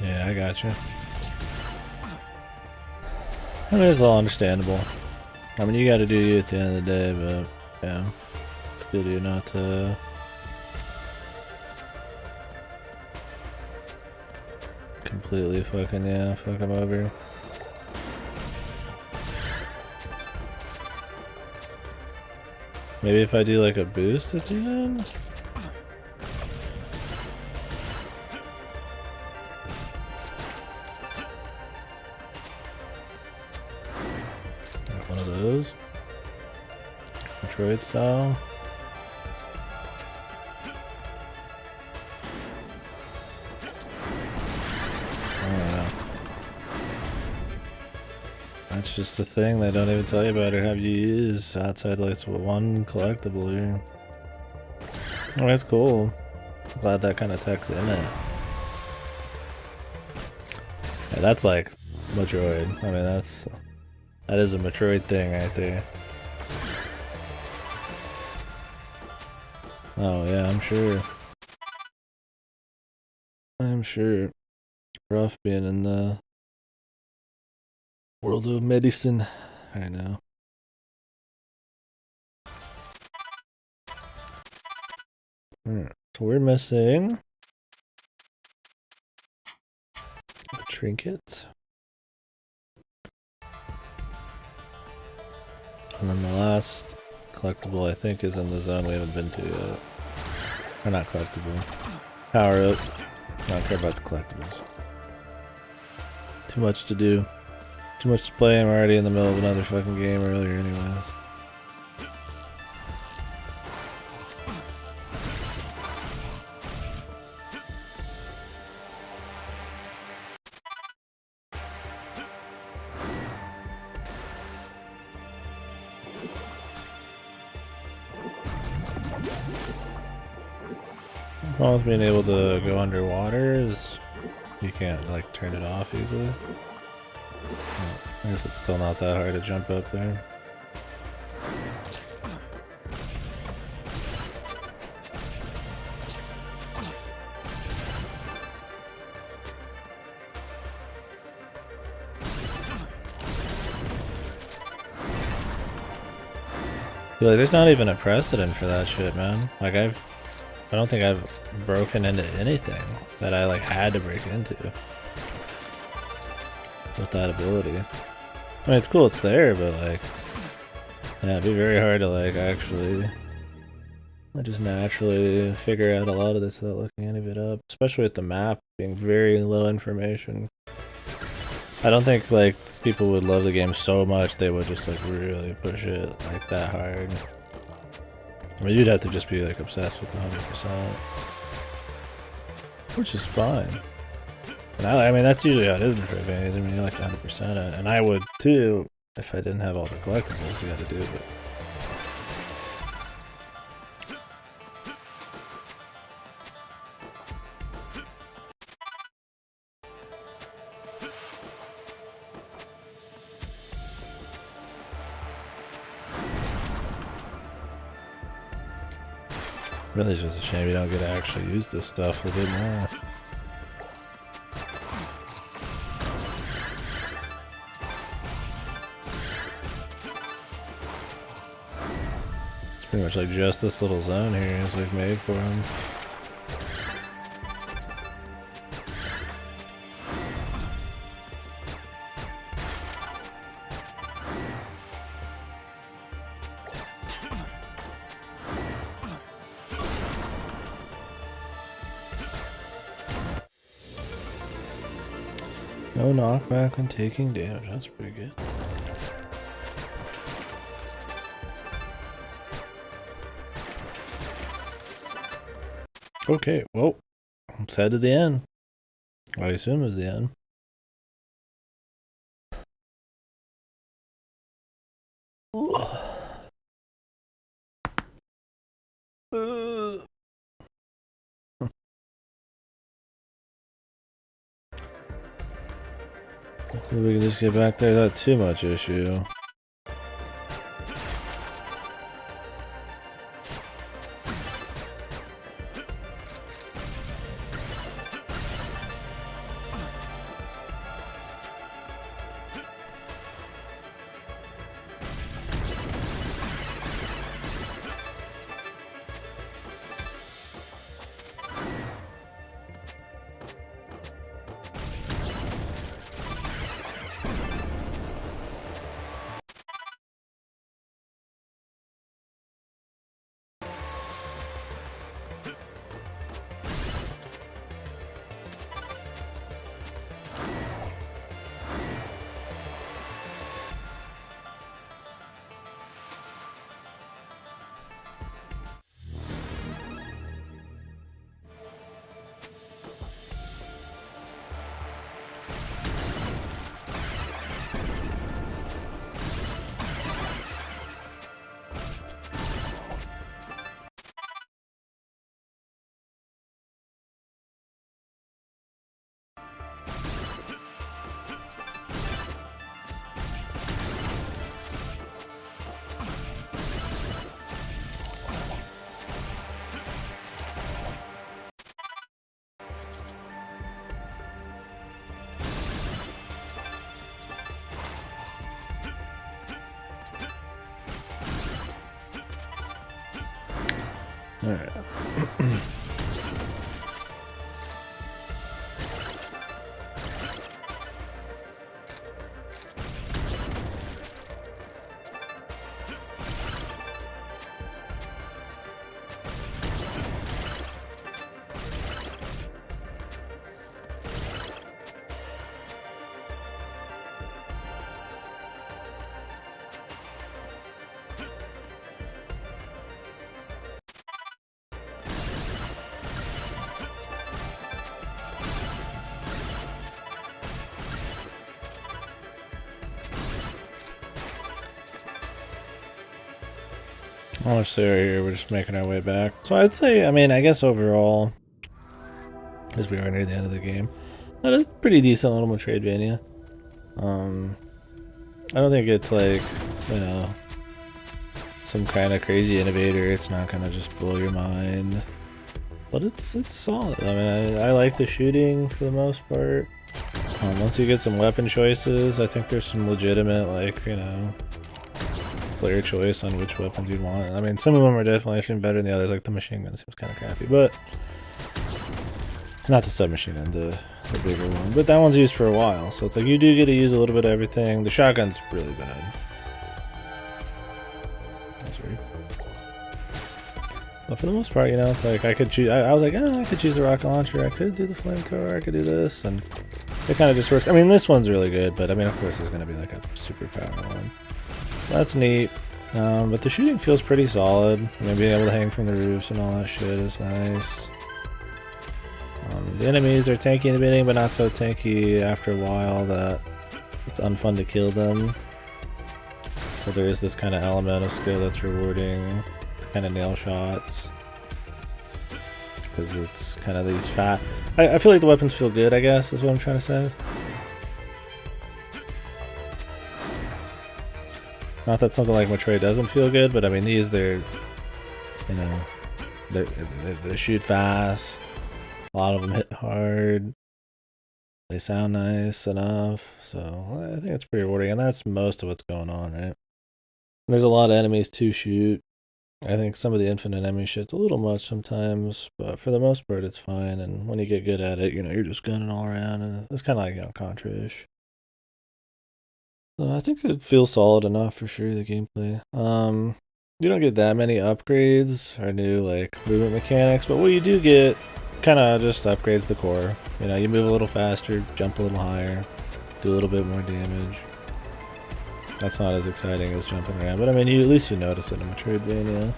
[SPEAKER 1] Yeah, I got you. I mean, it's all understandable. I mean, you gotta do you at the end of the day, but yeah, it's good of you not to completely fucking, yeah, fuck him over. Maybe if I do like a boost at the end? Like one of those? Metroid style? I don't know. That's just a thing they don't even tell you about or have you use outside like one collectible here. Oh, that's cool. Glad that kind of tech's in it. Yeah, that's like Metroid. I mean, that is a Metroid thing right there. Oh yeah, I'm sure. I'm sure. Rough being in the world of medicine. I know. Alright, so we're missing a trinket. And then the last collectible I think is in the zone we haven't been to yet. Or not collectible. Power up. I don't care about the collectibles. Too much to do. Too much to play, I'm already in the middle of another fucking game earlier anyways. The problem with being able to go underwater is you can't like turn it off easily. Well, I guess it's still not that hard to jump up there. I feel like there's not even a precedent for that shit, man. Like I don't think I've broken into anything that I like had to break into with that ability. I mean, it's cool it's there, but like, yeah, it'd be very hard to like actually just naturally figure out a lot of this without looking any of it up, especially with the map being very low information. I don't think like people would love the game so much they would just like really push it like that hard. I mean, you'd have to just be like obsessed with the 100%, which is fine. And I mean, that's usually how it is in Metroidvania. I mean, you like the 100%, and I would too if I didn't have all the collectibles you got to do. But really, it's just a shame you don't get to actually use this stuff a bit more. It's pretty much like just this little zone here is like made for him. No knockback when taking damage, that's pretty good. Okay, well, let's head to the end. I assume it's the end. Hopefully we can just get back there without too much issue. Alright. Honestly, right here, we're just making our way back. So I'd say, I mean, I guess overall, as we are near the end of the game, that is pretty decent little Metroidvania. I don't think it's like, you know, some kind of crazy innovator. It's not gonna just blow your mind, but it's solid. I mean, I like the shooting for the most part. Once you get some weapon choices, I think there's some legitimate, like, you know, player choice on which weapons you'd want. I mean, some of them are definitely seem better than the others, like the machine gun seems kind of crappy, but not the submachine gun, the bigger one. But that one's used for a while, so it's like you do get to use a little bit of everything. The shotgun's really bad. That's weird. But for the most part, you know, it's like I could choose. I was like, oh, I could choose the rocket launcher. I could do the flamethrower. I could do this, and it kind of just works. I mean, this one's really good, but I mean, of course, there's going to be like a super power one. That's neat, but the shooting feels pretty solid. I mean, being able to hang from the roofs and all that shit is nice. The enemies are tanky in the beginning, but not so tanky after a while that it's unfun to kill them. So there is this kind of element of skill that's rewarding to kind of nail shots. Because it's kind of these fat... I feel like the weapons feel good, I guess, is what I'm trying to say. Not that something like Metroid doesn't feel good, but I mean, these, they're, you know, they shoot fast. A lot of them hit hard. They sound nice enough. So I think it's pretty rewarding. And that's most of what's going on, right? There's a lot of enemies to shoot. I think some of the infinite enemy shit's a little much sometimes, but for the most part, it's fine. And when you get good at it, you know, you're just gunning all around, and it's kind of like, you know, Contra-ish. I think it feels solid enough for sure, the gameplay. You don't get that many upgrades or new like movement mechanics, but what you do get kind of just upgrades the core. You know, you move a little faster, jump a little higher, do a little bit more damage. That's not as exciting as jumping around, but I mean, at least you notice it in Metroidvania.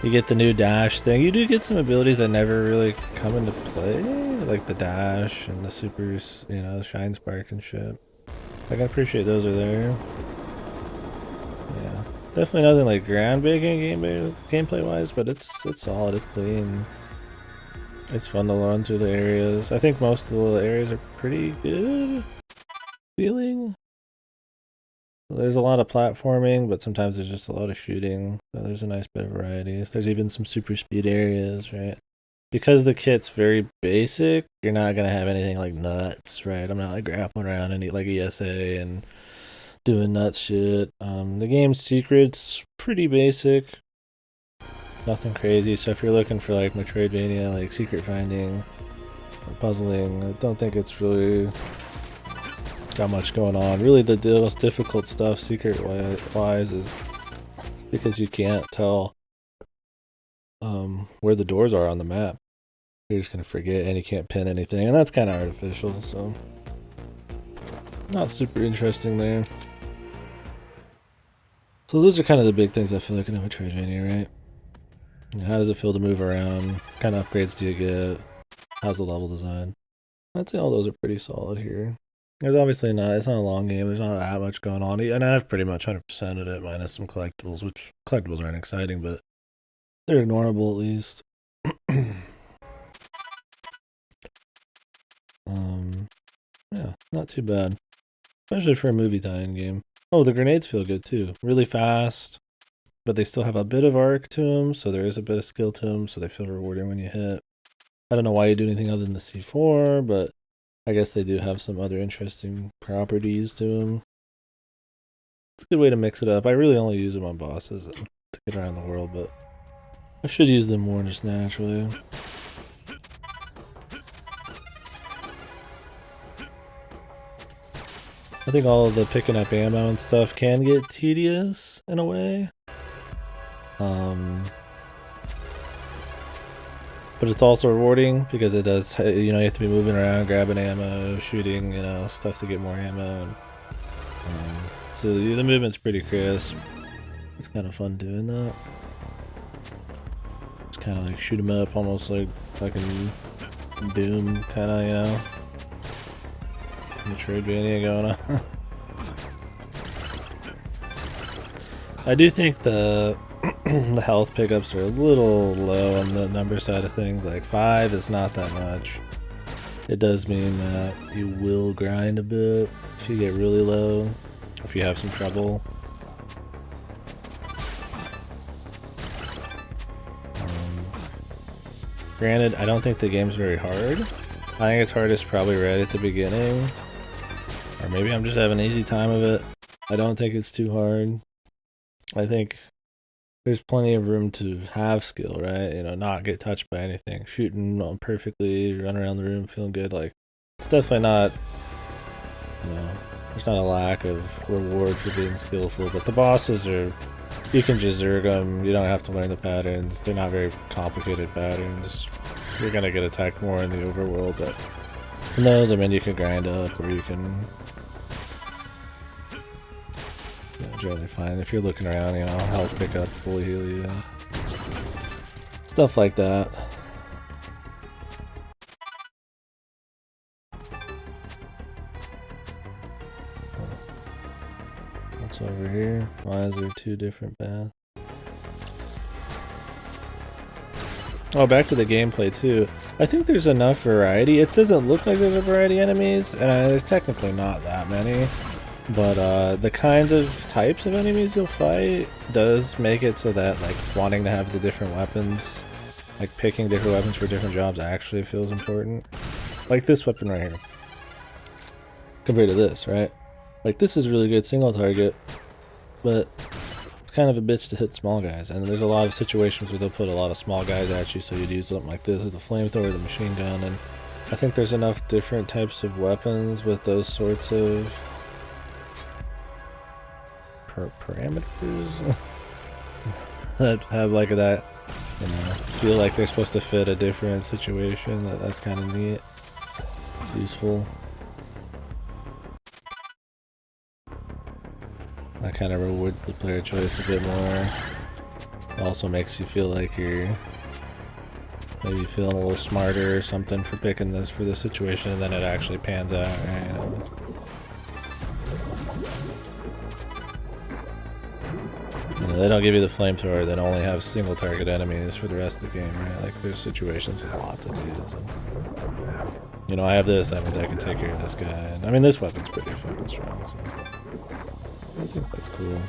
[SPEAKER 1] You get the new dash thing. You do get some abilities that never really come into play, like the dash and the supers, you know, shine spark and shit. Like, I appreciate those are there. Yeah, definitely nothing like groundbreaking gameplay wise, but it's solid. It's clean. It's fun to run through the areas. I think most of the areas are pretty good feeling. There's a lot of platforming, but sometimes there's just a lot of shooting. So there's a nice bit of variety. There's even some super speed areas, right? Because the kit's very basic, you're not gonna have anything like nuts, right? I'm not like grappling around and like ESA and doing nuts shit. The game's secret's pretty basic. Nothing crazy. So if you're looking for like Metroidvania, like secret finding or puzzling, I don't think it's really got much going on. Really, the most difficult stuff, secret wise, is because you can't tell where the doors are on the map. You're just gonna forget, and you can't pin anything, and that's kind of artificial. So, not super interesting there. So those are kind of the big things I feel like in a Metroidvania, right? How does it feel to move around? What kind of upgrades do you get? How's the level design? I'd say all those are pretty solid here. There's obviously not, it's not a long game, there's not that much going on, and I've pretty much 100%ed it, minus some collectibles, which collectibles aren't exciting, but they're ignorable at least. Yeah, not too bad. Especially for a movie tie-in game. Oh, the grenades feel good too. Really fast, but they still have a bit of arc to them, so there is a bit of skill to them, so they feel rewarding when you hit. I don't know why you do anything other than the C4, but I guess they do have some other interesting properties to them. It's a good way to mix it up. I really only use them on bosses to get around the world, but I should use them more just naturally. I think all of the picking up ammo and stuff can get tedious in a way. But it's also rewarding because it does, you know, you have to be moving around, grabbing ammo, shooting, you know, stuff to get more ammo. And, so the movement's pretty crisp. It's kind of fun doing that. It's kind of like shoot 'em up, almost like fucking Doom, kind of, you know. Metroidvania going on. I do think the the health pickups are a little low on the number side of things. Like 5 is not that much. It does mean that you will grind a bit if you get really low, if you have some trouble. Granted, I don't think the game's very hard. I think it's hardest probably right at the beginning. Or maybe I'm just having an easy time of it. I don't think it's too hard. I think there's plenty of room to have skill, right? You know, not get touched by anything. Shooting perfectly, run around the room feeling good. Like, it's definitely not, you know, there's not a lack of reward for being skillful. But the bosses are, you can just zerg them. You don't have to learn the patterns. They're not very complicated patterns. You're going to get attacked more in the overworld, but in those, I mean, you can grind up or you can generally fine. If you're looking around, you know, health pickup, fully heal you, stuff like that. What's over here? Why is there 2 different paths? Oh, back to the gameplay too. I think there's enough variety. It doesn't look like there's a variety of enemies, and there's technically not that many. But the kinds of types of enemies you'll fight does make it so that, like, wanting to have the different weapons, like picking different weapons for different jobs actually feels important. Like this weapon right here. Compared to this, right? Like, this is really good single target, but it's kind of a bitch to hit small guys. And there's a lot of situations where they'll put a lot of small guys at you, so you'd use something like this with the flamethrower, the machine gun, and I think there's enough different types of weapons with those sorts of parameters that have like that, you know, feel like they're supposed to fit a different situation. That's kind of neat, useful. That kind of rewards the player choice a bit more. It also makes you feel like you're maybe feeling a little smarter or something for picking this for the situation, and then it actually pans out, right? They don't give you the flamethrower, then only have single target enemies for the rest of the game, right? Like, there's situations with lots of dudes. And, you know, I have this, that means I can take care of this guy. And, I mean, this weapon's pretty fucking strong, so I think that's cool.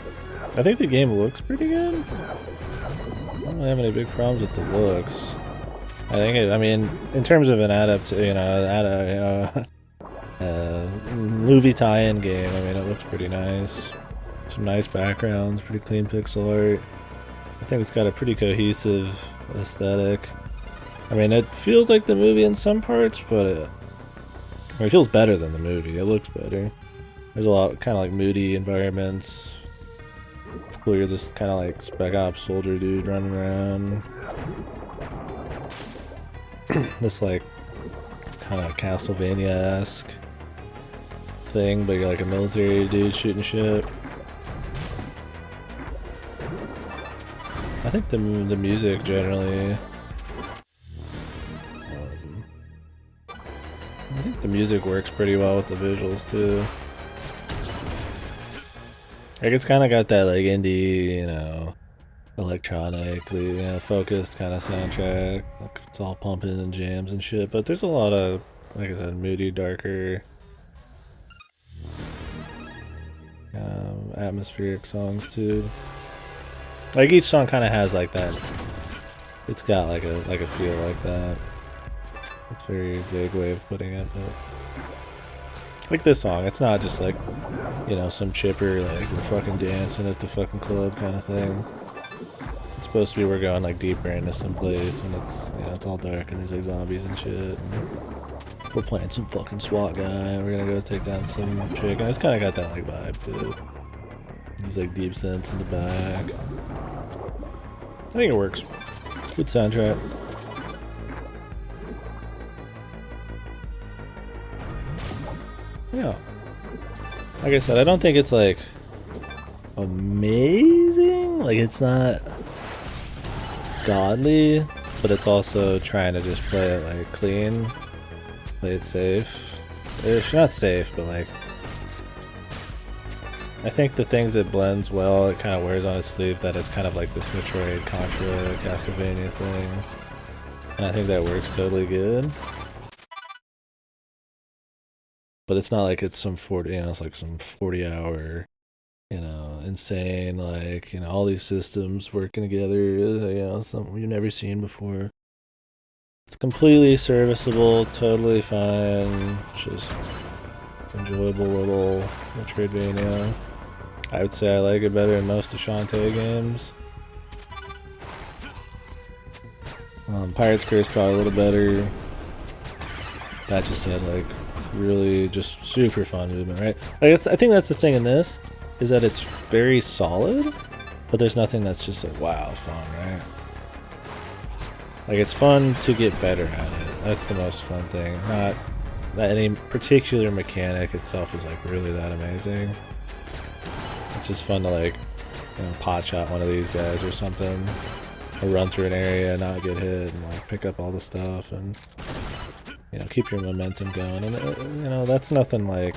[SPEAKER 1] I think the game looks pretty good. I don't really have any big problems with the looks. I think I mean, in terms of an movie tie-in game, I mean, it looks pretty nice. Some nice backgrounds, pretty clean pixel art. I think it's got a pretty cohesive aesthetic. I mean, it feels like the movie in some parts, but it feels better than the movie. It looks better. There's a lot kind of like moody environments. It's cool you're this kind of like spec ops soldier dude running around. This like kind of Castlevania-esque thing, but you're like a military dude shooting shit. I think the music generally, I think the music works pretty well with the visuals too. Like, it's kind of got that like indie, you know, electronically, you know, focused kind of soundtrack. Like, it's all pumping and jams and shit, but there's a lot of, like I said, moody, darker, atmospheric songs too. Like, each song kind of has like that. It's got like a feel like that. It's a very vague way of putting it, but Like this song, it's not just like, you know, some chipper, like we're fucking dancing at the fucking club kind of thing. It's supposed to be we're going like deeper into some place, and it's, you know, it's all dark and there's like zombies and shit. And we're playing some fucking SWAT guy, and we're gonna go take down some chick, and it's kind of got that like vibe too. These like deep synths in the back. I think it works. Good soundtrack. Yeah. Like I said, I don't think it's like amazing. Like it's not godly, but it's also trying to just play it like clean, play it safe. It's not safe, but like I think the things it blends well, it kind of wears on its sleeve that it's kind of like this Metroid, Contra, Castlevania thing, and I think that works totally good. But it's not like it's some 40, you know, it's like some 40-hour, you know, insane, like, you know, all these systems working together, you know, something you've never seen before. It's completely serviceable, totally fine, just enjoyable little Metroidvania. I would say I like it better than most of Shantae games. Pirate's Curse probably a little better. That just had like really just super fun movement, right? Like I think that's the thing in this, is that it's very solid, but there's nothing that's just like wow fun, right? Like it's fun to get better at it. That's the most fun thing. Not that any particular mechanic itself is like really that amazing. It's just fun to like, you know, pot shot one of these guys or something, or run through an area and not get hit, and like pick up all the stuff and, you know, keep your momentum going. And you know, that's nothing like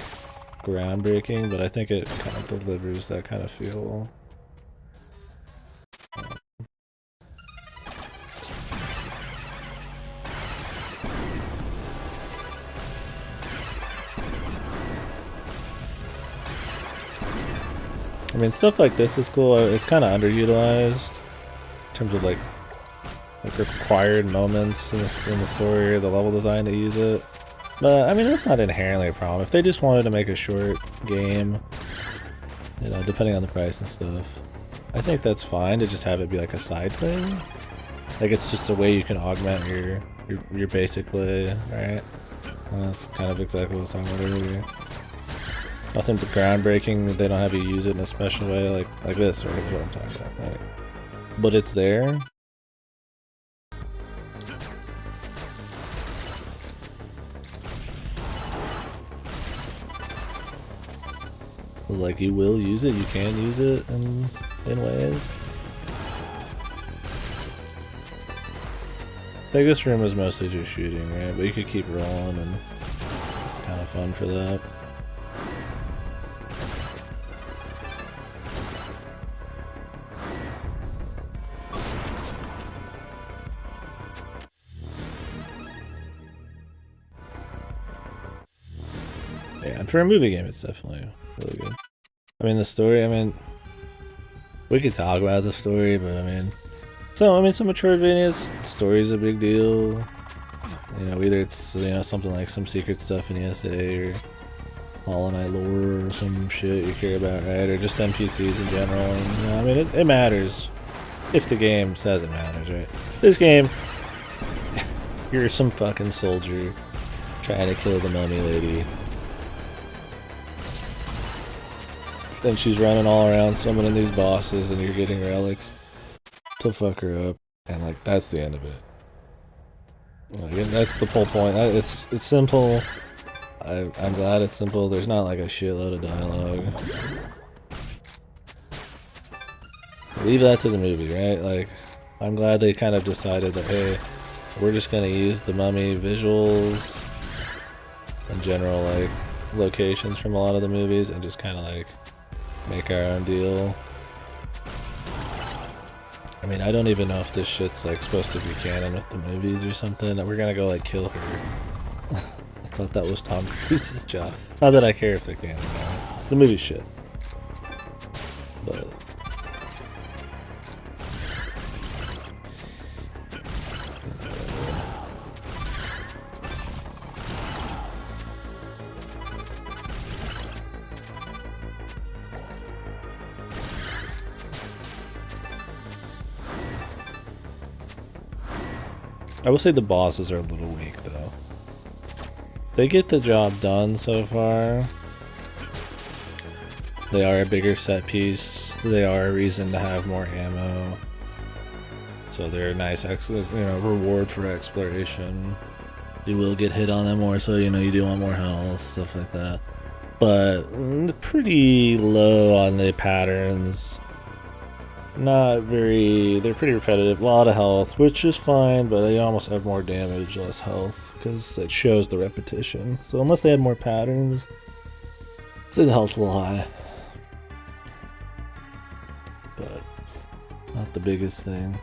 [SPEAKER 1] groundbreaking, but I think it kind of delivers that kind of feel. I mean, stuff like this is cool. It's kind of underutilized in terms of like required moments in the story or the level design to use it. But I mean, that's not inherently a problem. If they just wanted to make a short game, you know, depending on the price and stuff, I think that's fine to just have it be like a side thing. Like it's just a way you can augment your basic play, right? And that's kind of exactly what I was talking about earlier. Nothing but groundbreaking. They don't have you use it in a special way like this, right? Is what I'm talking about. Right? But it's there. Like you will use it. You can use it in ways. Like this room is mostly just shooting, right? But you could keep rolling, and it's kind of fun for that. Yeah, and for a movie game, it's definitely really good. I mean, the story, I mean, we could talk about the story, but I mean, some Metroidvania's story is a big deal. You know, either it's, you know, something like some secret stuff in ESA or Hollow Knight lore or some shit you care about, right? Or just NPCs in general. And, you know, I mean, it matters if the game says it matters, right? This game, you're some fucking soldier trying to kill the mummy lady. Then she's running all around summoning these bosses, and you're getting relics to fuck her up, and like that's the end of it. Like, that's the whole point. It's simple. I'm glad it's simple. There's not like a shitload of dialogue. Leave that to the movie, right? Like, I'm glad they kind of decided that, hey, we're just gonna use the mummy visuals and general like locations from a lot of the movies and just kind of like make our own deal. I mean, I don't even know if this shit's like supposed to be canon with the movies or something. We're gonna go like kill her. I thought that was Tom Cruise's job. Not that I care if they're canon. The movie's shit. But I will say the bosses are a little weak though. They get the job done so far. They are a bigger set piece. They are a reason to have more ammo. So they're a nice, reward for exploration. You will get hit on them more, so you do want more health, stuff like that. But pretty low on the patterns. Not very. They're pretty repetitive. A lot of health, which is fine, but they almost have more damage, less health, because it shows the repetition. So unless they had more patterns, I'd say the health's a little high. But not the biggest thing.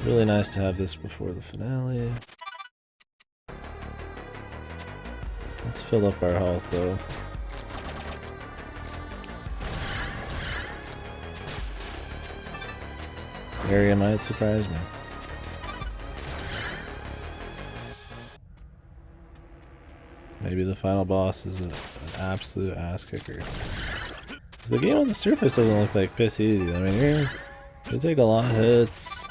[SPEAKER 1] Really nice to have this before the finale. Let's fill up our health though. Area might surprise me. Maybe the final boss is an absolute ass kicker. The game on the surface doesn't look like piss easy. I mean, you take a lot of hits.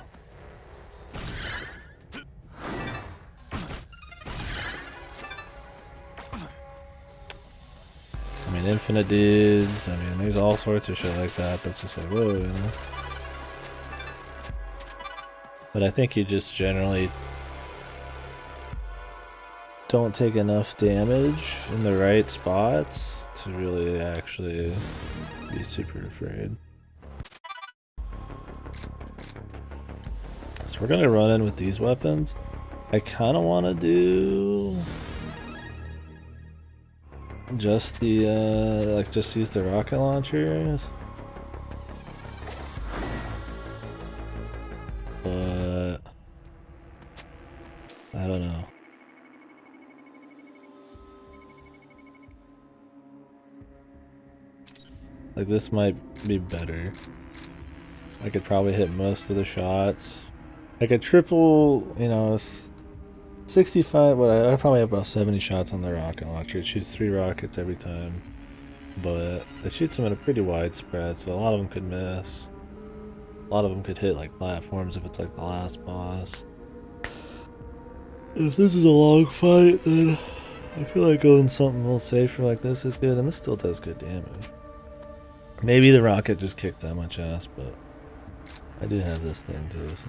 [SPEAKER 1] I mean, infinite dudes. I mean, there's all sorts of shit like that. That's just like, whoa, But I think you just generally don't take enough damage in the right spots to really actually be super afraid. So we're gonna run in with these weapons. I kind of want to do just the just use the rocket launchers, but I don't know. Like, this might be better. I could probably hit most of the shots. Like a triple, 65, I probably have about 70 shots on the rocket launcher. It shoots 3 rockets every time. But it shoots them at a pretty wide spread, so a lot of them could miss. A lot of them could hit like platforms if it's like the last boss. If this is a long fight, then I feel like going something a little safer like this is good, and this still does good damage. Maybe the rocket just kicked that much ass, but I do have this thing too, so.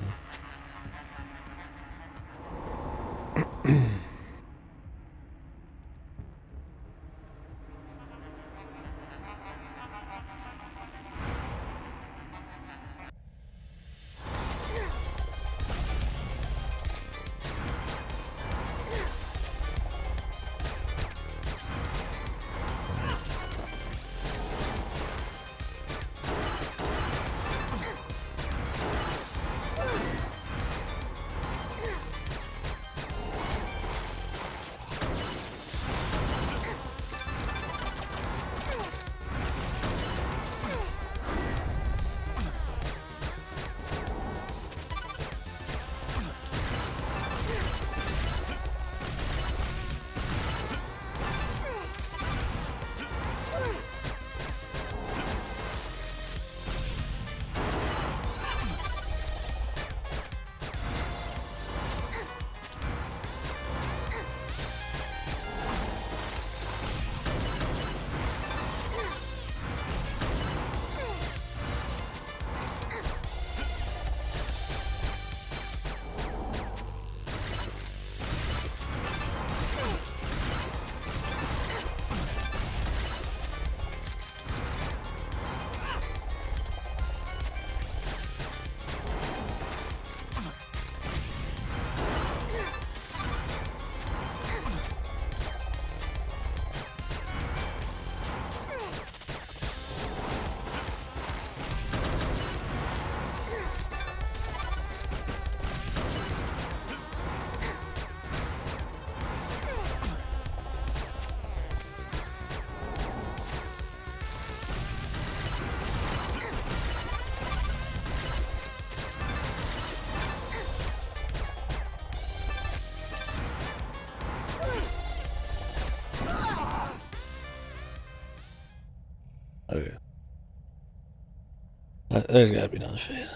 [SPEAKER 1] There's gotta be another face.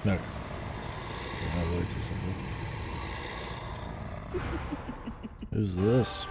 [SPEAKER 1] Okay. I'll really do something. Who's this?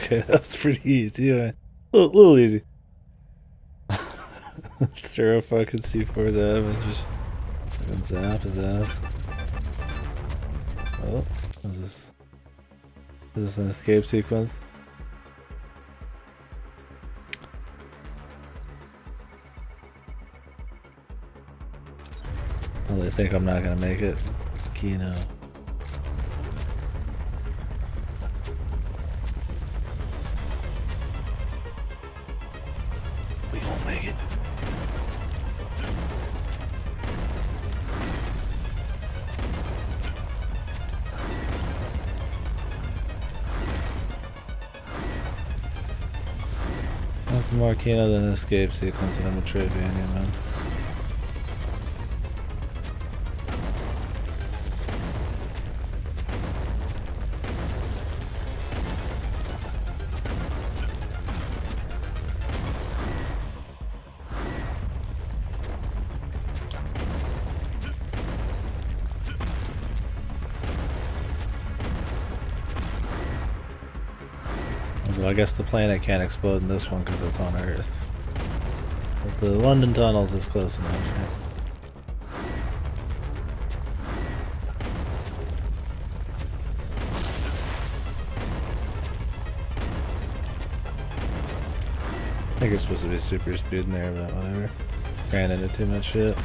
[SPEAKER 1] Okay, that was pretty easy. Right? Little easy. Throw a fucking C4's at him and just fucking zap his ass. Oh, is this an escape sequence? Oh, they think I'm not gonna make it. Kino. We gonna make it. Nothing more Kino than an escape sequence in a Metroidvania, man. Well, I guess the planet can't explode in this one because it's on Earth. But the London tunnels is close enough, right? I think it's supposed to be super speed in there, but whatever. Ran into too much shit.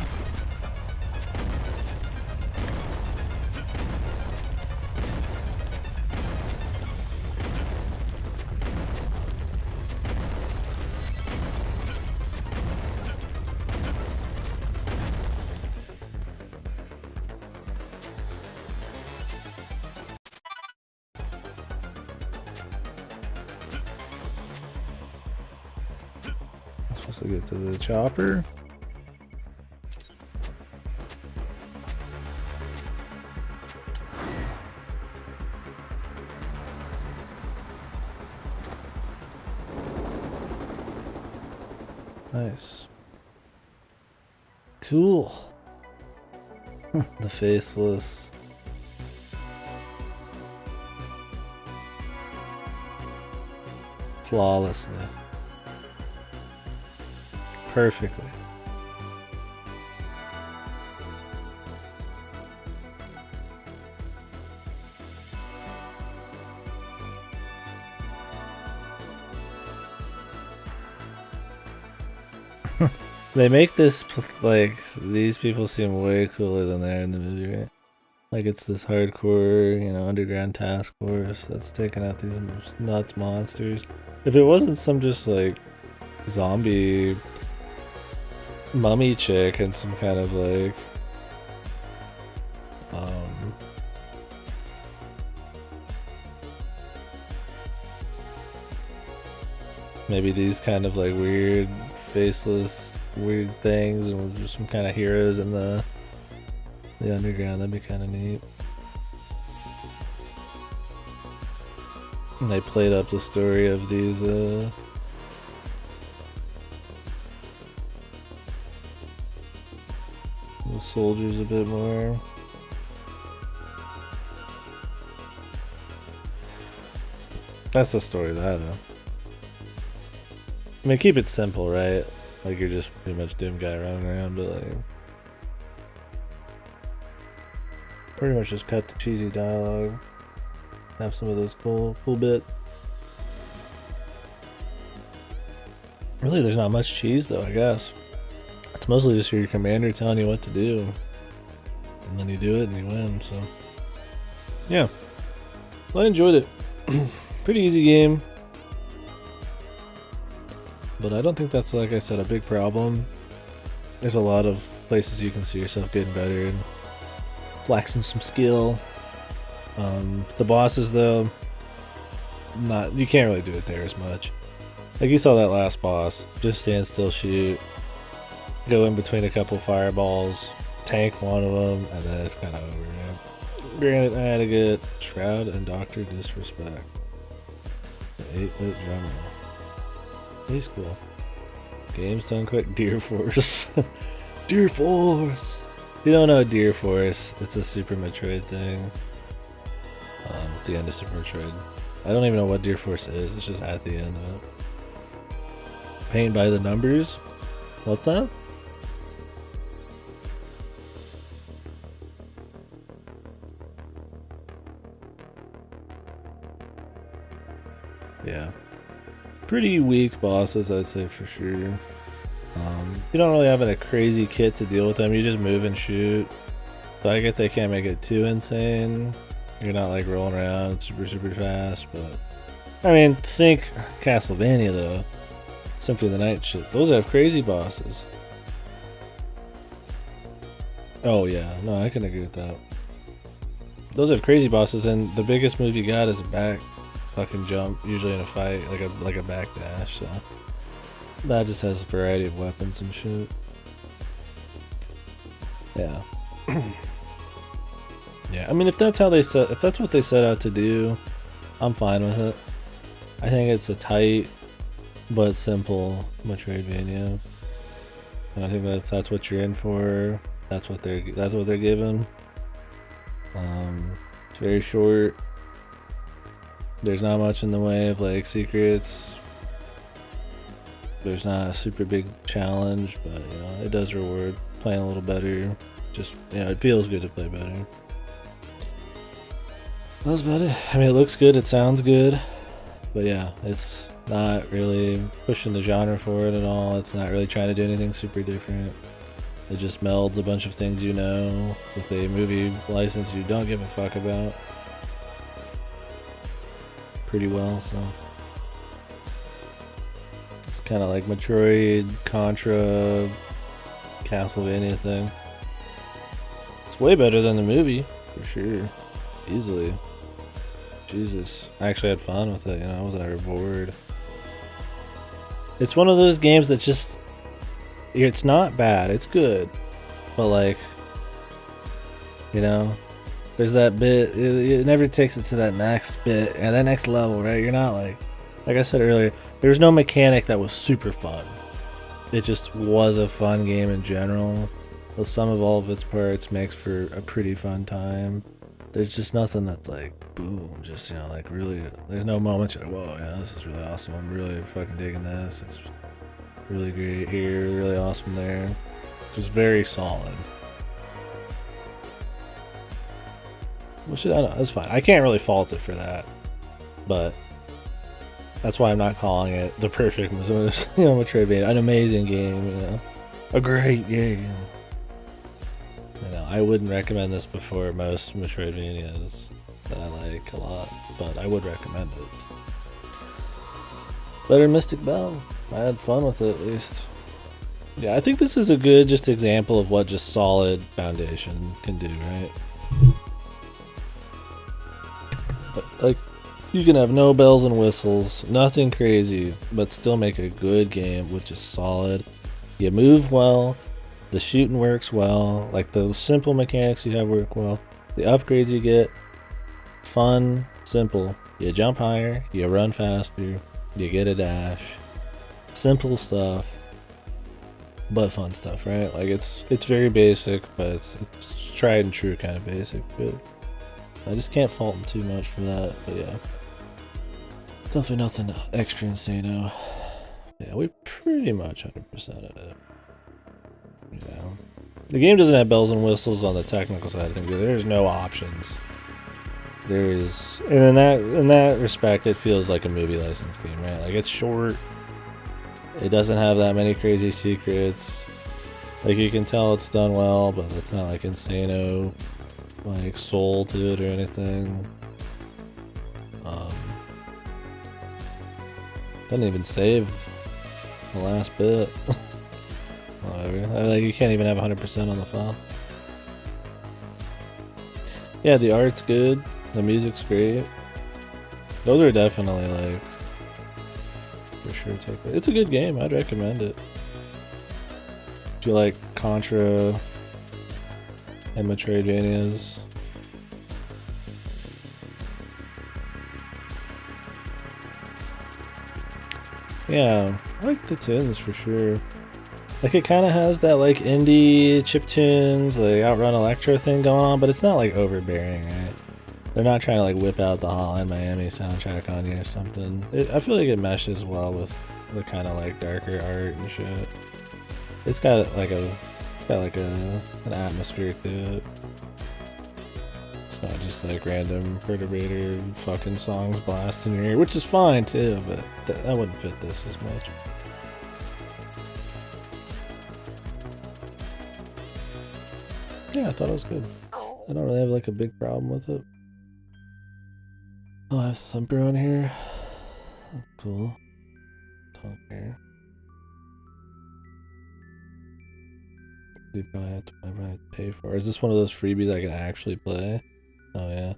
[SPEAKER 1] Supposed to get to the chopper. Nice. Cool. The faceless. Flawlessly. Perfectly. They make this, like, these people seem way cooler than they are in the movie, right? Like, it's this hardcore, you know, underground task force that's taking out these nuts monsters. If it wasn't some just, like, zombie mummy chick and some kind of, like, maybe these kind of, like, weird, faceless, weird things, and just some kind of heroes in the The underground, that'd be kind of neat. And they played up the story of these, the soldiers a bit more. That's the story that I know. I mean, keep it simple, right? Like, you're just pretty much Doom guy running around, but like, pretty much just cut the cheesy dialogue. Have some of those cool bits. Really, there's not much cheese though, I guess. It's mostly just your commander telling you what to do. And then you do it and you win, so. Yeah. Well, I enjoyed it. Pretty easy game. But I don't think that's, like I said, a big problem. There's a lot of places you can see yourself getting better and flexing some skill. The bosses, though, you can't really do it there as much. Like, you saw that last boss. Just stand still, shoot. Go in between a couple fireballs. Tank one of them, and then it's kind of over, man. Granted, I had to get Shroud and Doctor Disrespect. The 8-foot drummer. He's cool. Game's done quick. Deer Force. Deer Force! If you don't know Deer Force, it's a Super Metroid thing. At the end of Super Metroid. I don't even know what Deer Force is. It's just at the end of it. Paint by the numbers? What's that? Yeah. Pretty weak bosses, I'd say, for sure. You don't really have a crazy kit to deal with them. You just move and shoot. So I get they can't make it too insane. You're not like rolling around super fast, but I mean, think Castlevania though. Symphony of the Night shit. Those have crazy bosses. Oh yeah, no, I can agree with that. Those have crazy bosses, and the biggest move you got is a back fucking jump, usually in a fight, like a back dash. So that just has a variety of weapons and shit. Yeah. Yeah, I mean, if that's what they set out to do, I'm fine with it. I think it's a tight but simple Metroidvania. And I think that's what you're in for. That's what they're given. It's very short. There's not much in the way of like secrets. There's not a super big challenge, but you know, it does reward playing a little better. Just, you know, it feels good to play better. That's about it. I mean, it looks good, it sounds good, but yeah, it's not really pushing the genre forward at all. It's not really trying to do anything super different. It just melds a bunch of things you know with a movie license you don't give a fuck about pretty well, so it's kind of like Metroid, Contra, Castlevania thing. It's way better than the movie, for sure. Easily. Jesus. I actually had fun with it, you know, I wasn't ever bored. It's one of those games that just, it's not bad, it's good, but like, you know, there's that bit, it never takes it to that next bit, and that next level, right? You're not like I said earlier, there's no mechanic that was super fun. It just was a fun game in general. The sum of all of its parts makes for a pretty fun time. There's just nothing that's like, boom, just, you know, like really, there's no moments you're like, whoa, yeah, this is really awesome. I'm really fucking digging this. It's really great here, really awesome there. Just very solid. Which, I don't know, it's fine. I can't really fault it for that. But that's why I'm not calling it the perfect, you know, Metroidvania. An amazing game, you know. A great game. You know, I wouldn't recommend this before most Metroidvanias that I like a lot, but I would recommend it. Better Mystic Bell. I had fun with it, at least. Yeah, I think this is a good just example of what just solid foundation can do, right? Like, you can have no bells and whistles, nothing crazy, but still make a good game, which is solid. You move well, The shooting works well. Like the simple mechanics you have work well. The upgrades you get, fun, simple. You jump higher, you run faster, you get a dash. Simple stuff, but fun stuff, right? Like it's very basic, but it's tried and true kind of basic. But I just can't fault him too much for that. But yeah, definitely nothing extra insane. Yeah, we pretty much 100%ed it. Yeah. The game doesn't have bells and whistles on the technical side of things. There's no options. There is, and in that respect, it feels like a movie license game, right? Like it's short. It doesn't have that many crazy secrets. Like you can tell it's done well, but it's not like insano, like soul to it or anything. Doesn't even save the last bit. Whatever. Like you can't even have 100% on the file. Yeah, the art's good. The music's great. Those are definitely like for sure take it. It's a good game. I'd recommend it. If you like Contra and Metroidvanias. Yeah, I like the tunes for sure. Like it kind of has that like indie chiptunes, like Outrun Electro thing going on, but it's not like overbearing, right? They're not trying to like whip out the Hotline Miami soundtrack on you or something. I feel like it meshes well with the kind of like darker art and shit. It's got like an atmosphere to it. It's not just like random perturbator fucking songs blasting your ear, which is fine too, but that wouldn't fit this as much. Yeah, I thought it was good. I don't really have like a big problem with it. Oh, I have Thumper on here. That's cool. Don't care. You probably have to pay for. Is this one of those freebies I can actually play? Oh yeah,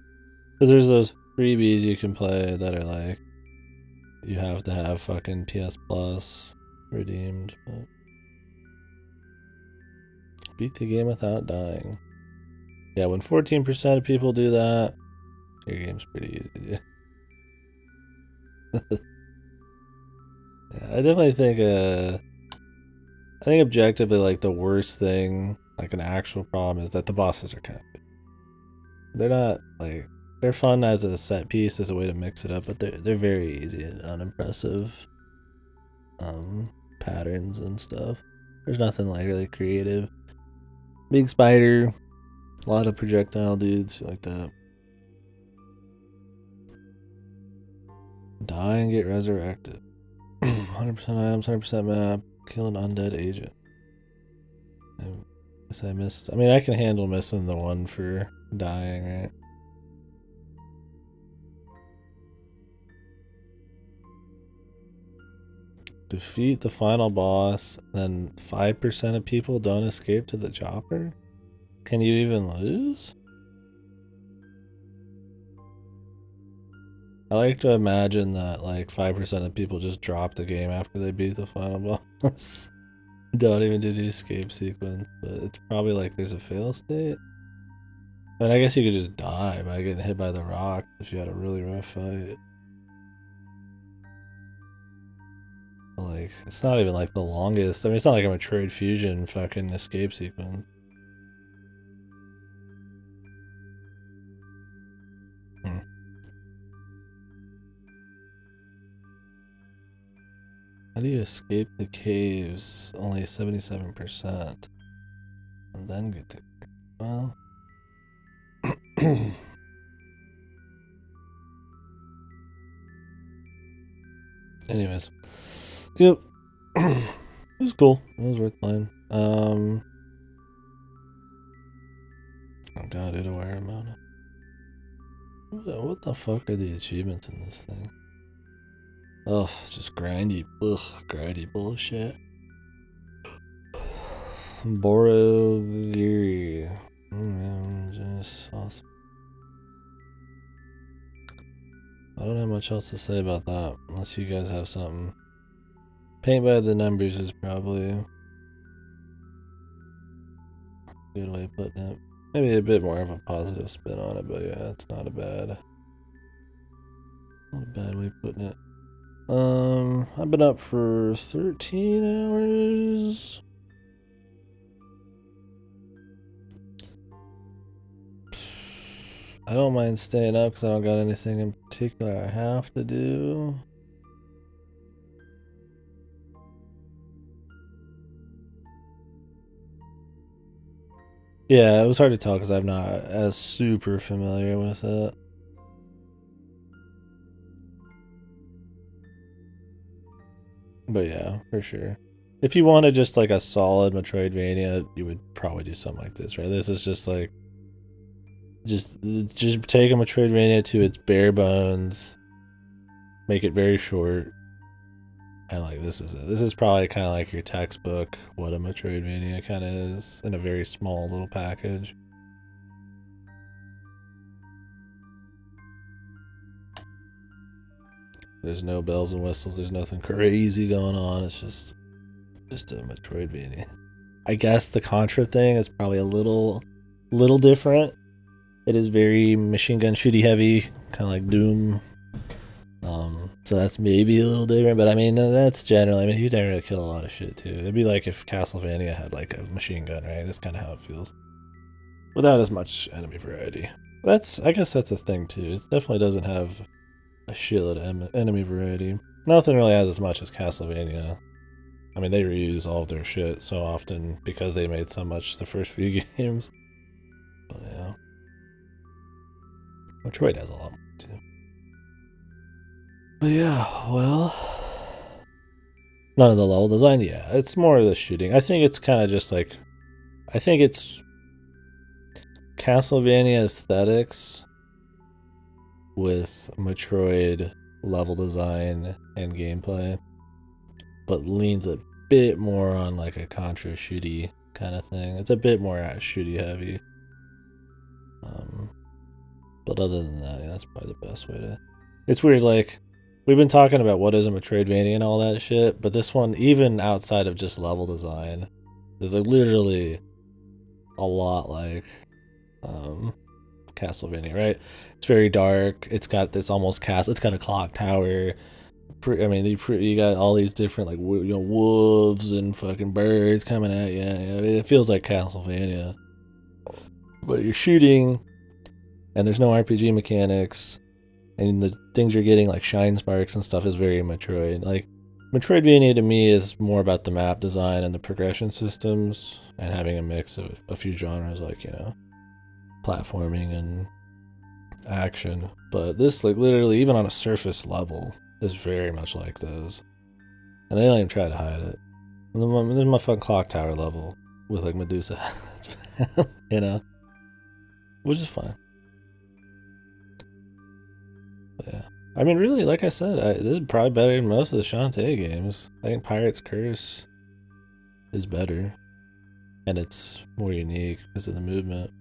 [SPEAKER 1] because there's those freebies you can play that are like you have to have fucking PS Plus redeemed. But beat the game without dying. Yeah, when 14% of people do that, your game's pretty easy. Yeah, I definitely think I think objectively like the worst thing, like an actual problem, is that the bosses are kind of good. They're not like they're fun as a set piece, as a way to mix it up, but they're very easy and unimpressive patterns and stuff. There's nothing like really creative. Big spider, a lot of projectile dudes like that. Die and get resurrected. 100% items, 100% map. Kill an undead agent. I guess I missed. I mean, I can handle missing the one for dying, right? Defeat the final boss, then 5% of people don't escape to the chopper? Can you even lose? I like to imagine that like 5% of people just drop the game after they beat the final boss. Don't even do the escape sequence, but it's probably like there's a fail state. I mean, I guess you could just die by getting hit by the rock if you had a really rough fight. Like, it's not even like the longest. I mean, it's not like a Metroid Fusion fucking escape sequence. How do you escape the caves? Only 77%. And then get to... Well... Anyways. Yep. It was cool. It was worth playing. Oh god, Itaware amount. What the fuck are the achievements in this thing? Oh, it's just grindy. Ugh, grindy bullshit. Borogiri. Just awesome. I don't have much else to say about that, unless you guys have something. Paint by the numbers is probably Good way of putting it. Maybe a bit more of a positive spin on it, but yeah, it's not a bad way of putting it. I've been up for 13 hours. I don't mind staying up because I don't got anything in particular I have to do. Yeah, it was hard to tell because I'm not as super familiar with it. But yeah, for sure. If you wanted just like a solid Metroidvania, you would probably do something like this, right? This is just like just take a Metroidvania to its bare bones, make it very short, and like this is it. This is probably kind of like your textbook what a Metroidvania kind of is in a very small little package. There's no bells and whistles. There's nothing crazy going on. It's just a Metroidvania. I guess the Contra thing is probably a little different. It is very machine gun shooty heavy, kind of like Doom. So that's maybe a little different, but I mean that's generally. I mean you generally kill a lot of shit too. It'd be like if Castlevania had like a machine gun, right? That's kind of how it feels, without as much enemy variety. I guess that's a thing too. It definitely doesn't have a shitload of enemy variety. Nothing really has as much as Castlevania. I mean, they reuse all of their shit so often because they made so much the first few games. But yeah. Metroid has a lot more too. But yeah, well. None of the level design, yeah. It's more of the shooting. I think it's kind of just like. I think it's Castlevania aesthetics with Metroid level design and gameplay, but leans a bit more on like a Contra shooty kind of thing. It's a bit more shooty heavy. But other than that, yeah, that's probably the best way to. It's weird, like we've been talking about what is a Metroidvania and all that shit, but this one, even outside of just level design, is like literally a lot like Castlevania, right? It's very dark. It's got this almost castle. It's got a clock tower. I mean, you got all these different like wolves and fucking birds coming at you. It feels like Castlevania, but you're shooting, and there's no RPG mechanics, and the things you're getting like shine sparks and stuff is very Metroid. Like Metroidvania to me is more about the map design and the progression systems, and having a mix of a few genres like platforming and action. But this like literally even on a surface level is very much like those, and they don't even try to hide it. And then there's my fucking clock tower level with like Medusa, which is fine. But yeah, I mean, really, like I said, this is probably better than most of the Shantae games. I think Pirate's Curse is better, and it's more unique because of the movement.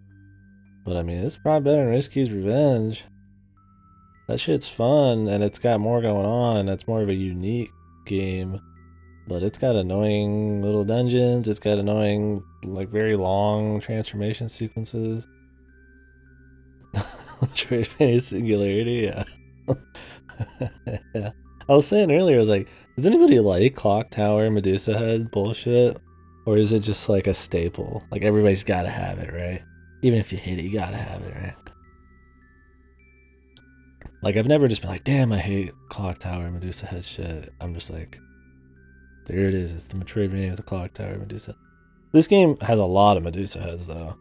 [SPEAKER 1] But I mean, it's probably better than Risky's Revenge. That shit's fun, and it's got more going on, and it's more of a unique game. But it's got annoying little dungeons. It's got annoying, like, very long transformation sequences. Singularity, yeah. Yeah. I was saying earlier, I was like, does anybody like Clock Tower Medusa Head bullshit? Or is it just like a staple? Like everybody's gotta have it, right? Even if you hate it, you gotta have it, right? Like I've never just been like, damn, I hate Clock Tower Medusa Head shit. I'm just like, there it is. It's the Metroidvania with the Clock Tower Medusa. This game has a lot of Medusa Heads though.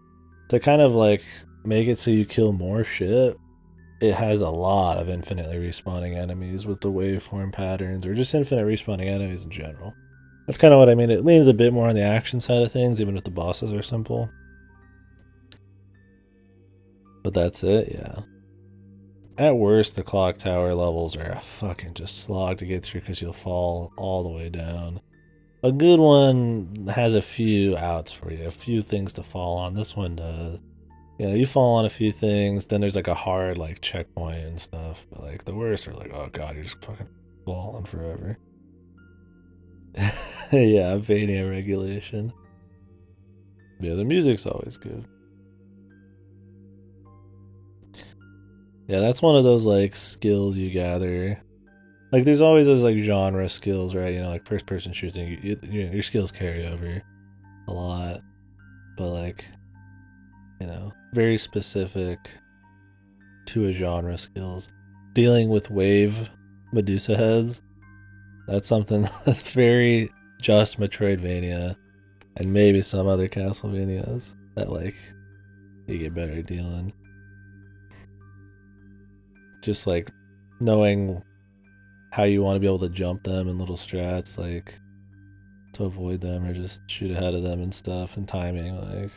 [SPEAKER 1] To kind of like make it so you kill more shit, it has a lot of infinitely respawning enemies with the waveform patterns, or just infinite respawning enemies in general. That's kind of what I mean. It leans a bit more on the action side of things, even if the bosses are simple. But that's it, yeah. At worst, the clock tower levels are a fucking just slog to get through because you'll fall all the way down. A good one has a few outs for you, a few things to fall on. This one does. You fall on a few things, then there's like a hard like checkpoint and stuff. But like the worst are like, oh god, you're just fucking falling forever. Yeah, Vania regulation. Yeah, the music's always good. Yeah, that's one of those like skills you gather. Like there's always those like genre skills, right? You know, like first person shooting, your skills carry over a lot. But like, you know, very specific to a genre skills. Dealing with wave Medusa heads, that's something that's very just Metroidvania and maybe some other Castlevanias that like you get better at dealing. Just like knowing how you want to be able to jump them in little strats, like to avoid them or just shoot ahead of them and stuff, and timing, like.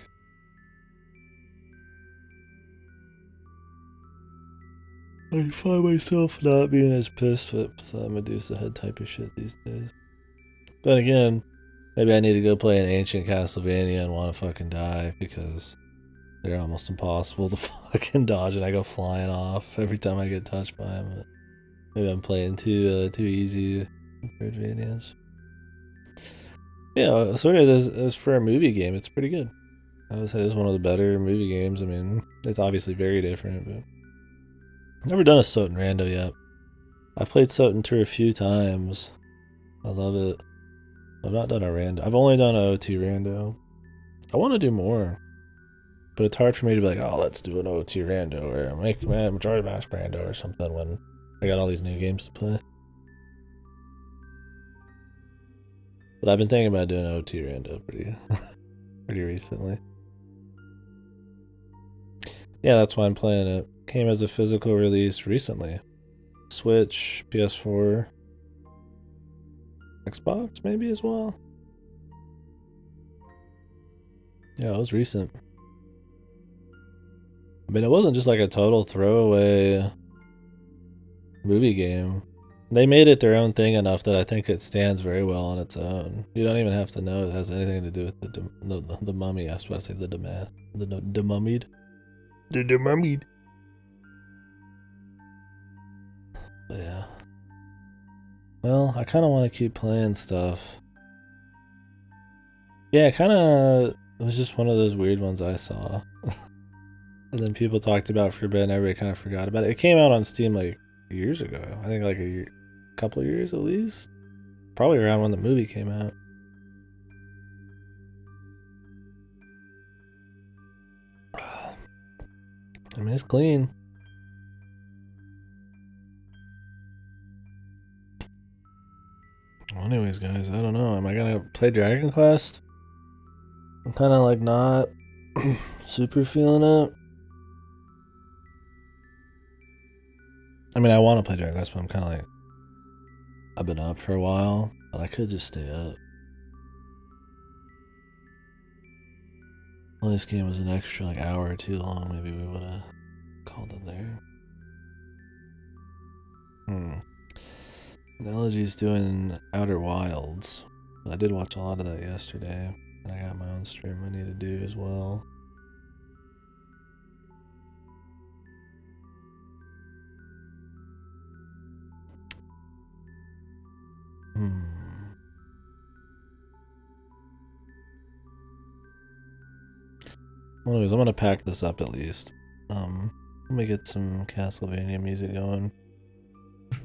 [SPEAKER 1] I find myself not being as pissed with Medusa head type of shit these days. But again, maybe I need to go play an ancient Castlevania and want to fucking die because they're almost impossible to fucking dodge and I go flying off every time I get touched by them. But maybe I'm playing too easy Metroidvanias. Yeah, sort of as for a movie game, it's pretty good. I would say it's one of the better movie games. I mean, it's obviously very different, but never done a Soten Rando yet. I've played Soten 2 a few times. I love it. I've not done a rando. I've only done a OT rando. I want to do more, but it's hard for me to be like, oh, let's do an OT rando or make Majority Mask rando or something when I got all these new games to play. But I've been thinking about doing an OT rando pretty recently. Yeah, that's why I'm playing it. Came as a physical release recently. Switch, PS4, Xbox maybe as well. Yeah, it was recent. I mean, it wasn't just like a total throwaway movie game. They made it their own thing enough that I think it stands very well on its own. You don't even have to know it has anything to do with the mummy. I was supposed to say the demummied. The demummied. But yeah. Well, I kind of want to keep playing stuff. Yeah, it was just one of those weird ones I saw. And then people talked about it for a bit and everybody kind of forgot about it. It came out on Steam like years ago. I think like a couple of years at least. Probably around when the movie came out. I mean, it's clean. Well, anyways, guys, I don't know. Am I gonna play Dragon Quest? I'm kind of like not super feeling it. I mean, I want to play Dragon Quest, but I'm kind of like, I've been up for a while, but I could just stay up. Well, this game was an extra like hour or two long. Maybe we would have called it there. Analogy's doing Outer Wilds. I did watch a lot of that yesterday, and I got my own stream I need to do as well. Well, anyways, I'm gonna pack this up at least. Let me get some Castlevania music going. I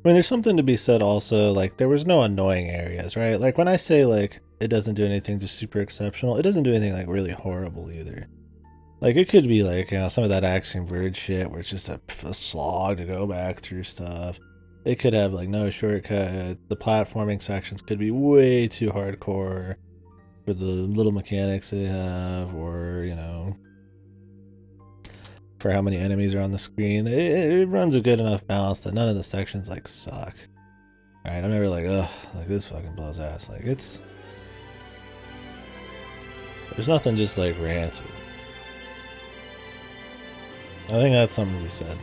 [SPEAKER 1] mean, there's something to be said also, like, there was no annoying areas, right? Like, when I say, like, it doesn't do anything just super exceptional, it doesn't do anything, like, really horrible either. Like, it could be, like, you know, some of that Axiom Verge shit where it's just a slog to go back through stuff. It could have, like, no shortcut. The platforming sections could be way too hardcore for the little mechanics they have, or, you know, for how many enemies are on the screen. It runs a good enough balance that none of the sections, like, suck. Alright, I'm never like, ugh, like, this fucking blows ass. Like, it's... There's nothing just, like, rancid. I think that's something to be said.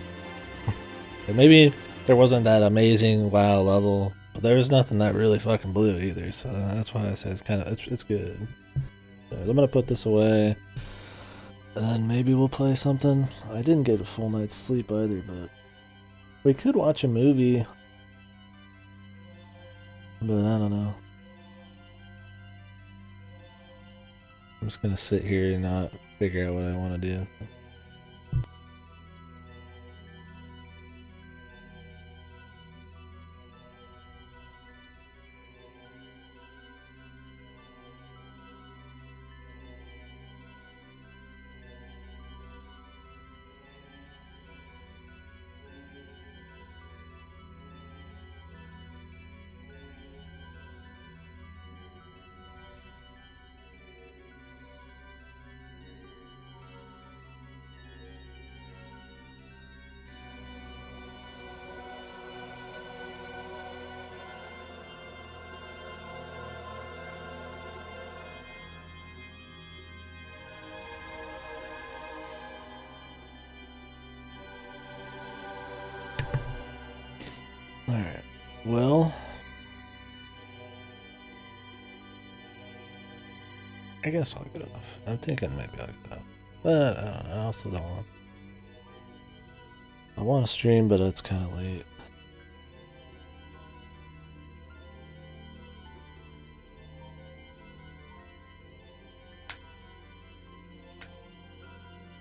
[SPEAKER 1] And maybe there wasn't that amazing WoW level, but there was nothing that really fucking blew either, so that's why I say it's kind of, it's good. So I'm gonna put this away, and then maybe we'll play something. I didn't get a full night's sleep either, but we could watch a movie. But I don't know. I'm just gonna sit here and not figure out what I want to do. Alright, well, I guess I'll get off. I'm thinking maybe I'll get off. But I also don't want. I want to stream, but it's kind of late.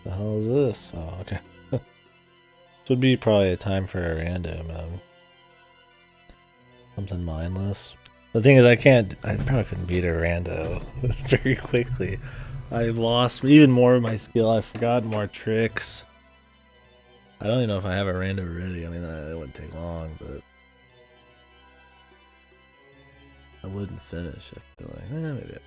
[SPEAKER 1] The hell is this? Oh, okay. This would be probably a time for a random, something mindless. The thing is, I probably couldn't beat a rando very quickly. I lost even more of my skill. I forgot more tricks. I don't even know if I have a rando ready. I mean, it wouldn't take long, but I wouldn't finish. I feel like, maybe.